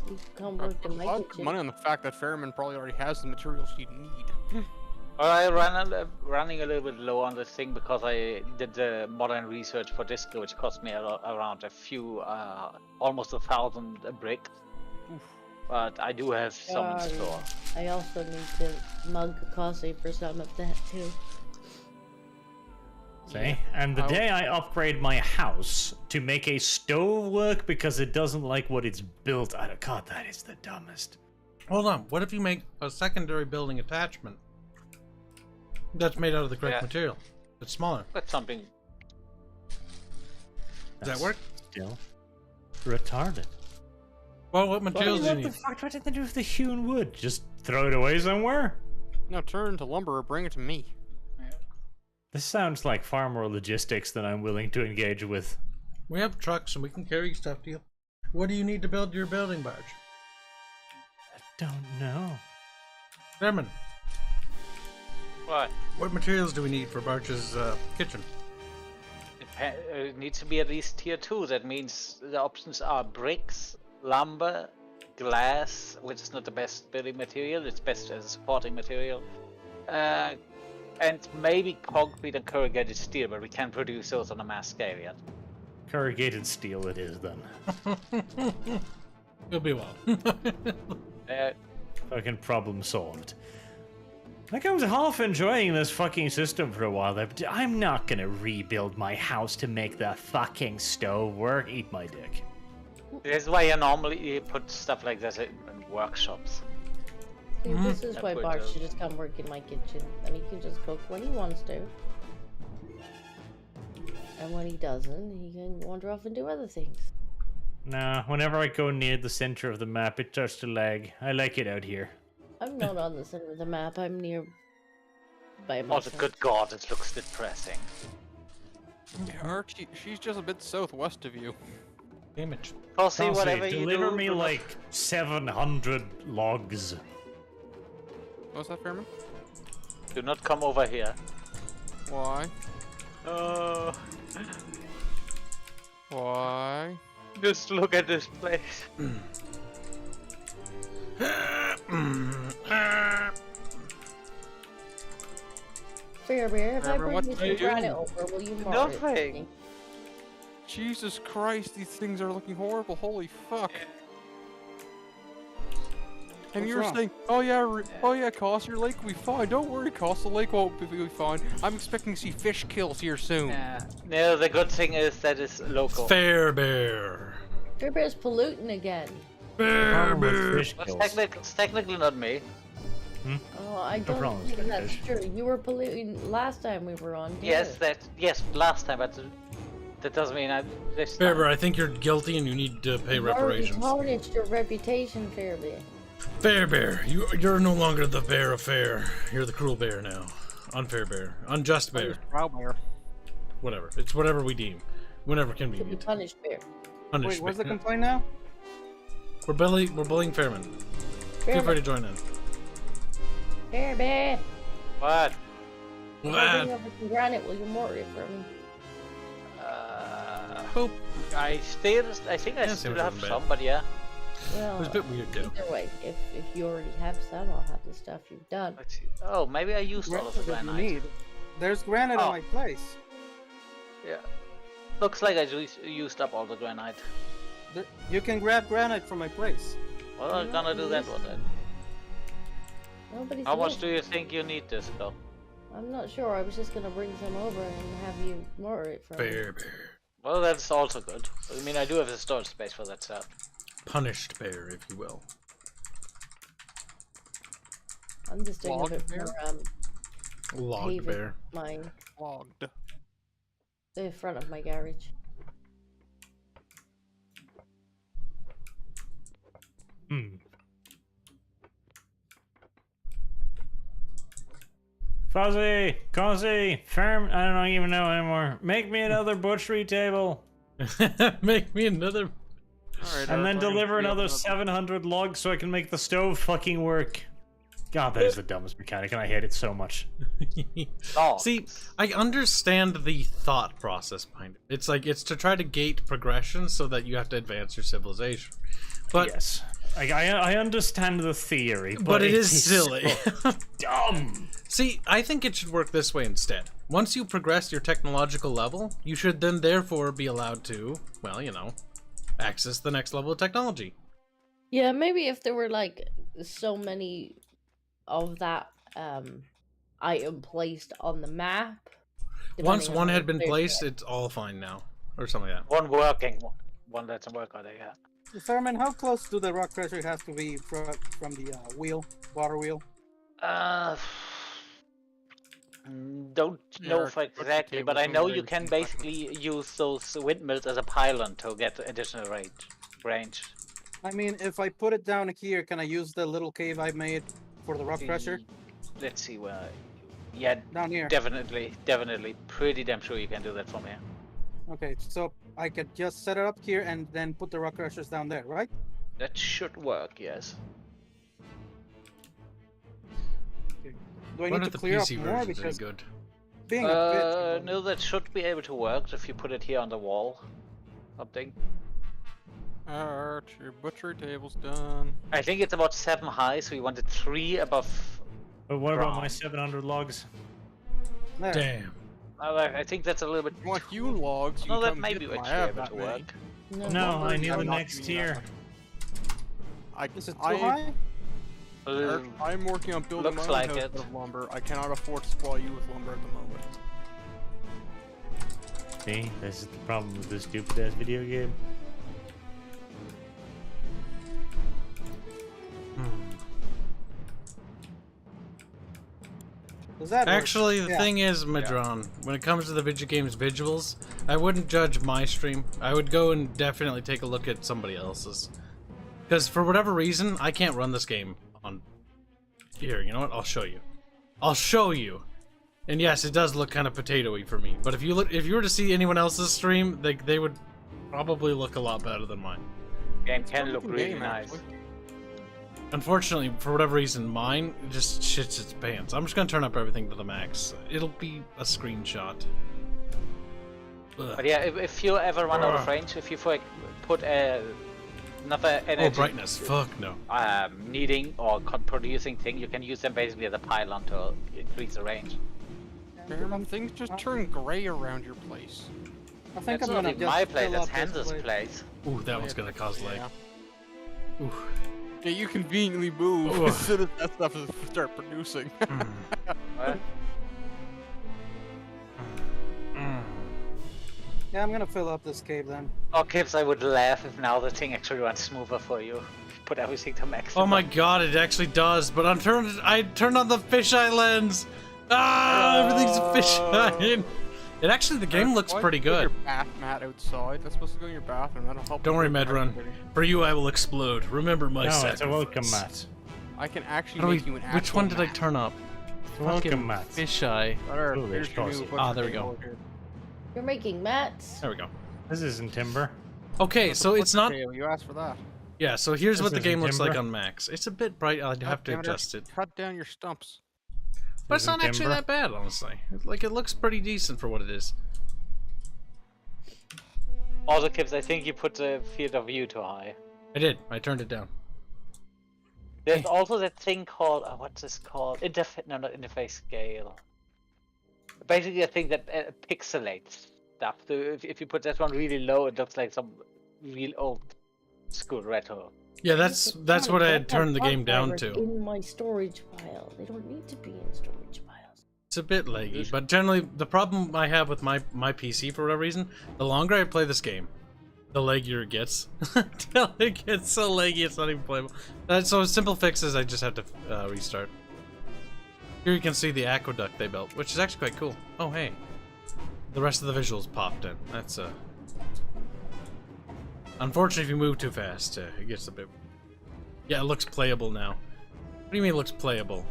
Speaker 4: You can come work in my
Speaker 5: I'll put
Speaker 4: kitchen.
Speaker 5: money on the fact that Fairman probably already has the materials you need.
Speaker 3: I'm running a little bit low on this thing because I did the modern research for Disco, which cost me around a few, almost 1,000 bricks. But I do have some in store.
Speaker 4: I also need to mug Kasi for some of that too.
Speaker 6: See? And the day I upgrade my house to make a stove work because it doesn't like what it's built out of, God, that is the dumbest.
Speaker 1: Hold on. What if you make a secondary building attachment that's made out of the correct material? It's smaller.
Speaker 3: That's something.
Speaker 1: Does that work?
Speaker 6: Still retarded.
Speaker 1: Well, what materials do you
Speaker 6: What
Speaker 1: need?
Speaker 6: the fuck do I have to do with the hewn wood? Just throw it away somewhere?
Speaker 5: No, turn it into lumber or bring it to me.
Speaker 6: This sounds like far more logistics than I'm willing to engage with.
Speaker 1: We have trucks and we can carry stuff to you. What do you need to build your building, Barge?
Speaker 6: I don't know.
Speaker 1: Fairman,
Speaker 3: What?
Speaker 1: what materials do we need for Barge's kitchen?
Speaker 3: It needs to be at least tier 2. That means the options are bricks, lumber, glass, which is not the best building material. It's best as a supporting material. And maybe concrete and corrugated steel, but we can't produce those on a mass scale yet.
Speaker 6: Corrugated steel it is then.
Speaker 1: It'll be a while.
Speaker 6: Fucking problem solved. Like, I was half enjoying this fucking system for a while there, but I'm not gonna rebuild my house to make the fucking stove work. Eat my dick.
Speaker 3: That's why I normally put stuff like this in workshops.
Speaker 4: See, this is
Speaker 3: That
Speaker 4: why
Speaker 3: would,
Speaker 4: Bart should just come work in my kitchen. And he can just cook when he wants to. And when he doesn't, he can wander off and do other things.
Speaker 6: Nah, whenever I go near the center of the map, it starts to lag. I like it out here.
Speaker 4: I'm not on the center of the map. I'm near by
Speaker 3: Oh,
Speaker 4: myself.
Speaker 3: good God, it looks depressing.
Speaker 5: Archie, she's just a bit southwest of you.
Speaker 1: Image.
Speaker 3: I'll see
Speaker 6: Kelsey,
Speaker 3: whatever you
Speaker 6: deliver
Speaker 3: do.
Speaker 6: me like 700 logs.
Speaker 5: What's that, Fairman?
Speaker 3: Do not come over here.
Speaker 5: Why? Why?
Speaker 3: Just look at this place.
Speaker 4: Fairbear, if I
Speaker 5: Fairbear,
Speaker 4: bring
Speaker 5: what
Speaker 4: you
Speaker 5: do you
Speaker 4: some granite
Speaker 5: do?
Speaker 4: over, will you mark it for
Speaker 3: Nothing.
Speaker 4: me?
Speaker 5: Jesus Christ, these things are looking horrible. Holy fuck. And
Speaker 8: What's
Speaker 5: you were
Speaker 8: wrong?
Speaker 5: saying, oh yeah, Cost, your lake will be fine. Don't worry, Cost, the lake won't be fine. I'm expecting to see fish kills here soon.
Speaker 3: No, the good thing is that it's local.
Speaker 1: Fairbear.
Speaker 4: Fairbear's polluting again.
Speaker 6: Problem with
Speaker 1: Fairbear.
Speaker 6: fish
Speaker 3: Well,
Speaker 6: kills.
Speaker 3: it's technically not me.
Speaker 4: Oh, I don't
Speaker 6: problem
Speaker 4: think
Speaker 6: with
Speaker 4: that's
Speaker 6: fish.
Speaker 4: true. You were polluting last time we were on.
Speaker 3: Yes, last time, but that doesn't mean this time.
Speaker 1: Fairbear, I think you're guilty and you need to pay
Speaker 4: You've already
Speaker 1: reparations.
Speaker 4: tarnished your reputation, Fairbear.
Speaker 1: Farebear, you're no longer the bear of fair. You're the cruel bear now. Unfair bear. Unjust bear.
Speaker 5: Proud bear.
Speaker 1: Whatever. It's whatever we deem. Whenever
Speaker 4: To be
Speaker 1: convenient.
Speaker 4: punished bear.
Speaker 1: Punished
Speaker 8: Wait, what's the
Speaker 1: bear.
Speaker 8: complaint now?
Speaker 1: We're bullying Fairman. Feel free to join in.
Speaker 4: Bear, bear.
Speaker 3: What?
Speaker 4: I'll bring over some granite. Will you mortar it for me?
Speaker 1: Boop.
Speaker 3: I think I
Speaker 1: Yeah,
Speaker 3: still
Speaker 1: seems
Speaker 3: have
Speaker 1: wasn't bad.
Speaker 3: some, but yeah.
Speaker 4: Well,
Speaker 1: It was a bit weird though.
Speaker 4: either way, if you already have some, I'll have the stuff you've done.
Speaker 3: Let's see. Oh, maybe I used all of the
Speaker 8: Granite that you
Speaker 3: granite.
Speaker 8: need. There's granite
Speaker 3: Oh.
Speaker 8: in my place.
Speaker 3: Yeah. Looks like I used up all the granite.
Speaker 8: You can grab granite from my place.
Speaker 3: Well, I'm gonna do that one then.
Speaker 4: Nobody's
Speaker 3: How much
Speaker 4: looking.
Speaker 3: do you think you need this though?
Speaker 4: I'm not sure. I was just gonna bring some over and have you mortar it for me.
Speaker 1: Farebear.
Speaker 3: Well, that's also good. I mean, I do have the storage space for that stuff.
Speaker 1: Punished bear, if you will.
Speaker 4: I'm just doing a
Speaker 5: Log
Speaker 4: bit
Speaker 5: bear?
Speaker 4: more
Speaker 1: Log
Speaker 4: paving
Speaker 1: bear.
Speaker 4: mine,
Speaker 5: Logged.
Speaker 4: the front of my garage.
Speaker 6: Hmm. Fuzzy, Cozzy, Firm, I don't even know anymore. Make me another butchery table.
Speaker 1: Make me another.
Speaker 5: Alright,
Speaker 6: And then
Speaker 5: we're gonna
Speaker 6: deliver
Speaker 5: free up
Speaker 6: another 700 logs so I can make the stove fucking work. God, that is the dumbest mechanic, and I hate it so much.
Speaker 3: Oh,
Speaker 1: See, I understand the thought process behind it. It's like, it's to try to gate progression so that you have to advance your civilization. But
Speaker 6: Yes. I understand the theory,
Speaker 1: but it is
Speaker 6: so
Speaker 1: silly.
Speaker 6: dumb.
Speaker 1: See, I think it should work this way instead. Once you progress your technological level, you should then therefore be allowed to, well, you know, access the next level of technology.
Speaker 4: Yeah, maybe if there were like so many of that item placed on the map.
Speaker 1: Once
Speaker 4: depending on
Speaker 1: one
Speaker 4: how
Speaker 1: had been
Speaker 4: big
Speaker 1: placed,
Speaker 4: they are.
Speaker 1: it's all fine now. Or something like that.
Speaker 3: one working, one doesn't work on it. Yeah.
Speaker 8: Thurman, how close do the rock crusher have to be from the water wheel?
Speaker 3: Don't know
Speaker 5: Yeah,
Speaker 3: if
Speaker 5: what's the
Speaker 3: exactly,
Speaker 5: table
Speaker 3: but I
Speaker 5: from
Speaker 3: know
Speaker 5: the
Speaker 3: you
Speaker 5: range
Speaker 3: can
Speaker 5: perspective?
Speaker 3: basically use those windmills as a pylon to get additional range.
Speaker 8: I mean, if I put it down here, can I use the little cave I made for the rock crusher?
Speaker 3: Let's see where. Yeah,
Speaker 8: Down here.
Speaker 3: definitely, pretty damn sure you can do that from here.
Speaker 8: Okay, so I could just set it up here and then put the rock crushers down there, right?
Speaker 3: That should work, yes.
Speaker 8: Do I
Speaker 1: What
Speaker 8: need
Speaker 1: if
Speaker 8: to
Speaker 1: the
Speaker 8: clear up
Speaker 1: PC
Speaker 8: more
Speaker 1: version is any
Speaker 8: because
Speaker 1: good?
Speaker 8: being a bit.
Speaker 3: No, that should be able to work if you put it here on the wall. Something.
Speaker 5: Alright, your butchery table's done.
Speaker 3: I think it's about 7 high, so we wanted 3 above.
Speaker 6: But what about my
Speaker 3: Wrong.
Speaker 6: 700 logs?
Speaker 8: There.
Speaker 1: Damn.
Speaker 3: I think that's a little bit.
Speaker 5: If you want hewn logs, you
Speaker 3: No,
Speaker 5: can
Speaker 3: that
Speaker 5: come
Speaker 3: may
Speaker 5: get
Speaker 3: be
Speaker 5: them.
Speaker 3: what
Speaker 5: I
Speaker 3: you're
Speaker 5: have
Speaker 3: able
Speaker 5: that
Speaker 3: to
Speaker 5: many.
Speaker 3: work.
Speaker 6: No, I
Speaker 5: lumber,
Speaker 6: need
Speaker 5: I'm
Speaker 6: the
Speaker 5: not
Speaker 6: next
Speaker 5: doing that.
Speaker 6: tier.
Speaker 5: I,
Speaker 8: Is it too
Speaker 5: I,
Speaker 8: high?
Speaker 5: Eric, I'm working on building
Speaker 3: Looks
Speaker 5: my own
Speaker 3: like
Speaker 5: house
Speaker 3: it.
Speaker 5: out of lumber. I cannot afford to supply you with lumber at the moment.
Speaker 6: See, this is the problem with this stupid ass video game.
Speaker 8: Does that work?
Speaker 1: Actually, the
Speaker 8: Yeah.
Speaker 1: thing is, Madron, when it comes to the video games visuals, I wouldn't judge my stream. I would go and definitely take a look at somebody else's. Because for whatever reason, I can't run this game on... Here, you know what? I'll show you. I'll show you! And yes, it does look kind of potato-y for me. But if you were to see anyone else's stream, they would probably look a lot better than mine.
Speaker 3: Game can look
Speaker 5: Good
Speaker 3: really
Speaker 5: game,
Speaker 3: nice.
Speaker 5: actually.
Speaker 1: Unfortunately, for whatever reason, mine just shits its pants. I'm just gonna turn up everything to the max. It'll be a screenshot. Ugh.
Speaker 3: But yeah, if you ever run out of range, if you put another
Speaker 1: Oh,
Speaker 3: energy
Speaker 1: brightness. Fuck no.
Speaker 3: needing or producing thing, you can use them basically as a pylon to increase the range.
Speaker 5: Damn, things just turn gray around your place.
Speaker 8: I think
Speaker 3: That's
Speaker 8: I'm
Speaker 3: not
Speaker 8: gonna
Speaker 3: even
Speaker 8: just
Speaker 3: my place,
Speaker 8: fill
Speaker 3: that's
Speaker 8: up this
Speaker 3: Hanse's
Speaker 8: place.
Speaker 3: place.
Speaker 1: Ooh, that one's gonna cause lag.
Speaker 5: Yeah.
Speaker 1: Ooh.
Speaker 5: Yeah, you conveniently move
Speaker 1: Ugh.
Speaker 5: as soon as that stuff is start producing.
Speaker 3: What?
Speaker 8: Yeah, I'm gonna fill up this cave then.
Speaker 3: Oh, Kibs, I would laugh if now the thing actually runs smoother for you. Put everything to max.
Speaker 1: Oh my god, it actually does, but I turned on the fisheye lens! Ah, everything's fisheye! It actually, the game looks
Speaker 5: Why
Speaker 1: pretty
Speaker 5: do you put
Speaker 1: good.
Speaker 5: Your bath mat outside. That's supposed to go in your bathroom. That'll help.
Speaker 1: Don't worry,
Speaker 5: with
Speaker 1: Medrun.
Speaker 5: everything.
Speaker 1: For you, I will explode. Remember my
Speaker 6: No,
Speaker 1: sacrifice.
Speaker 6: it's a welcome mat.
Speaker 5: I can actually
Speaker 1: How do
Speaker 5: make you an actual
Speaker 1: which one did I
Speaker 5: map.
Speaker 1: turn up?
Speaker 6: Welcome,
Speaker 1: Fucking
Speaker 6: Matt.
Speaker 1: fisheye.
Speaker 5: There,
Speaker 6: Ooh,
Speaker 5: here's your
Speaker 6: there's
Speaker 5: new
Speaker 6: Cosy.
Speaker 5: butcher
Speaker 1: there we
Speaker 5: table
Speaker 1: go.
Speaker 5: here.
Speaker 4: You're making mats.
Speaker 1: There we go.
Speaker 6: This isn't timber.
Speaker 1: Okay,
Speaker 5: That's a
Speaker 1: so it's
Speaker 5: butcher
Speaker 1: not.
Speaker 5: table, you asked for that.
Speaker 1: Yeah, so here's
Speaker 6: This
Speaker 1: what the
Speaker 6: isn't
Speaker 1: game looks like
Speaker 6: timber.
Speaker 1: on max. It's a bit bright. I'd
Speaker 5: God
Speaker 1: have to
Speaker 5: damn it,
Speaker 1: adjust it,
Speaker 5: Cut down your stumps.
Speaker 1: but it's
Speaker 6: Isn't
Speaker 1: not actually
Speaker 6: timber.
Speaker 1: that bad, honestly. Like it looks pretty decent for what it is.
Speaker 3: Also, Kibs, I think you put the field of view too high.
Speaker 1: I did. I turned it down.
Speaker 3: There's also that thing called what's this called? No, not interface scale. Basically, a thing that pixelates stuff. So if you put that one really low, it looks like some real old school retro.
Speaker 1: Yeah, that's what I had turned the game down to.
Speaker 4: In my storage pile. They don't need to be in storage piles.
Speaker 1: It's a bit laggy, but generally the problem I have with my PC for whatever reason, the longer I play this game, the laggier it gets. Until it gets so laggy it's not even playable. So simple fixes, I just have to restart. Here you can see the aqueduct they built, which is actually quite cool. Oh hey, the rest of the visuals popped in. That's unfortunately if you move too fast, it gets a bit. Yeah, it looks playable now. What do you mean it looks playable?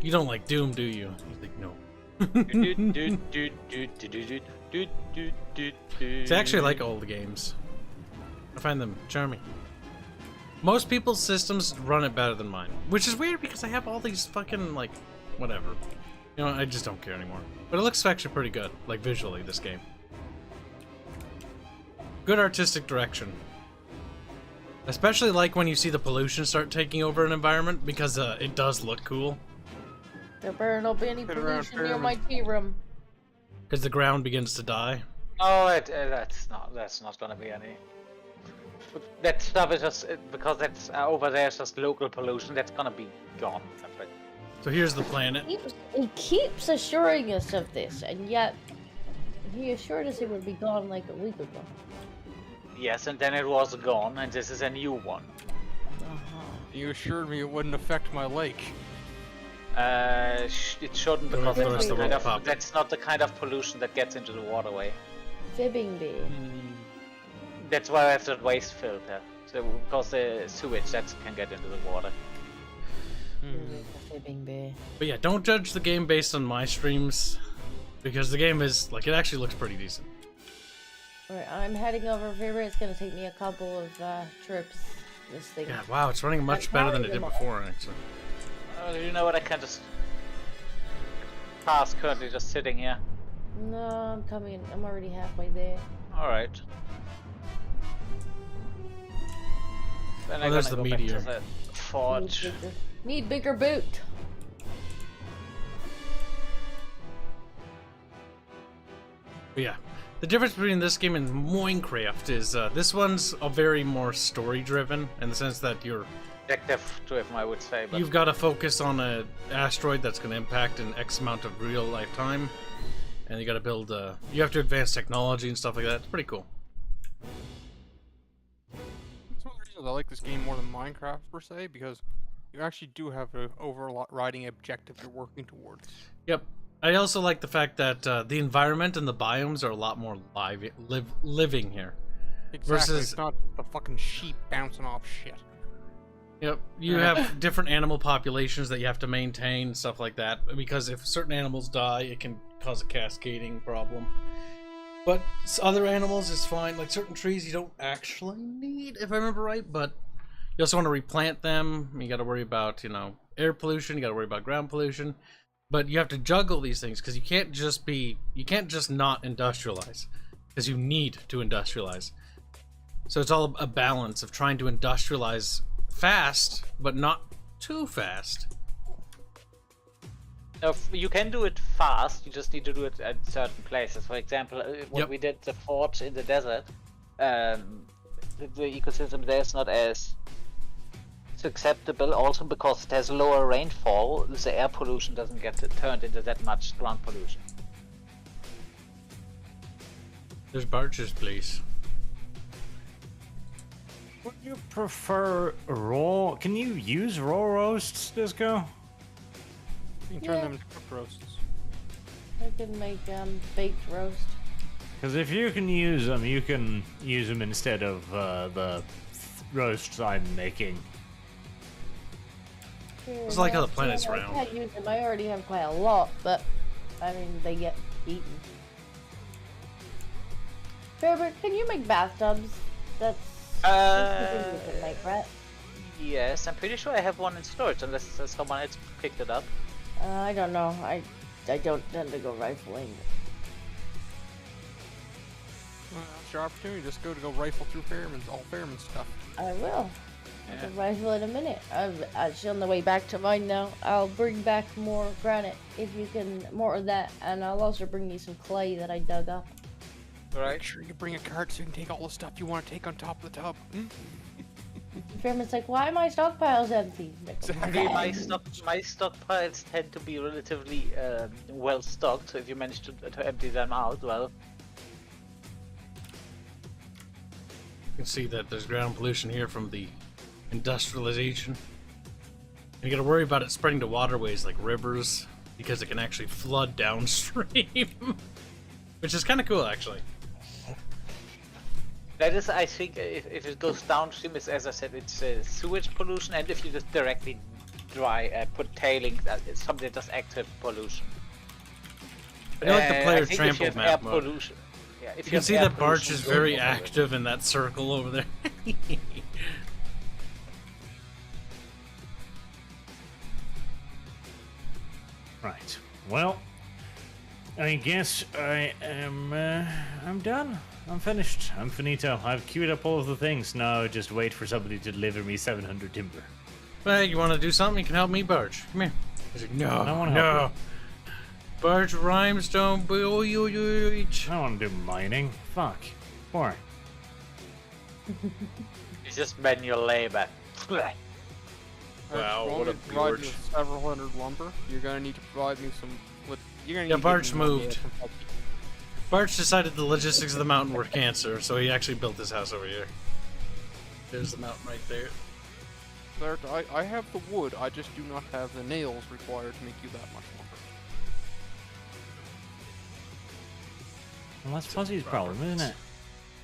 Speaker 1: You don't like Doom, do you? He's like, no. See, I actually like old games. I find them charming. Most people's systems run it better than mine, which is weird because I have all these fucking, like, whatever. You know, I just don't care anymore. But it looks actually pretty good, like, visually, this game. Good artistic direction. Especially like when you see the pollution start taking over an environment, because it does look cool.
Speaker 4: There better not be any
Speaker 5: Get around
Speaker 4: pollution near my tea room.
Speaker 1: Because the ground begins to die.
Speaker 3: Oh, that's not gonna be any. That stuff is just because that's over there. It's just local pollution. That's gonna be gone.
Speaker 1: So here's the planet.
Speaker 4: He keeps assuring us of this, and yet he assured us it would be gone like a week ago.
Speaker 3: Yes, and then it was gone, and this is a new one.
Speaker 5: You assured me it wouldn't affect my lake.
Speaker 3: It shouldn't
Speaker 1: The
Speaker 3: because
Speaker 1: rest of the world popped.
Speaker 3: that's not the kind of pollution that gets into the waterway.
Speaker 4: Fibbing bee.
Speaker 3: That's why I have that waste filter. So because the sewage that can get into the water.
Speaker 4: Fibbing bee.
Speaker 1: But yeah, don't judge the game based on my streams, because the game is, like, it actually looks pretty decent.
Speaker 4: Alright, I'm heading over here. It's gonna take me a couple of trips. This thing.
Speaker 1: Yeah, wow, it's running much better than it did before, actually.
Speaker 3: You know what? I can just. Car's currently just sitting here.
Speaker 4: No, I'm coming. I'm already halfway there.
Speaker 3: All right. Then
Speaker 1: Oh,
Speaker 3: I'm
Speaker 1: there's
Speaker 3: gonna
Speaker 1: the
Speaker 3: go
Speaker 1: meteor.
Speaker 3: back to the forge.
Speaker 4: Need bigger boot.
Speaker 1: But yeah, the difference between this game and Minecraft is this one's a very more story-driven, in the sense that
Speaker 3: Objective-driven, I would say. But
Speaker 1: you've got to focus on an asteroid that's going to impact an X amount of real lifetime, and you got to build. You have to advance technology and stuff like that. It's pretty cool.
Speaker 5: That's one of the reasons I like this game more than Minecraft per se, because you actually do have an overriding objective you're working towards.
Speaker 1: Yep. I also like the fact that the environment and the biomes are a lot more living here.
Speaker 5: Exactly.
Speaker 1: Versus-
Speaker 5: It's not the fucking sheep bouncing off shit.
Speaker 1: Yep, you have different animal populations that you have to maintain, stuff like that, because if certain animals die, it can cause a cascading problem. But other animals is fine, like certain trees you don't actually need, if I remember right, but you also want to replant them, you gotta worry about, air pollution, you gotta worry about ground pollution, but you have to juggle these things, because you can't just not industrialize, because you need to industrialize. So it's all a balance of trying to industrialize fast, but not too fast.
Speaker 3: you can do it fast. You just need to do it at certain places. For example, when we did the forge in the desert, the ecosystem there is not as acceptable. Also because it has lower rainfall, the air pollution doesn't get turned into that much ground pollution.
Speaker 1: There's barges, please.
Speaker 6: Would you prefer raw? Can you use raw roasts, Disco?
Speaker 5: You can turn them into cooked roasts.
Speaker 4: I can make baked roast.
Speaker 6: Because if you can use them, you can use them instead of the roasts I'm making.
Speaker 1: It's like how the planet's
Speaker 4: I
Speaker 1: round.
Speaker 4: can't use them. I already have quite a lot, but I mean they get eaten. Farebear, can you make bathtubs? That's something you can make, right?
Speaker 3: Yes, I'm pretty sure I have one in storage, unless someone else picked it up.
Speaker 4: I don't know. I don't tend to go rifling.
Speaker 5: Well, that's your opportunity. Just go rifle through all Fairman stuff.
Speaker 4: I will. I can rifle in a minute. I'm actually on the way back to mine now. I'll bring back more granite if you can, more of that, and I'll also bring you some clay that I dug up.
Speaker 3: Right.
Speaker 5: Make sure you bring a cart so you can take all the stuff you want to take on top of the tub.
Speaker 4: Fairman's like, why are my stockpiles empty?
Speaker 3: Okay, my stockpiles tend to be relatively well stocked, so if you manage to empty them out, well.
Speaker 1: You can see that there's ground pollution here from the industrialization. And you gotta worry about it spreading to waterways like rivers, because it can actually flood downstream. Which is kind of cool, actually.
Speaker 3: That is, I think, if it goes downstream, it's, as I said, it's sewage pollution, and if you just directly put tailings, it's something that's active pollution.
Speaker 1: I feel like the player
Speaker 3: I think if you
Speaker 1: trampled
Speaker 3: have air
Speaker 1: map mode.
Speaker 3: pollution, yeah, if
Speaker 1: You can see
Speaker 3: have air
Speaker 1: that Barch
Speaker 3: pollution
Speaker 1: is very
Speaker 3: going over it.
Speaker 1: active in that circle over there.
Speaker 6: Right. Well, I guess I'm done. I'm finished. I'm finito. I've queued up all of the things. Now just wait for somebody to deliver me 700 timber.
Speaker 1: Hey, you want to do something? You can help me, Barch. Come here. He's like, no,
Speaker 6: I wanna
Speaker 1: no.
Speaker 6: help
Speaker 1: Barch, Rhymestone,
Speaker 6: I want to do mining. Fuck. Why?
Speaker 3: It's just manual labor.
Speaker 1: Wow,
Speaker 5: I'm
Speaker 1: what a
Speaker 5: going to provide you
Speaker 1: gorge.
Speaker 5: with several hundred lumber. You're gonna need to provide me some. You're gonna need
Speaker 1: Yeah,
Speaker 5: to give
Speaker 1: Barch
Speaker 5: me money
Speaker 1: moved.
Speaker 5: from Kentucky.
Speaker 1: Barch decided the logistics of the mountain were cancer, so he actually built this house over here. There's the mountain right there.
Speaker 5: There, I have the wood. I just do not have the nails required to make you that much lumber.
Speaker 6: Well, that's Fuzzy's problem, isn't it?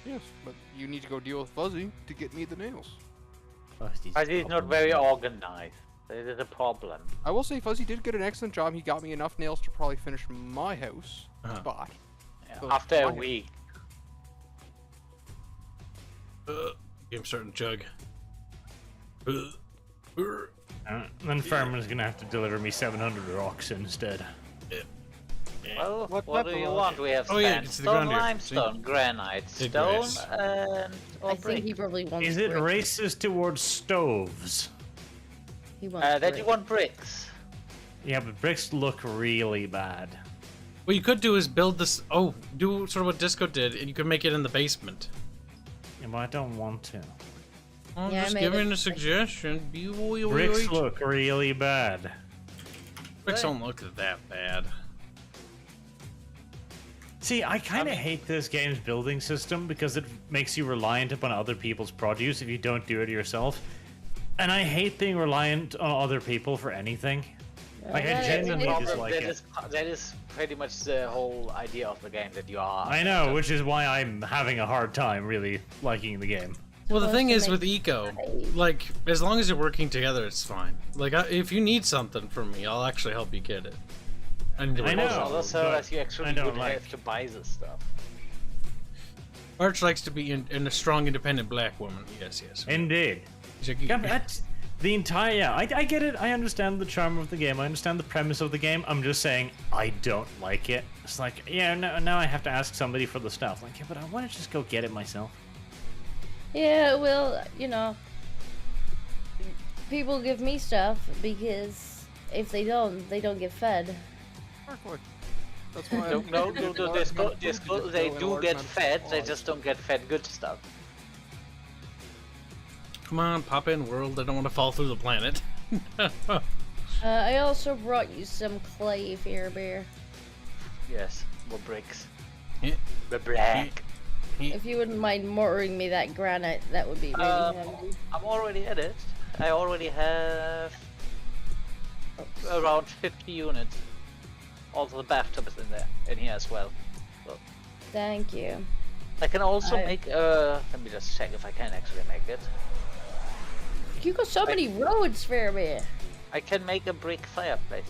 Speaker 5: Yes, but you need to go deal with Fuzzy to get me the nails.
Speaker 6: Fuzzy's
Speaker 3: But he's not
Speaker 6: problem.
Speaker 3: very organized. That is a problem.
Speaker 5: I will say Fuzzy did get an excellent job. He got me enough nails to probably finish my house.
Speaker 1: Uh-huh.
Speaker 5: But
Speaker 3: Yeah,
Speaker 5: So,
Speaker 3: after a
Speaker 5: fine.
Speaker 3: week.
Speaker 1: Game starting to chug.
Speaker 6: Then Farman's gonna have to deliver me 700 rocks instead.
Speaker 3: Well,
Speaker 5: What
Speaker 3: what
Speaker 5: type
Speaker 3: do
Speaker 5: of
Speaker 3: you
Speaker 5: rock?
Speaker 3: want? We have
Speaker 1: Oh, yeah, you can see the
Speaker 3: sandstone,
Speaker 1: ground here.
Speaker 3: limestone, granite,
Speaker 1: Big
Speaker 3: stone,
Speaker 1: grass.
Speaker 3: and
Speaker 4: I
Speaker 3: brick.
Speaker 4: think he probably wants.
Speaker 6: Is it
Speaker 4: brick.
Speaker 6: racist towards stoves?
Speaker 4: He wants.
Speaker 3: Then
Speaker 4: brick.
Speaker 3: you want bricks.
Speaker 6: Yeah, but bricks look really bad.
Speaker 1: What you could do is build this. Oh, do sort of what Disco did, and you could make it in the basement.
Speaker 6: Yeah, but I don't want to.
Speaker 1: I'm
Speaker 4: Yeah, I
Speaker 1: just
Speaker 4: made
Speaker 1: giving
Speaker 4: it.
Speaker 1: a suggestion.
Speaker 6: Bricks look really bad.
Speaker 1: Bricks don't look that bad.
Speaker 6: See, I kind of hate this game's building system because it makes you reliant upon other people's produce if you don't do it yourself. And I hate being reliant on other people for anything. Like, I
Speaker 4: Yeah,
Speaker 6: genuinely
Speaker 4: it's-
Speaker 6: dislike it.
Speaker 3: That is pretty much the whole idea of the game, that you are.
Speaker 6: I know, which is why I'm having a hard time really liking the game.
Speaker 1: Well, the
Speaker 4: Supposed
Speaker 1: thing
Speaker 4: to
Speaker 1: is
Speaker 4: make
Speaker 1: with eco,
Speaker 4: clay.
Speaker 1: like, as long as you're working together, it's fine. Like, if you need something from me, I'll actually help you get it.
Speaker 6: I know.
Speaker 3: Also,
Speaker 6: but
Speaker 3: that you actually
Speaker 6: I don't
Speaker 3: would
Speaker 6: like-
Speaker 3: have to buy this stuff.
Speaker 1: Arch likes to be in a strong, independent black woman. Yes, yes.
Speaker 6: Indeed.
Speaker 1: He's like,
Speaker 6: Yeah, but that's the entire. Yeah, I get it. I understand the charm of the game. I understand the premise of the game. I'm just saying I don't like it. It's like, yeah, now I have to ask somebody for the stuff. Like, yeah, but I want to just go get it myself.
Speaker 4: Yeah, well, you know, people give me stuff because if they don't get fed.
Speaker 5: Exactly. That's why.
Speaker 3: No, they do get fed, they just don't get fed good stuff.
Speaker 1: come on, pop in, world. I don't want to fall through the planet.
Speaker 4: I also brought you some clay, Farebear.
Speaker 3: Yes, more bricks.
Speaker 1: Yeah.
Speaker 3: The black.
Speaker 4: If you wouldn't mind mortaring me that granite, that would be really handy.
Speaker 3: I'm already at it. I already have around 50 units. Also, the bathtub is in here as well. So,
Speaker 4: Thank you.
Speaker 3: I can also
Speaker 4: I-
Speaker 3: make. Let me just check if I can actually make it.
Speaker 4: You got so many roads, Farebear.
Speaker 3: I can make a brick fireplace.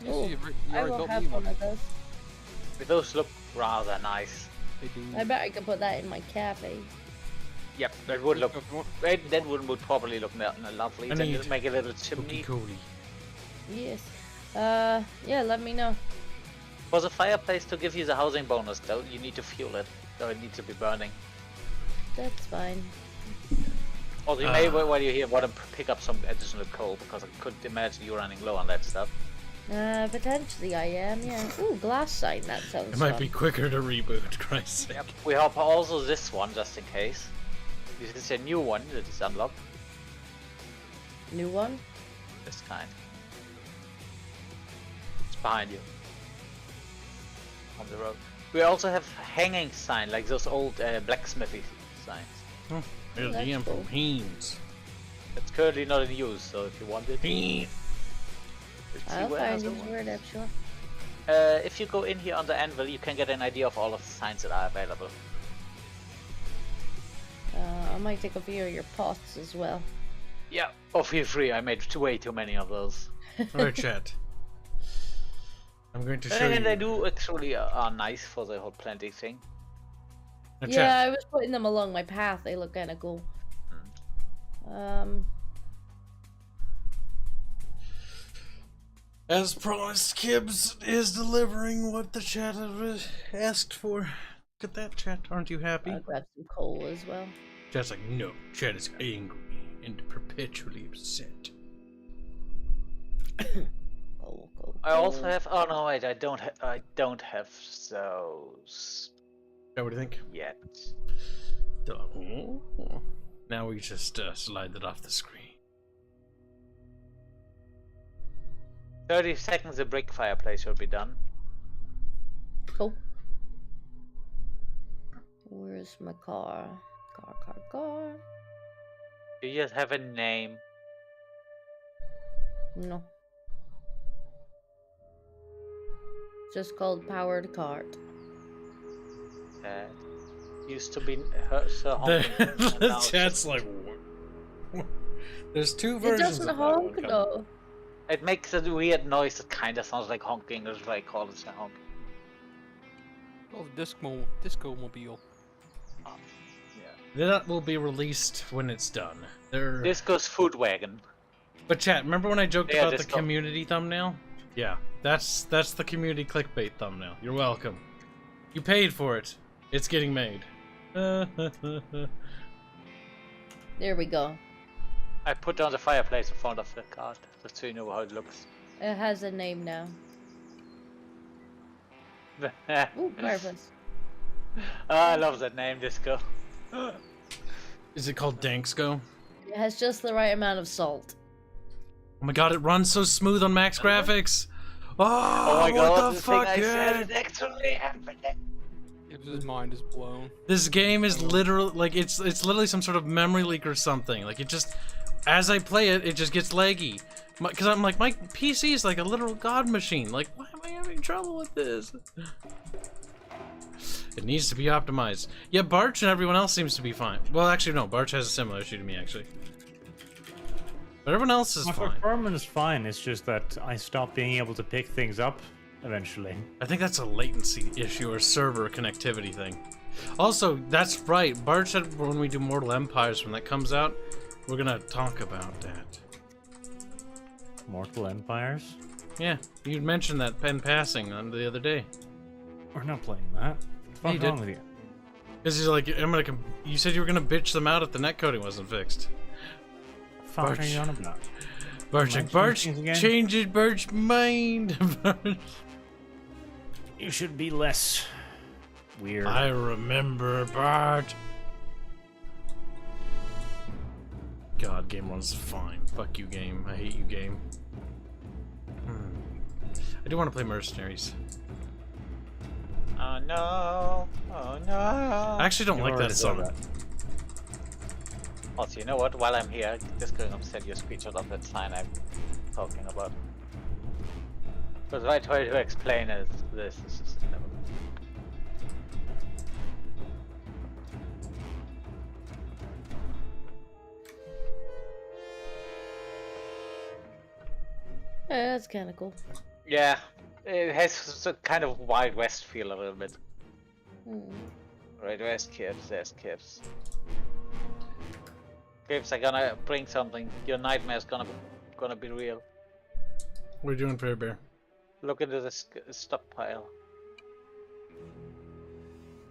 Speaker 5: You
Speaker 4: Oh,
Speaker 5: see, you
Speaker 4: I
Speaker 5: already
Speaker 4: will
Speaker 5: built
Speaker 4: have
Speaker 5: me
Speaker 4: one
Speaker 5: one.
Speaker 4: of those.
Speaker 3: Those look rather nice.
Speaker 5: They do.
Speaker 4: I bet I could put that in my cafe.
Speaker 3: Yep, that would look.
Speaker 5: If you want-
Speaker 3: That would probably look lovely.
Speaker 1: I
Speaker 3: Then
Speaker 1: need
Speaker 3: just make a little chimney.
Speaker 1: Cody.
Speaker 4: Yes. Yeah, let me know.
Speaker 3: For the fireplace to give you the housing bonus, though, you need to fuel it, so it needs to be burning.
Speaker 4: That's fine.
Speaker 3: Or you may, while you're here, want to pick up some additional coal, because I could imagine you running low on that stuff.
Speaker 4: Potentially I am, yeah. Ooh, glass sign, that sounds
Speaker 1: It might
Speaker 4: fun.
Speaker 1: be quicker to reboot, Christ.
Speaker 3: Yep. We have also this one, just in case. This is a new one that is unlocked.
Speaker 4: New one?
Speaker 3: This kind. It's behind you. On the road. We also have hanging sign, like those old blacksmithy signs.
Speaker 1: Oh, there's
Speaker 4: That's
Speaker 1: the M from
Speaker 4: cool.
Speaker 1: Haynes.
Speaker 3: It's currently not in use, so if you want it,
Speaker 1: Haynes.
Speaker 3: let's see
Speaker 4: I'll
Speaker 3: where
Speaker 4: find
Speaker 3: else
Speaker 4: you
Speaker 3: it was.
Speaker 4: word, I'm sure.
Speaker 3: If you go in here on the anvil, you can get an idea of all of the signs that are available.
Speaker 4: I might take a few of your pots as well.
Speaker 3: Yeah. Oh, feel free. I made way too many of those.
Speaker 1: Alright, chat. I'm going to show
Speaker 3: And they
Speaker 1: you.
Speaker 3: do actually are nice for the whole planting thing.
Speaker 1: Now,
Speaker 4: Yeah,
Speaker 1: chat.
Speaker 4: I was putting them along my path. They look kind of cool.
Speaker 1: As promised, Kibs is delivering what the chat has asked for. Look at that, chat. Aren't you happy?
Speaker 4: I'll grab some coal as well.
Speaker 1: Chat's like, no. Chat is angry and perpetually upset.
Speaker 4: Coal, coal,
Speaker 3: I also
Speaker 4: coal.
Speaker 3: have. Oh no, wait. I don't have those
Speaker 1: Yeah, what do you think?
Speaker 3: yet.
Speaker 1: Oh. Now we just slide that off the screen.
Speaker 3: 30 seconds. The brick fireplace will be done.
Speaker 4: Cool. Where's my car? Car.
Speaker 3: Do you just have a name?
Speaker 4: No. Just called powered cart.
Speaker 3: Used to be Sir
Speaker 1: The,
Speaker 3: Honking.
Speaker 1: the chat's like, what? There's two
Speaker 4: It
Speaker 1: versions
Speaker 4: doesn't
Speaker 1: of that one
Speaker 4: honk
Speaker 1: coming.
Speaker 4: though.
Speaker 3: It makes a weird noise that kind of sounds like honking. That's why I call it Sir Honking.
Speaker 5: Oh, disco mobile.
Speaker 1: That will be released when it's done. There.
Speaker 3: Disco's food wagon.
Speaker 1: But chat, remember when I joked
Speaker 3: Yeah,
Speaker 1: about the
Speaker 3: Disco.
Speaker 1: community thumbnail? Yeah, that's the community clickbait thumbnail. You're welcome. You paid for it. It's getting made.
Speaker 4: There we go.
Speaker 3: I put down the fireplace in front of the cart, just so you know how it looks.
Speaker 4: It has a name now. Ooh, purpose.
Speaker 3: I love that name, Disco.
Speaker 1: Is it called Danksco?
Speaker 4: It has just the right amount of salt.
Speaker 1: Oh my god, it runs so smooth on max graphics. Oh,
Speaker 3: Oh my
Speaker 1: what
Speaker 3: god,
Speaker 1: the
Speaker 3: the thing
Speaker 1: fuck,
Speaker 3: I said
Speaker 1: dude?
Speaker 3: is actually happening.
Speaker 5: His mind is blown.
Speaker 1: This game is literally like it's literally some sort of memory leak or something. Like it just, as I play it, it just gets laggy. Because I'm like, my PC is like a literal god machine. Like, why am I having trouble with this? It needs to be optimized. Yeah, Barch and everyone else seems to be fine. Well, actually, no. Barch has a similar issue to me, actually. But everyone else is
Speaker 6: My
Speaker 1: fine.
Speaker 6: performance is fine. It's just that I stopped being able to pick things up eventually.
Speaker 1: I think that's a latency issue or server connectivity thing. Also, that's right. Barch said when we do Mortal Empires, when that comes out, we're gonna talk about that.
Speaker 6: Mortal Empires?
Speaker 1: Yeah, you mentioned that pen passing on the other day.
Speaker 6: We're not playing that. What's
Speaker 1: you
Speaker 6: wrong
Speaker 1: did.
Speaker 6: with you?
Speaker 1: Because he's like, you said you were gonna bitch them out if the netcoding wasn't fixed.
Speaker 6: Fuck are
Speaker 1: Barch.
Speaker 6: you on about?
Speaker 1: Barch,
Speaker 6: Am I
Speaker 1: Barch,
Speaker 6: changing again?
Speaker 1: changes Barch mind. Barch.
Speaker 6: You should be less weird.
Speaker 1: I remember Bart. God, game one's fine. Fuck you, game. I hate you, game. I do want to play Mercenaries.
Speaker 3: Oh no! Oh no!
Speaker 1: I actually don't
Speaker 6: You've
Speaker 1: like that
Speaker 6: already
Speaker 1: song.
Speaker 6: done that.
Speaker 3: Also, you know what? While I'm here, just going to send you a screenshot of that sign I'm talking about. Because the right way to explain is this. Is just
Speaker 4: Yeah, that's kind of cool.
Speaker 3: Yeah, it has a kind of Wild West feel a little bit. Right, where's Kibs? There's Kibs. Kibs, I'm gonna bring something. Your nightmare's gonna be real.
Speaker 1: What are you doing, Farebear?
Speaker 3: Look into this stockpile.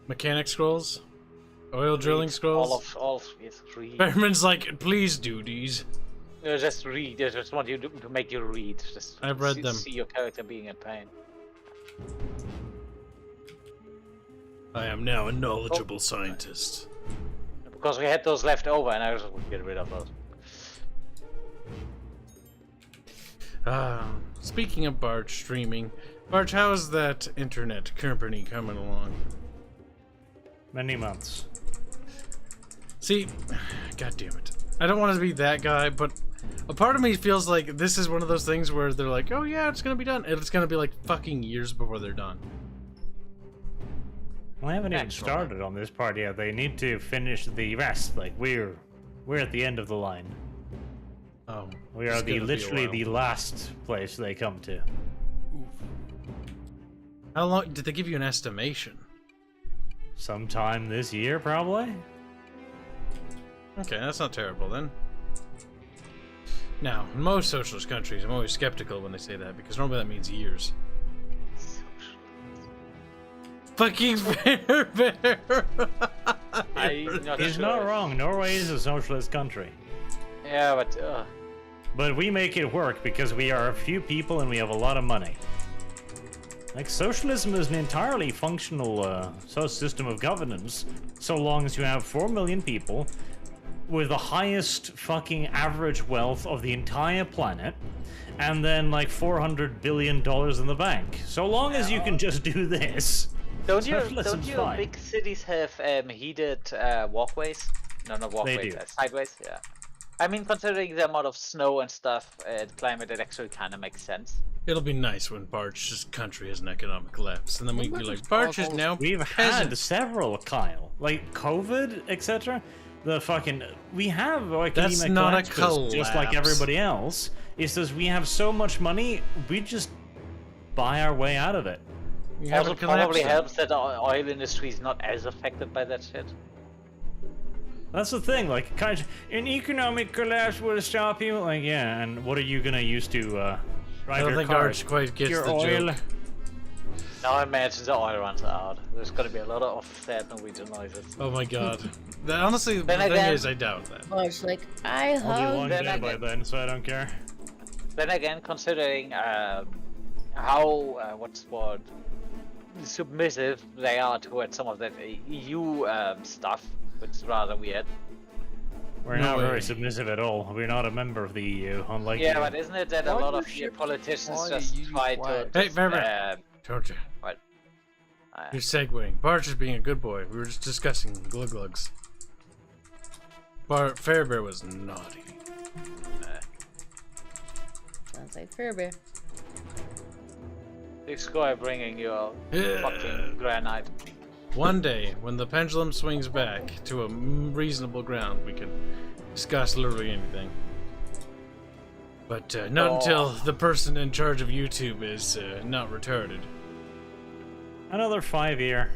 Speaker 1: Mechanic scrolls? Oil drilling scrolls?
Speaker 3: All yes, read.
Speaker 1: Bearman's like, please do these.
Speaker 3: No, just read. I just want you to make you read. Just
Speaker 1: I've read them.
Speaker 3: See your character being in pain.
Speaker 1: I am now a knowledgeable scientist.
Speaker 3: Because we had those left over, and I was going to get rid of those.
Speaker 1: Speaking of Barch streaming, Barch, how is that internet company coming along?
Speaker 6: Many months.
Speaker 1: See, god damn it. I don't want to be that guy, but a part of me feels like this is one of those things where they're like, oh yeah, it's gonna be done. And it's gonna be like fucking years before they're done.
Speaker 6: Well, I haven't even started on this part yet. They need to finish the rest. Like, we're at the end of the line.
Speaker 1: Oh.
Speaker 6: We are literally the last place they come to.
Speaker 1: How long did they give you an estimation?
Speaker 6: Sometime this year, probably?
Speaker 1: Okay, that's not terrible then. Now, in most socialist countries, I'm always skeptical when they say that, because normally that means years. Fucking Farebear!
Speaker 6: He's not wrong. Norway is a socialist country.
Speaker 3: Yeah, but...
Speaker 6: But we make it work because we are a few people and we have a lot of money. Like, socialism is an entirely functional system of governance, so long as you have 4 million people with the highest fucking average wealth of the entire planet, and then like $400 billion in the bank. So long as you can just do this.
Speaker 3: Don't you
Speaker 6: fine.
Speaker 3: big cities have heated walkways? No, not walkways.
Speaker 6: They do.
Speaker 3: Sideways, yeah. I mean, considering the amount of snow and stuff and climate, it actually kind of makes sense.
Speaker 1: It'll be nice when Barch's country has an economic collapse, and then we can be like, Barch is now
Speaker 6: We've had several, Kyle. Like, COVID, etc. The fucking... We have economic
Speaker 1: That's not a
Speaker 6: collapse, just like everybody else. It's just we have so much money, we just buy our way out of it.
Speaker 3: Also, probably helps that the oil industry is not as affected by that shit.
Speaker 6: That's the thing, like, kind of, an economic collapse would stop you. Like, yeah, and what are you gonna use to drive
Speaker 1: I don't
Speaker 6: your
Speaker 1: think
Speaker 6: car?
Speaker 1: Arch quite gets
Speaker 6: your
Speaker 1: the
Speaker 6: oil?
Speaker 1: joke.
Speaker 3: Now I imagine the oil runs out. There's gonna be a lot of sad Norwegian noises.
Speaker 1: Oh my god. Honestly, the thing is, I doubt that.
Speaker 4: Oh, it's like, I
Speaker 6: I'll be long
Speaker 4: hug.
Speaker 6: dead by then, so I don't care.
Speaker 3: Then again, considering how what's the word, submissive they are towards some of that EU stuff, which is rather weird.
Speaker 6: We're not very submissive at all. We're not a member of the EU, unlike
Speaker 3: Yeah,
Speaker 6: you.
Speaker 3: but isn't it that a lot of politicians just try to...
Speaker 1: Hey, Farebear! Don't you?
Speaker 3: What?
Speaker 1: You're segueing. Barch is being a good boy. We were just discussing gluglugs. Farebear was naughty.
Speaker 4: Sounds like Farebear.
Speaker 3: This guy bringing you a fucking granite.
Speaker 1: One day, when the pendulum swings back to a reasonable ground, we can discuss literally anything. But not until the person in charge of YouTube is not retarded.
Speaker 6: Another 5 year.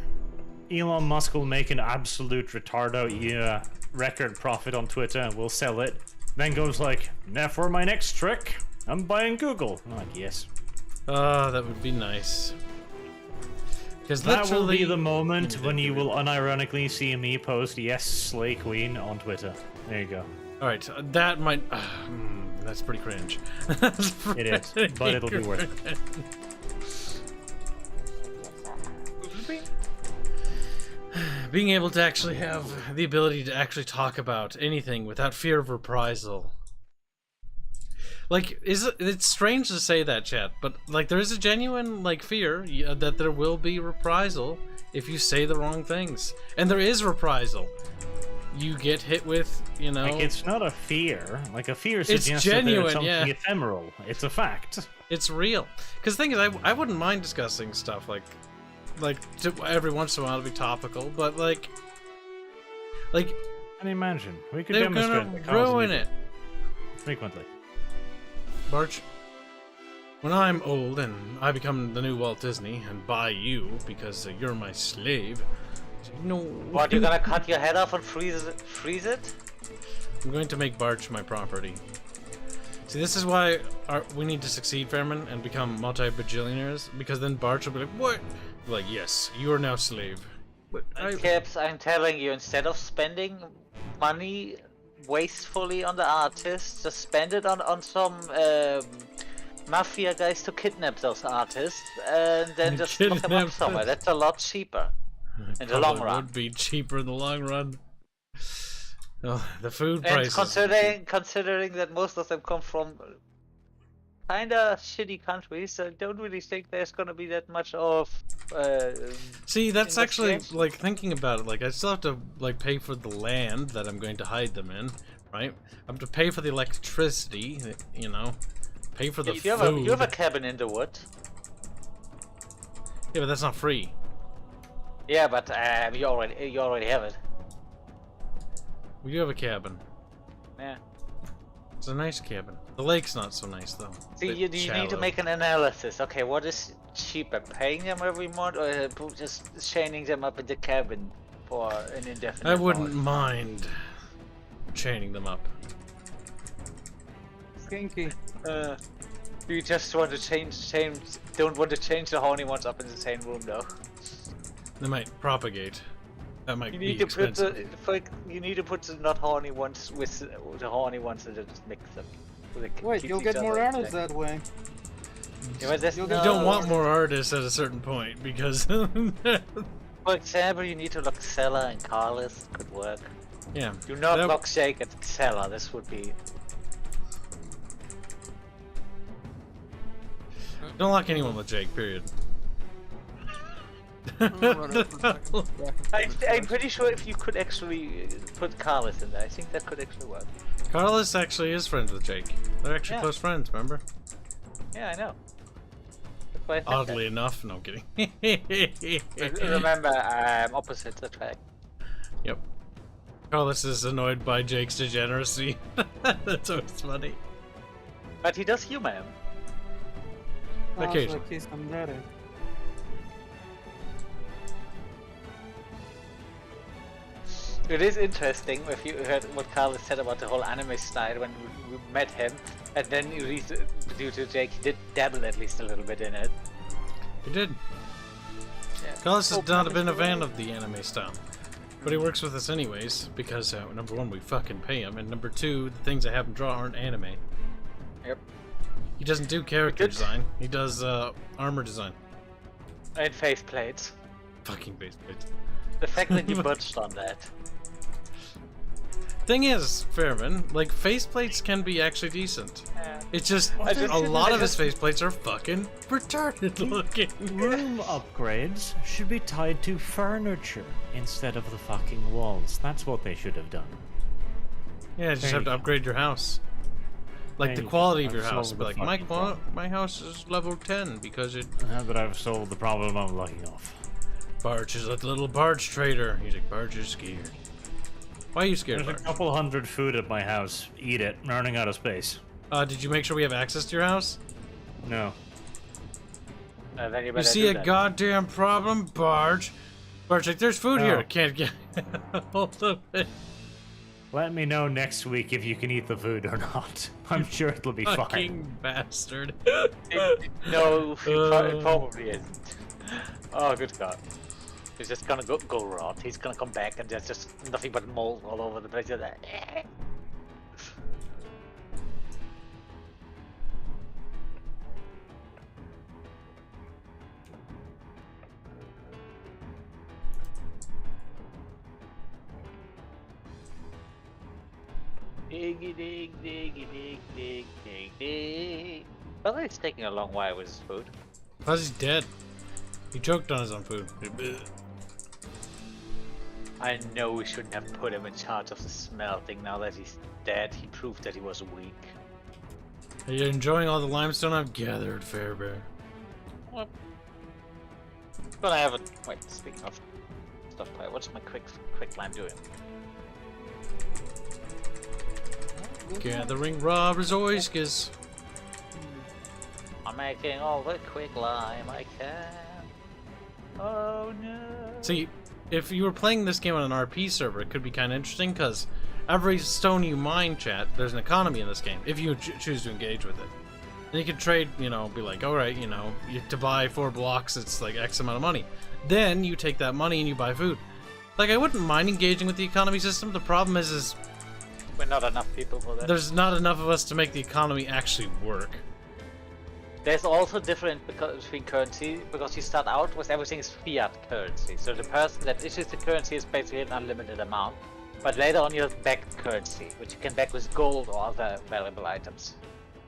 Speaker 6: Elon Musk will make an absolute retardo record profit on Twitter. We'll sell it. Then goes like, now for my next trick, I'm buying Google. I'm like, yes.
Speaker 1: Ah, that would be nice. Because
Speaker 6: that will be the moment when you will unironically see me post yes, Slay Queen on Twitter. There you go.
Speaker 1: Alright, that might... that's pretty cringe.
Speaker 6: It is, but it'll be worth it.
Speaker 1: Being able to actually have the ability to actually talk about anything without fear of reprisal. Like, it's strange to say that, chat, but like there is a genuine like fear that there will be reprisal if you say the wrong things, and there is reprisal. You get hit with, you know.
Speaker 6: Like, it's not a fear. Like, a fear suggests
Speaker 1: genuine,
Speaker 6: that there's something ephemeral. It's a fact.
Speaker 1: It's real. Because the thing is, I wouldn't mind discussing stuff like every once in a while to be topical, but like.
Speaker 6: And imagine we could
Speaker 1: they're
Speaker 6: demonstrate
Speaker 1: gonna
Speaker 6: the
Speaker 1: ruin it
Speaker 6: frequently.
Speaker 1: Barch. When I'm old and I become the new Walt Disney and buy you because you're my slave, no.
Speaker 3: What, you're gonna cut your head off and freeze it?
Speaker 1: I'm going to make Barch my property. See, this is why we need to succeed, Fairman, and become multi-bajillionaires, because then Barch will be like, what? Like, yes, you are now slave. But
Speaker 3: Kibs, I'm telling you, instead of spending money wastefully on the artists, just spend it on some mafia guys to kidnap those artists, and then just look them up somewhere. That's a lot cheaper in the long run.
Speaker 1: Would be cheaper in the long run. Oh, the food
Speaker 3: And
Speaker 1: prices.
Speaker 3: considering that most of them come from kinda shitty countries, I don't really think there's gonna be that much of.
Speaker 1: See, that's actually
Speaker 3: investigation.
Speaker 1: like thinking about it. Like, I still have to like pay for the land that I'm going to hide them in, right? I have to pay for the electricity, you know, pay for the food.
Speaker 3: You have a cabin in the wood.
Speaker 1: Yeah, but that's not free.
Speaker 3: Yeah, but you already have it.
Speaker 1: We do have a cabin.
Speaker 3: Yeah.
Speaker 1: It's a nice cabin. The lake's not so nice though.
Speaker 3: See,
Speaker 1: Bit
Speaker 3: you need to
Speaker 1: shallow.
Speaker 3: make an analysis. Okay, what is cheaper, paying them every month, or just chaining them up in the cabin for an indefinite?
Speaker 1: I wouldn't
Speaker 3: amount?
Speaker 1: mind chaining them up.
Speaker 8: Skinky.
Speaker 3: You just want to change. Don't want to change the horny ones up in the same room, though.
Speaker 1: They might propagate. That might
Speaker 3: You
Speaker 1: be
Speaker 3: need to put
Speaker 1: expensive.
Speaker 3: you need to put the not horny ones with the horny ones and just mix them. So they
Speaker 8: Wait,
Speaker 3: keep
Speaker 8: you'll
Speaker 3: each
Speaker 8: get
Speaker 3: other
Speaker 8: more
Speaker 3: in
Speaker 8: artists
Speaker 3: check.
Speaker 8: that way.
Speaker 3: Yeah, but that's
Speaker 8: You'll
Speaker 1: You
Speaker 8: get
Speaker 1: don't
Speaker 3: no-
Speaker 1: want more artists at a certain point because
Speaker 3: For example, you need to look Sala and Carlos could work.
Speaker 1: yeah.
Speaker 3: Do not
Speaker 1: That-
Speaker 3: lock Shake at Sala. This would be.
Speaker 1: Don't lock anyone with Jake. Period.
Speaker 3: I'm pretty sure if you could actually put Carlos in there, I think that could actually work.
Speaker 1: Carlos actually is friends with Jake. They're actually
Speaker 3: Yeah.
Speaker 1: close friends. Remember?
Speaker 3: Yeah, I know. That's why I said
Speaker 1: Oddly enough, no I'm kidding.
Speaker 3: that. Remember, opposites attract.
Speaker 1: Yep. Carlos is annoyed by Jake's degeneracy. That's always funny.
Speaker 3: But he does humor him.
Speaker 1: Occasionally.
Speaker 3: It is interesting if you heard what Carlos said about the whole anime style when we met him, and then due to Jake, he did dabble at least a little bit in it.
Speaker 1: He did.
Speaker 3: Yeah.
Speaker 1: Carlos has
Speaker 3: Oh,
Speaker 1: not been a
Speaker 3: Mr.
Speaker 1: fan of the anime style. But he works with us anyways, because number one, we fucking pay him, and number two, the things I have him draw aren't anime.
Speaker 3: Yep.
Speaker 1: He doesn't do character
Speaker 3: Good.
Speaker 1: design. He does armor design.
Speaker 3: And face plates.
Speaker 1: Fucking base plates.
Speaker 3: The fact that you budged on that.
Speaker 1: Thing is, Fairman, like faceplates can be actually decent.
Speaker 3: Yeah.
Speaker 1: It's just
Speaker 3: I just-
Speaker 1: a lot
Speaker 3: I
Speaker 1: of his
Speaker 3: just-
Speaker 1: faceplates are fucking retarded looking.
Speaker 6: Room upgrades should be tied to furniture instead of the fucking walls. That's what they should have done.
Speaker 1: Yeah, you just
Speaker 6: There
Speaker 1: have
Speaker 6: you
Speaker 1: to
Speaker 6: go.
Speaker 1: upgrade your house. Like
Speaker 6: There
Speaker 1: the
Speaker 6: you go.
Speaker 1: quality of your
Speaker 6: I've
Speaker 1: house.
Speaker 6: solved
Speaker 1: Be
Speaker 6: the
Speaker 1: like,
Speaker 6: fucking problem.
Speaker 1: my house is level 10 because it
Speaker 6: Now that I've solved the problem, I'm locking off.
Speaker 1: Barge is like the little barge trader. He's like, Barge is scared. Why are you scared,
Speaker 6: There's a
Speaker 1: Barge?
Speaker 6: couple hundred food at my house. Eat it. I'm running out of space.
Speaker 1: Did you make sure we have access to your house?
Speaker 6: No.
Speaker 3: Then you
Speaker 1: You
Speaker 3: better
Speaker 1: see
Speaker 3: do
Speaker 1: a
Speaker 3: that.
Speaker 1: goddamn problem, Barge? Barge, like, there's food here.
Speaker 6: Oh.
Speaker 1: Can't get hold of it.
Speaker 6: Let me know next week if you can eat the food or not. I'm sure it'll be fine.
Speaker 1: Fucking bastard.
Speaker 3: No, it
Speaker 1: Uh.
Speaker 3: probably isn't. Oh, good God. He's just gonna go rot. He's gonna come back and there's just nothing but mold all over the place. Diggy dig, diggy dig, dig, dig, dig. Well, it's taking a long while with his food.
Speaker 1: Plus he's dead. He choked on his own food.
Speaker 3: I know we shouldn't have put him in charge of the smelting. Now that he's dead, he proved that he was weak.
Speaker 1: Are you enjoying all the limestone I've gathered, Farebear?
Speaker 3: Well, gonna have a wait. Speaking of stuff, what's my quick lime doing?
Speaker 1: Gathering raw resources.
Speaker 3: I'm I'm making all the quick lime I can. Oh no.
Speaker 1: See, if you were playing this game on an RP server, it could be kind of interesting, because every stone you mine, chat, there's an economy in this game, if you choose to engage with it. And you can trade, you know, be like, alright, you know, to buy 4 blocks, it's like X amount of money. Then you take that money and you buy food. Like, I wouldn't mind engaging with the economy system. The problem is
Speaker 3: We're not enough people for that.
Speaker 1: there's not enough of us to make the economy actually work.
Speaker 3: There's also difference between currency, because you start out with everything is fiat currency. So the person that issues the currency is basically an unlimited amount. But later on you have backed currency, which you can back with gold or other valuable items.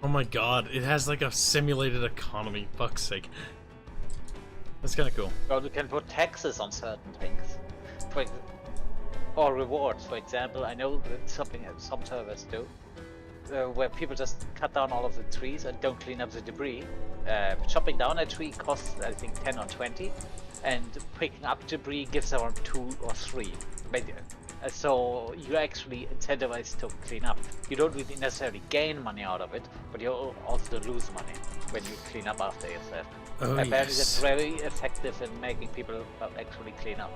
Speaker 1: Oh my god, it has like a simulated economy, fuck's sake. That's kinda cool.
Speaker 3: Or you can put taxes on certain things. Or rewards, for example. I know that's something that some servers do. Where people just cut down all of the trees and don't clean up the debris. Chopping down a tree costs, I think, 10 or 20. And picking up debris gives around 2 or 3. So you're actually incentivized to clean up. You don't really necessarily gain money out of it, but you also lose money when you clean up after yourself.
Speaker 1: Oh,
Speaker 3: Apparently
Speaker 1: yes.
Speaker 3: that's very effective in making people actually clean up.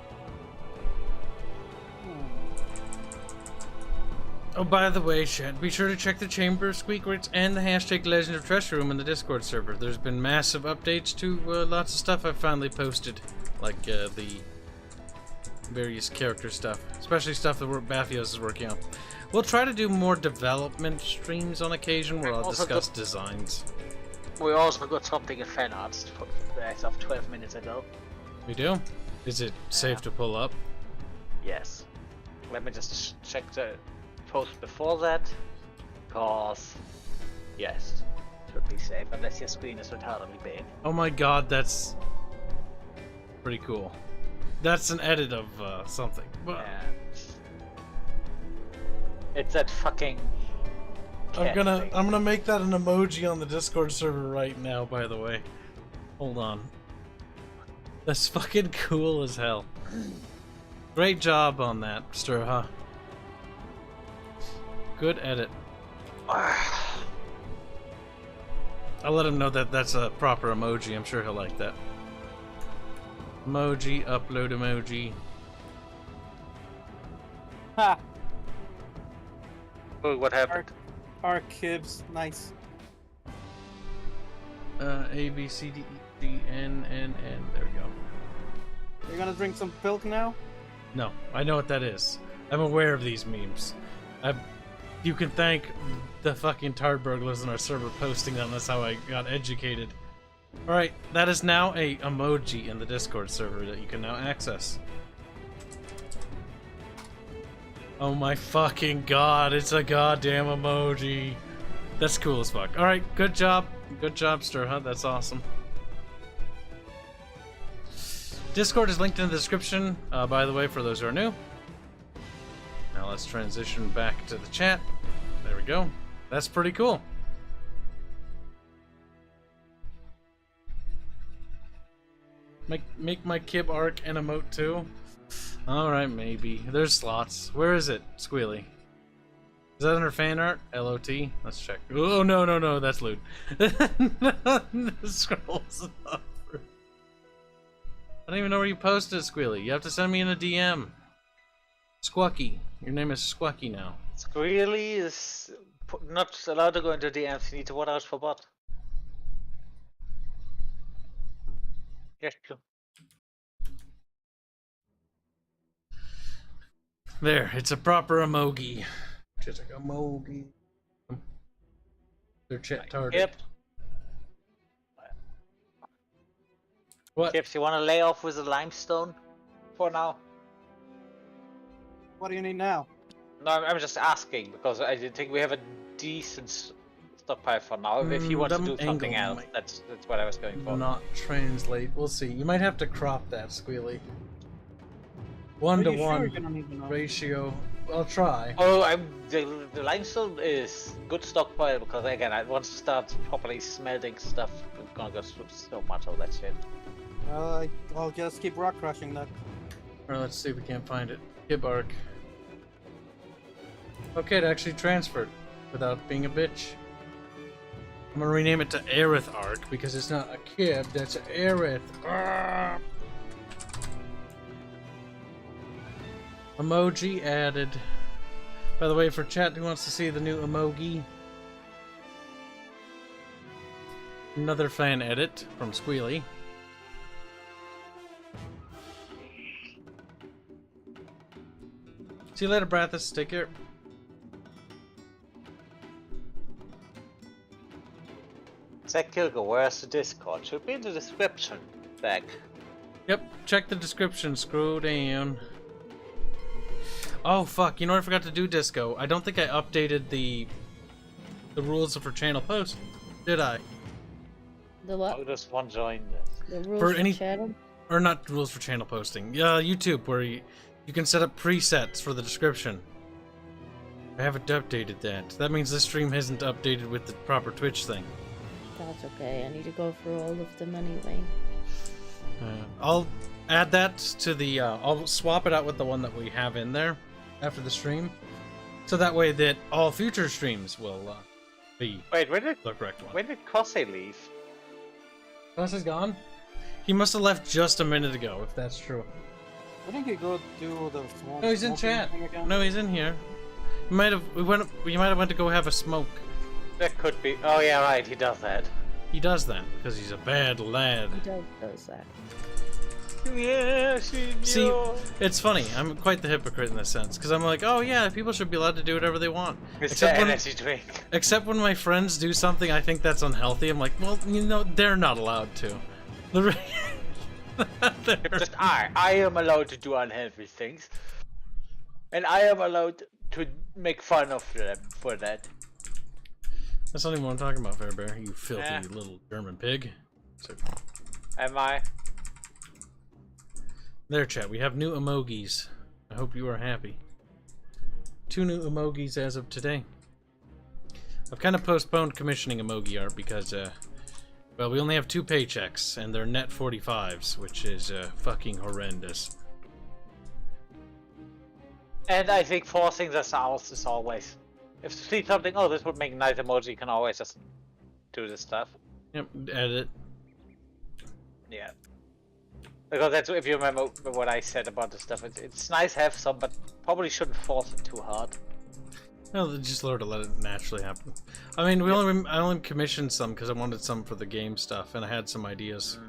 Speaker 1: Oh, by the way, chat, be sure to check the Chamber of Squeakwords and the hashtag Legend of Treasure Room in the Discord server. There's been massive updates to lots of stuff I've finally posted, like the various character stuff, especially stuff that Bathios is working on. We'll try to do more development streams on occasion where I'll
Speaker 3: Also
Speaker 1: discuss designs.
Speaker 3: We also got something in fan arts as of 12 minutes ago.
Speaker 1: We do? Is it safe to pull up?
Speaker 3: Yes. Let me just check the post before that. Cause yes, should be safe unless your screen is retardedly big.
Speaker 1: Oh my god, that's pretty cool. That's an edit of something. But
Speaker 3: And it's that fucking.
Speaker 1: I'm
Speaker 3: cat thing.
Speaker 1: gonna make that an emoji on the Discord server right now, by the way. Hold on. That's fucking cool as hell. Great job on that, Sturha. Good edit. I'll let him know that that's a proper emoji. I'm sure he'll like that. Emoji, upload emoji.
Speaker 8: Ha!
Speaker 3: Oh, what happened?
Speaker 8: Our Kibs, nice.
Speaker 1: A, B, C, D, E, D, N, N, N. There we go.
Speaker 8: You're gonna drink some milk now?
Speaker 1: No, I know what that is. I'm aware of these memes. You can thank the fucking tard burglars in our server posting them. That's how I got educated. Alright, that is now a emoji in the Discord server that you can now access. Oh my fucking god, it's a goddamn emoji. That's cool as fuck. Alright, good job. Good job, Sturha. That's awesome. Discord is linked in the description, by the way, for those who are new. Now let's transition back to the chat. There we go. That's pretty cool. Make my Kib arc and emote too? Alright, maybe. There's slots. Where is it, Squealy? Is that under fan art? LOT? Let's check. Oh, no, that's lewd. Scrolls up. I don't even know where you posted it, Squealy. You have to send me in a DM. Squawky. Your name is Squawky now.
Speaker 3: Squealy is not allowed to go into DMs. You need to watch out for bot. Yes, true.
Speaker 1: There, it's a proper emoji. Just like emoji. They're chat target.
Speaker 3: Yep.
Speaker 1: What?
Speaker 3: Kibs, you want to lay off with the limestone for now?
Speaker 8: What do you need now?
Speaker 3: No, I'm just asking because I think we have a decent stockpile for now. If you want to do something else, that's what I was going for.
Speaker 1: Not translate. We'll see. You might have to crop that, Squealy. 1
Speaker 8: Are
Speaker 1: to
Speaker 8: you sure
Speaker 1: 1
Speaker 8: you're gonna need to know?
Speaker 1: ratio. I'll try.
Speaker 3: Oh, the limestone is good stockpile because again, I want to start properly smelting stuff. We're gonna go through so much of that shit.
Speaker 8: I'll just keep rock crushing that.
Speaker 1: Alright, let's see if we can't find it. Kib arc. Okay, it actually transferred without being a bitch. I'm gonna rename it to Aerith Arc because it's not a Kib, that's Aerith. Arc. Emoji added. By the way, for chat who wants to see the new emoji, another fan edit from Squealy. See you later, Brathis. Take care.
Speaker 3: Zach Kilgo, where's the Discord? Should be in the description. Zach.
Speaker 1: Yep, check the description. Scroll down. Oh fuck! You know what I forgot to do, Disco. I don't think I updated the rules for channel post. Did I?
Speaker 4: The what?
Speaker 3: I just want to join this.
Speaker 4: The rules
Speaker 1: For
Speaker 4: for
Speaker 1: any-
Speaker 4: channel?
Speaker 1: Or not rules for channel posting. Yeah, YouTube, where you can set up presets for the description. I haven't updated that. That means this stream hasn't updated with the proper Twitch thing.
Speaker 4: That's okay. I need to go through all of them anyway.
Speaker 1: I'll add that to the. I'll swap it out with the one that we have in there after the stream, so that way that all future streams will be
Speaker 3: Wait, when did
Speaker 1: the correct one.
Speaker 3: when did Kose leave?
Speaker 1: Plus is gone. He must have left just a minute ago, if that's true.
Speaker 10: I think you go do the small.
Speaker 1: No, he's in
Speaker 10: smoking
Speaker 1: chat.
Speaker 10: thing again.
Speaker 1: No, he's in here. You might have. You might have went to go have a smoke.
Speaker 3: That could be. Oh yeah, right. He does that.
Speaker 1: He does that because he's a bad lad.
Speaker 4: He does that.
Speaker 3: Yeah,
Speaker 1: See, it's funny. I'm quite the hypocrite in this sense because I'm like, oh yeah, people should be allowed to do whatever they want.
Speaker 3: It's the energy drink.
Speaker 1: Except when my friends do something I think that's unhealthy, I'm like, well, you know, they're not allowed to.
Speaker 3: Just I am allowed to do unhealthy things, and I am allowed to make fun of them for that.
Speaker 1: That's not even what I'm talking about, Farebear. You filthy
Speaker 3: Yeah.
Speaker 1: little German pig. So,
Speaker 3: Am I?
Speaker 1: there, chat. We have new emojis. I hope you are happy. 2 new emojis as of today. I've kind of postponed commissioning emoji art because, well, we only have 2 paychecks, and they're net 45s, which is fucking horrendous.
Speaker 3: And I think forcing this out is always. If you see something, oh, this would make a nice emoji, you can always just do this stuff.
Speaker 1: Yep, edit.
Speaker 3: Yeah. Because that's, if you remember what I said about this stuff, it's nice to have some, but probably shouldn't force it too hard.
Speaker 1: No, just learn to let it naturally happen. I mean, I only commissioned some because I wanted some for the game stuff, and I had some ideas.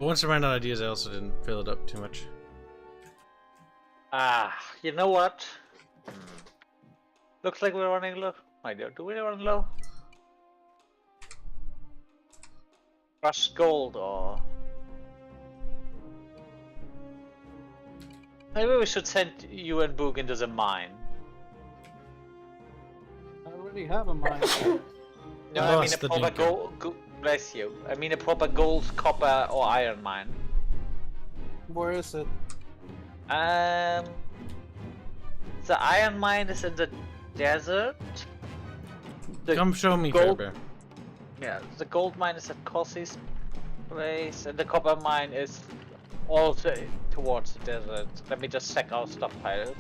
Speaker 1: But once I ran out of ideas, I also didn't fill it up too much.
Speaker 3: You know what? Looks like we're running low. I don't. Do we run low? Crushed gold or... Maybe we should send you and Boog into the mine.
Speaker 10: I already have a mine.
Speaker 3: No, I mean a proper gold... Bless you. I mean a proper gold, copper or iron mine.
Speaker 10: Where is it?
Speaker 3: The iron mine is in the desert. The
Speaker 1: Come show me,
Speaker 3: gold-
Speaker 1: Farebear.
Speaker 3: Yeah, the gold mine is at Kossi's place, and the copper mine is also towards the desert. Let me just check our stockpiles.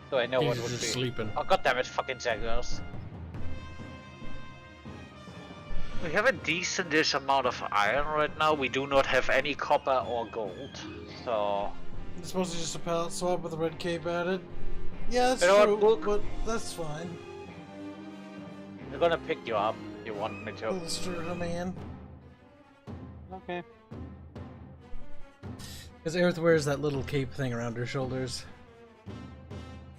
Speaker 3: So I know what
Speaker 1: He's
Speaker 3: would be.
Speaker 1: just sleeping.
Speaker 3: Oh goddammit, fucking jaguars. We have a decent-ish amount of iron right now. We do not have any copper or gold, so...
Speaker 9: It's supposed to just a pallet swap with a red cape added. Yeah, that's
Speaker 3: You know
Speaker 9: true,
Speaker 3: what,
Speaker 9: but that's fine.
Speaker 3: I'm gonna pick you up if you want me to.
Speaker 9: Little stir man.
Speaker 10: Okay.
Speaker 1: Because Aerith wears that little cape thing around her shoulders.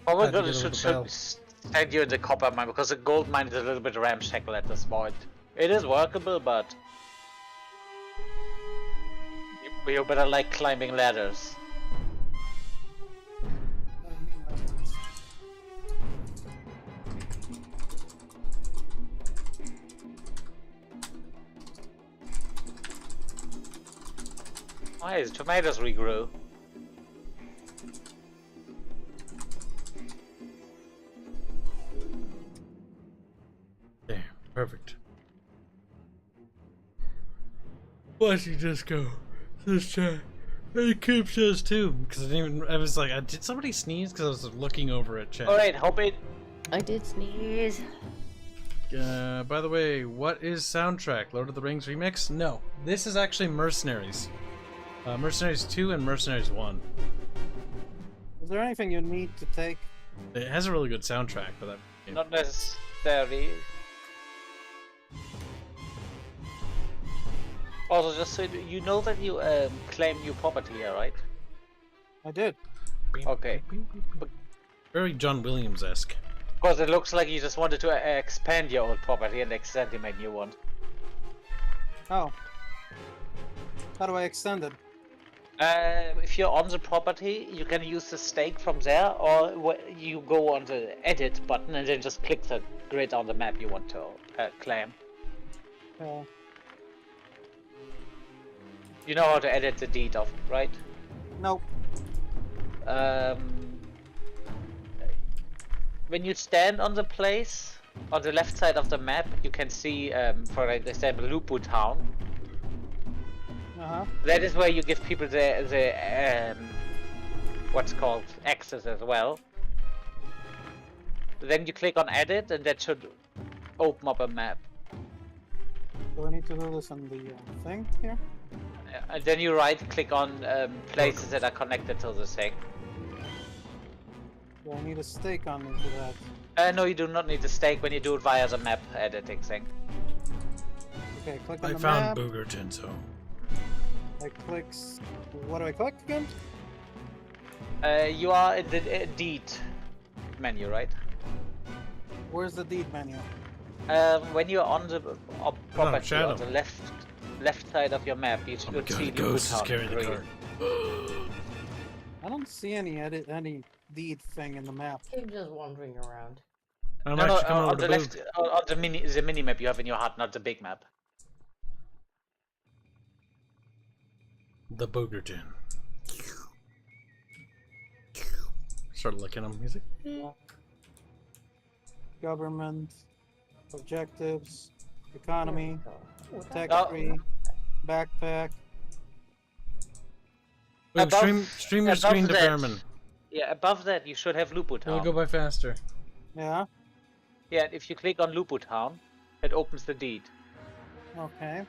Speaker 3: Probably
Speaker 1: Had to
Speaker 3: gonna
Speaker 1: get a
Speaker 3: should
Speaker 1: little bell.
Speaker 3: send you in the copper mine because the gold mine is a little bit ramshackle at this point. It is workable, but you better like climbing ladders. Why is tomatoes regrew?
Speaker 1: There, perfect. Why'd you just go? This chat. Hey, Kibs says too. Because I didn't even. I was like, did somebody sneeze? Because I was looking over at chat.
Speaker 3: Alright, hope it.
Speaker 4: I did sneeze.
Speaker 1: By the way, what is soundtrack? Lord of the Rings remix? No, this is actually Mercenaries. Mercenaries 2 and Mercenaries 1.
Speaker 10: Is there anything you need to take?
Speaker 1: It has a really good soundtrack, but that.
Speaker 3: Not necessarily. Also, just so you know that you claim new property here, right?
Speaker 10: I did.
Speaker 3: Okay.
Speaker 1: Very John Williams-esque.
Speaker 3: Because it looks like you just wanted to expand your old property and extend a new one.
Speaker 10: Oh. How do I extend it?
Speaker 3: If you're on the property, you can use the stake from there, or you go on the edit button and then just click the grid on the map you want to claim. You know how to edit the deed of, right?
Speaker 10: Nope.
Speaker 3: When you stand on the place, on the left side of the map, you can see, for example, Lupu Town. That is where you give people the what's called access as well. Then you click on edit, and that should open up a map.
Speaker 10: Do I need to do this on the thing here?
Speaker 3: And then you right click on places that are connected to the thing.
Speaker 10: Do I need a stake on me for that?
Speaker 3: No, you do not need the stake when you do it via the map editing thing.
Speaker 10: Okay, click on
Speaker 1: I
Speaker 10: the
Speaker 1: found
Speaker 10: map.
Speaker 1: Boogerton, so.
Speaker 10: I click. What do I click again?
Speaker 3: You are in the deed menu, right?
Speaker 10: Where's the deed menu?
Speaker 3: When you're on the property
Speaker 1: Shadow.
Speaker 3: on the left side of your map, you should see the
Speaker 1: Ghost is
Speaker 3: Town
Speaker 1: carrying the
Speaker 3: green.
Speaker 1: card.
Speaker 10: I don't see any deed thing in the map.
Speaker 4: I'm just wandering around.
Speaker 1: I'm
Speaker 3: No,
Speaker 1: actually coming over
Speaker 3: on the
Speaker 1: to
Speaker 3: left, on the mini map you have in your heart, not the big map.
Speaker 1: The Boogerton. Start licking him. He's like,
Speaker 10: Government, objectives, economy, tech
Speaker 3: Oh.
Speaker 10: tree, backpack.
Speaker 1: Boog,
Speaker 3: Above-
Speaker 1: stream your
Speaker 3: above
Speaker 1: screen to
Speaker 3: that.
Speaker 1: Fairman.
Speaker 3: Yeah, above that you should have Lupu
Speaker 1: It'll
Speaker 3: Town.
Speaker 1: go by faster.
Speaker 10: Yeah.
Speaker 3: Yeah, and if you click on Lupu Town, it opens the deed.
Speaker 10: Okay.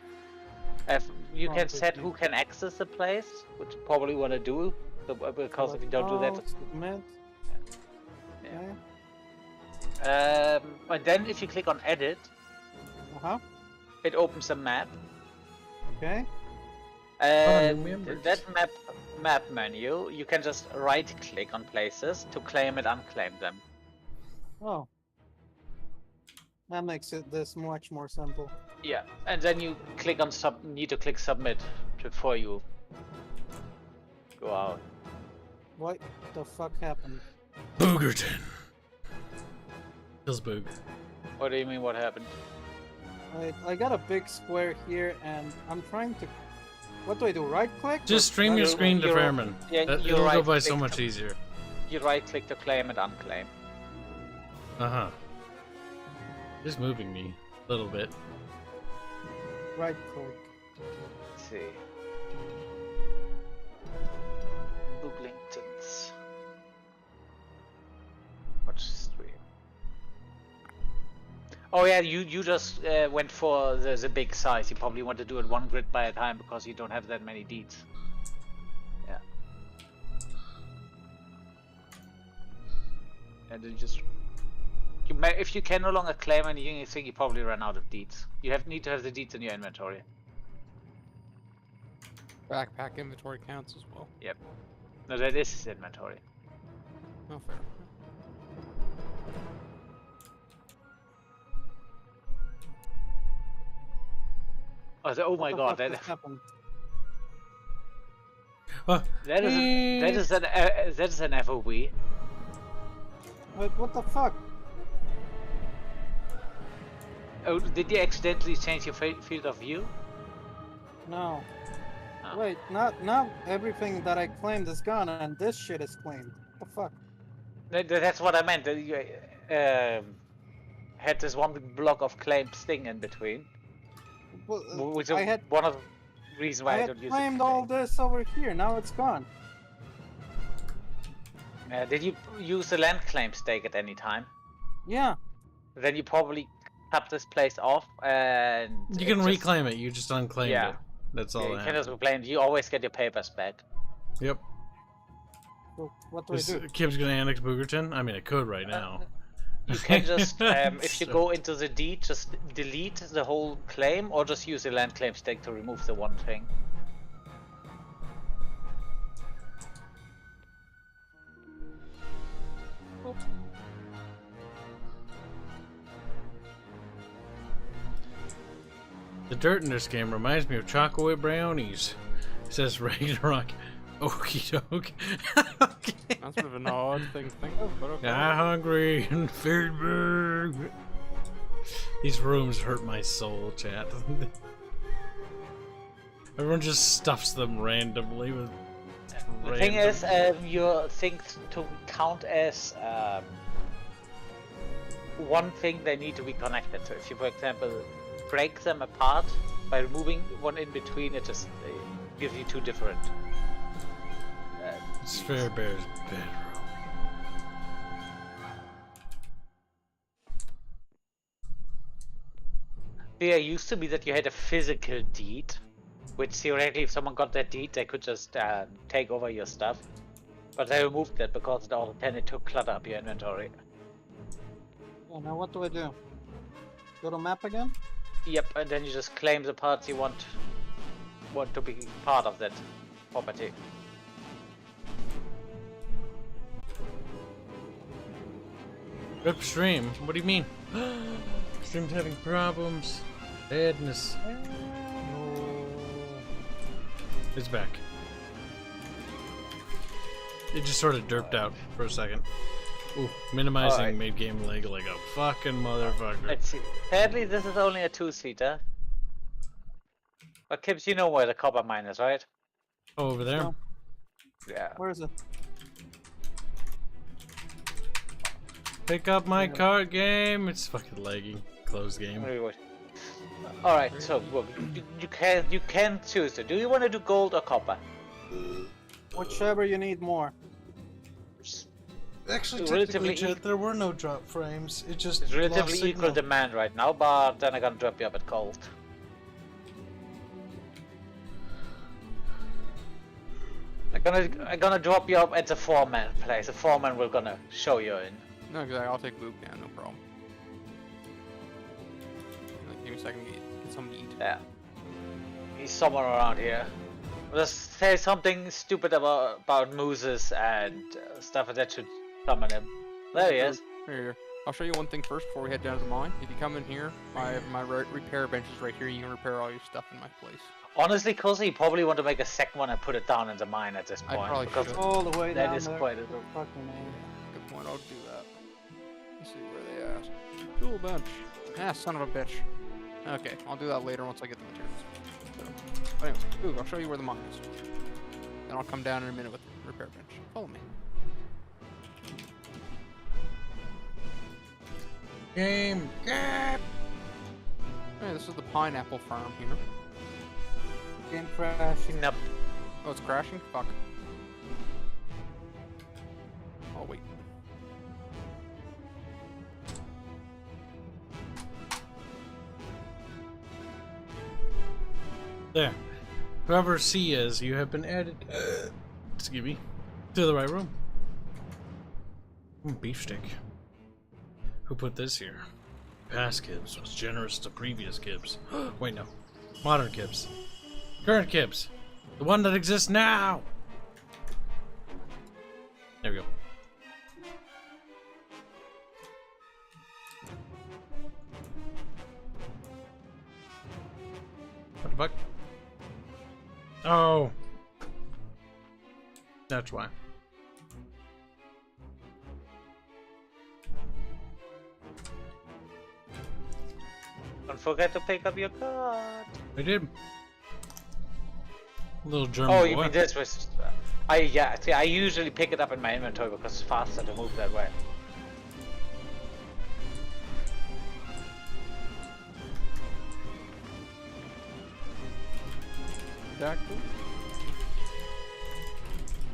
Speaker 3: You
Speaker 10: Oh,
Speaker 3: can
Speaker 10: good
Speaker 3: set
Speaker 10: deed.
Speaker 3: who can access the place, which you probably want to do, because if you don't do that,
Speaker 10: Submit.
Speaker 3: Yeah.
Speaker 10: Okay.
Speaker 3: and then if you click on edit, it opens a map.
Speaker 10: Okay.
Speaker 3: And
Speaker 1: remember.
Speaker 3: in that map menu, you can just right click on places to claim and unclaim them.
Speaker 10: Oh. That makes this much more simple.
Speaker 3: Yeah, and then you click on need to click submit before you go out.
Speaker 10: What the fuck happened?
Speaker 1: Boogerton. Kills Boog.
Speaker 3: What do you mean? What happened?
Speaker 10: I got a big square here, and I'm trying to. What do I do? Right click?
Speaker 1: Just stream your screen to
Speaker 3: you're-
Speaker 1: Fairman.
Speaker 3: yeah,
Speaker 1: It'll
Speaker 3: you're
Speaker 1: go
Speaker 3: right
Speaker 1: by so
Speaker 3: click.
Speaker 1: much easier.
Speaker 3: You right click to claim and unclaim.
Speaker 1: Uh-huh. Just moving me a little bit.
Speaker 10: Right click.
Speaker 3: Let's see. Booglingtons. Watch stream. Oh yeah, you just went for the big size. You probably want to do it one grid by a time because you don't have that many deeds. Yeah. And then just if you can no longer claim anything, you think you probably run out of deeds. You need to have the deeds in your inventory.
Speaker 5: Backpack inventory counts as well.
Speaker 3: Yep. No, that is his inventory.
Speaker 5: Oh, fair.
Speaker 3: Oh my god, that
Speaker 10: happened?
Speaker 3: that is an FOV.
Speaker 10: Wait, what the fuck?
Speaker 3: Oh, did you accidentally change your field of view?
Speaker 10: No.
Speaker 3: Oh.
Speaker 10: Wait, not everything that I claimed is gone, and this shit is claimed. What the fuck?
Speaker 3: That's what I meant. That you had this one big block of claimed thing in between.
Speaker 10: Well,
Speaker 3: Which
Speaker 10: I
Speaker 3: is
Speaker 10: had
Speaker 3: one of the reasons why I,
Speaker 10: I
Speaker 3: don't
Speaker 10: had
Speaker 3: use
Speaker 10: claimed
Speaker 3: it.
Speaker 10: all this over here. Now it's gone.
Speaker 3: Did you use the land claim stake at any time?
Speaker 10: Yeah.
Speaker 3: Then you probably cap this place off, and
Speaker 1: You can
Speaker 3: it's just-
Speaker 1: reclaim it. You just unclaimed
Speaker 3: Yeah.
Speaker 1: it. That's all
Speaker 3: Yeah, you
Speaker 1: that
Speaker 3: can just
Speaker 1: happened.
Speaker 3: reclaim. You always get your papers back.
Speaker 1: Yep.
Speaker 10: So what do I
Speaker 1: Is
Speaker 10: do?
Speaker 1: Kibs gonna annex Boogerton? I mean, it could right now.
Speaker 3: You can just, if you
Speaker 1: So-
Speaker 3: go into the deed, just delete the whole claim, or just use the land claim stake to remove the one thing.
Speaker 1: The dirt in this game reminds me of chocolate brownies. Says Ragnarok. Okie doke. Okay.
Speaker 5: That's sort of an odd thing to think of, but okay.
Speaker 1: I'm hungry and Farebear. These rooms hurt my soul, chat. Everyone just stuffs them randomly with.
Speaker 3: The thing is, your things to count as one thing they need to be connected. So if you, for example, break them apart by removing one in between, it just gives you two different.
Speaker 1: It's Farebear's bedroom.
Speaker 3: There used to be that you had a physical deed, which theoretically, if someone got that deed, they could just take over your stuff. But they removed that because it also tended to clutter up your inventory.
Speaker 10: Yeah, now what do I do? Go to map again?
Speaker 3: Yep, and then you just claim the parts you want to be part of that property.
Speaker 1: Rip stream. What do you mean? Stream's having problems. Badness. No. It's back. It just sort of derped out for a second. Ooh, minimizing
Speaker 3: Alright.
Speaker 1: made game lag like a fucking motherfucker.
Speaker 3: Let's see. Sadly, this is only a two-seater. But Kibs, you know where the copper mine is, right?
Speaker 1: Oh, over there.
Speaker 10: No.
Speaker 3: Yeah.
Speaker 10: Where is it?
Speaker 1: Pick up my cart game. It's fucking lagging. Closed game.
Speaker 3: Alright, so well, you can choose it. Do you want to do gold or copper?
Speaker 10: Whichever you need more.
Speaker 9: Actually,
Speaker 3: Relatively
Speaker 9: technically, chat, there were no drop frames. It just
Speaker 3: It's
Speaker 9: lost
Speaker 3: relatively equal
Speaker 9: signal.
Speaker 3: demand right now, but then I'm gonna drop you up at gold. I'm gonna drop you up at the foreman place. The foreman will gonna show you in.
Speaker 5: No, exactly. I'll take Luke down, no problem. Like, give me a second to get something to eat.
Speaker 3: Yeah. He's somewhere around here. Just say something stupid about mooses and stuff that should summon him. There he is.
Speaker 5: Here. I'll show you one thing first before we head down to the mine. If you come in here, I have my repair benches right here. You can repair all your stuff in my place.
Speaker 3: Honestly, Cozy, you probably want to make a second one and put it down in the mine at this
Speaker 5: I
Speaker 3: point.
Speaker 5: probably
Speaker 3: because
Speaker 5: should.
Speaker 10: All the way
Speaker 3: that
Speaker 10: down
Speaker 3: is
Speaker 10: there.
Speaker 3: quite a...
Speaker 10: Fucking name.
Speaker 5: Good point, I'll do that. Let's see where they at. Tool bench. Ah, son of a bitch. Okay, I'll do that later once I get the materials. So, anyway, Luke, I'll show you where the mine is. Then I'll come down in a minute with the repair bench. Follow me.
Speaker 1: Game.
Speaker 5: Hey, this is the pineapple farm here.
Speaker 10: Game crashing.
Speaker 3: Nope.
Speaker 5: Oh, it's crashing? Fuck. Oh, wait.
Speaker 1: There. Whoever C is, you have been added. Excuse me. To the right room. Beefsteak. Who put this here? Past Kibs was generous to previous Kibs. Wait, no. Modern Kibs. Current Kibs. The one that exists now! There we go. What the fuck? Oh. That's why.
Speaker 3: Don't forget to pick up your card.
Speaker 1: I did. Little German
Speaker 3: Oh,
Speaker 1: boy.
Speaker 3: you mean this was... See, I usually pick it up in my inventory because it's faster to move that way.
Speaker 5: Exactly.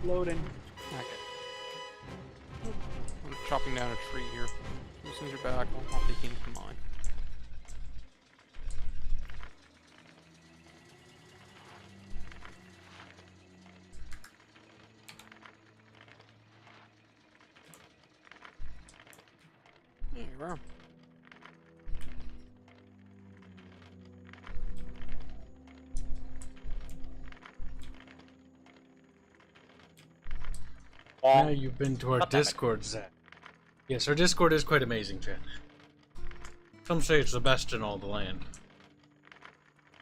Speaker 10: Loading.
Speaker 5: Okay. I'm chopping down a tree here. As soon as you're back, I'll take you into mine. you are.
Speaker 1: Now you've been to our
Speaker 3: God damn it.
Speaker 1: Discord, Zach. Yes, our Discord is quite amazing, chat. Some say it's the best in all the land.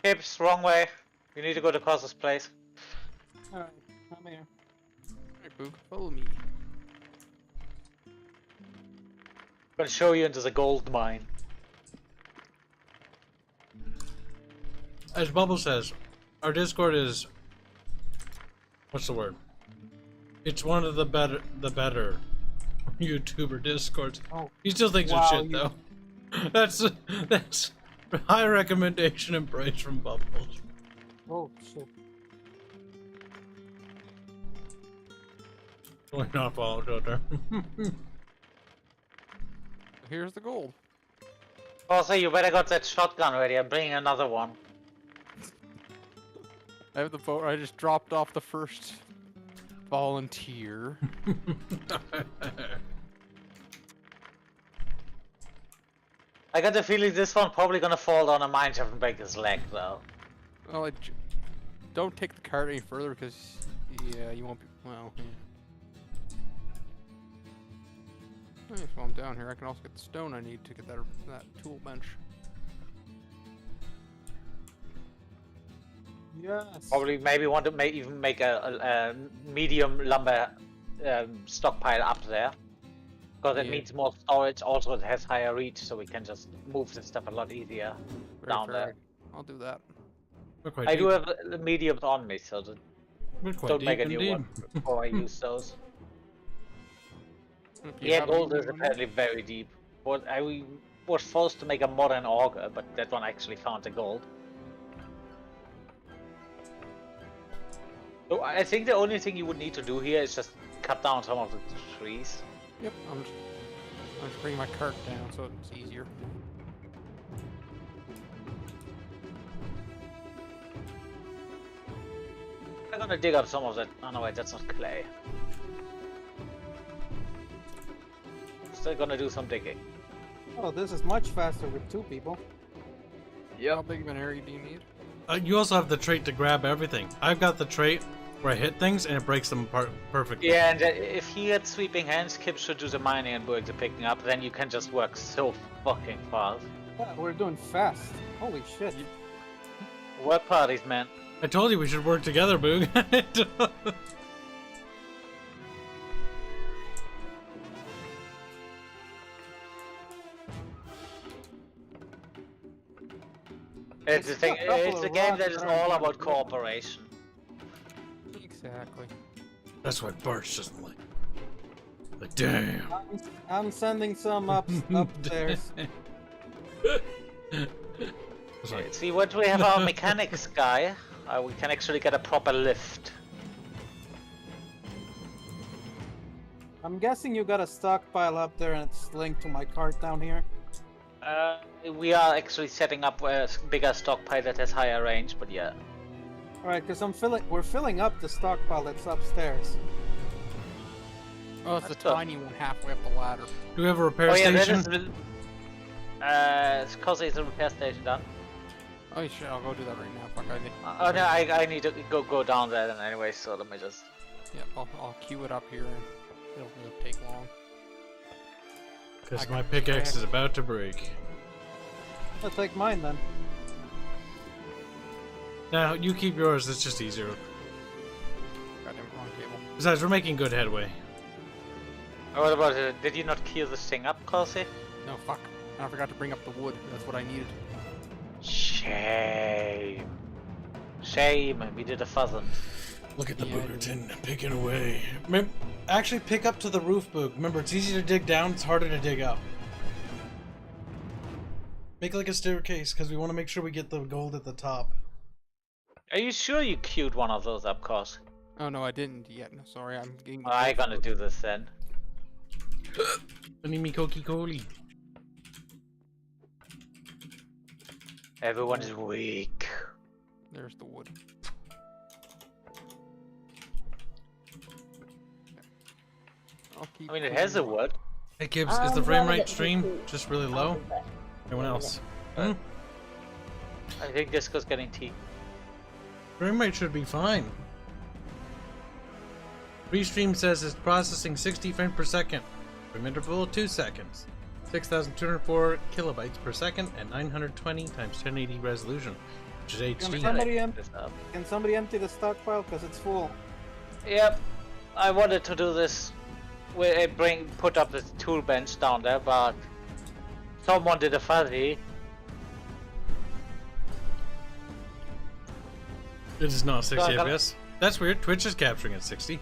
Speaker 3: Kibs, wrong way. You need to go to Cos's place.
Speaker 10: Alright, I'm here.
Speaker 5: Alright, Boog, follow me.
Speaker 3: I'm gonna show you into the gold mine.
Speaker 1: As Bubble says, our Discord is... What's the word? It's one of the better YouTuber Discords.
Speaker 10: Oh,
Speaker 1: He still thinks
Speaker 10: wow,
Speaker 1: it's shit,
Speaker 10: you-
Speaker 1: though. That's high recommendation and praise from Bubbles.
Speaker 10: oh shit.
Speaker 1: We're not following filter.
Speaker 5: Here's the gold.
Speaker 3: Also, you better got that shotgun ready. I'm bringing another one.
Speaker 5: I have the vote. I just dropped off the first volunteer.
Speaker 3: I got the feeling this one probably gonna fall down a mine shaft and break his leg, though.
Speaker 5: Well, don't take the cart any further because, yeah, you won't be. Well, yeah. Nice, while I'm down here, I can also get the stone I need to get that tool bench.
Speaker 10: Yes.
Speaker 3: Probably maybe want to even make a medium lumber stockpile up there. Because it
Speaker 5: Yeah.
Speaker 3: needs more storage, also it has higher reach, so we can just move this stuff a lot easier
Speaker 5: Very
Speaker 3: down
Speaker 5: fair.
Speaker 3: there.
Speaker 5: I'll do that.
Speaker 1: We're quite
Speaker 3: I
Speaker 1: deep.
Speaker 3: do have the mediums on me, so
Speaker 1: We're quite
Speaker 3: don't
Speaker 1: deep
Speaker 3: make a new
Speaker 1: indeed.
Speaker 3: one before I use those.
Speaker 5: If you
Speaker 3: Yeah,
Speaker 5: have a
Speaker 3: gold is
Speaker 5: medium one,
Speaker 3: apparently very deep. But I was forced to make a modern auger, but that one actually found the gold. So I think the only thing you would need to do here is just cut down some of the trees.
Speaker 5: Yep, I'm just bringing my cart down so it's easier.
Speaker 3: I'm gonna dig up some of that. Oh no, wait, that's not clay. Still gonna do some digging.
Speaker 10: Oh, this is much faster with two people.
Speaker 5: How big of an area do you need?
Speaker 1: You also have the trait to grab everything. I've got the trait where I hit things and it breaks them apart perfectly.
Speaker 3: Yeah, and if he had sweeping hands, Kibs should do the mining and Boog the picking up. Then you can just work so fucking fast.
Speaker 10: Yeah, we're doing fast. Holy shit.
Speaker 3: Work parties, man.
Speaker 1: I told you we should work together, Boog.
Speaker 3: It's the thing.
Speaker 10: a couple
Speaker 3: It's
Speaker 10: of
Speaker 3: a game
Speaker 10: rocks
Speaker 3: that is
Speaker 10: around
Speaker 3: all
Speaker 10: one
Speaker 3: about
Speaker 10: block.
Speaker 3: cooperation.
Speaker 5: Exactly.
Speaker 1: That's what Birch doesn't like. Like, damn.
Speaker 10: I'm sending some upstairs.
Speaker 1: It's like,
Speaker 3: See, once we have our mechanics guy, we can actually get a proper lift.
Speaker 10: I'm guessing you got a stockpile up there and it's linked to my cart down here.
Speaker 3: We are actually setting up a bigger stockpile that has higher range, but yeah.
Speaker 10: Alright, because we're filling up the stockpile that's upstairs.
Speaker 5: Oh, it's the
Speaker 3: That's good.
Speaker 5: tiny one halfway up the ladder.
Speaker 1: do we have a repair
Speaker 3: Oh yeah, that
Speaker 1: station?
Speaker 3: is. It's cause there's a repair station done.
Speaker 5: Oh shit, I'll go do that right now. Fuck, I need.
Speaker 3: Oh no, I need to go down there then anyway. So let me just.
Speaker 5: Yeah, I'll queue it up here and it'll take long.
Speaker 1: Because
Speaker 5: I
Speaker 1: my
Speaker 5: got
Speaker 1: pickaxe
Speaker 5: back.
Speaker 1: is about to break.
Speaker 10: I'll take mine then.
Speaker 1: Now, you keep yours, it's just easier.
Speaker 5: Goddamn wrong table.
Speaker 1: Besides, we're making good headway.
Speaker 3: Oh, what about it? Did you not queue this thing up, Kelsey?
Speaker 5: No, fuck. I forgot to bring up the wood. That's what I needed.
Speaker 3: Shame. Shame. We did a fuzzin'.
Speaker 1: Look at the
Speaker 5: Yeah, I
Speaker 1: Boogerton picking away. Actually, pick up to the roof, Boog. Remember, it's easy to dig down, it's harder to dig up. Make like a staircase, because we want to make sure we get the gold at the top.
Speaker 3: Are you sure you queued one of those up, Kos?
Speaker 5: Oh no, I didn't yet. No, sorry, I'm getting.
Speaker 3: I'm gonna do this then.
Speaker 1: Anime Coca-Cola.
Speaker 3: Everyone is weak.
Speaker 5: There's the wood. I'll keep.
Speaker 3: I mean, it has a
Speaker 5: going.
Speaker 3: wood.
Speaker 1: Hey Kibs, is the
Speaker 4: I'm
Speaker 1: frame
Speaker 4: gonna
Speaker 1: rate
Speaker 4: get
Speaker 1: stream
Speaker 4: to-
Speaker 1: just really
Speaker 4: I'll
Speaker 1: low?
Speaker 4: be back.
Speaker 1: Anyone else?
Speaker 3: I think Disco's getting tea.
Speaker 1: Frame rate should be fine. Restream says it's processing 60 frames per second. Frame interval 2 seconds. 6,204 kilobytes per second and 920 times 1080 resolution, which is HD.
Speaker 10: Can somebody empty the stockpile because it's full?
Speaker 3: Yep, I wanted to do this. Put up this tool bench down there, but someone did a fuzzy.
Speaker 1: It is not 60
Speaker 3: So I gotta-
Speaker 1: FPS. That's weird. Twitch is capturing at 60.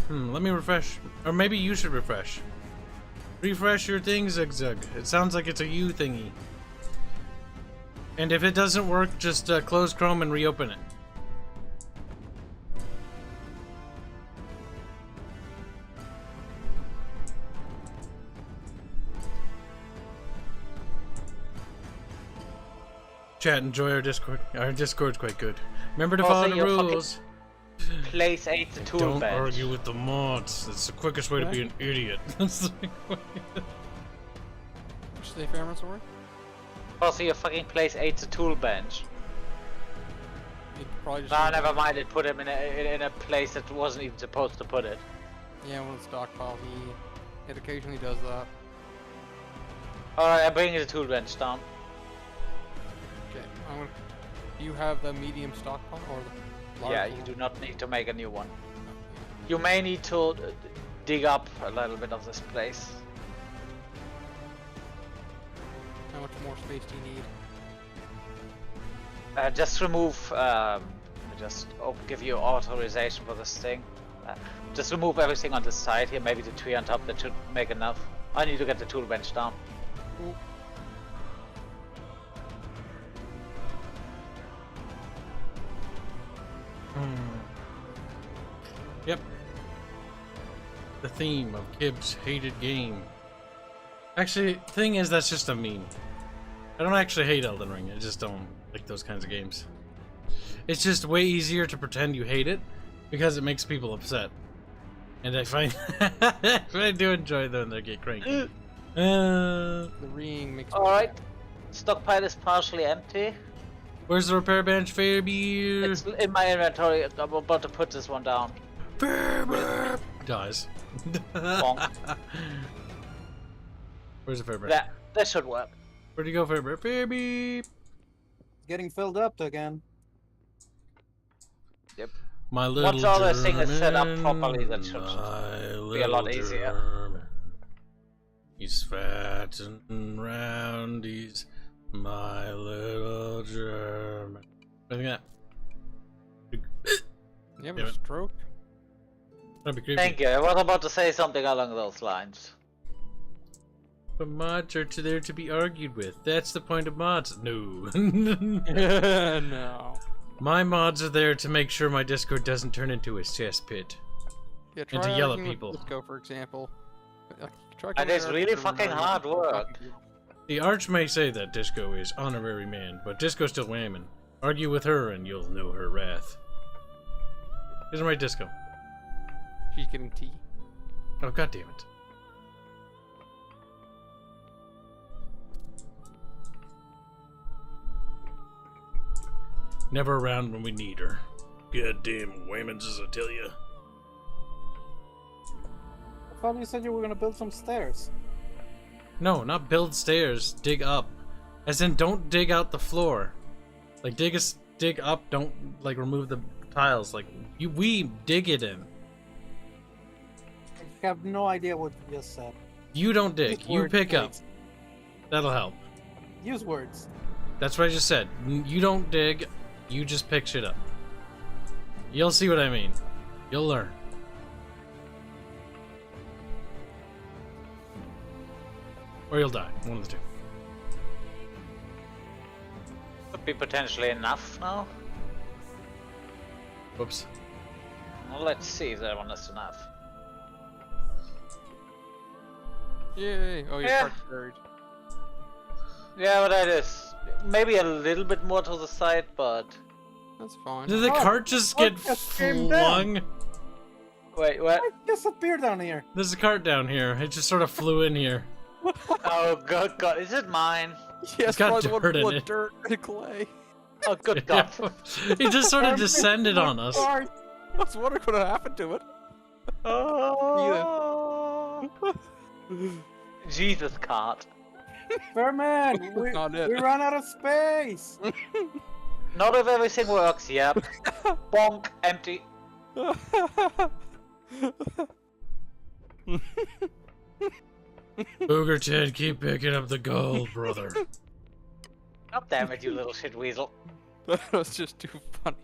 Speaker 1: Let me refresh. Or maybe you should refresh. Refresh your thing, Zigzag. It sounds like it's a U thingy. And if it doesn't work, just close Chrome and reopen it. Chat, enjoy our Discord. Our Discord's quite good. Remember to
Speaker 3: Also,
Speaker 1: follow the
Speaker 3: you're fucking-
Speaker 1: rules.
Speaker 3: Place 8 the tool
Speaker 1: Don't
Speaker 3: bench.
Speaker 1: argue with the mods. That's the quickest way to be an idiot. That's the
Speaker 5: Did you say Fairman, sorry?
Speaker 3: Also, you fucking place 8 the tool bench.
Speaker 5: It probably just
Speaker 3: Nah,
Speaker 5: showed
Speaker 3: never
Speaker 5: up-
Speaker 3: mind. It put him in a place that wasn't even supposed to put it.
Speaker 5: Yeah, when it's stockpile, it occasionally does that.
Speaker 3: Alright, I'm bringing the tool bench down.
Speaker 5: Okay, do you have the medium stockpile or the large
Speaker 3: Yeah,
Speaker 5: one?
Speaker 3: you do not need to make a new one. You may need to dig up a little bit of this place.
Speaker 5: How much more space do you need?
Speaker 3: Just remove. Give you authorization for this thing. Just remove everything on the side here. Maybe the tree on top. That should make enough. I need to get the tool bench down.
Speaker 5: Cool.
Speaker 1: Yep. The theme of Kib's hated game. Actually, thing is, that's just a meme. I don't actually hate Elden Ring. I just don't like those kinds of games. It's just way easier to pretend you hate it because it makes people upset. And I find I do enjoy them when they get cranky.
Speaker 5: The ring makes.
Speaker 3: Alright. Stockpile is partially empty.
Speaker 1: Where's the repair bench, Farebear?
Speaker 3: It's in my inventory. I'm about to put this one down.
Speaker 1: Farebear dies.
Speaker 3: Bonk.
Speaker 1: Where's the Farebear?
Speaker 3: That should work.
Speaker 1: Where'd you go, Farebear? Farebear!
Speaker 10: Getting filled up again.
Speaker 3: Yep.
Speaker 1: My little
Speaker 3: Once all this thing is set up
Speaker 1: German,
Speaker 3: properly, that should be a lot
Speaker 1: little
Speaker 3: easier.
Speaker 1: German. He's fat and round. He's my little German. Look at that.
Speaker 5: You have
Speaker 1: Damn
Speaker 5: a
Speaker 1: it.
Speaker 5: stroke?
Speaker 1: That'd be creepy.
Speaker 3: Thank you. I was about to say something along those lines.
Speaker 1: But mods are there to be argued with. That's the point of mods. No.
Speaker 5: No.
Speaker 1: My mods are there to make sure my Discord doesn't turn into a cesspit.
Speaker 5: Yeah,
Speaker 1: And to
Speaker 5: try
Speaker 1: yell at
Speaker 5: arguing with
Speaker 1: people.
Speaker 5: Disco, for example. Try
Speaker 3: And it's
Speaker 5: coming
Speaker 3: really
Speaker 5: out and
Speaker 3: fucking
Speaker 5: arguing
Speaker 3: hard
Speaker 5: with
Speaker 3: work.
Speaker 5: people.
Speaker 1: The Arch may say that Disco is honorary man, but Disco's still whamming. Argue with her and you'll know her wrath. Isn't right, Disco?
Speaker 5: She's getting tea.
Speaker 1: Oh, god damn it. Never around when we need her. Goddamn Waymans, as I tell you.
Speaker 10: I thought you said you were gonna build some stairs.
Speaker 1: No, not build stairs. Dig up. As in, don't dig out the floor. Like, dig up. Don't, like, remove the tiles. Like, we dig it in.
Speaker 10: I have no idea what you just said.
Speaker 1: You don't dig.
Speaker 10: Use
Speaker 1: You
Speaker 10: words,
Speaker 1: pick up.
Speaker 10: please.
Speaker 1: That'll help.
Speaker 10: Use words.
Speaker 1: That's what I just said. You don't dig. You just pick shit up. You'll see what I mean. You'll learn. Or you'll die. One of the two.
Speaker 3: Could be potentially enough now.
Speaker 1: Whoops.
Speaker 3: Well, let's see if that one is enough.
Speaker 5: Yay! Oh, your
Speaker 3: Yeah.
Speaker 5: cart's buried.
Speaker 3: Yeah, but that is maybe a little bit more to the side, but
Speaker 5: That's fine.
Speaker 1: Did the
Speaker 10: Oh,
Speaker 1: cart just
Speaker 10: oh,
Speaker 1: get
Speaker 10: it just came down.
Speaker 1: flung?
Speaker 3: Wait, what?
Speaker 10: I disappeared down here.
Speaker 1: There's a cart down here. It just sort of flew in here.
Speaker 3: Oh, good God. Is it mine?
Speaker 5: Yes,
Speaker 1: got
Speaker 5: probably the one
Speaker 1: dirt in
Speaker 5: full of
Speaker 1: it.
Speaker 5: dirt and clay.
Speaker 3: Oh, good God.
Speaker 1: It just sort of descended on us.
Speaker 5: I was wondering what happened to it.
Speaker 3: Oh. Jesus, cart.
Speaker 10: Fairman, we
Speaker 5: Not it.
Speaker 10: ran out of space.
Speaker 3: Not if everything works, yep. Bonk, empty.
Speaker 1: Boogerton, keep picking up the gold, brother.
Speaker 3: God damn it, you little shit weasel.
Speaker 5: That was just too funny.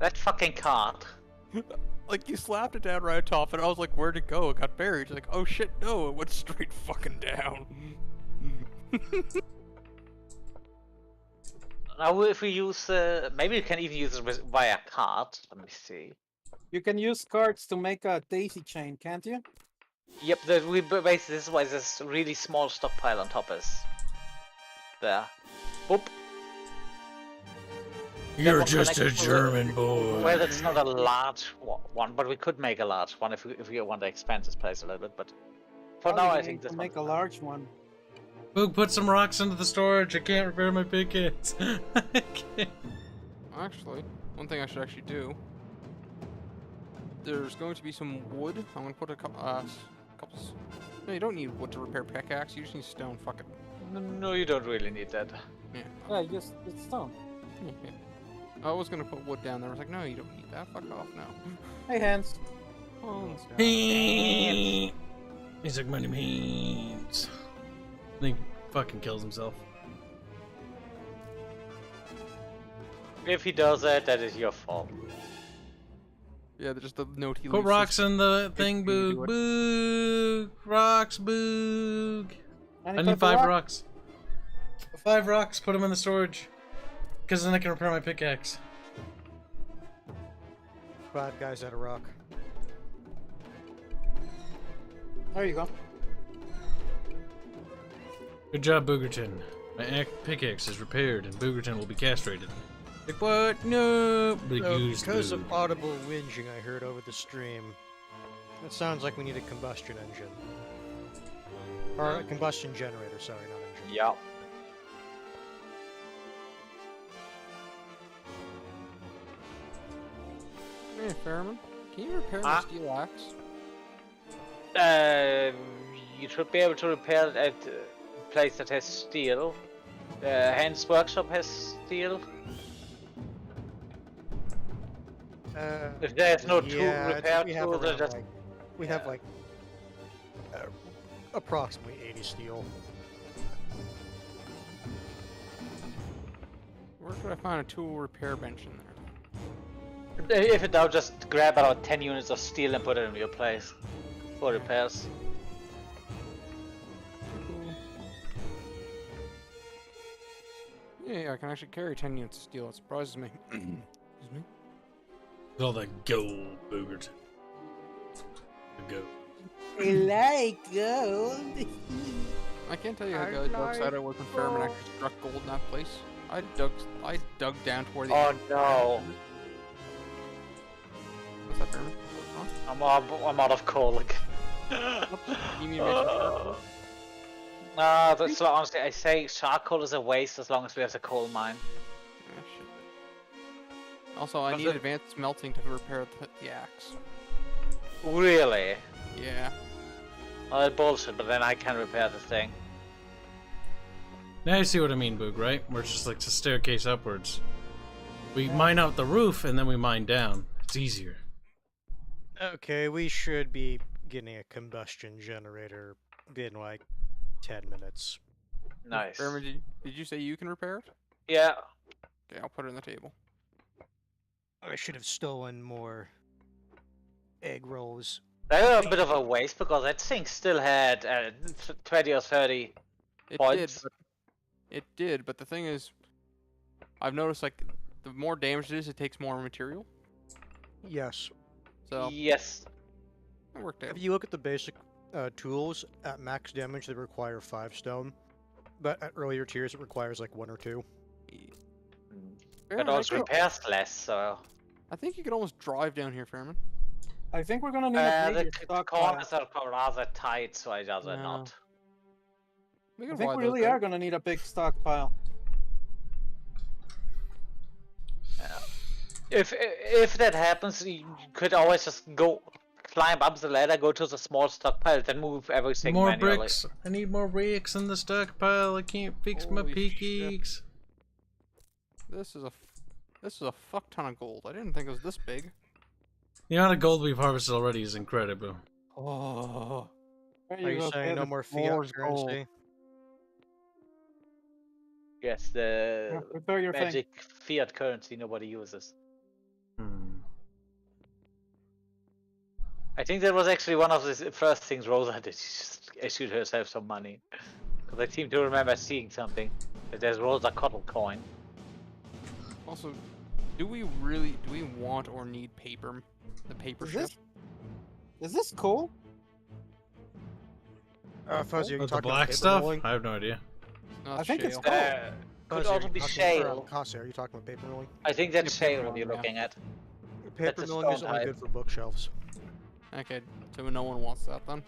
Speaker 3: That fucking cart.
Speaker 5: Like, you slapped it down right on top, and I was like, where'd it go? It got buried. You're like, oh shit, no, it went straight fucking down.
Speaker 3: Now, if we use, maybe you can even use it via cart. Let me see.
Speaker 10: You can use carts to make a daisy chain, can't you?
Speaker 3: Yep, basically this is why this really small stockpile on top is. There. Boop.
Speaker 1: You're
Speaker 3: one
Speaker 1: just a
Speaker 3: connected to
Speaker 1: German boy.
Speaker 3: Well, it's not a large one, but we could make a large one if we want to expand this place a little bit. But for
Speaker 10: Oh,
Speaker 3: now,
Speaker 10: you
Speaker 3: I
Speaker 10: need
Speaker 3: think
Speaker 10: to
Speaker 3: this
Speaker 10: make a
Speaker 3: one.
Speaker 10: large one.
Speaker 1: Boog, put some rocks into the storage. I can't repair my pickaxe. I can't.
Speaker 5: Actually, one thing I should actually do. There's going to be some wood. I'm going to put a couple. No, you don't need wood to repair pickaxe. You just need stone. Fuck it.
Speaker 3: No, you don't really need that.
Speaker 5: Yeah.
Speaker 10: Yeah, just it's stone.
Speaker 5: Yeah. I was going to put wood down there. I was like, no, you don't need that. Fuck off now.
Speaker 10: Hey, Hanse.
Speaker 5: Oh,
Speaker 1: He's like money means. I think he fucking kills himself.
Speaker 3: If he does that, that is your fault.
Speaker 5: yeah, just the note he
Speaker 1: Put
Speaker 5: leaves.
Speaker 1: rocks in the thing,
Speaker 5: basically
Speaker 1: Boog.
Speaker 5: do
Speaker 1: Boog. Rocks, Boog. I
Speaker 10: Any
Speaker 1: need
Speaker 10: type of
Speaker 1: 5
Speaker 10: rock?
Speaker 1: rocks. 5 rocks, put them in the storage. Because then I can repair my pickaxe.
Speaker 11: 5 guys at a rock.
Speaker 10: There you go.
Speaker 1: Good job, Boogerton. My pickaxe is repaired and Boogerton will be castrated. Like, what? No! But
Speaker 11: So,
Speaker 1: used
Speaker 11: because
Speaker 1: lube.
Speaker 11: of audible whinging I heard over the stream, it sounds like we need a combustion engine. Or a combustion generator, sorry, not engine.
Speaker 3: Yep.
Speaker 5: Hey, Fairman, can you repair my
Speaker 3: Ah.
Speaker 5: steel axe?
Speaker 3: You should be able to repair it at a place that has steel. Hanse Workshop has steel. If there's no tool,
Speaker 11: yeah,
Speaker 3: repair
Speaker 11: we have
Speaker 3: tool,
Speaker 11: around,
Speaker 3: just
Speaker 11: like, we have like approximately 80 steel.
Speaker 5: Where could I find a tool repair bench in there?
Speaker 3: if it now, just grab about 10 units of steel and put it in your place for repairs.
Speaker 5: Yeah, I can actually carry 10 units of steel. It surprises me. Excuse me.
Speaker 1: All that gold, Boogerton. The gold.
Speaker 10: I like gold.
Speaker 5: I can't tell you how good excited I was when Fairman actually struck gold in that place. I dug down to where the.
Speaker 3: Oh no!
Speaker 5: What's that, Fairman? Huh?
Speaker 3: I'm out of coal.
Speaker 5: You mean charcoal?
Speaker 3: No, that's so honestly, I say charcoal is a waste as long as we have the coal mine.
Speaker 5: Ah, shit. Also, I
Speaker 3: But
Speaker 5: need
Speaker 3: the-
Speaker 5: advanced smelting to repair the axe.
Speaker 3: Really?
Speaker 5: Yeah.
Speaker 3: Oh, bullshit, but then I can repair the thing.
Speaker 1: Now you see what I mean, Boog, right? Where it's just like a staircase upwards. We mine out the roof and then we mine down. It's easier.
Speaker 11: Okay, we should be getting a combustion generator in like 10 minutes.
Speaker 3: Nice.
Speaker 5: Fairman, did you say you can repair it?
Speaker 3: Yeah.
Speaker 5: Okay, I'll put it on the table.
Speaker 11: I should have stolen more egg rolls.
Speaker 3: They were a bit of a waste because that thing still had 20 or 30
Speaker 5: It
Speaker 3: points.
Speaker 5: It did, but the thing is, I've noticed like the more damage it is, it takes more material.
Speaker 11: Yes.
Speaker 5: So
Speaker 3: Yes.
Speaker 5: it worked out.
Speaker 11: If you look at the basic tools, at max damage they require 5 stone, but at earlier tiers it requires like 1 or 2.
Speaker 3: But also repairs less, so.
Speaker 5: I think you could almost drive down here, Fairman.
Speaker 10: I think we're gonna need a
Speaker 3: The
Speaker 10: major
Speaker 3: the
Speaker 10: stockpile.
Speaker 3: corners are rather tight, so I'd rather not.
Speaker 5: We
Speaker 10: I
Speaker 5: can
Speaker 10: think
Speaker 5: widen
Speaker 10: we
Speaker 5: those
Speaker 10: really
Speaker 5: out.
Speaker 10: are gonna need a big stockpile.
Speaker 3: If that happens, you could always just go climb up the ladder, go to the small stockpile, then move everything
Speaker 1: More
Speaker 3: manually.
Speaker 1: bricks. I need more rakes in the stockpile. I can't fix my
Speaker 5: Holy shit.
Speaker 1: pickaxe.
Speaker 5: This is a fuck ton of gold. I didn't think it was this big.
Speaker 1: The amount of gold we've harvested already is incredible.
Speaker 5: Oh.
Speaker 10: There
Speaker 11: Are you
Speaker 10: go,
Speaker 11: saying no
Speaker 10: Kevin.
Speaker 11: more fiat
Speaker 10: Moore's gold.
Speaker 11: currency?
Speaker 3: Yes, the
Speaker 10: Prepare your thing.
Speaker 3: magic fiat currency nobody uses.
Speaker 1: Hmm.
Speaker 3: I think that was actually one of the first things Rosa did. She just issued herself some money. Because I seem to remember seeing something. That there's Rosa Cottle coin.
Speaker 5: Also, do we want or need paper? The paper ship?
Speaker 10: Is this cool?
Speaker 11: Fuzzy, are you
Speaker 1: The
Speaker 11: talking about
Speaker 1: black
Speaker 11: paper
Speaker 1: stuff?
Speaker 11: rolling?
Speaker 1: I have no idea.
Speaker 5: No,
Speaker 10: I think it's
Speaker 5: shale.
Speaker 10: cool.
Speaker 3: Could
Speaker 11: Fuzzy, are
Speaker 3: also
Speaker 11: you
Speaker 3: be
Speaker 11: talking-
Speaker 3: shale.
Speaker 11: Hanse, are you talking about paper rolling?
Speaker 3: I think that's
Speaker 5: Yeah, paper
Speaker 3: shale
Speaker 5: rolling,
Speaker 3: you're
Speaker 5: yeah.
Speaker 3: looking at.
Speaker 11: Paper
Speaker 3: a
Speaker 11: milling is
Speaker 3: stone
Speaker 11: only
Speaker 3: type.
Speaker 11: good for bookshelves.
Speaker 5: Okay, so no one wants that then.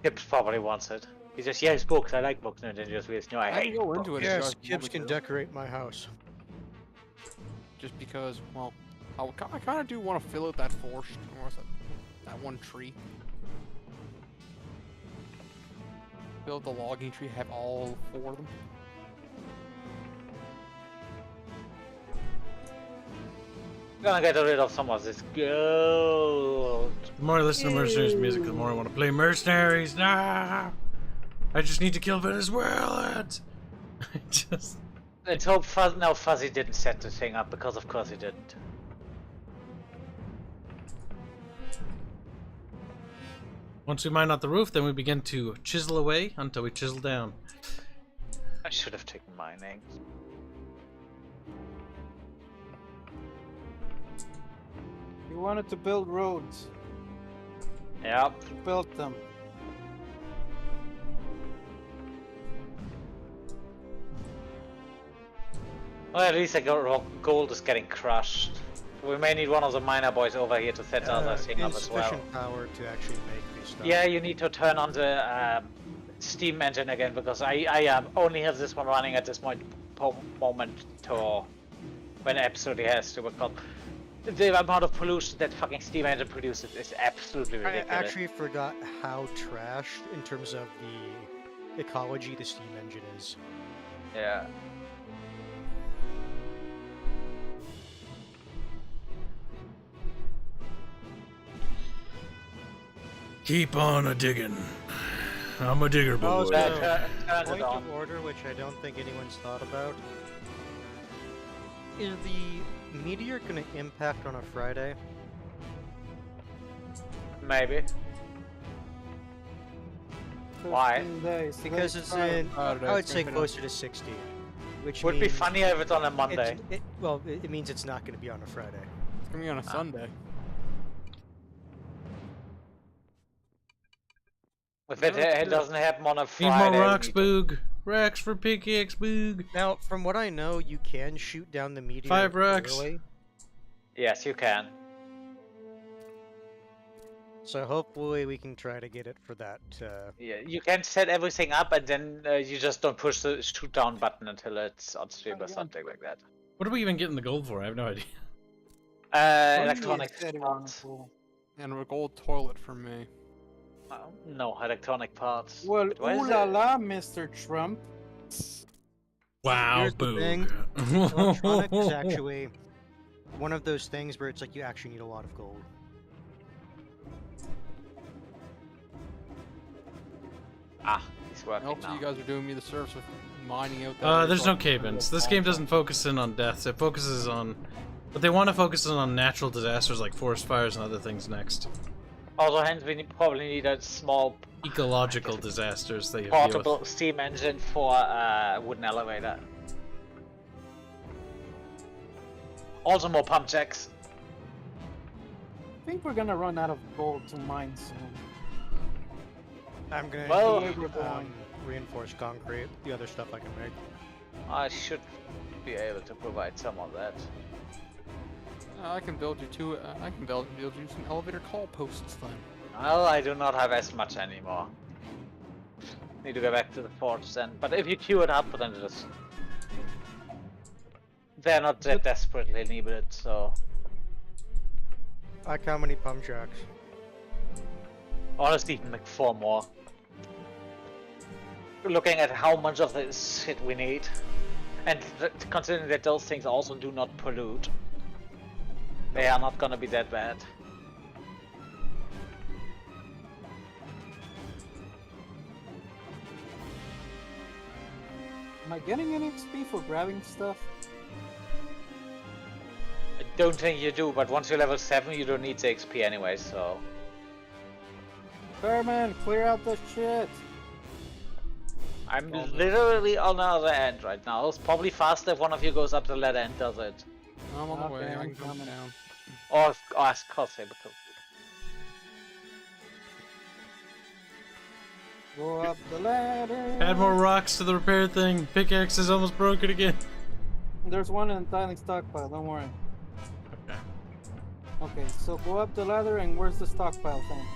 Speaker 3: Kibs probably wants it. He says, yes, books, I like books. And then just realizes, no, I
Speaker 5: I can
Speaker 3: hate
Speaker 5: go
Speaker 3: books.
Speaker 5: into it.
Speaker 11: Yes,
Speaker 5: if you guys
Speaker 11: Kibs
Speaker 5: want
Speaker 11: can
Speaker 5: me to,
Speaker 11: decorate my house.
Speaker 5: just because, well, I kind of do want to fill out that forest, or was that one tree. Build the logging tree, have all 4 of them.
Speaker 3: Gonna get rid of some of this gold.
Speaker 1: The more I listen to Mercenaries music, the more I want to play Mercenaries. Nah! I just need to kill Venezuelans! I just...
Speaker 3: Let's hope Fuzzy didn't set the thing up, because of course he didn't.
Speaker 1: Once we mine out the roof, then we begin to chisel away until we chisel down.
Speaker 3: I should have taken mining.
Speaker 10: You wanted to build roads.
Speaker 3: Yep.
Speaker 10: You built them.
Speaker 3: Well, at least gold is getting crushed. We may need one of the miner boys over here to set the other thing up as well.
Speaker 11: Insufficient power to actually make these stuff.
Speaker 3: Yeah, you need to turn on the steam engine again, because I only have this one running at this moment to when it absolutely has to, because the amount of pollution that fucking steam engine produces is absolutely
Speaker 11: I
Speaker 3: ridiculous.
Speaker 11: actually forgot how trashed, in terms of the ecology, the steam engine is.
Speaker 3: Yeah.
Speaker 1: Keep on a digging. I'm a digger boy.
Speaker 11: Oh,
Speaker 3: Turn it
Speaker 11: Point
Speaker 3: on.
Speaker 11: of order, which I don't think anyone's thought about. Is the meteor going to impact on a Friday?
Speaker 3: Maybe. Why?
Speaker 10: 15 days.
Speaker 11: Because
Speaker 10: Let's
Speaker 11: it's
Speaker 10: try
Speaker 11: in,
Speaker 5: Saturday,
Speaker 11: I would
Speaker 5: it's
Speaker 11: say
Speaker 5: gonna-
Speaker 11: closer to 60. Which
Speaker 3: Would be
Speaker 11: means
Speaker 3: funnier if it's on a Monday.
Speaker 11: well, it means it's not going to be on a Friday.
Speaker 5: It's gonna be on a Sunday.
Speaker 3: If it doesn't happen on a
Speaker 1: Need
Speaker 3: Friday.
Speaker 1: more
Speaker 3: we
Speaker 1: rocks,
Speaker 3: need to-
Speaker 1: Boog. Rocks for pickaxe, Boog.
Speaker 11: Now, from what I know, you can shoot down the meteor
Speaker 1: 5 rocks.
Speaker 11: early.
Speaker 3: Yes, you can.
Speaker 11: So hopefully we can try to get it for that.
Speaker 3: Yeah, you can set everything up, and then you just don't push the shoot down button until it's on stream or something like that.
Speaker 1: What are we even getting the gold for? I have no idea.
Speaker 3: Electronic
Speaker 10: steady
Speaker 3: parts.
Speaker 5: And a gold toilet for me.
Speaker 3: No, electronic parts.
Speaker 10: Well,
Speaker 3: But why is
Speaker 10: ooh la
Speaker 3: it-
Speaker 10: la, Mr. Trump.
Speaker 1: Wow,
Speaker 11: Here's the thing. Electronic is
Speaker 1: Boog.
Speaker 11: actually one of those things where it's like you actually need a lot of gold.
Speaker 3: Ah, he's working
Speaker 5: Also,
Speaker 3: now.
Speaker 5: you guys are doing me the service with mining out that.
Speaker 1: There's no cave-ins. This game doesn't focus in on deaths. It focuses on... But they want to focus in on natural disasters like forest fires and other things next.
Speaker 3: Also, hence we probably need a small
Speaker 1: Ecological disasters that you have to deal
Speaker 3: portable steam engine for wooden elevator. Also more pump jacks.
Speaker 10: I think we're gonna run out of gold to mine soon.
Speaker 11: I'm gonna
Speaker 3: Well-
Speaker 11: need reinforced concrete. The other stuff I can make.
Speaker 3: I should be able to provide some of that.
Speaker 5: I can build you two. I can build you some elevator call posts then.
Speaker 3: Well, I do not have as much anymore. Need to go back to the forge then. But if you queue it up, then just they're not that desperately needed. So
Speaker 11: Like how many pump jacks?
Speaker 3: honestly, make 4 more. Looking at how much of this shit we need, and considering that those things also do not pollute, they are not gonna be that bad.
Speaker 10: Am I getting any XP for grabbing stuff?
Speaker 3: I don't think you do, but once you're level 7, you don't need the XP anyway, so.
Speaker 10: Fireman, clear out the shit!
Speaker 3: I'm literally on the other end right now. It's probably faster if one of you goes up the ladder and does it.
Speaker 5: I'm on the way.
Speaker 10: Okay,
Speaker 5: I
Speaker 10: I'm
Speaker 5: can come
Speaker 10: coming.
Speaker 5: down.
Speaker 3: Or ask Kose because.
Speaker 10: Go up the ladder!
Speaker 1: Add more rocks to the repair thing. Pickaxe is almost broken again.
Speaker 10: There's one in the tiny stockpile, don't worry.
Speaker 1: Okay.
Speaker 10: Okay, so go up the ladder and where's the stockpile thing?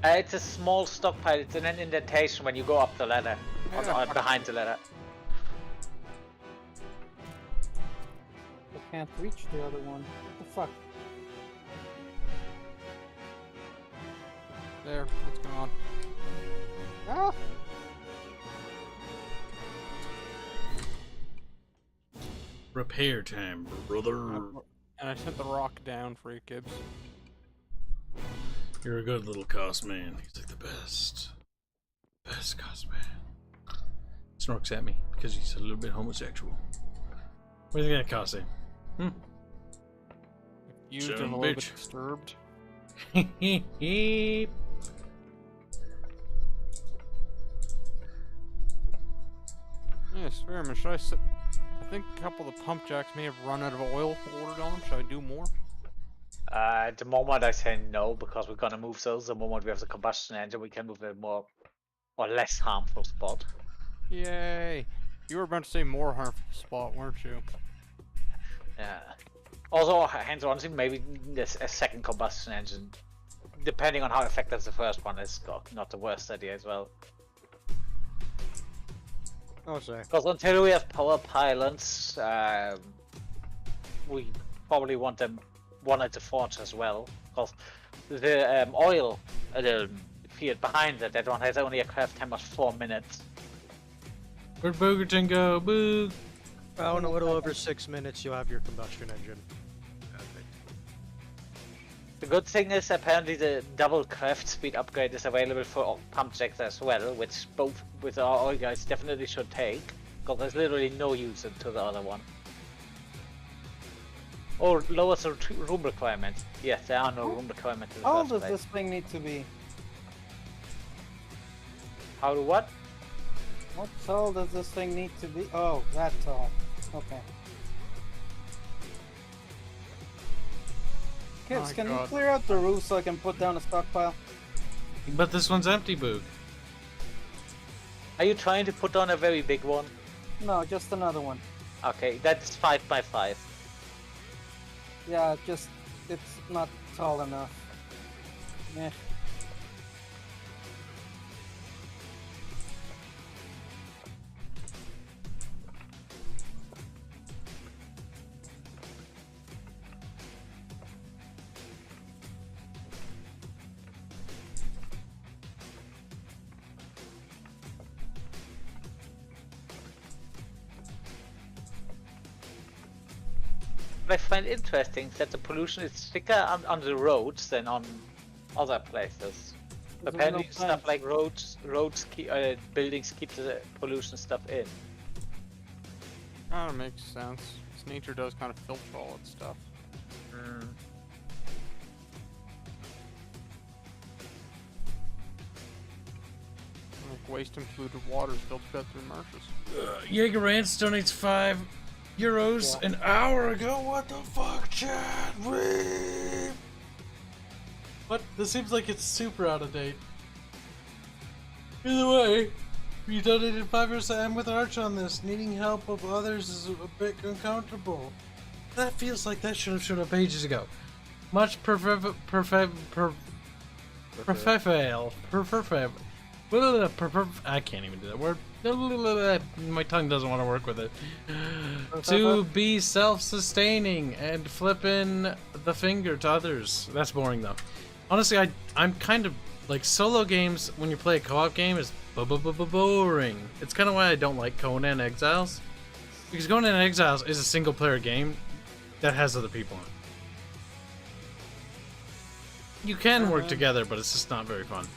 Speaker 3: It's a small stockpile. It's in an indentation when you go up the ladder, or behind the ladder.
Speaker 10: I can't reach the other one. What the fuck?
Speaker 5: There, it's gone.
Speaker 10: Ah!
Speaker 1: Repair time, brother.
Speaker 5: And I sent the rock down for you, Kibs.
Speaker 1: You're a good little cost man. He's like the best. Best cost man. Snorks at me because he's a little bit homosexual. What do you think of Kase?
Speaker 5: Used
Speaker 1: Son
Speaker 5: and a
Speaker 1: of a
Speaker 5: little
Speaker 1: bitch.
Speaker 5: bit disturbed. Yes, Fairman, should I sit? I think a couple of the pump jacks may have run out of oil ordered on them. Should I do more?
Speaker 3: At the moment I say no, because we're gonna move those. The moment we have the combustion engine, we can move a more or less harmful spot.
Speaker 5: Yay! You were about to say more harmful spot, weren't you?
Speaker 3: Yeah. Also, hands honestly, maybe this a second combustion engine, depending on how effective the first one is, not the worst idea as well.
Speaker 11: Oh, sorry.
Speaker 3: Because until we have power pylons, we probably want them one at the forge as well. Because the oil, the field behind it, that one has only a craft time of 4 minutes.
Speaker 1: Where'd Bogerton go? Boo!
Speaker 11: Well, in a little over 6 minutes, you'll have your combustion engine.
Speaker 3: The good thing is apparently the double craft speed upgrade is available for pump jacks as well, which both with our oil guys definitely should take, because there's literally no use to the other one. Or lowers the room requirements. Yes, there are no room requirements in the
Speaker 10: How
Speaker 3: first
Speaker 10: does
Speaker 3: place.
Speaker 10: this thing need to be?
Speaker 3: How do what?
Speaker 10: What tall does this thing need to be? Oh, that tall. Okay. Kids,
Speaker 5: My
Speaker 10: can you
Speaker 5: God.
Speaker 10: clear out the roof so I can put down a stockpile?
Speaker 1: But this one's empty, Boog.
Speaker 3: Are you trying to put on a very big one?
Speaker 10: No, just another one.
Speaker 3: Okay, that's 5 by 5.
Speaker 10: Yeah, just it's not tall enough. Eh.
Speaker 3: What I find interesting is that the pollution is thicker on the roads than on other places.
Speaker 10: There's
Speaker 3: Apparently,
Speaker 10: no
Speaker 3: stuff
Speaker 10: plants.
Speaker 3: like buildings keep the pollution stuff in.
Speaker 5: That makes sense. 'Cause nature does kind of filter all its stuff. Like waste and polluted water is filtered out through marshes.
Speaker 1: Jaeger Rants donates €5 an hour ago. What the fuck, Chad? What? This seems like it's super out of date. Either way, you donated €5. I'm with Arch on this. Needing help of others is a bit uncomfortable. That feels like that should have showed up ages ago. Much I can't even do that word. My tongue doesn't want to work with it. To be self-sustaining and flipping the finger to others. That's boring though. Honestly, I'm kind of like solo games when you play a co-op game is boring. It's kind of why I don't like Conan Exiles. Because Conan Exiles is a single player game that has other people in it. You can work together, but it's just not very fun.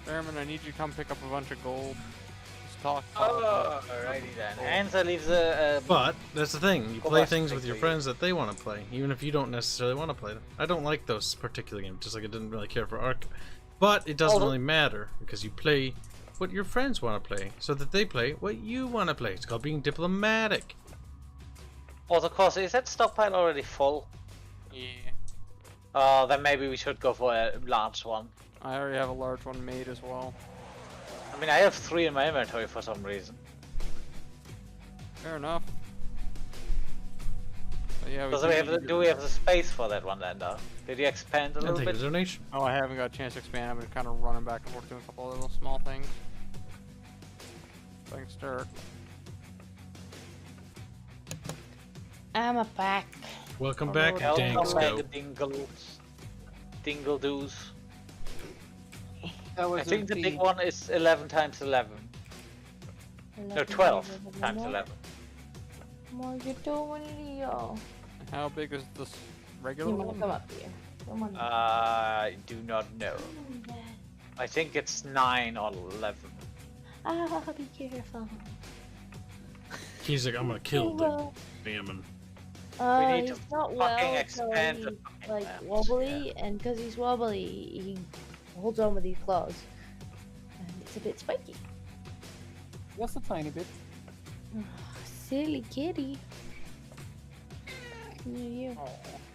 Speaker 5: Fairman, I need you to come pick up a bunch of gold. Just talk.
Speaker 3: Oh, alrighty then. Hanse leaves a.
Speaker 1: But that's the thing. You play things with your friends that they want to play, even if you don't necessarily want to play them. I don't like those particular games, just like I didn't really care for Ark. But it doesn't really matter because you play what your friends want to play, so that they play what you want to play. It's called being diplomatic.
Speaker 3: Also, course, is that stockpile already full?
Speaker 5: Yeah.
Speaker 3: Then maybe we should go for a large one.
Speaker 5: I already have a large one made as well.
Speaker 3: I mean, I have 3 in my inventory for some reason.
Speaker 5: Fair enough. But yeah,
Speaker 3: Do we have the space for that one then, though? Did you expand a
Speaker 1: I'll
Speaker 3: little
Speaker 1: take
Speaker 3: bit?
Speaker 1: a donation.
Speaker 5: Oh, I haven't got a chance to expand. I've been kind of running back and forth doing a couple of little small things. So I can start.
Speaker 4: I'm back.
Speaker 1: Welcome back,
Speaker 3: Dinko. Dingle-doos. I think the big one is 11 times 11. No, 12 times 11.
Speaker 4: What are you doing, Leo?
Speaker 5: How big is this regular
Speaker 4: You wanna
Speaker 5: one?
Speaker 4: come up here? Come on.
Speaker 3: I do not know. I think it's 9 or 11.
Speaker 4: Ah, be careful.
Speaker 1: He's like, I'm gonna kill the salmon.
Speaker 3: We need
Speaker 4: He's
Speaker 3: to
Speaker 4: not
Speaker 3: fucking
Speaker 4: well, so
Speaker 3: expand
Speaker 4: he's
Speaker 3: the fucking
Speaker 4: like
Speaker 3: maps,
Speaker 4: wobbly, and because he's wobbly, he holds on with these claws, and it's a bit spiky.
Speaker 10: Just a tiny bit.
Speaker 4: Silly kitty. Yeah, you.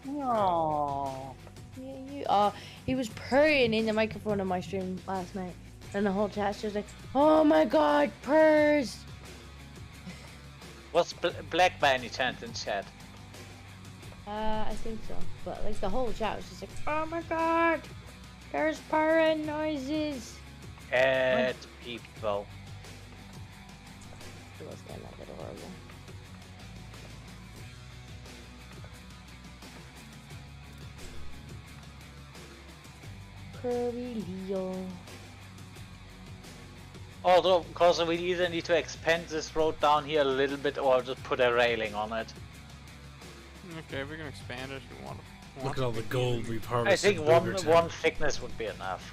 Speaker 10: Aww.
Speaker 4: Yeah, you. He was purring in the microphone on my stream last night, and the whole chat's just like, "Oh my god, purrs!"
Speaker 3: Was Black by any chance in chat?
Speaker 4: I think so. But like the whole chat was just like, "Oh my god, there's purring noises."
Speaker 3: Cat people.
Speaker 4: It was kind of adorable. Curly Leo.
Speaker 3: Although, of course, we either need to expand this road down here a little bit or just put a railing on it.
Speaker 5: Okay, we can expand it if you want.
Speaker 1: Look at all the gold we've harvested.
Speaker 3: I think
Speaker 1: Boogertown.
Speaker 3: one thickness would be enough.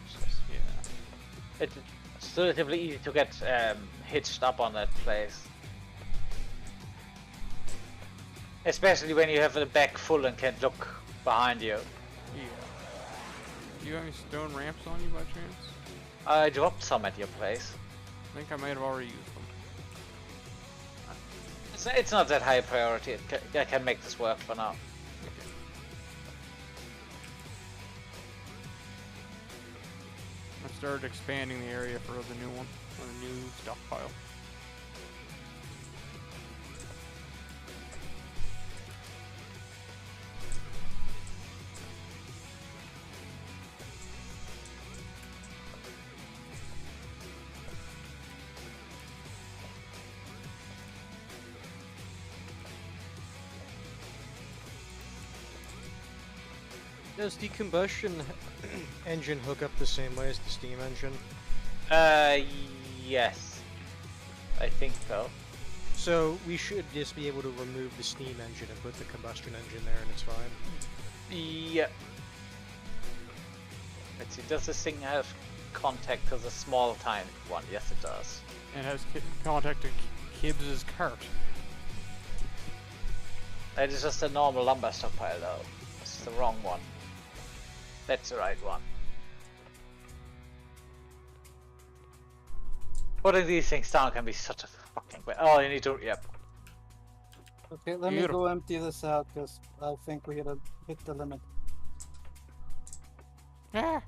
Speaker 5: Yeah.
Speaker 3: It's relatively easy to get hitched up on that place. Especially when you have the back full and can look behind you.
Speaker 5: Yeah. Do you have any stone ramps on you by chance?
Speaker 3: I dropped some at your place.
Speaker 5: I think I might have already used them.
Speaker 3: It's not that high a priority. I can make this work for now.
Speaker 5: I started expanding the area for the new one, or the new stockpile.
Speaker 11: Does the combustion engine hook up the same way as the steam engine?
Speaker 3: Yes. I think so.
Speaker 11: So we should just be able to remove the steam engine and put the combustion engine there and it's fine?
Speaker 3: Yeah. Let's see, does this thing have contact to the small tiny one? Yes, it does.
Speaker 5: And has contact to Kibs' cart.
Speaker 3: That is just a normal lumber stockpile though. This is the wrong one. That's the right one. Putting these things down can be such a fucking... Oh, you need to... Yep.
Speaker 10: Okay, let me go empty this out because I think we hit the limit.
Speaker 5: Ah.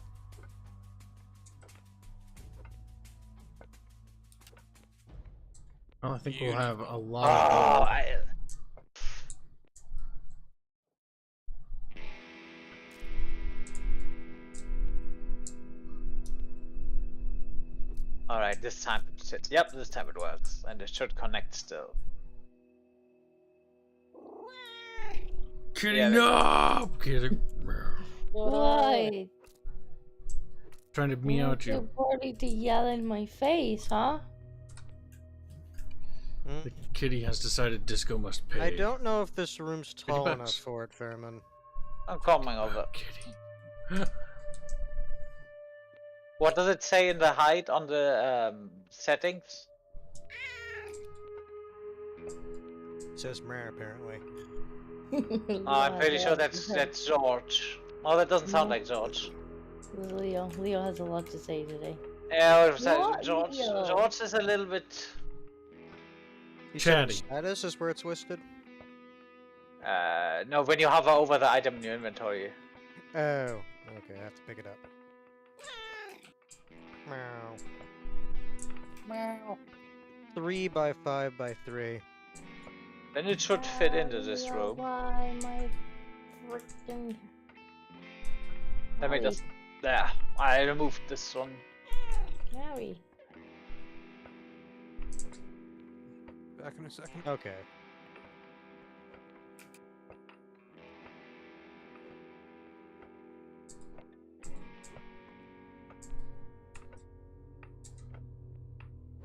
Speaker 1: Well, I think we'll have a lot of
Speaker 3: this time. Yep, this time it works, and it should connect still.
Speaker 1: Kitty,
Speaker 3: Yeah,
Speaker 1: no! Kitty.
Speaker 4: Why?
Speaker 1: Trying to meow at
Speaker 4: You're
Speaker 1: you.
Speaker 4: ready to yell in my face, huh?
Speaker 1: The kitty has decided disco must pay.
Speaker 11: I don't know if this room's tall enough
Speaker 1: bucks.
Speaker 11: for it, Fairman.
Speaker 3: I'm coming over.
Speaker 1: Kitty.
Speaker 3: What does it say in the height on the settings?
Speaker 11: It says meh, apparently.
Speaker 3: I'm pretty sure that's George. Oh, that doesn't sound like George.
Speaker 4: Leo. Leo has a lot to say today.
Speaker 3: Yeah,
Speaker 4: What,
Speaker 3: George.
Speaker 4: Leo?
Speaker 3: George is a little bit.
Speaker 11: You said
Speaker 1: Chatty.
Speaker 11: status is where it's listed?
Speaker 3: No, when you hover over the item in your inventory.
Speaker 11: Oh, okay, I have to pick it up. Meow. Meow. 3 by 5 by 3.
Speaker 3: Then it should fit into this room.
Speaker 4: Why my freaking...
Speaker 3: Let me just. There. I removed this one.
Speaker 4: Harry.
Speaker 5: Back in a second.
Speaker 11: Okay.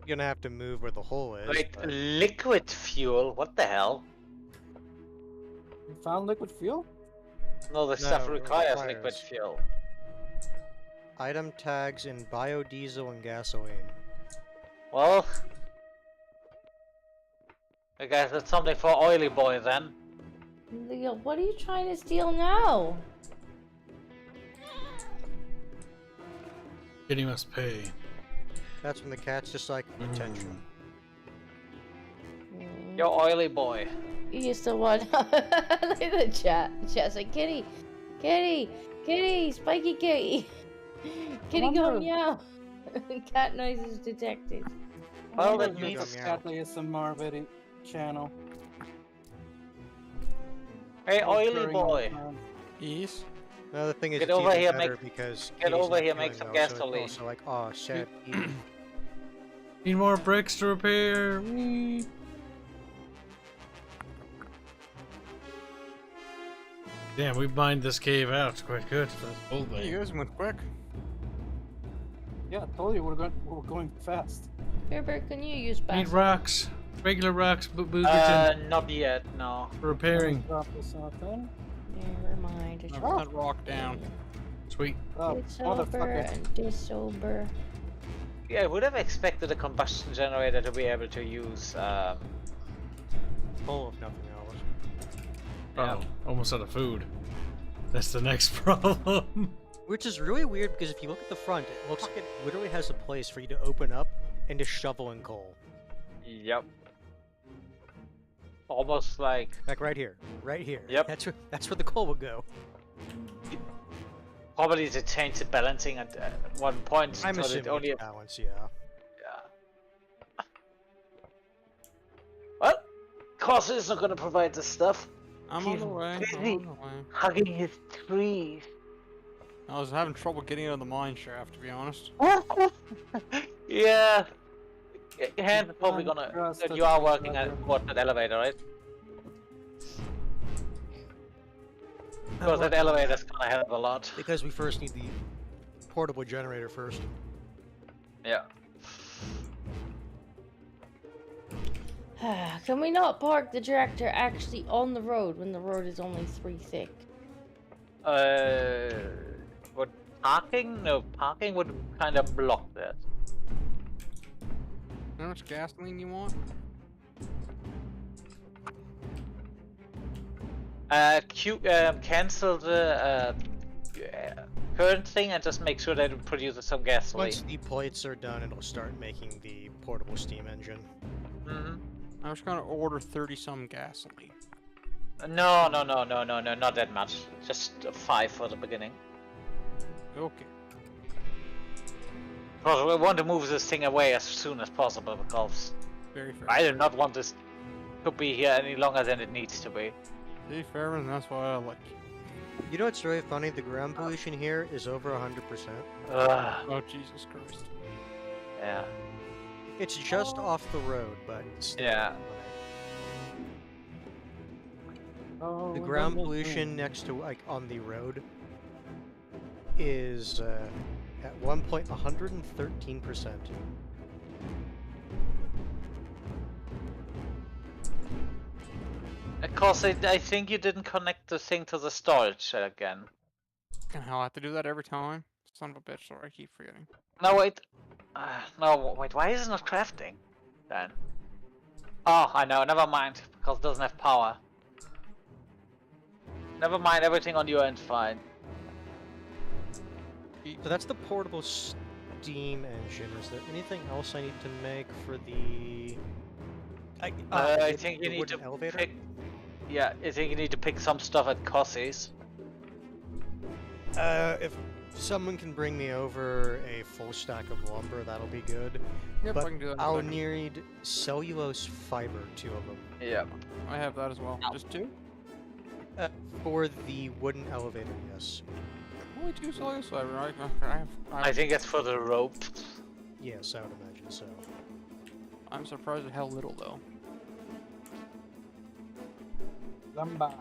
Speaker 11: You're gonna have to move where the hole is.
Speaker 3: Wait,
Speaker 11: but-
Speaker 3: liquid fuel? What the hell?
Speaker 10: You found liquid fuel?
Speaker 3: No, the stuff
Speaker 11: No, it
Speaker 3: requires liquid
Speaker 11: requires-
Speaker 3: fuel.
Speaker 11: Item tags in biodiesel and gasoline.
Speaker 3: Well, I guess it's something for Oily Boy then.
Speaker 4: Leo, what are you trying to steal now?
Speaker 1: Kitty must pay.
Speaker 11: That's when the cat's just like, attention.
Speaker 3: Yo, Oily Boy.
Speaker 4: You used to want. Look at the chat. The chat's like, Kitty, Kitty, Kitty, Spiky Kitty. Kitty go
Speaker 10: wonder-
Speaker 4: meow. Cat noises detected.
Speaker 3: Well,
Speaker 10: Wonder
Speaker 3: that
Speaker 10: if
Speaker 3: means-
Speaker 10: it's a cat ASMR video channel.
Speaker 3: Hey, Oily
Speaker 10: Recurring all
Speaker 3: Boy.
Speaker 10: the time.
Speaker 5: Yes.
Speaker 11: No, the thing is,
Speaker 3: Get
Speaker 11: it's
Speaker 3: over
Speaker 11: even
Speaker 3: here,
Speaker 11: better
Speaker 3: make-
Speaker 11: because
Speaker 3: get
Speaker 11: Kitty's
Speaker 3: over
Speaker 11: not
Speaker 3: here, make
Speaker 11: killing
Speaker 3: some
Speaker 11: though, so it's
Speaker 3: gasoline.
Speaker 11: also like, oh, shit.
Speaker 1: Need more bricks to repair. Whee. Damn, we mined this cave out. It's quite good. For this whole
Speaker 5: You
Speaker 1: thing.
Speaker 5: guys went quick.
Speaker 10: Yeah, I told you we're going fast.
Speaker 4: Fairbear, can you use
Speaker 1: Need
Speaker 4: back?
Speaker 1: rocks. Regular rocks, Boogerton.
Speaker 3: Not yet, no.
Speaker 1: For repairing.
Speaker 10: Drop this off then.
Speaker 4: Never mind. It's
Speaker 5: Knock that rock down.
Speaker 1: Sweet.
Speaker 10: Oh,
Speaker 4: sober
Speaker 10: motherfucker.
Speaker 4: and disober.
Speaker 3: Yeah, I would have expected a combustion generator to be able to use,
Speaker 11: Full of nothing else.
Speaker 1: Oh, almost out of food. That's the next problem.
Speaker 11: Which is really weird because if you look at the front, it looks like it literally has a place for you to open up and just shovel in coal.
Speaker 3: Yep. Almost like.
Speaker 11: Like right here. Right here.
Speaker 3: Yep.
Speaker 11: That's where the coal would go.
Speaker 3: Probably to change the balancing at one point.
Speaker 11: I'm
Speaker 3: so that
Speaker 11: assuming
Speaker 3: only.
Speaker 11: it's balance, yeah.
Speaker 3: Yeah. Well, Corsa is not gonna provide the stuff.
Speaker 5: I'm
Speaker 3: He's
Speaker 5: on the way. I'm
Speaker 3: busy.
Speaker 5: on the way.
Speaker 3: Hugging his trees.
Speaker 5: I was having trouble getting out of the mine shaft, to be honest.
Speaker 3: Yeah. Hands probably
Speaker 10: Don't
Speaker 3: gonna.
Speaker 10: trust
Speaker 3: You
Speaker 10: that
Speaker 3: are
Speaker 10: you
Speaker 3: working
Speaker 10: got
Speaker 3: at
Speaker 10: your-
Speaker 3: what, that elevator, right? Because that elevator's gonna help a lot.
Speaker 11: Because we first need the portable generator first.
Speaker 3: Yeah.
Speaker 4: Can we not park the tractor actually on the road when the road is only 3 thick?
Speaker 3: Would parking? No, parking would kind of block that.
Speaker 5: How much gasoline you want?
Speaker 3: Cancel the current thing and just make sure that it produces some gasoline.
Speaker 11: Once the plates are done, it'll start making the portable steam engine.
Speaker 5: I was gonna order 30-some gasoline.
Speaker 3: No, not that much. Just 5 for the beginning.
Speaker 5: Okay.
Speaker 3: Because we want to move this thing away as soon as possible because
Speaker 5: Very fair.
Speaker 3: I do not want this to be here any longer than it needs to be.
Speaker 5: See, Fairman, that's why I like you.
Speaker 11: You know what's really funny? The ground pollution here is over 100%.
Speaker 3: Ugh,
Speaker 5: Oh, Jesus Christ.
Speaker 3: yeah.
Speaker 11: It's just off the road, but still.
Speaker 3: Yeah.
Speaker 11: The ground pollution next to, like, on the road is at 113%.
Speaker 3: Of course, I think you didn't connect the thing to the storage again.
Speaker 5: And how I have to do that every time? Son of a bitch, sorry, I keep forgetting.
Speaker 3: No, wait. No, wait, why is it not crafting? Then. Oh, I know, never mind, because it doesn't have power. Never mind, everything on your end fine.
Speaker 11: So that's the portable steam engine. Is there anything else I need to make for the...
Speaker 3: I think you need to
Speaker 11: elevator?
Speaker 3: pick... Yeah, I think you need to pick some stuff at Cossie's.
Speaker 11: If someone can bring me over a full stack of lumber, that'll be good.
Speaker 5: Yep,
Speaker 11: but
Speaker 5: I can do that in a
Speaker 11: I'll
Speaker 5: second.
Speaker 11: need cellulose fiber, 2 of them.
Speaker 3: Yeah.
Speaker 5: I have that as well. Just 2?
Speaker 11: For the wooden elevator, yes.
Speaker 5: Only 2 cellulose fiber.
Speaker 3: I think it's for the rope.
Speaker 11: Yes, I would imagine so.
Speaker 5: I'm surprised at how little, though.
Speaker 10: Lumber.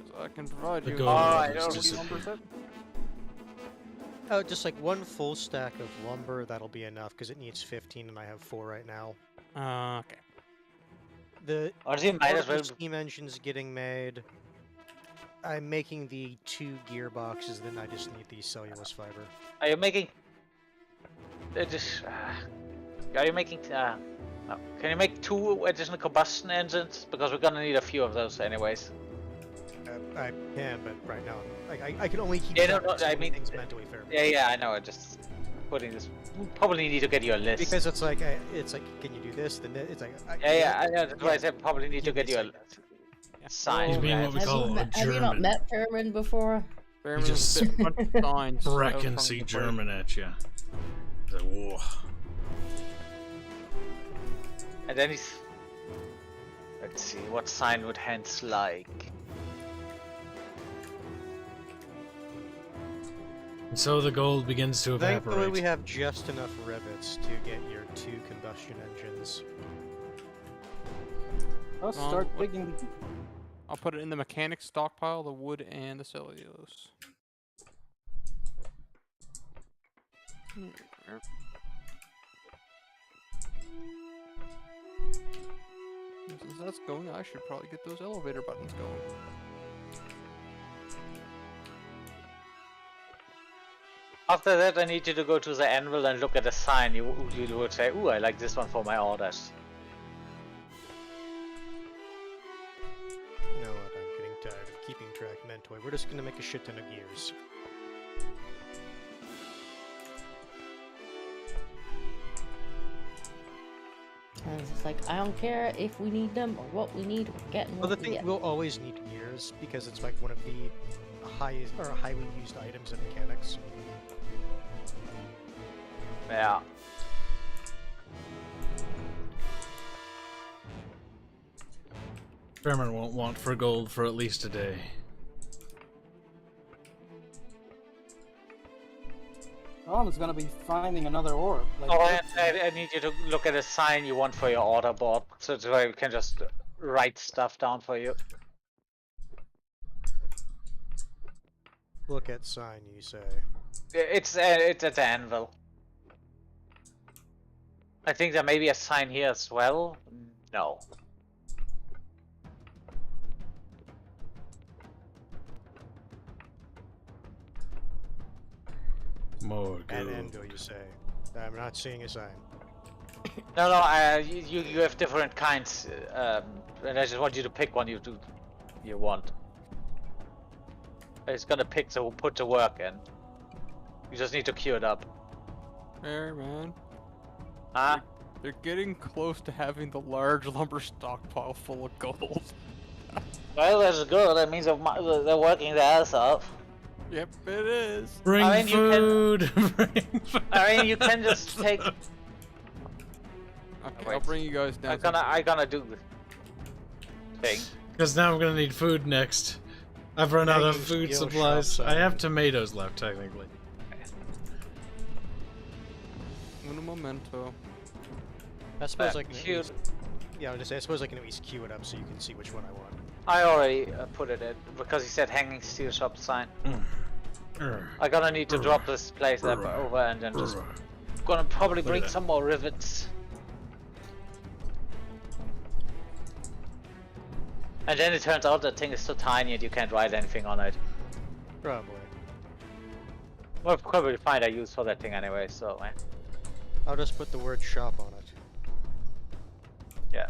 Speaker 5: So I can provide
Speaker 1: The
Speaker 5: you...
Speaker 1: gold
Speaker 3: I
Speaker 1: is
Speaker 3: don't
Speaker 1: disappearing.
Speaker 11: Oh, just like 1 full stack of lumber, that'll be enough, because it needs 15 and I have 4 right now.
Speaker 5: Okay.
Speaker 3: Or
Speaker 11: The
Speaker 3: you might as
Speaker 11: portable
Speaker 3: well.
Speaker 11: steam engine's getting made. I'm making the 2 gearboxes, then I just need the cellulose fiber.
Speaker 3: Are you making? Are you making? No. Can you make 2 additional combustion engines? Because we're gonna need a few of those anyways.
Speaker 11: I can, but right now, I can only keep
Speaker 3: Yeah,
Speaker 11: track
Speaker 3: no,
Speaker 11: of so
Speaker 3: I
Speaker 11: many
Speaker 3: mean,
Speaker 11: things mentally fair.
Speaker 3: Yeah, I know. I just putting this. We probably need to get you a list.
Speaker 11: Because it's like, can you do this? Then it's like,
Speaker 3: Yeah, I know. That's why I said probably need to
Speaker 11: Give
Speaker 3: get
Speaker 11: me
Speaker 3: you
Speaker 11: a
Speaker 3: a
Speaker 11: second.
Speaker 3: sign.
Speaker 1: He's being
Speaker 3: right?
Speaker 1: what we call a
Speaker 4: Have you not
Speaker 1: German.
Speaker 4: met Fairman before?
Speaker 5: Fairman
Speaker 1: just
Speaker 5: spit a bunch of signs out
Speaker 1: Brecken
Speaker 5: front
Speaker 1: see
Speaker 5: of the
Speaker 1: German at you. Like, whoa.
Speaker 3: And then he's. Let's see. What sign would Hanse like?
Speaker 1: And so the gold begins to
Speaker 11: Thankfully,
Speaker 1: evaporate.
Speaker 11: we have just enough rivets to get your 2 combustion engines.
Speaker 10: Let's
Speaker 5: Well,
Speaker 10: start
Speaker 5: what-
Speaker 10: digging.
Speaker 5: I'll put it in the mechanics stockpile, the wood and the cellulose. Since that's going, I should probably get those elevator buttons going.
Speaker 3: After that, I need you to go to the anvil and look at the sign. You would say, "Ooh, I like this one for my orders."
Speaker 11: You know what? I'm getting tired of keeping track mentally. We're just gonna make a shit ton of gears.
Speaker 4: And it's just like, I don't care if we need them or what we need, we're getting
Speaker 11: Well, the
Speaker 4: what we
Speaker 11: thing,
Speaker 4: get.
Speaker 11: we'll always need gears because it's like one of the highest or highly used items in mechanics.
Speaker 3: Yeah.
Speaker 1: Fairman won't want for gold for at least a day.
Speaker 10: Ron's gonna be finding another ore. Like,
Speaker 3: Oh, and I need you to look at a sign you want for your order board, so that I can just write stuff down for you.
Speaker 11: Look at sign, you say.
Speaker 3: It's at the anvil. I think there may be a sign here as well. No.
Speaker 1: More
Speaker 11: At
Speaker 1: gold.
Speaker 11: Endo, you say. I'm not seeing a sign.
Speaker 3: No, you have different kinds, and I just want you to pick one you want. It's gonna pick to put to work in. You just need to queue it up.
Speaker 5: There, man.
Speaker 3: Huh?
Speaker 5: They're getting close to having the large lumber stockpile full of gold.
Speaker 3: Well, that's good. That means they're working their ass off.
Speaker 5: Yep, it is.
Speaker 1: Bring
Speaker 3: I mean, you
Speaker 1: food! Bring food!
Speaker 3: I mean, you can just take.
Speaker 5: Okay, I'll
Speaker 3: Wait.
Speaker 5: bring you guys down.
Speaker 3: I'm gonna do the thing.
Speaker 1: Because now I'm gonna need food next. I've run out of
Speaker 11: Hanging
Speaker 1: food
Speaker 11: steel
Speaker 1: supplies.
Speaker 11: shops
Speaker 1: I have
Speaker 11: on-
Speaker 1: tomatoes left, technically.
Speaker 5: Un momento.
Speaker 11: I suppose I can
Speaker 3: cute.
Speaker 11: at least, yeah, I was just say, I suppose I can at least queue it up so you can see which one I want.
Speaker 3: I already put it in because he said hanging steel shop sign. I'm gonna need to drop this place over and then just gonna probably bring some more rivets. And then it turns out that thing is so tiny and you can't write anything on it.
Speaker 11: Probably.
Speaker 3: Well, probably find a use for that thing anyway, so
Speaker 11: I'll just put the word shop on it.
Speaker 3: yeah.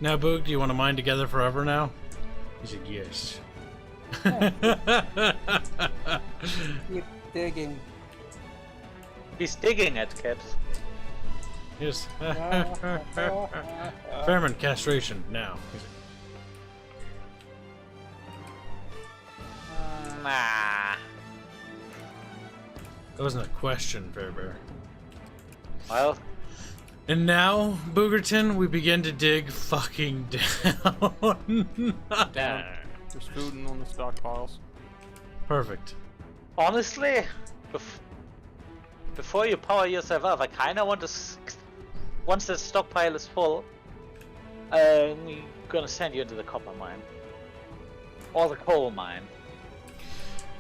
Speaker 1: Now, Boog, do you want to mine together forever now? He said yes.
Speaker 10: Keep digging.
Speaker 3: He's digging it, Kibs.
Speaker 1: Yes. Pheromone castration now.
Speaker 3: Nah.
Speaker 1: That wasn't a question, Farebear.
Speaker 3: Well,
Speaker 1: And now, Boogerton, we begin to dig fucking down.
Speaker 5: There's food in on the stockpiles.
Speaker 1: Perfect.
Speaker 3: honestly, before you power yourself up, I kinda want to. Once the stockpile is full, I'm gonna send you into the copper mine. Or the coal mine.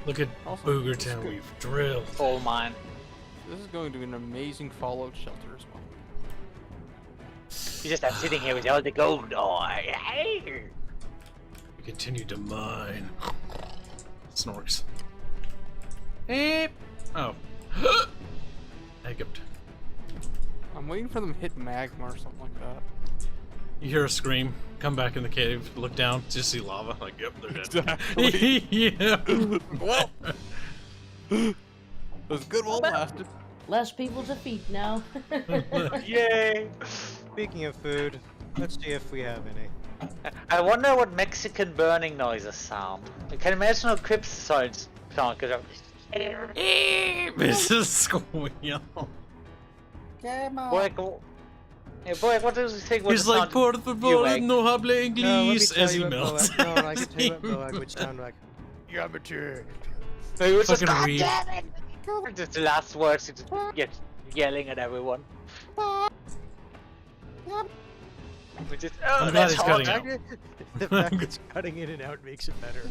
Speaker 1: Look at
Speaker 5: Also,
Speaker 1: Boogerton we've drilled.
Speaker 3: Coal mine.
Speaker 5: This is going to be an amazing fallout shelter as well.
Speaker 3: You just have sitting here with all the gold. Oh,
Speaker 1: We continue to mine. Snorks. Eep. Oh. Egypt.
Speaker 5: I'm waiting for them to hit magma or something like that.
Speaker 1: You hear a scream, come back in the cave, look down, just see lava. Like, yep, they're dead.
Speaker 5: Exactly.
Speaker 1: Yeah.
Speaker 5: Well, it was good while it lasted.
Speaker 4: Less people to feed now.
Speaker 3: yay!
Speaker 11: Speaking of food, let's see if we have any.
Speaker 3: I wonder what Mexican burning noises sound. I can imagine how Kibs sounds.
Speaker 1: This is squeal.
Speaker 10: Come on.
Speaker 3: Boy, boy, what does he think?
Speaker 1: He's like, por favor, no habla inglés, as he melts.
Speaker 11: No, I can tell you what Moag would sound like. Yamateur.
Speaker 3: He was just,
Speaker 1: Fucking
Speaker 3: God
Speaker 1: read.
Speaker 3: damn it! Just the last words, he just gets yelling at everyone. Which is, oh,
Speaker 1: I'm glad
Speaker 3: that's
Speaker 1: he's cutting
Speaker 3: hot.
Speaker 1: out.
Speaker 11: The fact it's cutting in and out makes it better.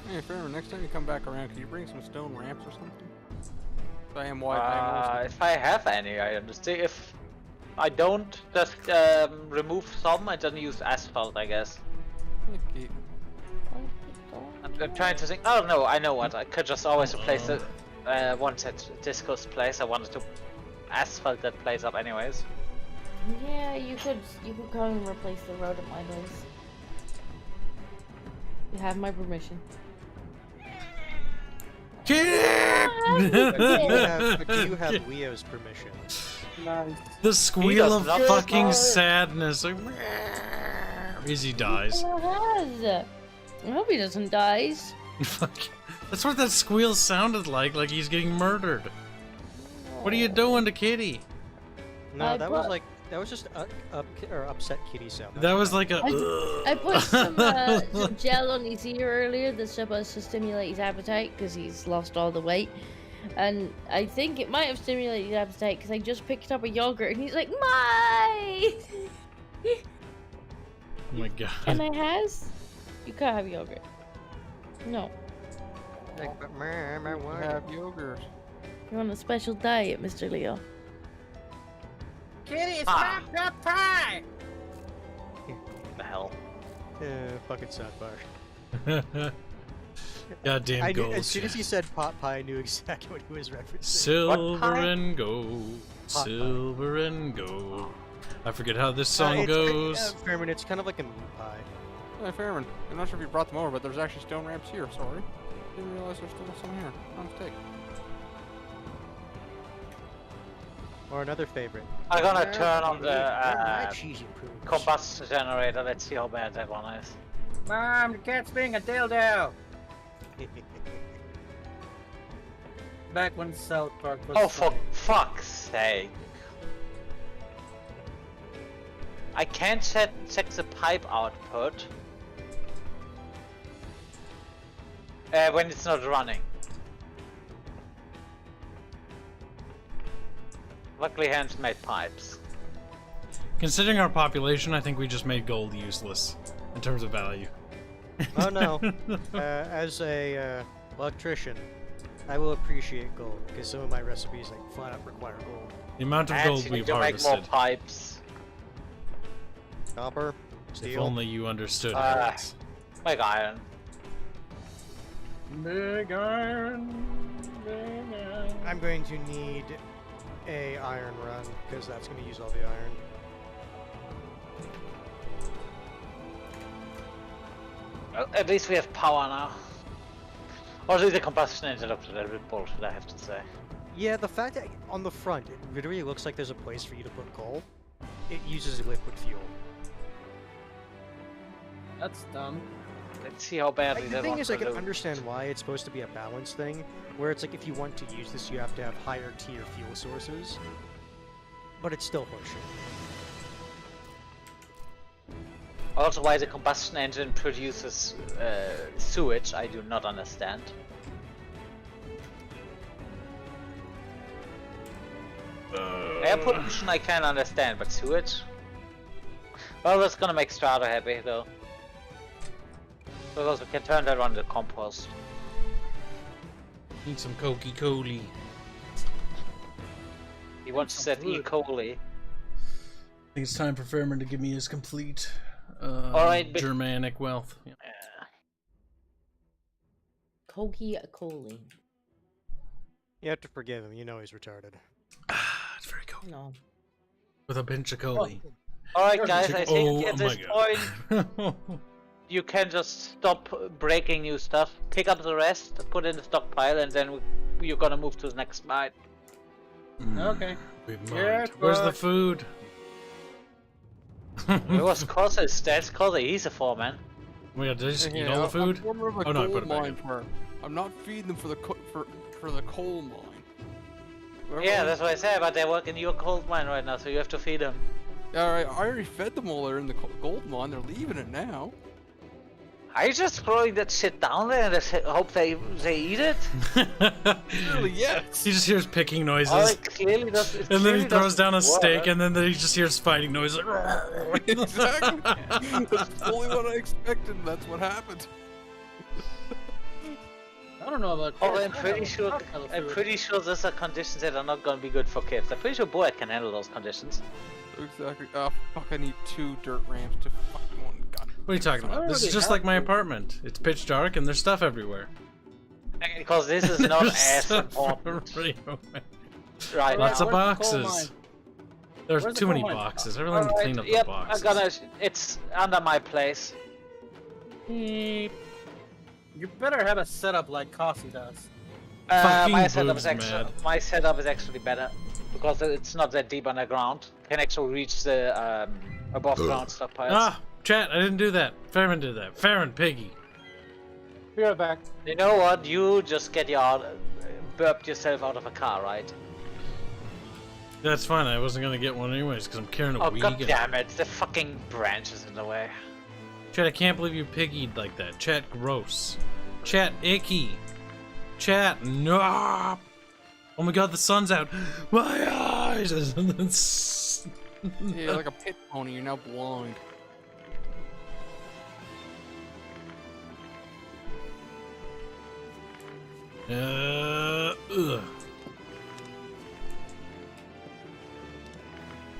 Speaker 5: Hey, Farebear, next time you come back around, can you bring some stone ramps or something? I am wide.
Speaker 3: If I have any, I understand. If I don't, just remove some and then use asphalt, I guess. I'm trying to think. Oh no, I know what. I could just always replace it. Once at Disco's place, I wanted to asphalt that place up, anyways.
Speaker 4: Yeah, you could come and replace the road at my place. You have my permission.
Speaker 11: But do you have Leo's permission?
Speaker 10: Nice.
Speaker 1: The squeal of
Speaker 3: not
Speaker 1: fucking
Speaker 3: care.
Speaker 1: sadness. Like, Izzy dies.
Speaker 4: I hope he doesn't die.
Speaker 1: Fuck. That's what that squeal sounded like he's getting murdered. What are you doing to Kitty?
Speaker 11: No, that was just upset kitty sound.
Speaker 1: That was like a.
Speaker 4: I put some gel on his ear earlier that's supposed to stimulate his appetite because he's lost all the weight. And I think it might have stimulated his appetite because I just picked up a yogurt and he's like, "My!"
Speaker 1: Oh my god.
Speaker 4: And I has? You can't have yogurt. No.
Speaker 11: But ma'am, I want
Speaker 5: Have yogurt.
Speaker 4: You're on a special diet, Mr. Leo.
Speaker 8: Kitty, it's my cup pie!
Speaker 3: The hell?
Speaker 11: fucking sidebar.
Speaker 1: Goddamn
Speaker 11: I knew,
Speaker 1: gold.
Speaker 11: as soon as he said pot pie, I knew exactly what he was referencing.
Speaker 1: Silver
Speaker 3: pie?
Speaker 1: and gold,
Speaker 11: Hot pie.
Speaker 1: silver and gold. I forget how this song goes.
Speaker 11: Fairman, it's kind of like a meat pie.
Speaker 5: Hey, Fairman, I'm not sure if you brought them over, but there's actually stone ramps here. Sorry. Didn't realize there's still some here. My mistake.
Speaker 11: Or another favorite.
Speaker 3: I'm gonna turn on
Speaker 11: Where my
Speaker 3: the
Speaker 11: cheesy prunes?
Speaker 3: combustion generator. Let's see how bad that one is.
Speaker 8: Mom, the cat's being a dildo! Back when South Park was
Speaker 3: Oh, for
Speaker 8: funny.
Speaker 3: fuck's sake! I can't check the pipe output when it's not running. Luckily, Hanse made pipes.
Speaker 1: Considering our population, I think we just made gold useless in terms of value.
Speaker 11: Oh no. As a electrician, I will appreciate gold because some of my recipes like flat out require gold.
Speaker 1: The amount of
Speaker 3: And
Speaker 1: gold
Speaker 3: you
Speaker 1: we've
Speaker 3: need to make more
Speaker 1: harvested.
Speaker 3: pipes.
Speaker 11: Copper,
Speaker 1: If
Speaker 11: steel.
Speaker 1: only you understood it.
Speaker 3: Make iron.
Speaker 8: Big iron.
Speaker 11: I'm going to need a iron run because that's going to use all the iron.
Speaker 3: Well, at least we have power now. Although the combustion engine looked a little bit bullshit, I have to say.
Speaker 11: Yeah, the fact that on the front it literally looks like there's a place for you to put coal. It uses liquid fuel.
Speaker 8: That's dumb.
Speaker 3: Let's see how badly
Speaker 11: The
Speaker 3: that
Speaker 11: thing
Speaker 3: one
Speaker 11: is, I can
Speaker 3: pollutes.
Speaker 11: understand why it's supposed to be a balance thing, where it's like if you want to use this, you have to have higher tier fuel sources. But it's still horseshit.
Speaker 3: Also, why the combustion engine produces sewage, I do not understand. Air pollution I can understand, but sewage? Well, that's gonna make Strata happy, though. Because we can turn that on the compost.
Speaker 1: Need some Coca-Cola.
Speaker 3: He wants to set E. coli.
Speaker 1: I think it's time for Fairman to give me his complete
Speaker 3: Alright, but-
Speaker 1: Germanic wealth. Yeah.
Speaker 4: Coca-Cola.
Speaker 11: You have to forgive him, you know he's retarded.
Speaker 1: It's very cool.
Speaker 4: No.
Speaker 1: With a pinch of cola.
Speaker 3: Alright guys, I think
Speaker 1: Oh
Speaker 3: at this point you can just stop breaking new stuff, pick up the rest, put in the stockpile, and then you're gonna move to the next mine.
Speaker 8: Okay.
Speaker 1: We've
Speaker 8: Yeah,
Speaker 1: mined. Where's the
Speaker 8: but-
Speaker 1: food?
Speaker 3: It was Corsa's stats, Corsa, he's a foreman.
Speaker 1: Oh my god, did I just eat
Speaker 5: Yeah,
Speaker 1: all the
Speaker 5: I'm
Speaker 1: food?
Speaker 5: former of a
Speaker 1: Oh no, I
Speaker 5: gold
Speaker 1: put it back
Speaker 5: mine
Speaker 1: in.
Speaker 5: for. I'm not feeding them for the for the coal mine. Whoever
Speaker 3: Yeah,
Speaker 5: owns-
Speaker 3: that's what I said, but they work in your gold mine right now, so you have to feed them.
Speaker 5: Alright, I already fed them while they're in the gold mine. They're leaving it now.
Speaker 3: Are you just throwing that shit down there and just hope they eat it?
Speaker 5: Really, yes.
Speaker 1: He just hears picking noises.
Speaker 3: Oh, it clearly does. It
Speaker 1: and then
Speaker 3: clearly
Speaker 1: he throws down a
Speaker 3: doesn't work.
Speaker 1: steak, and then he just hears fighting noises.
Speaker 5: Exactly. That's fully what I expected. And that's what happened.
Speaker 8: I don't know about.
Speaker 3: Oh,
Speaker 8: kids.
Speaker 3: I'm pretty sure.
Speaker 8: Fuck hell
Speaker 3: I'm
Speaker 8: food.
Speaker 3: pretty sure those are conditions that are not going to be good for kids. I'm pretty sure Boyd can handle those conditions.
Speaker 5: Exactly. Oh fuck! I need 2 dirt ramps to fucking one. God.
Speaker 1: What are you talking about? This is just like my apartment. It's pitch dark, and there's stuff everywhere.
Speaker 3: Because this is not
Speaker 1: There's
Speaker 3: as
Speaker 1: stuff
Speaker 3: important.
Speaker 1: everywhere.
Speaker 3: Right.
Speaker 1: Lots of
Speaker 8: where's the coal
Speaker 1: boxes.
Speaker 8: mine?
Speaker 1: There's
Speaker 8: Where's the
Speaker 1: too many
Speaker 8: coal mine?
Speaker 1: boxes. Everyone
Speaker 3: Alright,
Speaker 1: clean up
Speaker 3: yep,
Speaker 1: the
Speaker 3: I'm
Speaker 1: boxes.
Speaker 3: gonna. It's under my place.
Speaker 8: You better have a setup like Coffee does.
Speaker 1: Fucking
Speaker 3: My setup
Speaker 1: Boob's
Speaker 3: is actually
Speaker 1: mad.
Speaker 3: my setup is actually better because it's not that deep underground. Can actually reach the above ground stockpiles.
Speaker 1: Ah, chat, I didn't do that. Fairman did that. Fairman, Piggy.
Speaker 8: Be right back.
Speaker 3: You know what? You just get your burped yourself out of a car, right?
Speaker 1: That's fine. I wasn't gonna get one anyways because I'm carrying a
Speaker 3: Oh
Speaker 1: Wii.
Speaker 3: god damn it! The fucking branch is in the way.
Speaker 1: Chat, I can't believe you piggied like that. Chat, gross. Chat, icky. Chat, no. Oh my god, the sun's out. My eyes.
Speaker 5: Yeah, like a pit pony. You're now blind.
Speaker 1: Ugh.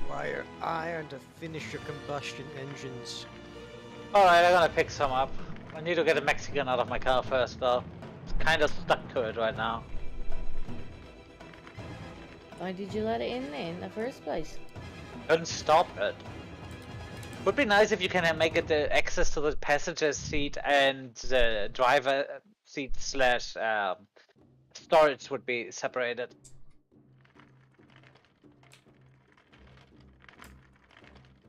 Speaker 11: Wire iron to finish your combustion engines.
Speaker 3: Alright, I'm gonna pick some up. I need to get a Mexican out of my car first, though. It's kind of stuck to it right now.
Speaker 4: Why did you let it in there in the first place?
Speaker 3: Couldn't stop it. Would be nice if you can make it the access to the passenger seat and the driver seat slash storage would be separated.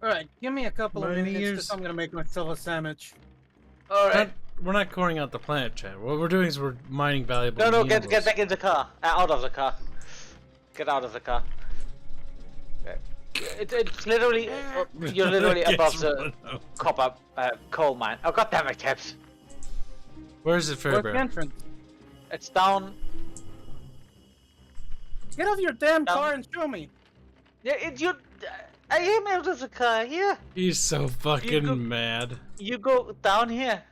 Speaker 8: Alright, give me a couple of
Speaker 1: Many
Speaker 8: minutes
Speaker 1: years.
Speaker 8: because I'm gonna make myself a sandwich.
Speaker 3: Alright.
Speaker 1: We're not coring out the planet, chat. What we're doing is we're mining valuable
Speaker 3: No,
Speaker 1: minerals.
Speaker 3: get back in the car. Out of the car. Get out of the car. Okay. It's literally you're literally above
Speaker 1: Guess
Speaker 3: the
Speaker 1: what?
Speaker 3: copper coal mine. Oh god damn it, Kibs.
Speaker 1: Where is it,
Speaker 8: Where's the
Speaker 1: Farebear?
Speaker 8: entrance?
Speaker 3: It's down.
Speaker 8: Get off your damn
Speaker 3: Down.
Speaker 8: car and show me.
Speaker 3: Yeah, I am out of the car here.
Speaker 1: He's so fucking
Speaker 3: go-
Speaker 1: mad.
Speaker 3: You go down here.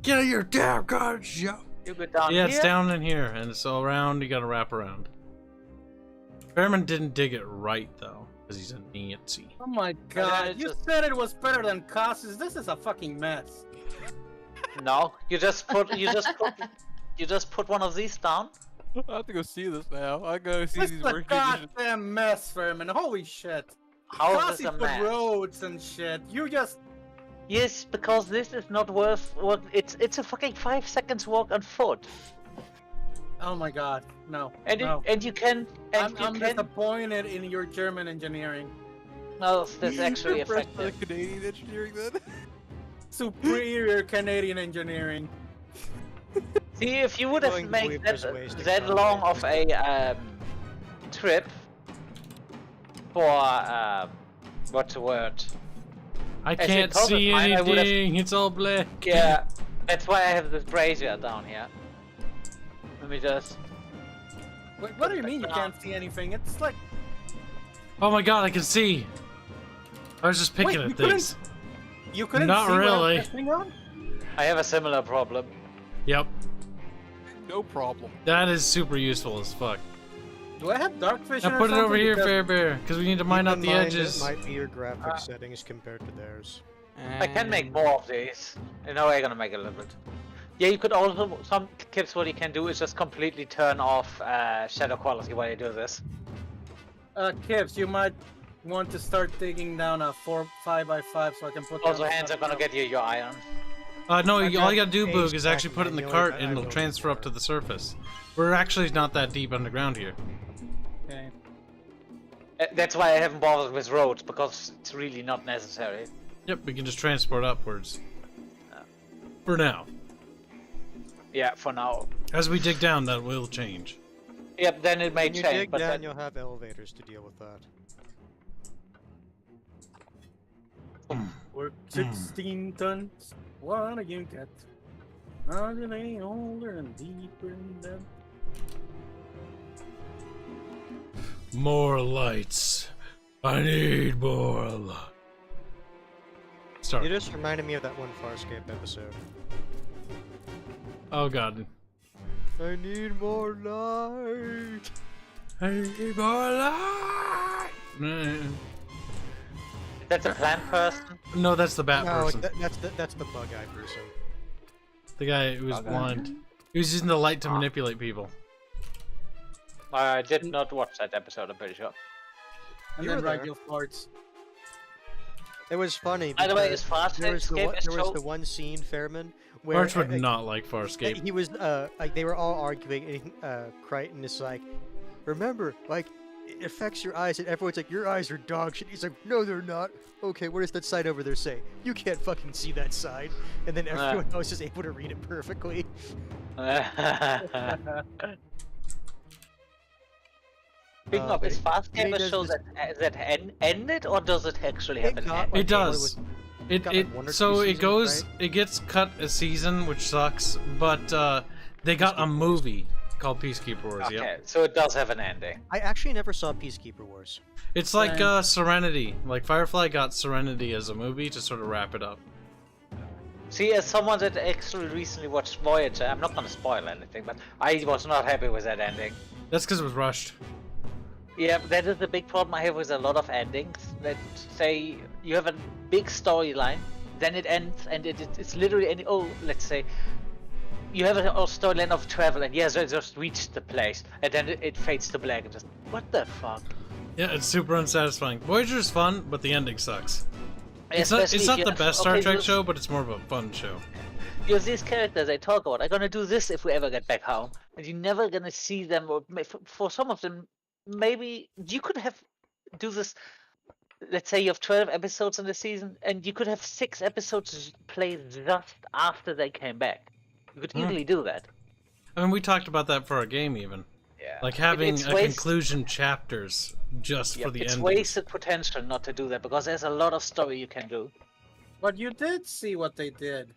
Speaker 1: Get out of your damn car, Joe.
Speaker 3: You go down
Speaker 1: Yeah,
Speaker 3: here.
Speaker 1: it's down in here, and it's all around. You gotta wrap around. Fairman didn't dig it right though, because he's a Nazi.
Speaker 8: Oh my god, you
Speaker 3: just-
Speaker 8: said it was better than Casas. This is a fucking mess.
Speaker 3: No, you just put one of these down.
Speaker 5: I have to go see this now. I gotta see
Speaker 8: This
Speaker 5: these
Speaker 8: is a
Speaker 5: working conditions.
Speaker 8: goddamn mess, Furman. Holy shit.
Speaker 3: How is
Speaker 8: Casas
Speaker 3: this a
Speaker 8: put
Speaker 3: mess?
Speaker 8: roads and shit. You just...
Speaker 3: Yes, because this is not worth what it's a fucking 5 seconds walk on foot.
Speaker 8: Oh my god, no.
Speaker 3: And
Speaker 8: no.
Speaker 3: you can
Speaker 8: I'm disappointed in your German engineering.
Speaker 3: no, that's actually
Speaker 5: You're impressed by the
Speaker 3: effective.
Speaker 5: Canadian engineering then?
Speaker 8: Superior Canadian engineering.
Speaker 3: See, if you would have
Speaker 11: Going
Speaker 3: made
Speaker 11: with his ways to
Speaker 3: that
Speaker 11: come
Speaker 3: long
Speaker 11: in.
Speaker 3: of a trip for what's the word?
Speaker 1: I
Speaker 3: As
Speaker 1: can't
Speaker 3: it causes
Speaker 1: see
Speaker 3: mine, I would've-
Speaker 1: anything. It's all black.
Speaker 3: Yeah, that's why I have this brazier down here. Let me just.
Speaker 8: Wait, what do you mean you can't see anything? It's like...
Speaker 1: Oh my god, I can see. I was just picking
Speaker 8: Wait,
Speaker 1: at things.
Speaker 8: You couldn't
Speaker 1: Not
Speaker 8: see
Speaker 1: really.
Speaker 8: what I'm pressing on?
Speaker 3: I have a similar problem.
Speaker 1: Yep,
Speaker 5: No problem.
Speaker 1: that is super useful as fuck.
Speaker 8: Do I have dark vision
Speaker 1: Now
Speaker 8: or
Speaker 1: put it over
Speaker 8: something?
Speaker 1: here,
Speaker 8: Because-
Speaker 1: Fairbear, because we need to mine
Speaker 11: Keep
Speaker 1: out
Speaker 11: in
Speaker 1: the
Speaker 11: mind
Speaker 1: edges.
Speaker 11: It might be your graphic settings compared to theirs.
Speaker 3: I can make more of these. You know, I'm gonna make a little bit. Yeah, you could also, some tips what you can do is just completely turn off shadow quality while you do this.
Speaker 8: Kibs, you might want to start digging down a 5x5 so I can put
Speaker 3: Also,
Speaker 8: down
Speaker 3: hands are
Speaker 8: stuff
Speaker 3: gonna
Speaker 8: now.
Speaker 3: get you your iron.
Speaker 1: No,
Speaker 11: I
Speaker 1: all you
Speaker 11: got
Speaker 1: gotta do,
Speaker 11: a
Speaker 1: Boog, is
Speaker 11: stack
Speaker 1: actually put it in the
Speaker 11: manually,
Speaker 1: cart
Speaker 11: but
Speaker 1: and
Speaker 11: I
Speaker 1: it'll
Speaker 11: will
Speaker 1: transfer up to
Speaker 11: explore.
Speaker 1: the surface. We're actually not that deep underground here.
Speaker 8: Okay.
Speaker 3: That's why I haven't bothered with roads, because it's really not necessary.
Speaker 1: Yep, we can just transport upwards. For now.
Speaker 3: Yeah, for now.
Speaker 1: As we dig down, that will change.
Speaker 3: Yep, then it may
Speaker 11: When you
Speaker 3: change,
Speaker 11: dig
Speaker 3: but
Speaker 11: down,
Speaker 3: then...
Speaker 11: you'll have elevators to deal with that.
Speaker 8: Work 16 tons. What do you get? Not any older and deeper in them.
Speaker 1: More lights. I need more light.
Speaker 11: You
Speaker 1: Start.
Speaker 11: just reminded me of that one Farscape episode.
Speaker 1: Oh god.
Speaker 11: I need more light.
Speaker 1: I need more light.
Speaker 3: That's a plant person?
Speaker 1: No, that's the bat
Speaker 11: No,
Speaker 1: person.
Speaker 11: that's the bug eye person.
Speaker 1: The guy who was
Speaker 3: Okay.
Speaker 1: blind. He was using the light to manipulate people.
Speaker 3: I did not watch that episode, I'm pretty sure.
Speaker 8: And
Speaker 11: You
Speaker 8: then
Speaker 11: were there.
Speaker 8: radio farts.
Speaker 11: It was funny.
Speaker 3: By the way,
Speaker 11: because
Speaker 3: is Farscape
Speaker 11: there was
Speaker 3: is
Speaker 11: there was
Speaker 3: so-
Speaker 11: the one scene, Fairman, where
Speaker 1: March would not like Farscape.
Speaker 11: he was like they were all arguing, and Crichton is like, remember, like it affects your eyes, and everyone's like, your eyes are dog shit. He's like, no, they're not. Okay, what does that sign over there say? You can't fucking see that sign. And then everyone else is able to read it perfectly.
Speaker 3: Speaking of,
Speaker 11: but
Speaker 3: is
Speaker 11: he
Speaker 3: Farscape a
Speaker 11: does
Speaker 3: show
Speaker 11: this-
Speaker 3: that ended, or does it actually have an
Speaker 11: got,
Speaker 3: end?
Speaker 11: like,
Speaker 1: It does.
Speaker 11: It got, like, one or
Speaker 1: So
Speaker 11: two
Speaker 1: it
Speaker 11: seasons,
Speaker 1: goes.
Speaker 11: right?
Speaker 1: It gets cut a season, which sucks. But they got a movie called Peacekeeper Wars.
Speaker 3: Okay,
Speaker 1: Yep.
Speaker 3: so it does have an ending.
Speaker 11: I actually never saw Peacekeeper Wars.
Speaker 1: It's like
Speaker 8: Same.
Speaker 1: Serenity. Like Firefly got Serenity as a movie to sort of wrap it up.
Speaker 3: See, as someone that actually recently watched Voyager, I'm not gonna spoil anything, but I was not happy with that ending.
Speaker 1: That's because it was rushed.
Speaker 3: Yeah, that is the big problem I have with a lot of endings. That say you have a big storyline, then it ends, and it's literally any. Oh, let's say you have a storyline of travel, and yes, I just reached the place, and then it fades to black, and just what the fuck?
Speaker 1: Yeah, it's super unsatisfying. Voyager's fun, but the ending sucks. It's not
Speaker 3: Especially if
Speaker 1: the
Speaker 3: you-
Speaker 1: best Star
Speaker 3: okay,
Speaker 1: Trek
Speaker 3: you-
Speaker 1: show, but it's more of a fun show.
Speaker 3: Because these characters I talk about are gonna do this if we ever get back home, and you're never gonna see them. Or for some of them, maybe you could have do this. Let's say you have 12 episodes in the season, and you could have 6 episodes played just after they came back. You could easily do that.
Speaker 1: I mean, we talked about that for our game, even.
Speaker 3: Yeah.
Speaker 1: Like having
Speaker 3: it's
Speaker 1: a conclusion chapters just for the
Speaker 3: it's
Speaker 1: ending.
Speaker 3: wasted potential not to do that because there's a lot of story you can do.
Speaker 8: But you did see what they did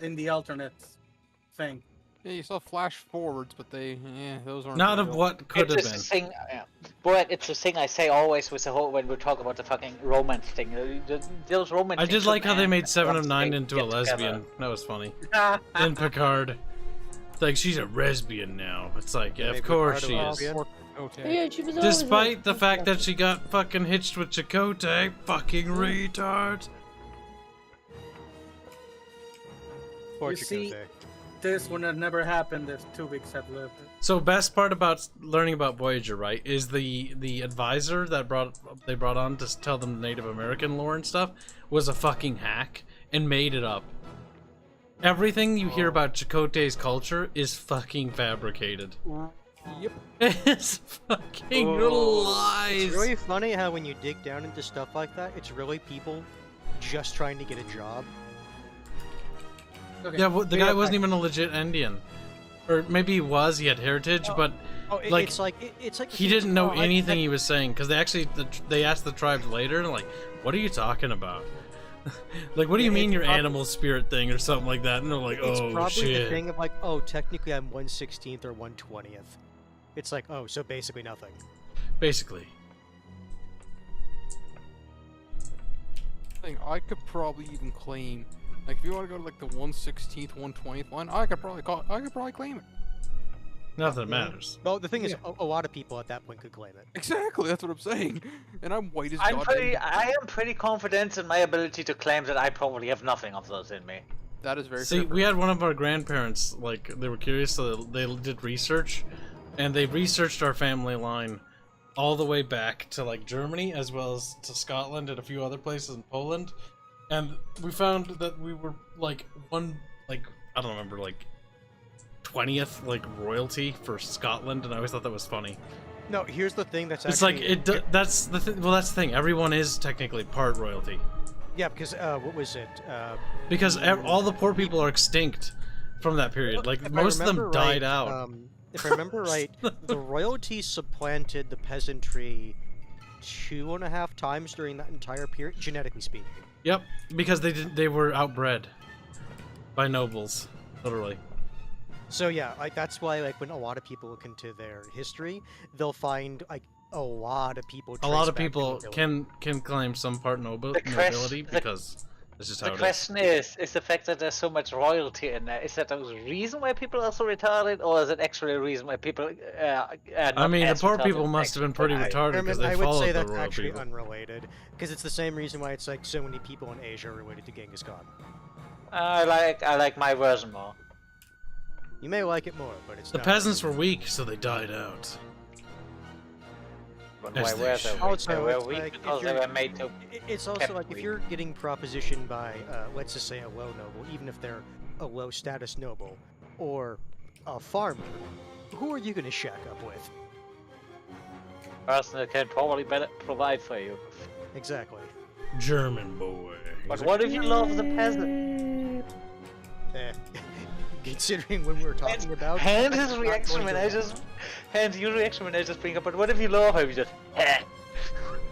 Speaker 8: in the alternate thing.
Speaker 5: Yeah, you saw flash forwards, but those aren't.
Speaker 1: Not
Speaker 5: real.
Speaker 1: of what could have
Speaker 3: It's
Speaker 1: been.
Speaker 3: the thing, but it's the thing I say always with the whole when we talk about the fucking romance thing. Those romance.
Speaker 1: I
Speaker 3: things
Speaker 1: did like
Speaker 3: should
Speaker 1: how they
Speaker 3: end
Speaker 1: made 7 of
Speaker 3: once
Speaker 1: 9
Speaker 3: they
Speaker 1: into a
Speaker 3: get together.
Speaker 1: lesbian. That was funny. In Picard. It's like, she's a lesbian now. It's like, yeah, of course she is.
Speaker 5: Okay.
Speaker 4: Yeah, she was always
Speaker 1: Despite the
Speaker 4: like-
Speaker 1: fact that she got fucking hitched with Chakotay. Fucking retard.
Speaker 11: Poor
Speaker 8: You see-
Speaker 11: Chakotay.
Speaker 8: This would have never happened if 2 weeks had lived.
Speaker 1: So best part about learning about Voyager, right, is the advisor that they brought on to tell them Native American lore and stuff was a fucking hack and made it up. Everything you hear about Chakotay's culture is fucking fabricated.
Speaker 5: Yep.
Speaker 1: It's fucking lies.
Speaker 11: It's really funny how when you dig down into stuff like that, it's really people just trying to get a job.
Speaker 8: Okay.
Speaker 1: Yeah, well, the
Speaker 11: Yeah,
Speaker 1: guy wasn't even a legit Indian. Or maybe he was, he had heritage, but like,
Speaker 11: it's like it's like
Speaker 1: he didn't know
Speaker 11: I-
Speaker 1: anything he was saying, because they asked the tribes later, and like, what are you talking about? Like, what do you mean your animal spirit thing or something like that? And they're like,
Speaker 11: It's
Speaker 1: oh
Speaker 11: probably the
Speaker 1: shit.
Speaker 11: thing of like, oh, technically I'm 1/16th or 1/20th. It's like, oh, so basically nothing.
Speaker 1: Basically.
Speaker 5: Thing I could probably even claim, like if you want to go to like the 1/16th, 1/20th one, I could probably claim it.
Speaker 1: Nothing matters.
Speaker 11: Well, the thing is, a lot of people at that point could claim it.
Speaker 5: Exactly, that's what I'm saying. And I'm white as
Speaker 3: I am pretty confident in my ability to claim that I probably have nothing of those in me.
Speaker 5: That is very
Speaker 1: See,
Speaker 5: true.
Speaker 1: we had one of our grandparents, like, they were curious, so they did research, and they researched our family line all the way back to, like, Germany, as well as to Scotland and a few other places in Poland, and we found that we were, like, I don't remember, like, 20th, like, royalty for Scotland, and I always thought that was funny.
Speaker 11: No, here's the thing that's
Speaker 1: It's
Speaker 11: actually...
Speaker 1: like, that's the thing, well, that's the thing, everyone is technically part royalty.
Speaker 11: Yeah, because, what was it?
Speaker 1: Because all the poor people are extinct from that period. Like,
Speaker 11: If I
Speaker 1: most of them
Speaker 11: remember
Speaker 1: died
Speaker 11: right,
Speaker 1: out.
Speaker 11: If I remember right, the royalty supplanted the peasantry 2.5 times during that entire period, genetically speaking.
Speaker 1: Yep, because they were outbred by nobles, literally.
Speaker 11: So yeah, like that's why like when a lot of people look into their history, they'll find like a lot of people.
Speaker 1: A lot of
Speaker 11: trace back to
Speaker 1: people
Speaker 11: nobility.
Speaker 1: can claim some part nobility
Speaker 3: The-
Speaker 1: because this is how
Speaker 3: The
Speaker 1: it is.
Speaker 3: question is the fact that there's so much royalty in there, is that a reason why people are so retarded, or is it actually a reason why people
Speaker 1: I mean, the poor people must have been pretty retarded because they
Speaker 11: I would
Speaker 1: followed
Speaker 11: say
Speaker 1: the
Speaker 11: that's
Speaker 1: royal
Speaker 11: actually
Speaker 1: people.
Speaker 11: unrelated, because it's the same reason why it's like so many people in Asia are related to Genghis Khan.
Speaker 3: I like my version more.
Speaker 11: You may like it more, but it's
Speaker 1: The
Speaker 11: not.
Speaker 1: peasants were weak, so they died out.
Speaker 3: But
Speaker 1: As
Speaker 3: why
Speaker 1: they
Speaker 3: were they
Speaker 1: should.
Speaker 3: weak?
Speaker 11: Also,
Speaker 3: They were
Speaker 11: it's
Speaker 3: weak
Speaker 11: like, if
Speaker 3: because they
Speaker 11: you're-
Speaker 3: were made to.
Speaker 11: It's also
Speaker 3: kept
Speaker 11: like if
Speaker 3: weak.
Speaker 11: you're getting propositioned by, let's just say, a low noble, even if they're a low status noble, or a farmer, who are you going to shack up with?
Speaker 3: Person that can probably better provide for you.
Speaker 11: Exactly.
Speaker 1: German boy.
Speaker 3: But what if you love the peasant?
Speaker 11: Eh, considering when we were talking about...
Speaker 3: And
Speaker 11: that's
Speaker 3: his
Speaker 11: not
Speaker 3: reaction
Speaker 11: going
Speaker 3: when
Speaker 11: to
Speaker 3: I
Speaker 11: work.
Speaker 3: just, and your reaction when I just bring up. But what if you love him? You just,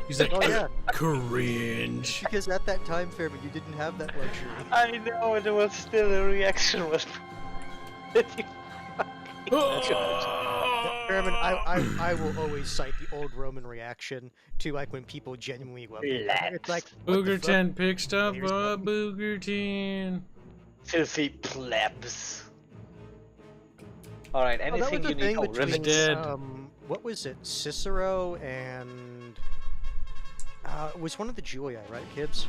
Speaker 1: He's like,
Speaker 11: Oh yeah,
Speaker 1: cringe.
Speaker 11: because at that time, Fairman, you didn't have that luxury.
Speaker 3: I know, and it was still a reaction was.
Speaker 11: Fairman, I will always cite the old Roman reaction to like when people genuinely love you. It's like, what the fuck?
Speaker 1: Boogerton pick stuff
Speaker 11: Here's
Speaker 1: up, Boogerton.
Speaker 3: Filthy plebs. Alright,
Speaker 11: Oh, that
Speaker 3: anything
Speaker 11: was
Speaker 3: you
Speaker 11: the
Speaker 3: need.
Speaker 11: thing
Speaker 3: Oh,
Speaker 11: between,
Speaker 3: rivet.
Speaker 1: dead.
Speaker 11: What was it? Cicero and it was one of the Julia, right, Kibs?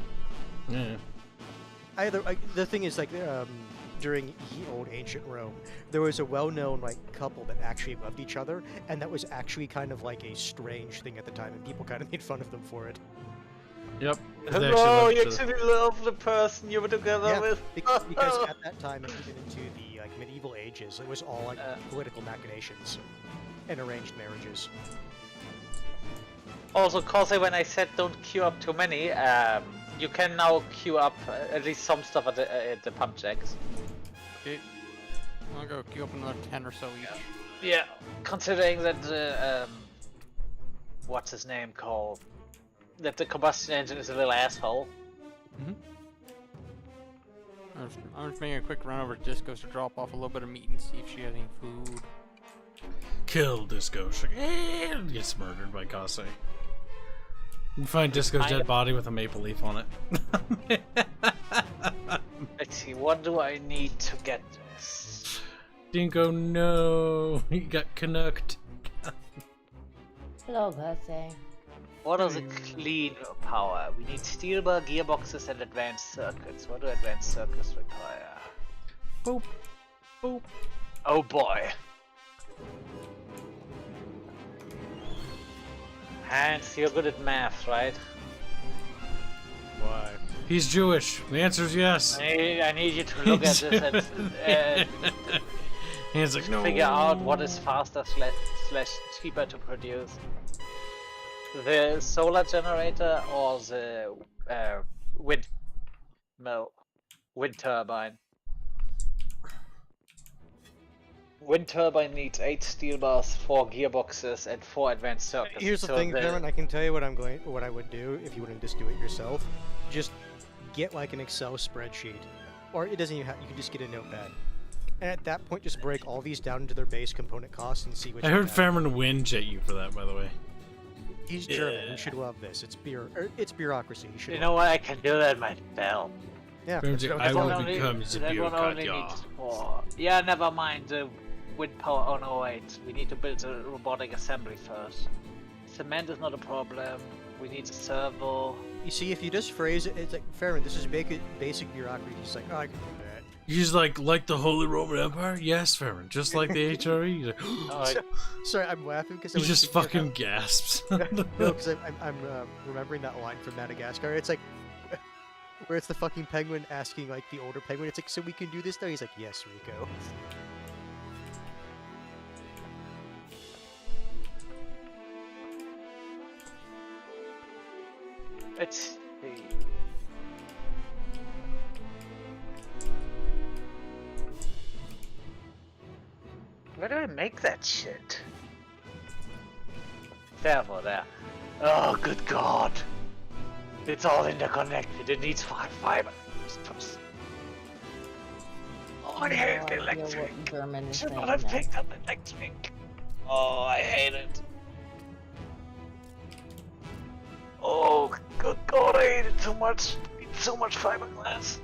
Speaker 1: Yeah.
Speaker 11: Either the thing is like during the old ancient Rome, there was a well-known like couple that actually loved each other, and that was actually kind of like a strange thing at the time, and people kind of made fun of them for it.
Speaker 1: Yep.
Speaker 3: No, you actually love the person you were together
Speaker 11: Yeah,
Speaker 3: with.
Speaker 11: because at that time, and even into the like medieval ages, it was all like political machinations and arranged marriages.
Speaker 3: Also, Corsair, when I said don't queue up too many, you can now queue up at least some stuff at the pump checks.
Speaker 5: Okay. I'll go queue up another 10 or so each.
Speaker 3: Yeah, considering that the what's his name called? That the combustion engine is a little asshole.
Speaker 5: I'm just making a quick run over to Disco's to drop off a little bit of meat and see if she has any food.
Speaker 1: Kill Disco. And gets murdered by Kase. You find Disco's dead body with a maple leaf on it.
Speaker 3: Let's see, what do I need to get this?
Speaker 1: Dinko, no. He got canucked.
Speaker 4: Hello, birthday.
Speaker 3: What is a clean power? We need steel bar, gearboxes, and advanced circuits. What do advanced circuits require?
Speaker 1: Boop. Boop.
Speaker 3: Oh boy. Hanse, you're good at math, right?
Speaker 1: Why? He's Jewish. The answer is yes.
Speaker 3: I need you to look at this and
Speaker 1: Hanse like, no.
Speaker 3: figure out what is faster slash cheaper to produce. The solar generator or the wind turbine. Wind turbine needs 8 steel bars, 4 gearboxes, and 4 advanced circuits.
Speaker 11: Here's the thing, Cameron. I can tell you what I would do if you wouldn't just do it yourself. Just get like an Excel spreadsheet, or it doesn't even have. You can just get a notepad, and at that point, just break all these down into their base component costs and see which.
Speaker 1: I heard Fairman whinge at you for that, by the way.
Speaker 11: He's German. He should love this. It's bureaucracy. He should.
Speaker 3: You know what? I can do that myself.
Speaker 11: Yeah.
Speaker 1: I will become the bureaucrat.
Speaker 3: Yeah, never mind the wind power. Oh no, wait. We need to build a robotic assembly first. Cement is not a problem. We need a servo.
Speaker 11: You see, if you just phrase it, it's like, Fairman, this is basic bureaucracy. He's like, oh, I can do that.
Speaker 1: He's like the Holy Roman Empire? Yes, Fairman. Just like the HRE. He's like,
Speaker 11: sorry, I'm laughing because
Speaker 1: he just fucking gasps.
Speaker 11: No, because I'm remembering that line from Madagascar. It's like, where it's the fucking penguin asking like the older penguin. It's like, so we can do this now? He's like, yes, Rico.
Speaker 3: Let's see. Where do I make that shit? Servo there. Oh, good God. It's all interconnected. It needs 5 fiber. Oh, I hate electric. Should not have picked up electric. Oh, I hate it. Oh, good God, I hate it too much. It's so much fiberglass.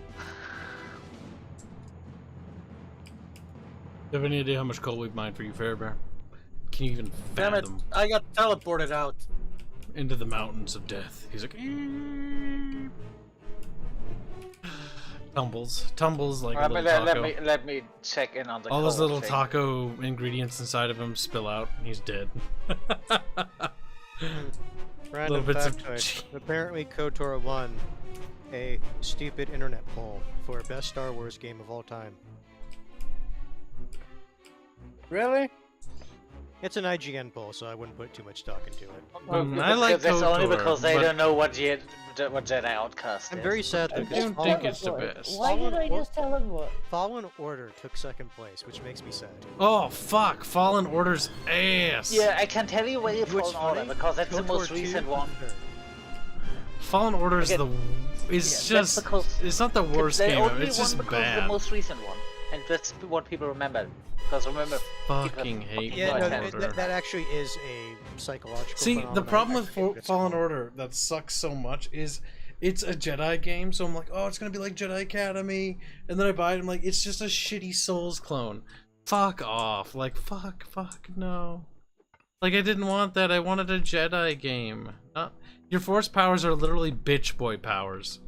Speaker 1: Do you have any idea how much coal we've mined for you, Farebear? Can you even
Speaker 8: Damn it!
Speaker 1: fathom?
Speaker 8: I got teleported out.
Speaker 1: Into the mountains of death. He's like, tumbles like a little taco.
Speaker 3: Let me check in on the.
Speaker 1: All those
Speaker 3: coal
Speaker 1: little
Speaker 3: thing.
Speaker 1: taco ingredients inside of him spill out, and he's dead.
Speaker 11: Random
Speaker 1: bits of
Speaker 11: factoid. Apparently, KOTOR won a stupid internet poll for best Star Wars game of all time.
Speaker 8: Really?
Speaker 11: It's an IGN poll, so I wouldn't put too much stock into it.
Speaker 1: I like
Speaker 3: That's only
Speaker 1: KOTOR,
Speaker 3: because they
Speaker 1: but
Speaker 3: don't know what Jedi Outcast is.
Speaker 11: I'm very sad
Speaker 1: I
Speaker 11: because
Speaker 1: don't think it's the best.
Speaker 4: Why did I just tell him what?
Speaker 11: Fallen Order took second place, which makes me sad.
Speaker 1: Oh fuck! Fallen Order's ass.
Speaker 3: Yeah, I can tell you where you
Speaker 11: What's
Speaker 3: Fallen Order
Speaker 11: funny?
Speaker 3: because that's the
Speaker 11: KOTOR
Speaker 3: most
Speaker 11: 2
Speaker 3: recent one.
Speaker 1: Fallen Order is
Speaker 3: Again,
Speaker 1: it's
Speaker 3: yeah, that's
Speaker 1: just
Speaker 3: because
Speaker 1: it's not the worst
Speaker 3: they
Speaker 1: game.
Speaker 3: only
Speaker 1: It's
Speaker 3: won
Speaker 1: just
Speaker 3: because
Speaker 1: bad.
Speaker 3: the most recent one, and that's what people remember. Because remember,
Speaker 1: Fucking hate
Speaker 11: Yeah,
Speaker 1: Fallen
Speaker 11: no,
Speaker 1: Order.
Speaker 11: that actually is a psychological
Speaker 1: See, the
Speaker 11: phenomenon.
Speaker 1: problem with
Speaker 11: Actually, it's
Speaker 1: Fallen
Speaker 11: fine.
Speaker 1: Order that sucks so much is it's a Jedi game, so I'm like, oh, it's gonna be like Jedi Academy, and then I buy it, I'm like, it's just a shitty Souls clone. Fuck off. Like, fuck, no. Like, I didn't want that, I wanted a Jedi game. Your force powers are literally bitch boy powers.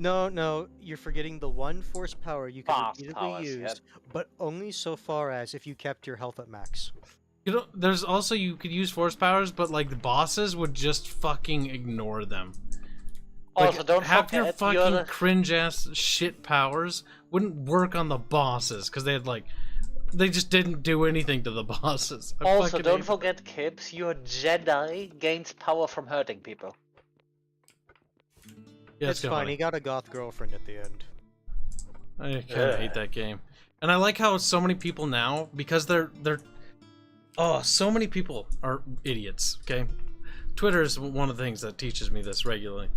Speaker 11: No, you're forgetting the one force power you can
Speaker 3: Fast
Speaker 11: repeatedly
Speaker 3: powers,
Speaker 11: use,
Speaker 3: yeah.
Speaker 11: but only so far as if you kept your health at max.
Speaker 1: You know, there's also, you could use force powers, but like the bosses would just fucking ignore them. Like,
Speaker 3: Also, don't
Speaker 1: half your
Speaker 3: forget,
Speaker 1: fucking
Speaker 3: you're the-
Speaker 1: cringe ass shit powers wouldn't work on the bosses because they had like they just didn't do anything to the bosses. I
Speaker 3: Also,
Speaker 1: fucking
Speaker 3: don't
Speaker 1: hate
Speaker 3: forget, Kibs, your Jedi gains power from hurting people.
Speaker 1: Yeah,
Speaker 11: It's fine. He got a goth girlfriend at the end.
Speaker 1: I kind of hate that game, and I like how so many people now, because they're Oh, so many people are idiots, okay? Twitter is one of the things that teaches me this regularly.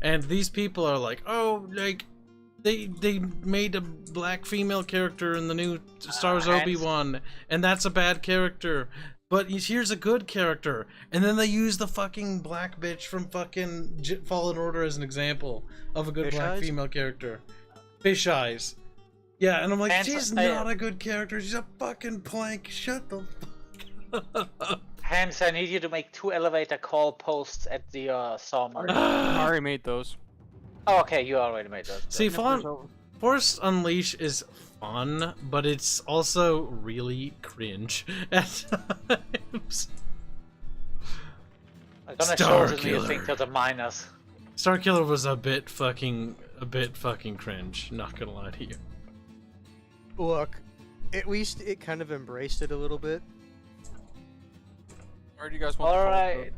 Speaker 1: And these people are like, oh, like, they made a black female character in the new Star Wars Obi-Wan, and that's a bad character. But here's a good character. And then they use the fucking black bitch from fucking Fallen Order as an example of a good
Speaker 11: Fish
Speaker 1: black
Speaker 11: Eyes?
Speaker 1: female character. Fish Eyes. Yeah, and I'm like, she's not a good character. She's a fucking plank. Shut the fuck up.
Speaker 3: Hanse, I need you to make 2 elevator call posts at the sawmill.
Speaker 5: I already made those.
Speaker 3: Oh, okay, you already made those.
Speaker 1: See, Force Unleash is fun, but it's also really cringe at times.
Speaker 3: I'm gonna show the new thing to the miners.
Speaker 1: Starkiller was a bit fucking cringe. Not gonna lie to you.
Speaker 11: Look, at least it kind of embraced it a little bit.
Speaker 5: Where do you guys want?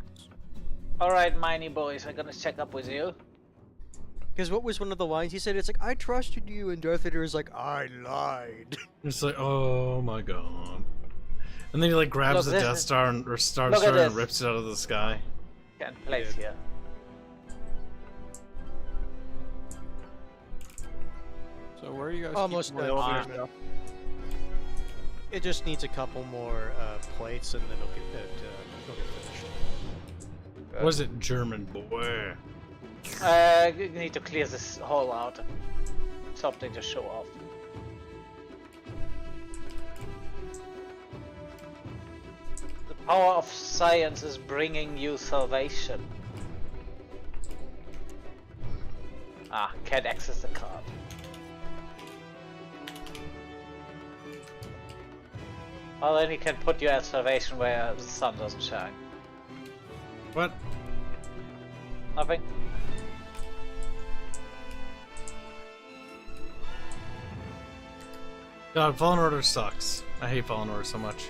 Speaker 3: Alright, miney boys, I'm gonna check up with you.
Speaker 11: Because what was one of the lines he said? It's like, I trusted you, and Darth Vader is like, I lied.
Speaker 1: It's like, oh my god. And then he like grabs the Death Star or Star Destroyer and rips it out of the sky.
Speaker 3: Can't place here.
Speaker 5: So where are you guys?
Speaker 11: Almost done. It just needs a couple more plates, and then it'll get finished.
Speaker 1: Was it German boy?
Speaker 3: You need to clear this hole out. Something to show off. The power of science is bringing you salvation. Ah, can't access the card. Well, then you can put you at salvation where the sun doesn't shine.
Speaker 1: What?
Speaker 3: Nothing.
Speaker 1: God, Fallen Order sucks. I hate Fallen Order so much.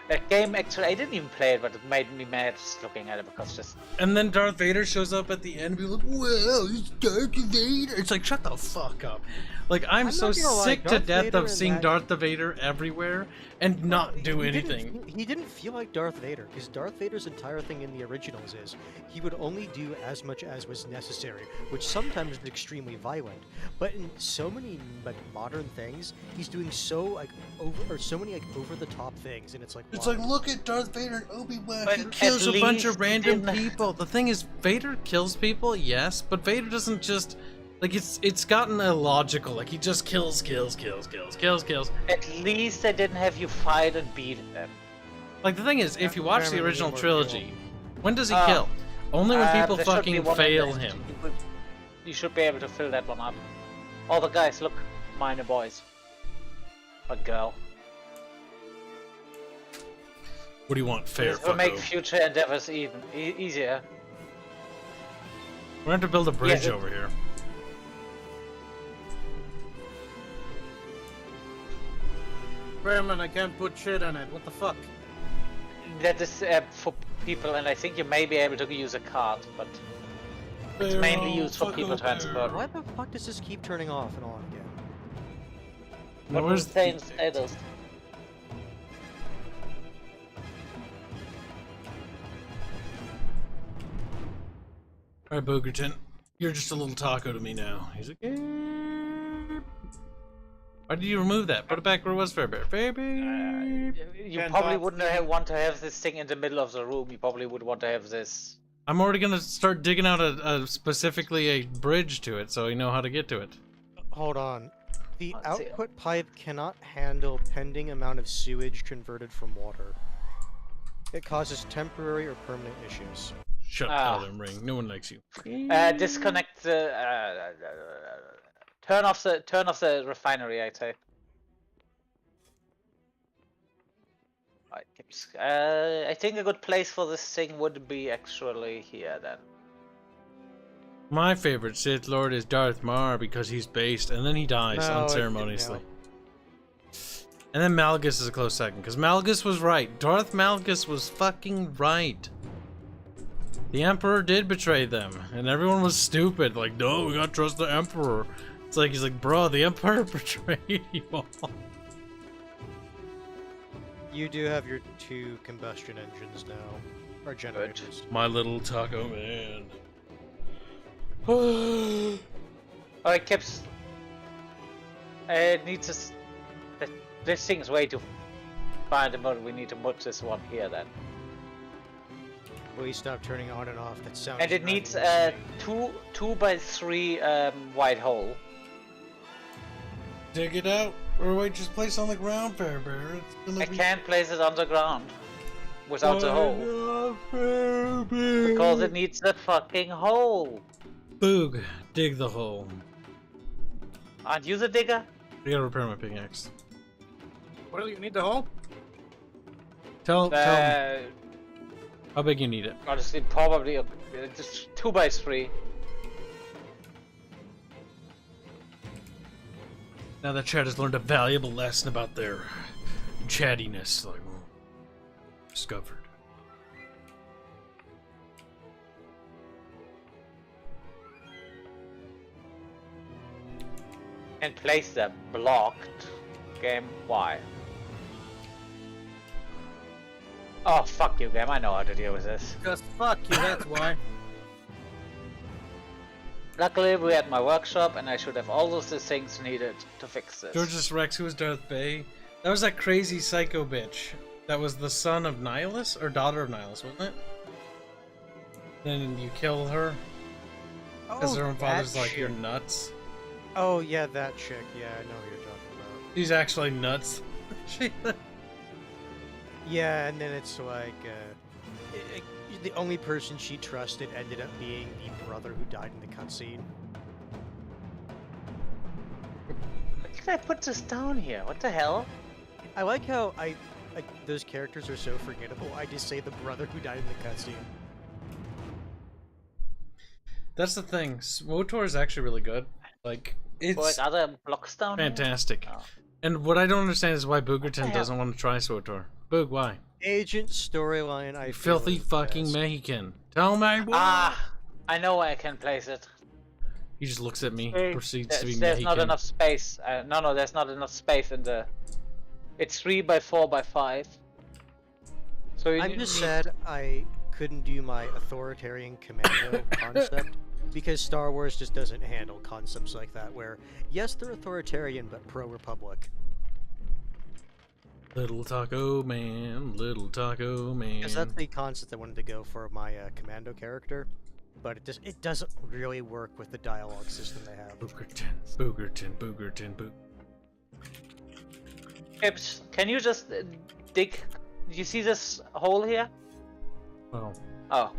Speaker 3: That game actually, I didn't even play it, but it made me mad just looking at it because just.
Speaker 1: And then Darth Vader shows up at the end and be like, well, it's Darth Vader. It's like, shut the fuck up. Like, I'm so sick to death of seeing Darth Vader everywhere and not do anything.
Speaker 11: He didn't feel like Darth Vader, because Darth Vader's entire thing in the originals is he would only do as much as was necessary, which sometimes is extremely violent. But in so many like modern things, he's doing so many over the top things, and it's like.
Speaker 9: It's like, look at Darth Vader and Obi-Wan.
Speaker 1: But he kills a bunch of random people. The thing is, Vader kills people, yes, but Vader doesn't just. Like, it's gotten illogical. Like, he just kills.
Speaker 3: At least I didn't have you fight and beat them.
Speaker 1: Like, the thing is, if you watch the original trilogy, when does he kill? Only when people fucking fail him.
Speaker 3: You should be able to fill that one up. All the guys, look, minor boys. A girl.
Speaker 1: What do you want, fair?
Speaker 3: This will make future endeavors even easier.
Speaker 1: We're going to have to build a bridge over here.
Speaker 8: Bearman, I can't put shit on it. What the fuck?
Speaker 3: That is for people, and I think you may be able to use a card, but it's mainly used for people transport.
Speaker 11: Why the fuck does this keep turning off and on again?
Speaker 3: What was the same status?
Speaker 1: Alright, Boogerton, you're just a little taco to me now. He's like, why did you remove that? Put it back where it was, Farebear. Farebear!
Speaker 3: You probably wouldn't want to have this thing in the middle of the room. You probably would want to have this.
Speaker 1: I'm already gonna start digging out specifically a bridge to it, so we know how to get to it.
Speaker 11: Hold on. The output pipe cannot handle pending amount of sewage converted from water. It causes temporary or permanent issues.
Speaker 1: Shut up, Ring. No one likes you.
Speaker 3: Disconnect the. Turn off the refinery, I'd say. I think a good place for this thing would be actually here then.
Speaker 1: My favorite Sith Lord is Darth Maul because he's based, and then he dies unceremoniously. And then Malgus is a close second, because Malgus was right. Darth Malgus was fucking right. The Emperor did betray them, and everyone was stupid. Like, no, we gotta trust the Emperor. It's like, he's like, bro, the Emperor betrayed you all.
Speaker 11: You do have your 2 combustion engines now, or generators.
Speaker 1: My little taco man.
Speaker 3: Alright, Kibs. It needs us. This thing's way too far in the mud. We need to put this one here then.
Speaker 11: Please stop turning on and off. That sounds.
Speaker 3: And it needs a 2 by 3 wide hole.
Speaker 9: Dig it out, or wait, just place on the ground, Farebear. It's gonna
Speaker 3: I
Speaker 9: be...
Speaker 3: can't place it underground without the hole. Because it needs the fucking hole.
Speaker 1: Boog, dig the hole.
Speaker 3: Aren't you the digger?
Speaker 1: I gotta repair my pickaxe.
Speaker 8: What do you need the hole?
Speaker 1: Tell me how big you need it.
Speaker 3: Honestly, probably just 2 by 3.
Speaker 1: Now that chat has learned a valuable lesson about their chattiness, like discovered.
Speaker 3: And place them blocked. Game, why? Oh, fuck you, game. I know how to deal with this.
Speaker 8: Just fuck you, that's why.
Speaker 3: Luckily, we're at my workshop, and I should have all of the things needed to fix this.
Speaker 1: Georges Rex, who was Darth Bay? That was that crazy psycho bitch. That was the son of Nihilus, or daughter of Nihilus, wasn't it? Then you kill her. Because her own father's like, you're nuts.
Speaker 11: Oh, yeah, that chick. Yeah, I know who you're talking about.
Speaker 1: She's actually nuts.
Speaker 11: Yeah, and then it's like, the only person she trusted ended up being the brother who died in the cutscene.
Speaker 3: Why did I put this down here? What the hell?
Speaker 11: I like how those characters are so forgettable. I just say the brother who died in the cutscene.
Speaker 1: That's the thing. SWTOR is actually really good. Like, it's
Speaker 3: other blocks down
Speaker 1: fantastic.
Speaker 3: Here? Oh.
Speaker 1: And what I don't understand is why Boogerton
Speaker 3: hell?
Speaker 1: doesn't want to try SWTOR. Boog, why?
Speaker 11: Agent storyline, I feel
Speaker 1: Filthy
Speaker 11: is
Speaker 1: fucking
Speaker 11: best.
Speaker 1: Mexican. Tell me what?
Speaker 3: Ah, I know where I can place it.
Speaker 1: He just looks at me, proceeds to be
Speaker 3: There's
Speaker 1: Mexican.
Speaker 3: not enough space. No, there's not enough space in the. It's 3 by 4 by 5. So you
Speaker 11: I'm just sad I couldn't do my authoritarian commando concept because Star Wars just doesn't handle concepts like that. Where yes, they're authoritarian but pro-republic.
Speaker 1: Little taco man, little taco man.
Speaker 11: Because that's the concept I wanted to go for my commando character, but it doesn't really work with the dialogue system they have.
Speaker 1: Boogerton.
Speaker 3: Kibs, can you just dig? Do you see this hole here?
Speaker 1: Oh.
Speaker 3: Oh.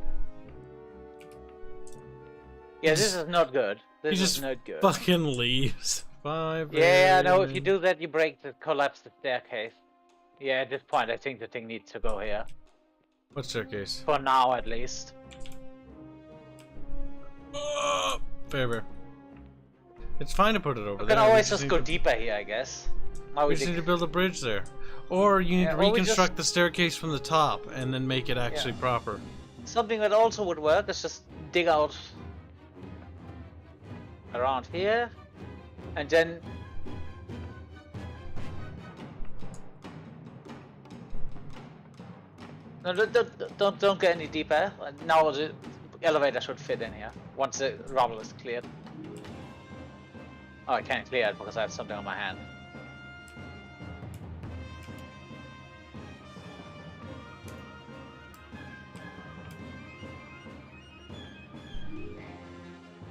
Speaker 3: Yeah, this is not good.
Speaker 1: He
Speaker 3: This is
Speaker 1: just
Speaker 3: not good.
Speaker 1: fucking leaves.
Speaker 3: Yeah, no, if you do that, you break the collapse the staircase. Yeah, at this point, I think the thing needs to go here.
Speaker 1: What staircase?
Speaker 3: For now, at least.
Speaker 1: Farebear. It's fine to put it over
Speaker 3: We
Speaker 1: there.
Speaker 3: can always
Speaker 1: we
Speaker 3: just
Speaker 1: need
Speaker 3: go
Speaker 1: to-
Speaker 3: deeper here, I guess. Now
Speaker 1: We
Speaker 3: we
Speaker 1: just
Speaker 3: dig.
Speaker 1: need to build a bridge there. Or you need
Speaker 3: Yeah,
Speaker 1: to
Speaker 3: or we
Speaker 1: reconstruct
Speaker 3: just-
Speaker 1: the staircase from the top and then make it actually proper.
Speaker 3: Something that also would work is just dig out around here, and then no, don't get any deeper. Now the elevator should fit in here once the rubble is cleared. Oh, I can't clear it because I have something on my hand.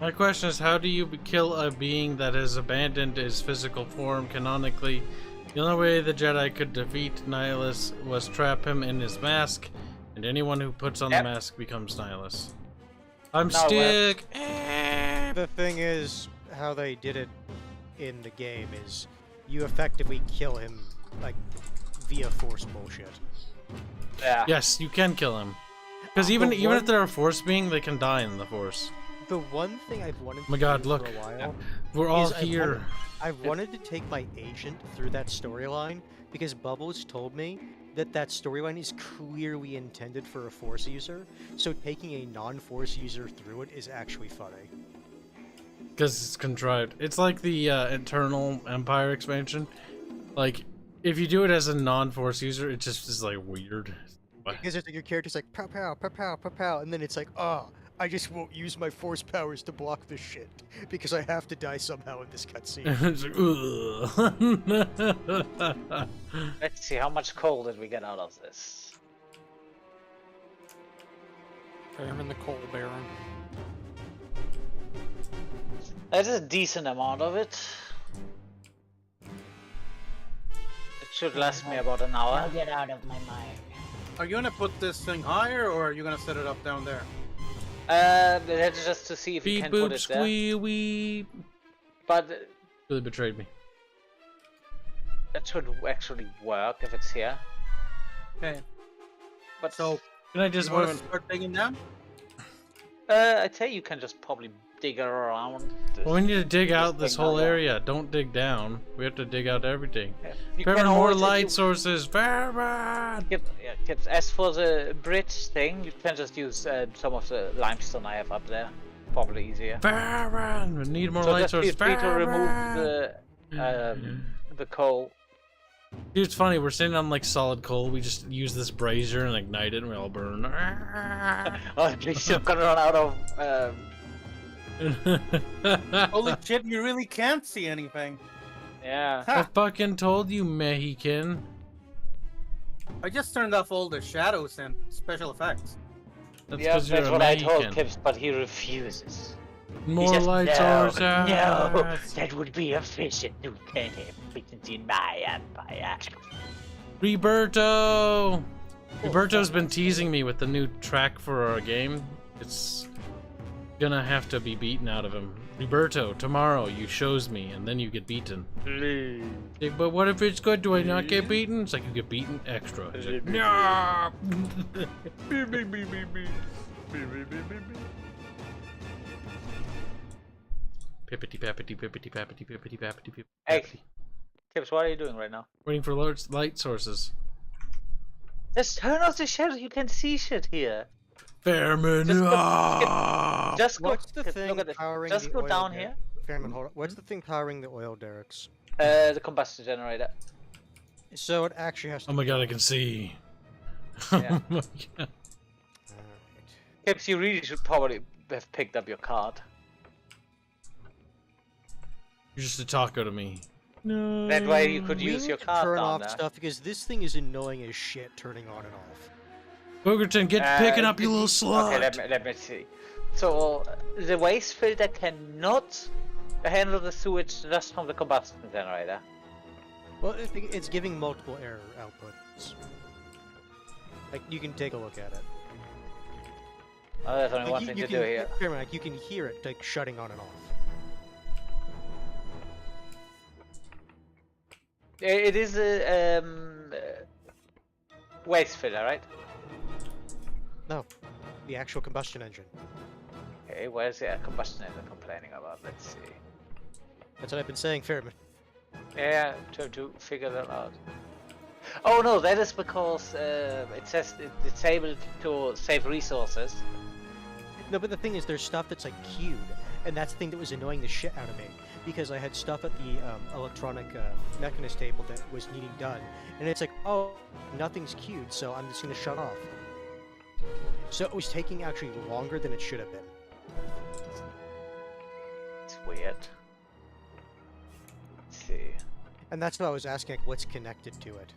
Speaker 1: My question is, how do you kill a being that has abandoned his physical form canonically? The only way the Jedi could defeat Nihilus was trap him in his mask, and anyone who puts on the mask becomes Nihilus. I'm
Speaker 3: No,
Speaker 1: stick.
Speaker 11: The thing is, how they did it in the game is you effectively kill him like via force bullshit.
Speaker 3: Yeah.
Speaker 1: Yes, you can kill him. Because even if they're a force being, they can die in the force.
Speaker 11: The one thing I've wanted to
Speaker 1: Oh my God,
Speaker 11: do
Speaker 1: look.
Speaker 11: for a while
Speaker 1: We're all
Speaker 11: is
Speaker 1: here.
Speaker 11: I've wanted to take my agent through that storyline because Bubbles told me that that storyline is clearly intended for a Force user, so taking a non-Force user through it is actually funny.
Speaker 1: Because it's contrived. It's like the Eternal Empire expansion. Like, If you do it as a non-force user, it just is like weird.
Speaker 11: Because it's like your character's like pow pow pow pow pow pow, and then it's like, oh, I just won't use my force powers to block this shit because I have to die somehow in this cutscene.
Speaker 1: It's like, ugh.
Speaker 3: Let's see, how much coal did we get out of this?
Speaker 5: I'm in the coal baron.
Speaker 3: That is a decent amount of it. It should last me about an hour.
Speaker 12: I'll get out of my mind.
Speaker 8: Are you gonna put this thing higher, or are you gonna set it up down there?
Speaker 3: That's just to see if you
Speaker 1: Beep
Speaker 3: can
Speaker 1: boop
Speaker 3: put it there.
Speaker 1: squee wee.
Speaker 3: But
Speaker 1: Really betrayed me.
Speaker 3: that should actually work if it's here.
Speaker 8: Okay.
Speaker 3: But
Speaker 8: So,
Speaker 1: Can I just
Speaker 8: you want to start digging down?
Speaker 3: I'd say you can just probably dig around.
Speaker 1: Well, we need to dig out
Speaker 3: this
Speaker 1: this
Speaker 3: thing
Speaker 1: whole
Speaker 3: down there.
Speaker 1: area. Don't dig down. We have to dig out everything.
Speaker 3: You can
Speaker 1: Fairman, more
Speaker 3: always, if
Speaker 1: light
Speaker 3: you-
Speaker 1: sources. Fairman!
Speaker 3: As for the bridge thing, you can just use some of the limestone I have up there. Probably easier.
Speaker 1: Fairman! We need more
Speaker 3: So
Speaker 1: light
Speaker 3: just feel
Speaker 1: sources.
Speaker 3: free to remove
Speaker 1: Fairman!
Speaker 3: the coal.
Speaker 1: Dude, it's funny. We're sitting on like solid coal. We just use this brazier and ignite it, and we all burn.
Speaker 3: Oh, at least you're gonna run out of.
Speaker 8: Holy shit, you really can't see anything.
Speaker 3: Yeah.
Speaker 1: I fucking told you, Mexican.
Speaker 8: I just turned off all the shadows and special effects.
Speaker 1: That's
Speaker 3: Yeah,
Speaker 1: 'cause you're
Speaker 3: that's
Speaker 1: a
Speaker 3: what I told
Speaker 1: Mexican.
Speaker 3: Kibs, but he refuses.
Speaker 1: More
Speaker 3: just,
Speaker 1: light
Speaker 3: no,
Speaker 1: sources.
Speaker 3: No, that would be efficient. You can't have efficiency in my empire.
Speaker 1: Roberto! Roberto's been teasing me with the new track for our game. It's gonna have to be beaten out of him. Roberto, tomorrow you shows me, and then you get beaten. Like, but what if it's good? Do I not get beaten? It's like you get beaten extra. He's like, no. Pippity pappity pippity pappity pippity pappity pippity.
Speaker 3: Hey, Kibs, what are you doing right now?
Speaker 1: Waiting for light sources.
Speaker 3: Just turn off the shadows. You can see shit here.
Speaker 1: Fairman.
Speaker 3: Just go.
Speaker 11: What's the
Speaker 3: Kibs,
Speaker 11: thing
Speaker 3: look at this.
Speaker 11: powering
Speaker 3: Just
Speaker 11: the
Speaker 3: go
Speaker 11: oil
Speaker 3: down
Speaker 11: derrick?
Speaker 3: here.
Speaker 11: Fairman, hold on. What's the thing powering the oil derricks?
Speaker 3: The combustion generator.
Speaker 11: So it actually has to.
Speaker 1: Oh my god, I can see.
Speaker 3: Yeah.
Speaker 1: Oh my god.
Speaker 3: Kibs, you really should probably have picked up your card.
Speaker 1: You're just a taco to me. No.
Speaker 3: That way you could
Speaker 11: We
Speaker 3: use
Speaker 11: need
Speaker 3: your
Speaker 11: to
Speaker 3: card
Speaker 11: turn
Speaker 3: down
Speaker 11: off
Speaker 3: there.
Speaker 11: stuff because this thing is annoying as shit turning on and off.
Speaker 1: Boogerton, get picking up, you little
Speaker 3: Okay,
Speaker 1: slut.
Speaker 3: let me see. So the waste filter cannot handle the sewage just from the combustion generator.
Speaker 11: Well, it's giving multiple error outputs. Like you can take a look at it.
Speaker 3: Oh, there's only
Speaker 11: Like,
Speaker 3: one
Speaker 11: you
Speaker 3: thing
Speaker 11: can,
Speaker 3: to do here.
Speaker 11: Fairman, like you can hear it like shutting on and off.
Speaker 3: It is a waste filter, right?
Speaker 11: No, the actual combustion engine.
Speaker 3: Okay, where's the combustion engine complaining about? Let's see.
Speaker 11: That's what I've been saying, Fairman.
Speaker 3: Yeah, trying to figure that out. Oh no, that is because it says it's able to save resources.
Speaker 11: No, but the thing is, there's stuff that's like queued, and that's the thing that was annoying the shit out of me. Because I had stuff at the electronic mechanist table that was needing done, and it's like, oh, nothing's queued, so I'm just gonna shut off. So it was taking actually longer than it should have been.
Speaker 3: It's weird. Let's see.
Speaker 11: And that's why I was asking, like, what's connected to it.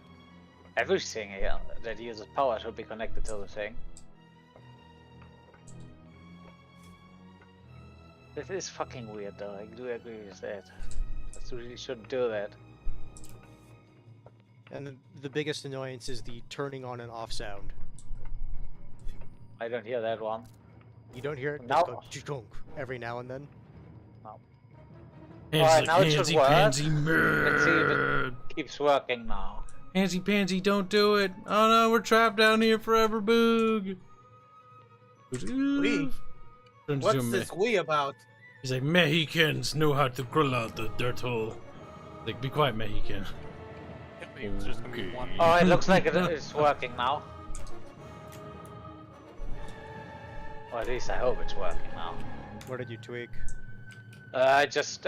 Speaker 3: Everything here that uses power should be connected to the thing. This is fucking weird though, I do agree with that. That really shouldn't do that.
Speaker 11: And the biggest annoyance is the turning on and off sound.
Speaker 3: I don't hear that one.
Speaker 11: You don't hear it
Speaker 3: No.
Speaker 11: go chunk every now and then?
Speaker 3: Alright, now it should
Speaker 1: Pansy,
Speaker 3: work.
Speaker 1: pansy,
Speaker 3: Let's see if
Speaker 1: murd.
Speaker 3: it keeps working now.
Speaker 1: Pansy, pansy, don't do it. Oh no, we're trapped down here forever, Boog.
Speaker 8: We?
Speaker 1: Turns
Speaker 8: What's
Speaker 1: to me.
Speaker 8: this we about?
Speaker 1: He's like, Mexicans know how to crawl out the dirt hole. Like, be quiet, Mexican.
Speaker 5: It's just gonna be one.
Speaker 3: Oh, it looks like it's working now. Or at least I hope it's working now.
Speaker 11: What did you tweak?
Speaker 3: I just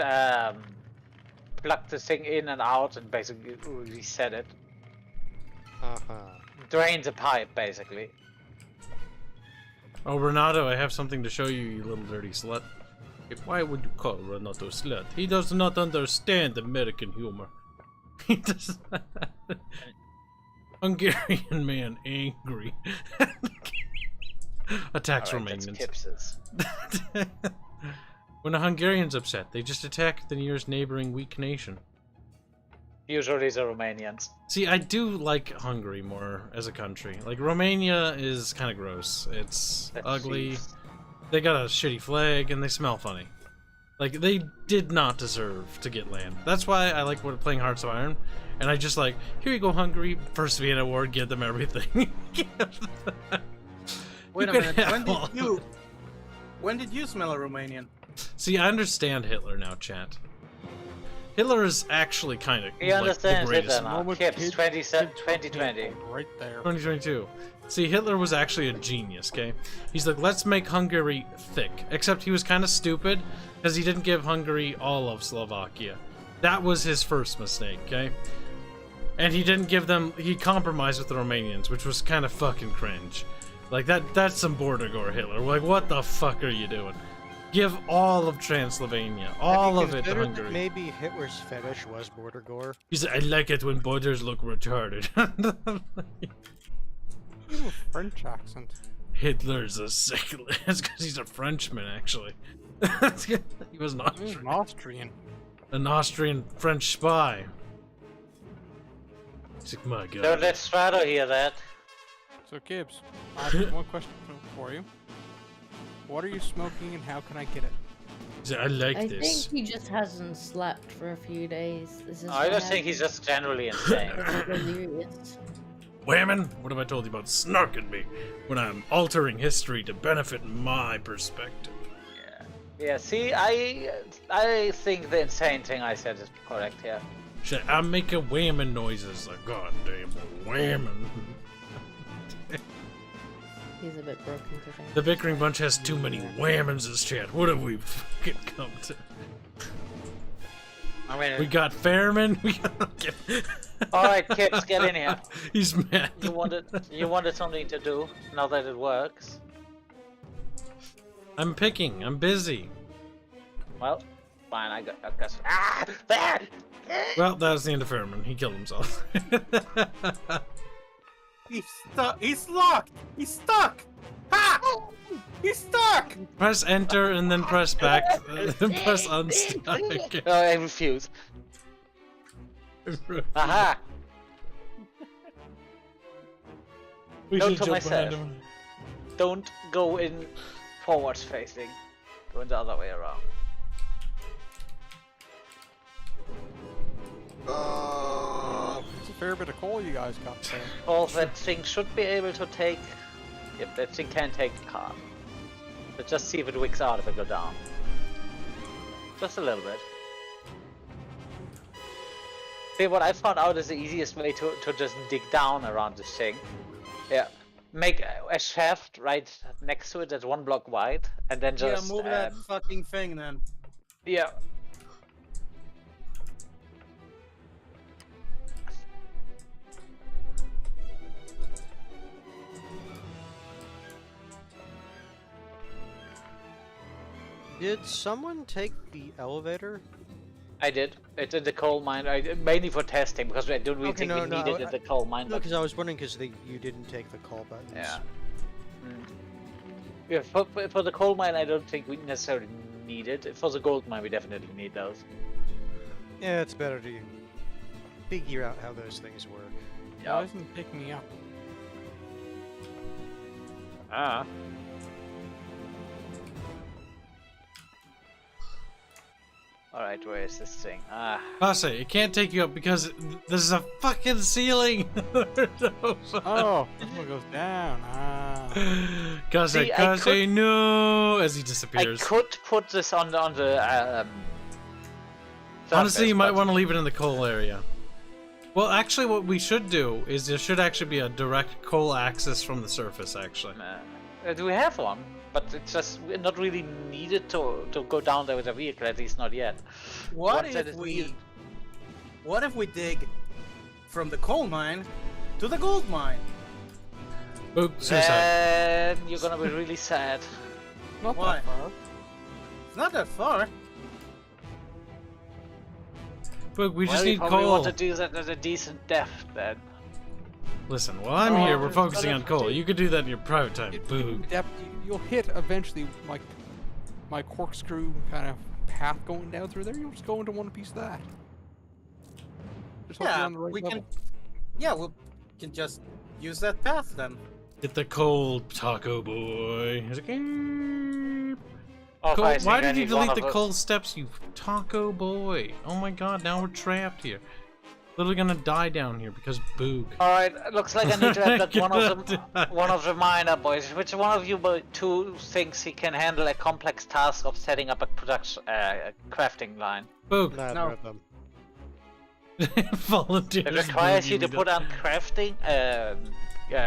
Speaker 3: plug the thing in and out and basically reset it.
Speaker 11: Uh-huh.
Speaker 3: Drain the pipe, basically.
Speaker 1: Oh, Renato, I have something to show you, you little dirty slut. Why would you call Renato slut? He does not understand American humor. He does not. Hungarian man angry. Attacks Romanians. When a Hungarian's upset, they just attack the nearest neighboring weak nation.
Speaker 3: Usually the Romanians.
Speaker 1: See, I do like Hungary more as a country. Like, Romania is kind of gross. It's ugly.
Speaker 3: Jeez.
Speaker 1: They got a shitty flag, and they smell funny. Like, they did not deserve to get land. That's why I like playing Hearts of Iron. And I just like, here you go, Hungary, First Vienna War, give them everything.
Speaker 8: Wait a minute, when did you smell a Romanian?
Speaker 1: See, I understand Hitler now, chat. Hitler is actually kind of
Speaker 3: He understands Hitler now. Kibs, 2020.
Speaker 5: Right there.
Speaker 1: 2022. See, Hitler was actually a genius, okay? He's like, let's make Hungary thick. Except he was kind of stupid, because he didn't give Hungary all of Slovakia. That was his first mistake, okay? And he didn't give them... He compromised with the Romanians, which was kind of fucking cringe. Like, that's some border gore Hitler. Like, what the fuck are you doing? Give all of Transylvania, all of it to Hungary.
Speaker 11: Maybe Hitler's fetish was border gore.
Speaker 1: He said, I like it when borders look retarded.
Speaker 5: You have a French accent.
Speaker 1: Hitler's a sick... That's because he's a Frenchman, actually. He was an
Speaker 5: He's
Speaker 1: Austrian.
Speaker 5: an Austrian.
Speaker 1: An Austrian French spy. It's like, my god.
Speaker 3: Don't let Strato hear that.
Speaker 5: So, Kibs, I have one question for you. What are you smoking and how can I get it?
Speaker 1: He said, I like
Speaker 4: I
Speaker 1: this.
Speaker 4: think he just hasn't slept for a few days. This is
Speaker 3: I just think he's just generally insane.
Speaker 4: delirious.
Speaker 1: Whammon, what have I told you about snarking me when I'm altering history to benefit my perspective?
Speaker 3: Yeah, see, I think the insane thing I said is correct here.
Speaker 1: Shit, I'm making whammon noises. Like, goddamn whammon.
Speaker 4: He's a bit broken today.
Speaker 1: The Bickering bunch has too many whammons as chat. What have we fucking come to?
Speaker 3: I mean,
Speaker 1: We got Fairman. We got...
Speaker 3: all right, kids, get in here.
Speaker 1: He's mad.
Speaker 3: You wanted something to do now that it works.
Speaker 1: I'm picking. I'm busy.
Speaker 3: Well, fine. I guess. Ah, there.
Speaker 1: Well, that was the end of Fairman. He killed himself.
Speaker 8: He's stuck. He's locked. He's stuck. Ha! He's stuck.
Speaker 1: Press enter and then press back. Press unstuck.
Speaker 3: No, I refuse. Aha!
Speaker 1: We
Speaker 3: Note
Speaker 1: should
Speaker 3: to
Speaker 1: jump behind
Speaker 3: myself.
Speaker 1: him.
Speaker 3: Don't go in forwards facing. Go in the other way around.
Speaker 5: It's a fair bit of coal you guys got there.
Speaker 3: Well, that thing should be able to take... Yep, that thing can take the car. But just see if it wicks out if it go down. Just a little bit. See, what I found out is the easiest way to just dig down around this thing. Yeah. Make a shaft right next to it that's 1 block wide, and then just...
Speaker 8: Yeah, move that fucking thing then.
Speaker 3: Yeah.
Speaker 11: Did someone take the elevator?
Speaker 3: I did. It's in the coal mine, mainly for testing, because I don't really think we need it in the coal mine.
Speaker 11: No, because I was wondering because you didn't take the call buttons.
Speaker 3: Yeah. Yeah, for the coal mine, I don't think we necessarily need it. For the gold mine, we definitely need those.
Speaker 11: Yeah, it's better to figure out how those things work.
Speaker 5: Why isn't it picking me up?
Speaker 3: Ah. Alright, where is this thing? Ah.
Speaker 1: Hanse, it can't take you up because there's a fucking ceiling.
Speaker 5: Oh, this one goes down. Ah.
Speaker 1: Hanse, no! As he disappears.
Speaker 3: I could put this on the
Speaker 1: Honestly, you might
Speaker 3: but-
Speaker 1: want to leave it in the coal area. Well, actually, what we should do is there should actually be a direct coal access from the surface, actually.
Speaker 3: Do we have one? But it's just not really needed to go down there with a vehicle, at least not yet.
Speaker 8: What
Speaker 3: Once that
Speaker 8: if
Speaker 3: is
Speaker 8: we
Speaker 3: needed-
Speaker 8: What if we dig from the coal mine to the gold mine?
Speaker 1: Boop, suicide.
Speaker 3: Then you're gonna be really sad.
Speaker 5: Not
Speaker 8: Why?
Speaker 5: that far.
Speaker 8: It's not that far.
Speaker 1: Boop, we just
Speaker 3: Well, you
Speaker 1: need
Speaker 3: probably
Speaker 1: coal.
Speaker 3: want to do that at a decent depth then.
Speaker 1: Listen, while I'm here, we're focusing on coal. You could do that in your private time. Boop.
Speaker 5: You'll hit eventually, like, my corkscrew kind of path going down through there. You'll just go into one piece of that. Just hope you're
Speaker 8: Yeah,
Speaker 5: on the right
Speaker 8: we
Speaker 5: level.
Speaker 8: can. Yeah, we can just use that path then.
Speaker 1: Get the coal, taco boy. He's like, "Eep."
Speaker 3: Oh,
Speaker 1: Coal-
Speaker 3: I think
Speaker 1: why
Speaker 3: I
Speaker 1: did you
Speaker 3: need one
Speaker 1: delete
Speaker 3: of
Speaker 1: the
Speaker 3: those.
Speaker 1: coal steps, you taco boy? Oh my god, now we're trapped here. Literally gonna die down here because Boog.
Speaker 3: Alright, looks like I need to have that one of
Speaker 1: Gonna
Speaker 3: the
Speaker 1: die.
Speaker 3: one of the minor boys. Which one of you two thinks he can handle a complex task of setting up a production crafting line?
Speaker 1: Boog.
Speaker 11: Neither
Speaker 8: No.
Speaker 11: of them.
Speaker 1: Volunteers.
Speaker 3: It requires
Speaker 1: Boog,
Speaker 3: you to
Speaker 1: mean
Speaker 3: put on crafting,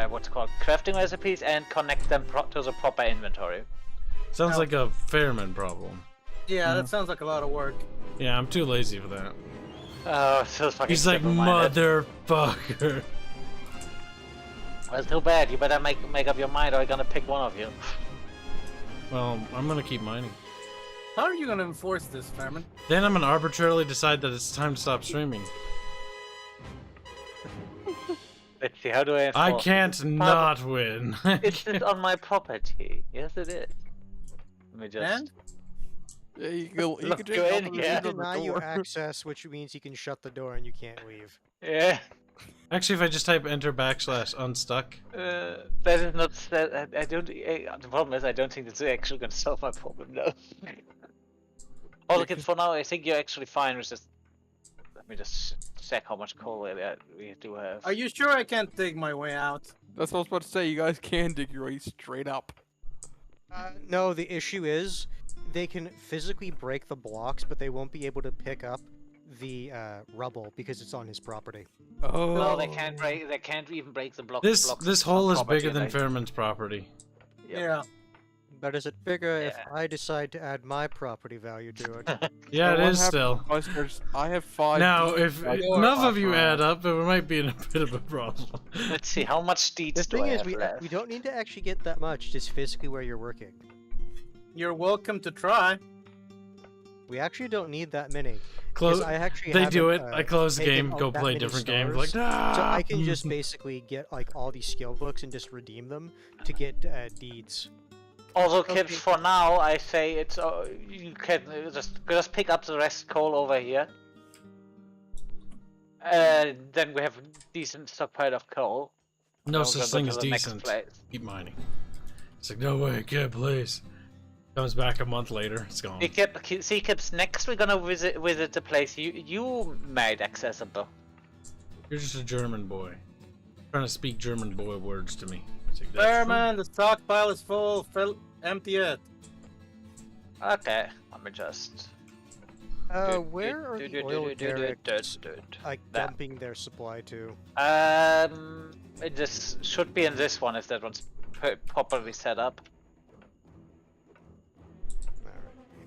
Speaker 3: what's it called, crafting recipes and connect them to the proper inventory.
Speaker 1: Sounds
Speaker 8: No.
Speaker 1: like a Fairman problem.
Speaker 8: Yeah, that sounds like a lot of work.
Speaker 1: Yeah, I'm too lazy for that.
Speaker 3: Oh, so fucking
Speaker 1: He's like,
Speaker 3: simple-minded.
Speaker 1: motherfucker.
Speaker 3: Well, too bad. You better make up your mind, or I'm gonna pick one of you.
Speaker 1: Well, I'm gonna keep mining.
Speaker 8: How are you gonna enforce this, Fairman?
Speaker 1: Then I'm gonna arbitrarily decide that it's time to stop streaming.
Speaker 3: Let's see. How do I?
Speaker 1: I
Speaker 3: enforce
Speaker 1: can't
Speaker 3: it?
Speaker 1: not win.
Speaker 3: It's just on my property. Yes, it is. Let me just.
Speaker 8: And
Speaker 5: Yeah, you can
Speaker 3: Look,
Speaker 5: just
Speaker 3: go
Speaker 5: open
Speaker 3: in
Speaker 5: the
Speaker 3: here.
Speaker 5: door.
Speaker 11: They deny you access, which means you can shut the door and you can't leave.
Speaker 3: Yeah.
Speaker 1: Actually, if I just type enter / unstuck.
Speaker 3: That is not. I don't. The problem is, I don't think it's actually going to solve my problem, though. Also, kids, for now, I think you're actually fine with just. Let me just check how much coal we do have.
Speaker 8: are you sure I can't dig my way out?
Speaker 5: That's what I was about to say. You guys can dig your way straight up.
Speaker 11: No, the issue is they can physically break the blocks, but they won't be able to pick up the rubble because it's on his property.
Speaker 5: Oh.
Speaker 3: No, they can't break. They can't even break the blocks.
Speaker 1: This hole
Speaker 3: on
Speaker 1: is
Speaker 3: property,
Speaker 1: bigger than
Speaker 3: like-
Speaker 1: Fairman's property.
Speaker 3: Yep.
Speaker 8: Yeah.
Speaker 11: But is it bigger if
Speaker 3: Yeah.
Speaker 11: I decide to add my property value to it?
Speaker 1: Yeah, it
Speaker 5: what
Speaker 1: is still.
Speaker 5: happens- I have 5.
Speaker 1: Now, if
Speaker 5: Your
Speaker 1: enough of you
Speaker 5: offer.
Speaker 1: add up, it might be in a bit of a problem.
Speaker 3: Let's see how much
Speaker 11: The
Speaker 3: deeds do
Speaker 11: thing
Speaker 3: I
Speaker 11: is,
Speaker 3: have
Speaker 11: we
Speaker 3: left.
Speaker 11: don't need to actually get that much, just physically where you're working.
Speaker 8: You're welcome to try.
Speaker 11: We actually don't need that many.
Speaker 1: Close.
Speaker 11: 'cause I actually
Speaker 1: They do it.
Speaker 11: haven't,
Speaker 1: I close the
Speaker 11: taken
Speaker 1: game,
Speaker 11: all
Speaker 1: go
Speaker 11: that
Speaker 1: play
Speaker 11: many
Speaker 1: different game.
Speaker 11: stars,
Speaker 1: Like, ah!
Speaker 11: So I can just basically get like all these skill books and just redeem them to get deeds.
Speaker 3: Also, kids,
Speaker 11: Okay.
Speaker 3: for now, I say it's you can just pick up the rest coal over here. Then we have a decent stockpile of coal.
Speaker 1: No
Speaker 3: Now
Speaker 1: such
Speaker 3: we'll go
Speaker 1: thing
Speaker 3: to
Speaker 1: as
Speaker 3: the next
Speaker 1: decent.
Speaker 3: place.
Speaker 1: Keep mining. It's like, no way, kid, please. Comes back a month later, it's gone.
Speaker 3: See, Kibs, next we're gonna visit the place you made accessible.
Speaker 1: You're just a German boy. Trying to speak German boy words to me. It's like, that's true.
Speaker 8: Fairman, the stockpile is full. Empty it.
Speaker 3: Okay, let me just.
Speaker 11: Where are the oil derricks like
Speaker 3: That.
Speaker 11: dumping their supply to?
Speaker 3: This should be in this one if that one's properly set up.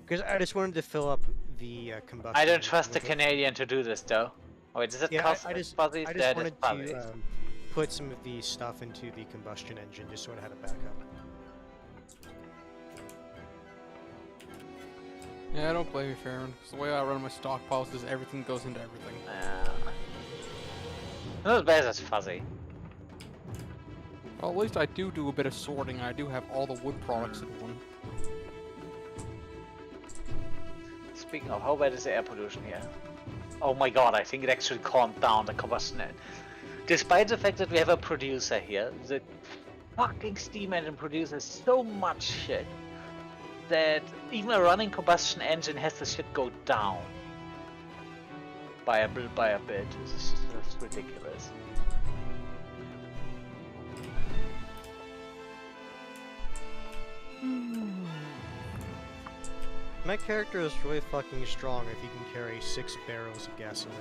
Speaker 11: Because I just wanted to fill up the combustion.
Speaker 3: I don't trust the
Speaker 11: with it.
Speaker 3: Canadian to do this though. Oh wait, is it
Speaker 11: Yeah,
Speaker 3: cost
Speaker 11: I just
Speaker 3: fuzzy?
Speaker 11: I just
Speaker 3: That is
Speaker 11: wanted
Speaker 3: fuzzy.
Speaker 11: to put some of the stuff into the combustion engine just so it had a backup.
Speaker 5: Yeah, I don't blame you, Farron. 'Cause the way I run my stockpiles is everything goes into everything.
Speaker 3: Not as bad as fuzzy.
Speaker 5: Well, at least I do a bit of sorting. I do have all the wood products in one.
Speaker 3: Speaking of, how bad is the air pollution here? Oh my god, I think it actually calmed down the combustion engine. Despite the fact that we have a producer here, the fucking steam engine produces so much shit that even a running combustion engine has the shit go down by a bit. It's just ridiculous.
Speaker 11: My character is really fucking strong if he can carry 6 barrels of gasoline.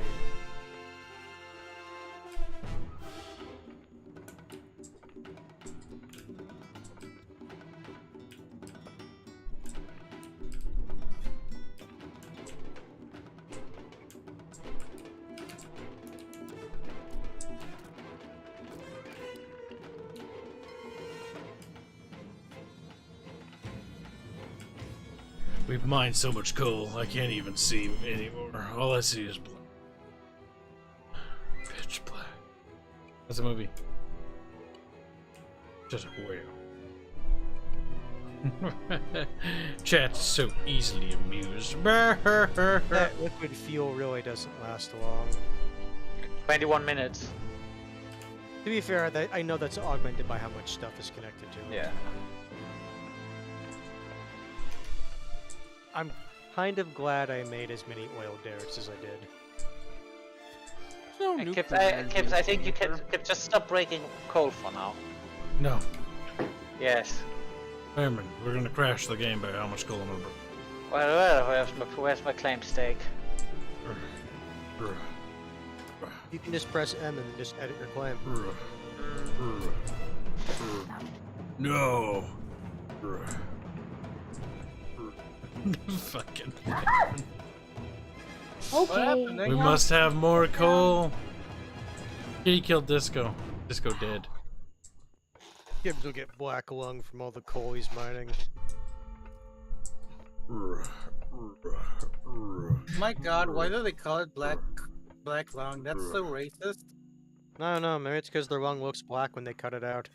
Speaker 1: We've mined so much coal, I can't even see anymore. All I see is blood. Pitch black. That's a movie. Just a whale. Chat's so easily amused.
Speaker 11: That liquid fuel really doesn't last long.
Speaker 3: 21 minutes.
Speaker 11: To be fair, I know that's augmented by how much stuff is connected to it.
Speaker 3: Yeah.
Speaker 11: I'm kind of glad I made as many oil derricks as I did.
Speaker 5: No
Speaker 3: Hey,
Speaker 5: nuclear
Speaker 3: Kibs,
Speaker 5: energy
Speaker 3: Kibs, I
Speaker 5: is
Speaker 3: think you can
Speaker 5: nuclear.
Speaker 3: just stop breaking coal for now.
Speaker 1: No.
Speaker 3: Yes.
Speaker 1: Cameron, we're gonna crash the game by how much coal I'm gonna burn.
Speaker 3: Well, where's my claim stake?
Speaker 11: You can just press M and just edit your claim.
Speaker 1: No. Fucking.
Speaker 4: Okay.
Speaker 1: We must have more coal. He killed Disco. Disco dead.
Speaker 11: Kibs will get black lung from all the coal he's mining.
Speaker 8: My God, why do they call it black lung? That's so racist.
Speaker 11: No, maybe it's because their lung looks black when they cut it out.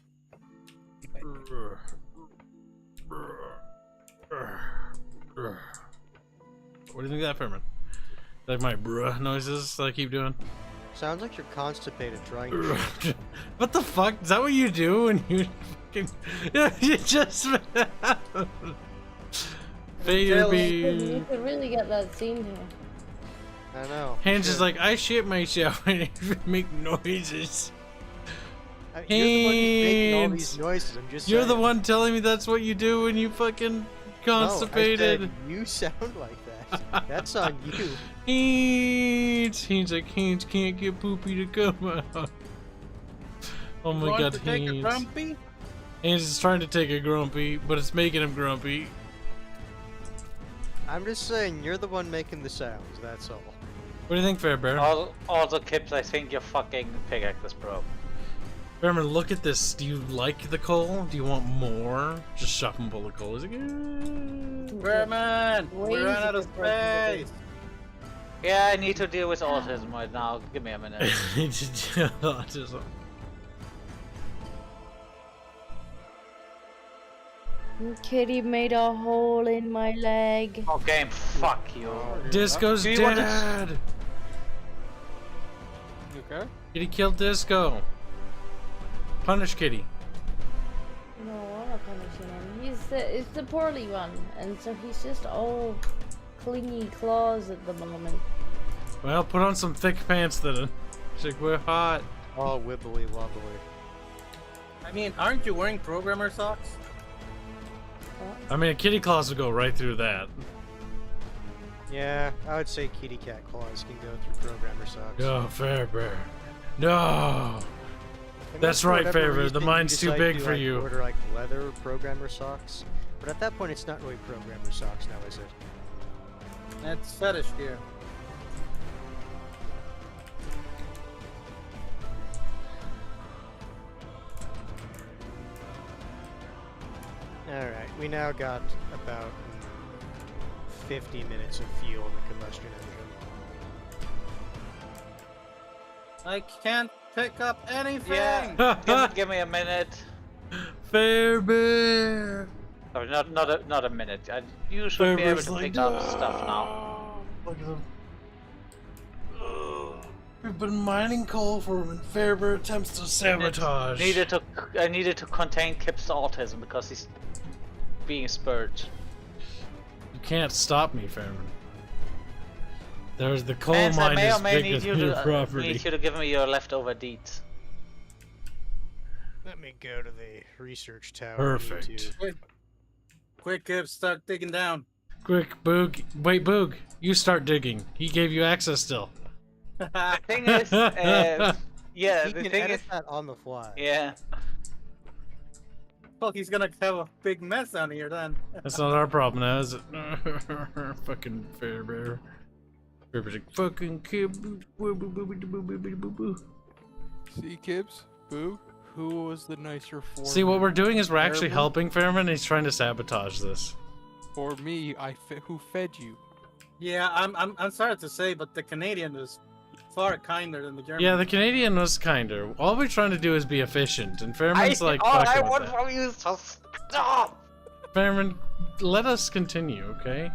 Speaker 1: What do you think of that, Fairman? Like my bruh noises that I keep doing?
Speaker 11: Sounds like you're constipated trying to shit.
Speaker 1: What the fuck? Is that what you do when you fucking... you just... Farebear.
Speaker 4: You could really get that scene here.
Speaker 11: I know.
Speaker 1: Hanse is like, I shit myself and even make noises.
Speaker 11: You're the one who's making all
Speaker 1: Hanse,
Speaker 11: these noises, I'm just
Speaker 1: You're the
Speaker 11: saying.
Speaker 1: one telling me that's what you do when you fucking constipated.
Speaker 11: No, I said you sound like that. That's on you.
Speaker 1: Hanse like, Hanse can't get poopy to come out. Oh my
Speaker 8: Want
Speaker 1: god,
Speaker 8: to take a
Speaker 1: Hanse.
Speaker 8: grumpy?
Speaker 1: Hanse is trying to take a grumpy, but it's making him grumpy.
Speaker 11: I'm just saying, you're the one making the sounds, that's all.
Speaker 1: What do you think, Farebear?
Speaker 3: Also, Kibs, I think your fucking pickaxe is broke.
Speaker 1: Fairman, look at this. Do you like the coal? Do you want more? Just shove him full of coal. He's like,
Speaker 8: Berman, we ran out of space.
Speaker 3: Yeah, I need to deal with autism right now. Give me a minute.
Speaker 1: autism.
Speaker 4: Kitty made a hole in my leg.
Speaker 3: Oh, game, fuck you.
Speaker 1: Disco's
Speaker 3: Do you want to-
Speaker 1: dead.
Speaker 5: Okay.
Speaker 1: Kitty killed Disco. Punish Kitty.
Speaker 4: No, I'm not punishing him. It's the poorly one, and so he's just all clingy claws at the moment.
Speaker 1: Well, put on some thick pants then. She's like, we're hot.
Speaker 11: All wibbly wobbly.
Speaker 8: I mean, aren't you wearing programmer socks?
Speaker 1: I mean, a kitty claws will go right through that.
Speaker 11: Yeah, I would say kitty cat claws can go through programmer socks.
Speaker 1: Oh, Farebear. No.
Speaker 11: And
Speaker 1: That's
Speaker 11: for
Speaker 1: right,
Speaker 11: whatever
Speaker 1: Farebear.
Speaker 11: reason,
Speaker 1: The
Speaker 11: you
Speaker 1: mine's too
Speaker 11: decide
Speaker 1: big
Speaker 11: to,
Speaker 1: for
Speaker 11: like,
Speaker 1: you.
Speaker 11: Order like leather programmer socks, but at that point, it's not really programmer socks now, is it?
Speaker 8: That's fetish gear.
Speaker 11: Alright, we now got about 50 minutes of fuel in the combustion engine.
Speaker 8: I can't pick up anything.
Speaker 3: Yeah, give me a minute.
Speaker 1: Farebear.
Speaker 3: Sorry, not a minute. You should be able
Speaker 1: Farebear's
Speaker 3: to
Speaker 1: like,
Speaker 3: pick up stuff now.
Speaker 9: Look at them. We've been mining coal for him, and Farebear attempts to
Speaker 1: Sabotage.
Speaker 3: I needed to contain Kip's autism because he's being spurred.
Speaker 1: You can't stop me, Fairman. There's the coal
Speaker 3: Hence, I
Speaker 1: mine
Speaker 3: may
Speaker 1: is
Speaker 3: or may
Speaker 1: bigger
Speaker 3: need you
Speaker 1: than your
Speaker 3: to
Speaker 1: property.
Speaker 3: need you to give me your leftover deeds.
Speaker 11: Let me go to the research tower. I need
Speaker 1: Perfect.
Speaker 11: to-
Speaker 8: Quick, Kip, start digging down.
Speaker 1: Quick, Boog. Wait, Boog. You start digging. He gave you access still.
Speaker 3: The thing is, yeah,
Speaker 11: He
Speaker 3: the
Speaker 11: can
Speaker 3: thing
Speaker 11: edit
Speaker 3: is,
Speaker 11: that on the fly.
Speaker 3: yeah.
Speaker 8: Fuck, he's gonna have a big mess down here then.
Speaker 1: That's not our problem now, is it? Fucking Farebear. Fairbear's like, fucking kid.
Speaker 5: See, Kibs? Boo? Who was the nicer form?
Speaker 1: See, what we're doing is we're actually
Speaker 5: Fairbear?
Speaker 1: helping Fairman, and he's trying to sabotage this.
Speaker 5: Or me, who fed you?
Speaker 8: Yeah, I'm sorry to say, but the Canadian is far kinder than the German.
Speaker 1: Yeah, the Canadian was kinder. All we're trying to do is be efficient, and Fairman's like,
Speaker 3: all I
Speaker 1: fucking with
Speaker 3: want
Speaker 1: that.
Speaker 3: from you is to stop.
Speaker 1: Fairman, let us continue, okay?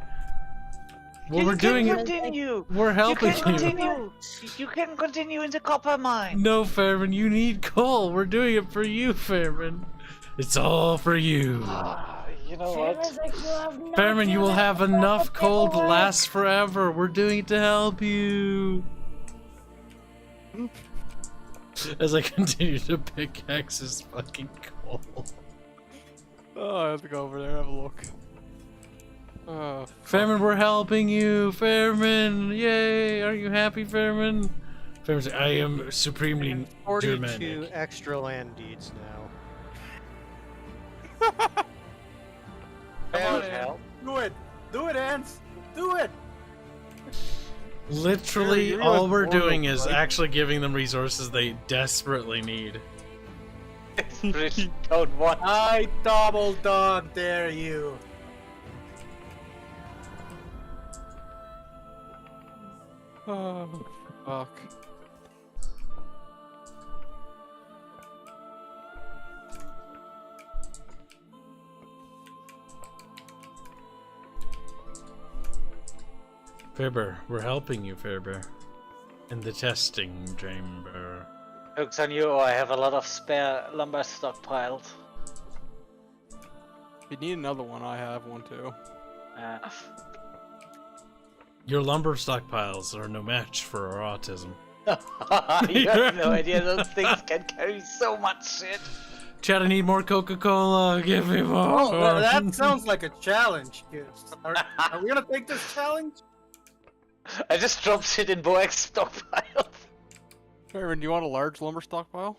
Speaker 1: Well,
Speaker 3: You
Speaker 1: we're doing
Speaker 3: can
Speaker 1: it.
Speaker 3: continue.
Speaker 1: We're helping
Speaker 3: You can continue. You can continue in the copper mine.
Speaker 1: No, Fairman, you need coal. We're doing it for you, Fairman. It's all for you.
Speaker 3: You know what?
Speaker 1: Fairman, you will have enough coal to last forever. We're doing it to help you. As I continue to pickaxe his fucking coal.
Speaker 5: Oh, I have to go over there and have a look. Oh,
Speaker 1: Fairman, we're helping you. Fairman, yay. Are you happy, Fairman? Fairman's like, I am supremely
Speaker 11: 42
Speaker 1: Germanic.
Speaker 11: extra land deeds now.
Speaker 8: Come on, Hal. Do it. Do it, Hanse. Do it.
Speaker 1: Literally,
Speaker 5: You're
Speaker 1: all
Speaker 5: a
Speaker 1: we're
Speaker 5: portal,
Speaker 1: doing is
Speaker 5: right?
Speaker 1: actually giving them resources they desperately need.
Speaker 3: Don't want.
Speaker 8: I double dog dare you.
Speaker 5: oh fuck.
Speaker 1: Fairbear, we're helping you, Fairbear. In the testing chamber.
Speaker 3: Joke's on you, I have a lot of spare lumber stockpiled.
Speaker 5: If you need another one, I have one too.
Speaker 1: Your lumber stockpiles are no match for our autism.
Speaker 3: You have no idea, those things can carry so much shit.
Speaker 1: Chad, I need more Coca-Cola. Give me more.
Speaker 8: Oh, that sounds like a challenge, kids. Are we gonna take this challenge?
Speaker 3: I just dropped shit in Boex stockpile.
Speaker 5: Fairman, do you want a large lumber stockpile?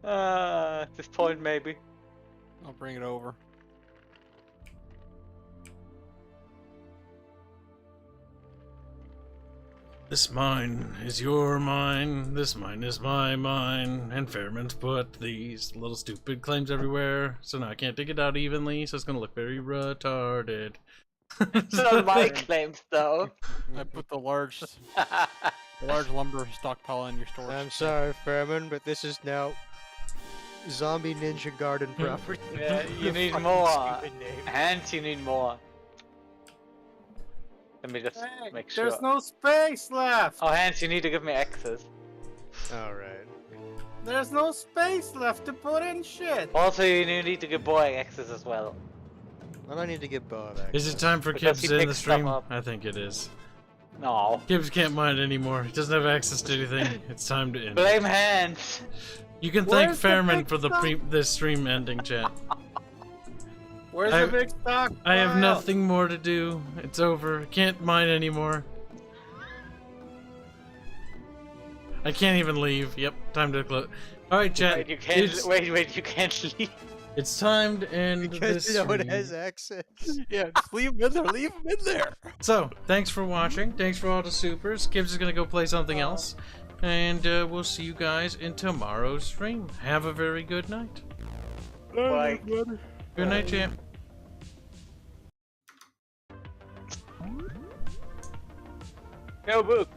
Speaker 3: At this point, maybe.
Speaker 5: I'll bring it over.
Speaker 1: This mine is your mine. This mine is my mine. And Fairman's put these little stupid claims everywhere. So now I can't dig it out evenly. So it's gonna look very retarded.
Speaker 3: It's not my claims, though.
Speaker 5: I put the large lumber stockpile in your storage.
Speaker 11: I'm sorry, Fairman, but this is now Zombie Ninja Garden property.
Speaker 3: Yeah, you need
Speaker 11: Fucking
Speaker 3: more.
Speaker 11: stupid name.
Speaker 3: Hanse, you need more. Let me just
Speaker 8: Hey,
Speaker 3: make sure.
Speaker 8: there's no space left.
Speaker 3: Oh, Hanse, you need to give me access.
Speaker 11: Alright.
Speaker 8: There's no space left to put in shit.
Speaker 3: Also, you need to give Boeing access as well.
Speaker 11: Well, I need to get Bob back.
Speaker 1: Is it time for
Speaker 3: Because
Speaker 1: Kibs
Speaker 3: he
Speaker 1: in the
Speaker 3: picks stuff
Speaker 1: stream?
Speaker 3: up.
Speaker 1: I think it is.
Speaker 3: No.
Speaker 1: Kibs can't mine anymore. He doesn't have access to anything. It's time to end.
Speaker 3: Blame Hanse.
Speaker 1: You can thank
Speaker 8: Where's the
Speaker 1: Fairman
Speaker 8: big
Speaker 1: for the this stream ending, chat.
Speaker 8: Where's
Speaker 1: I-
Speaker 8: the big stock?
Speaker 1: I have nothing more to do. It's over. I can't mine anymore. I can't even leave. Yep, time to close. Alright, chat.
Speaker 3: Wait, you can't.
Speaker 1: It's,
Speaker 3: Wait, you can't leave.
Speaker 1: it's time to end
Speaker 11: Because
Speaker 1: this
Speaker 11: no one
Speaker 1: stream.
Speaker 11: has access.
Speaker 5: Yeah, just leave him in there. Leave him in there.
Speaker 1: So, thanks for watching. Thanks for all the supers. Kibs is gonna go play something else. And we'll see you guys in tomorrow's stream. Have a very good night.
Speaker 3: Bye.
Speaker 1: Good night, champ.
Speaker 3: No book.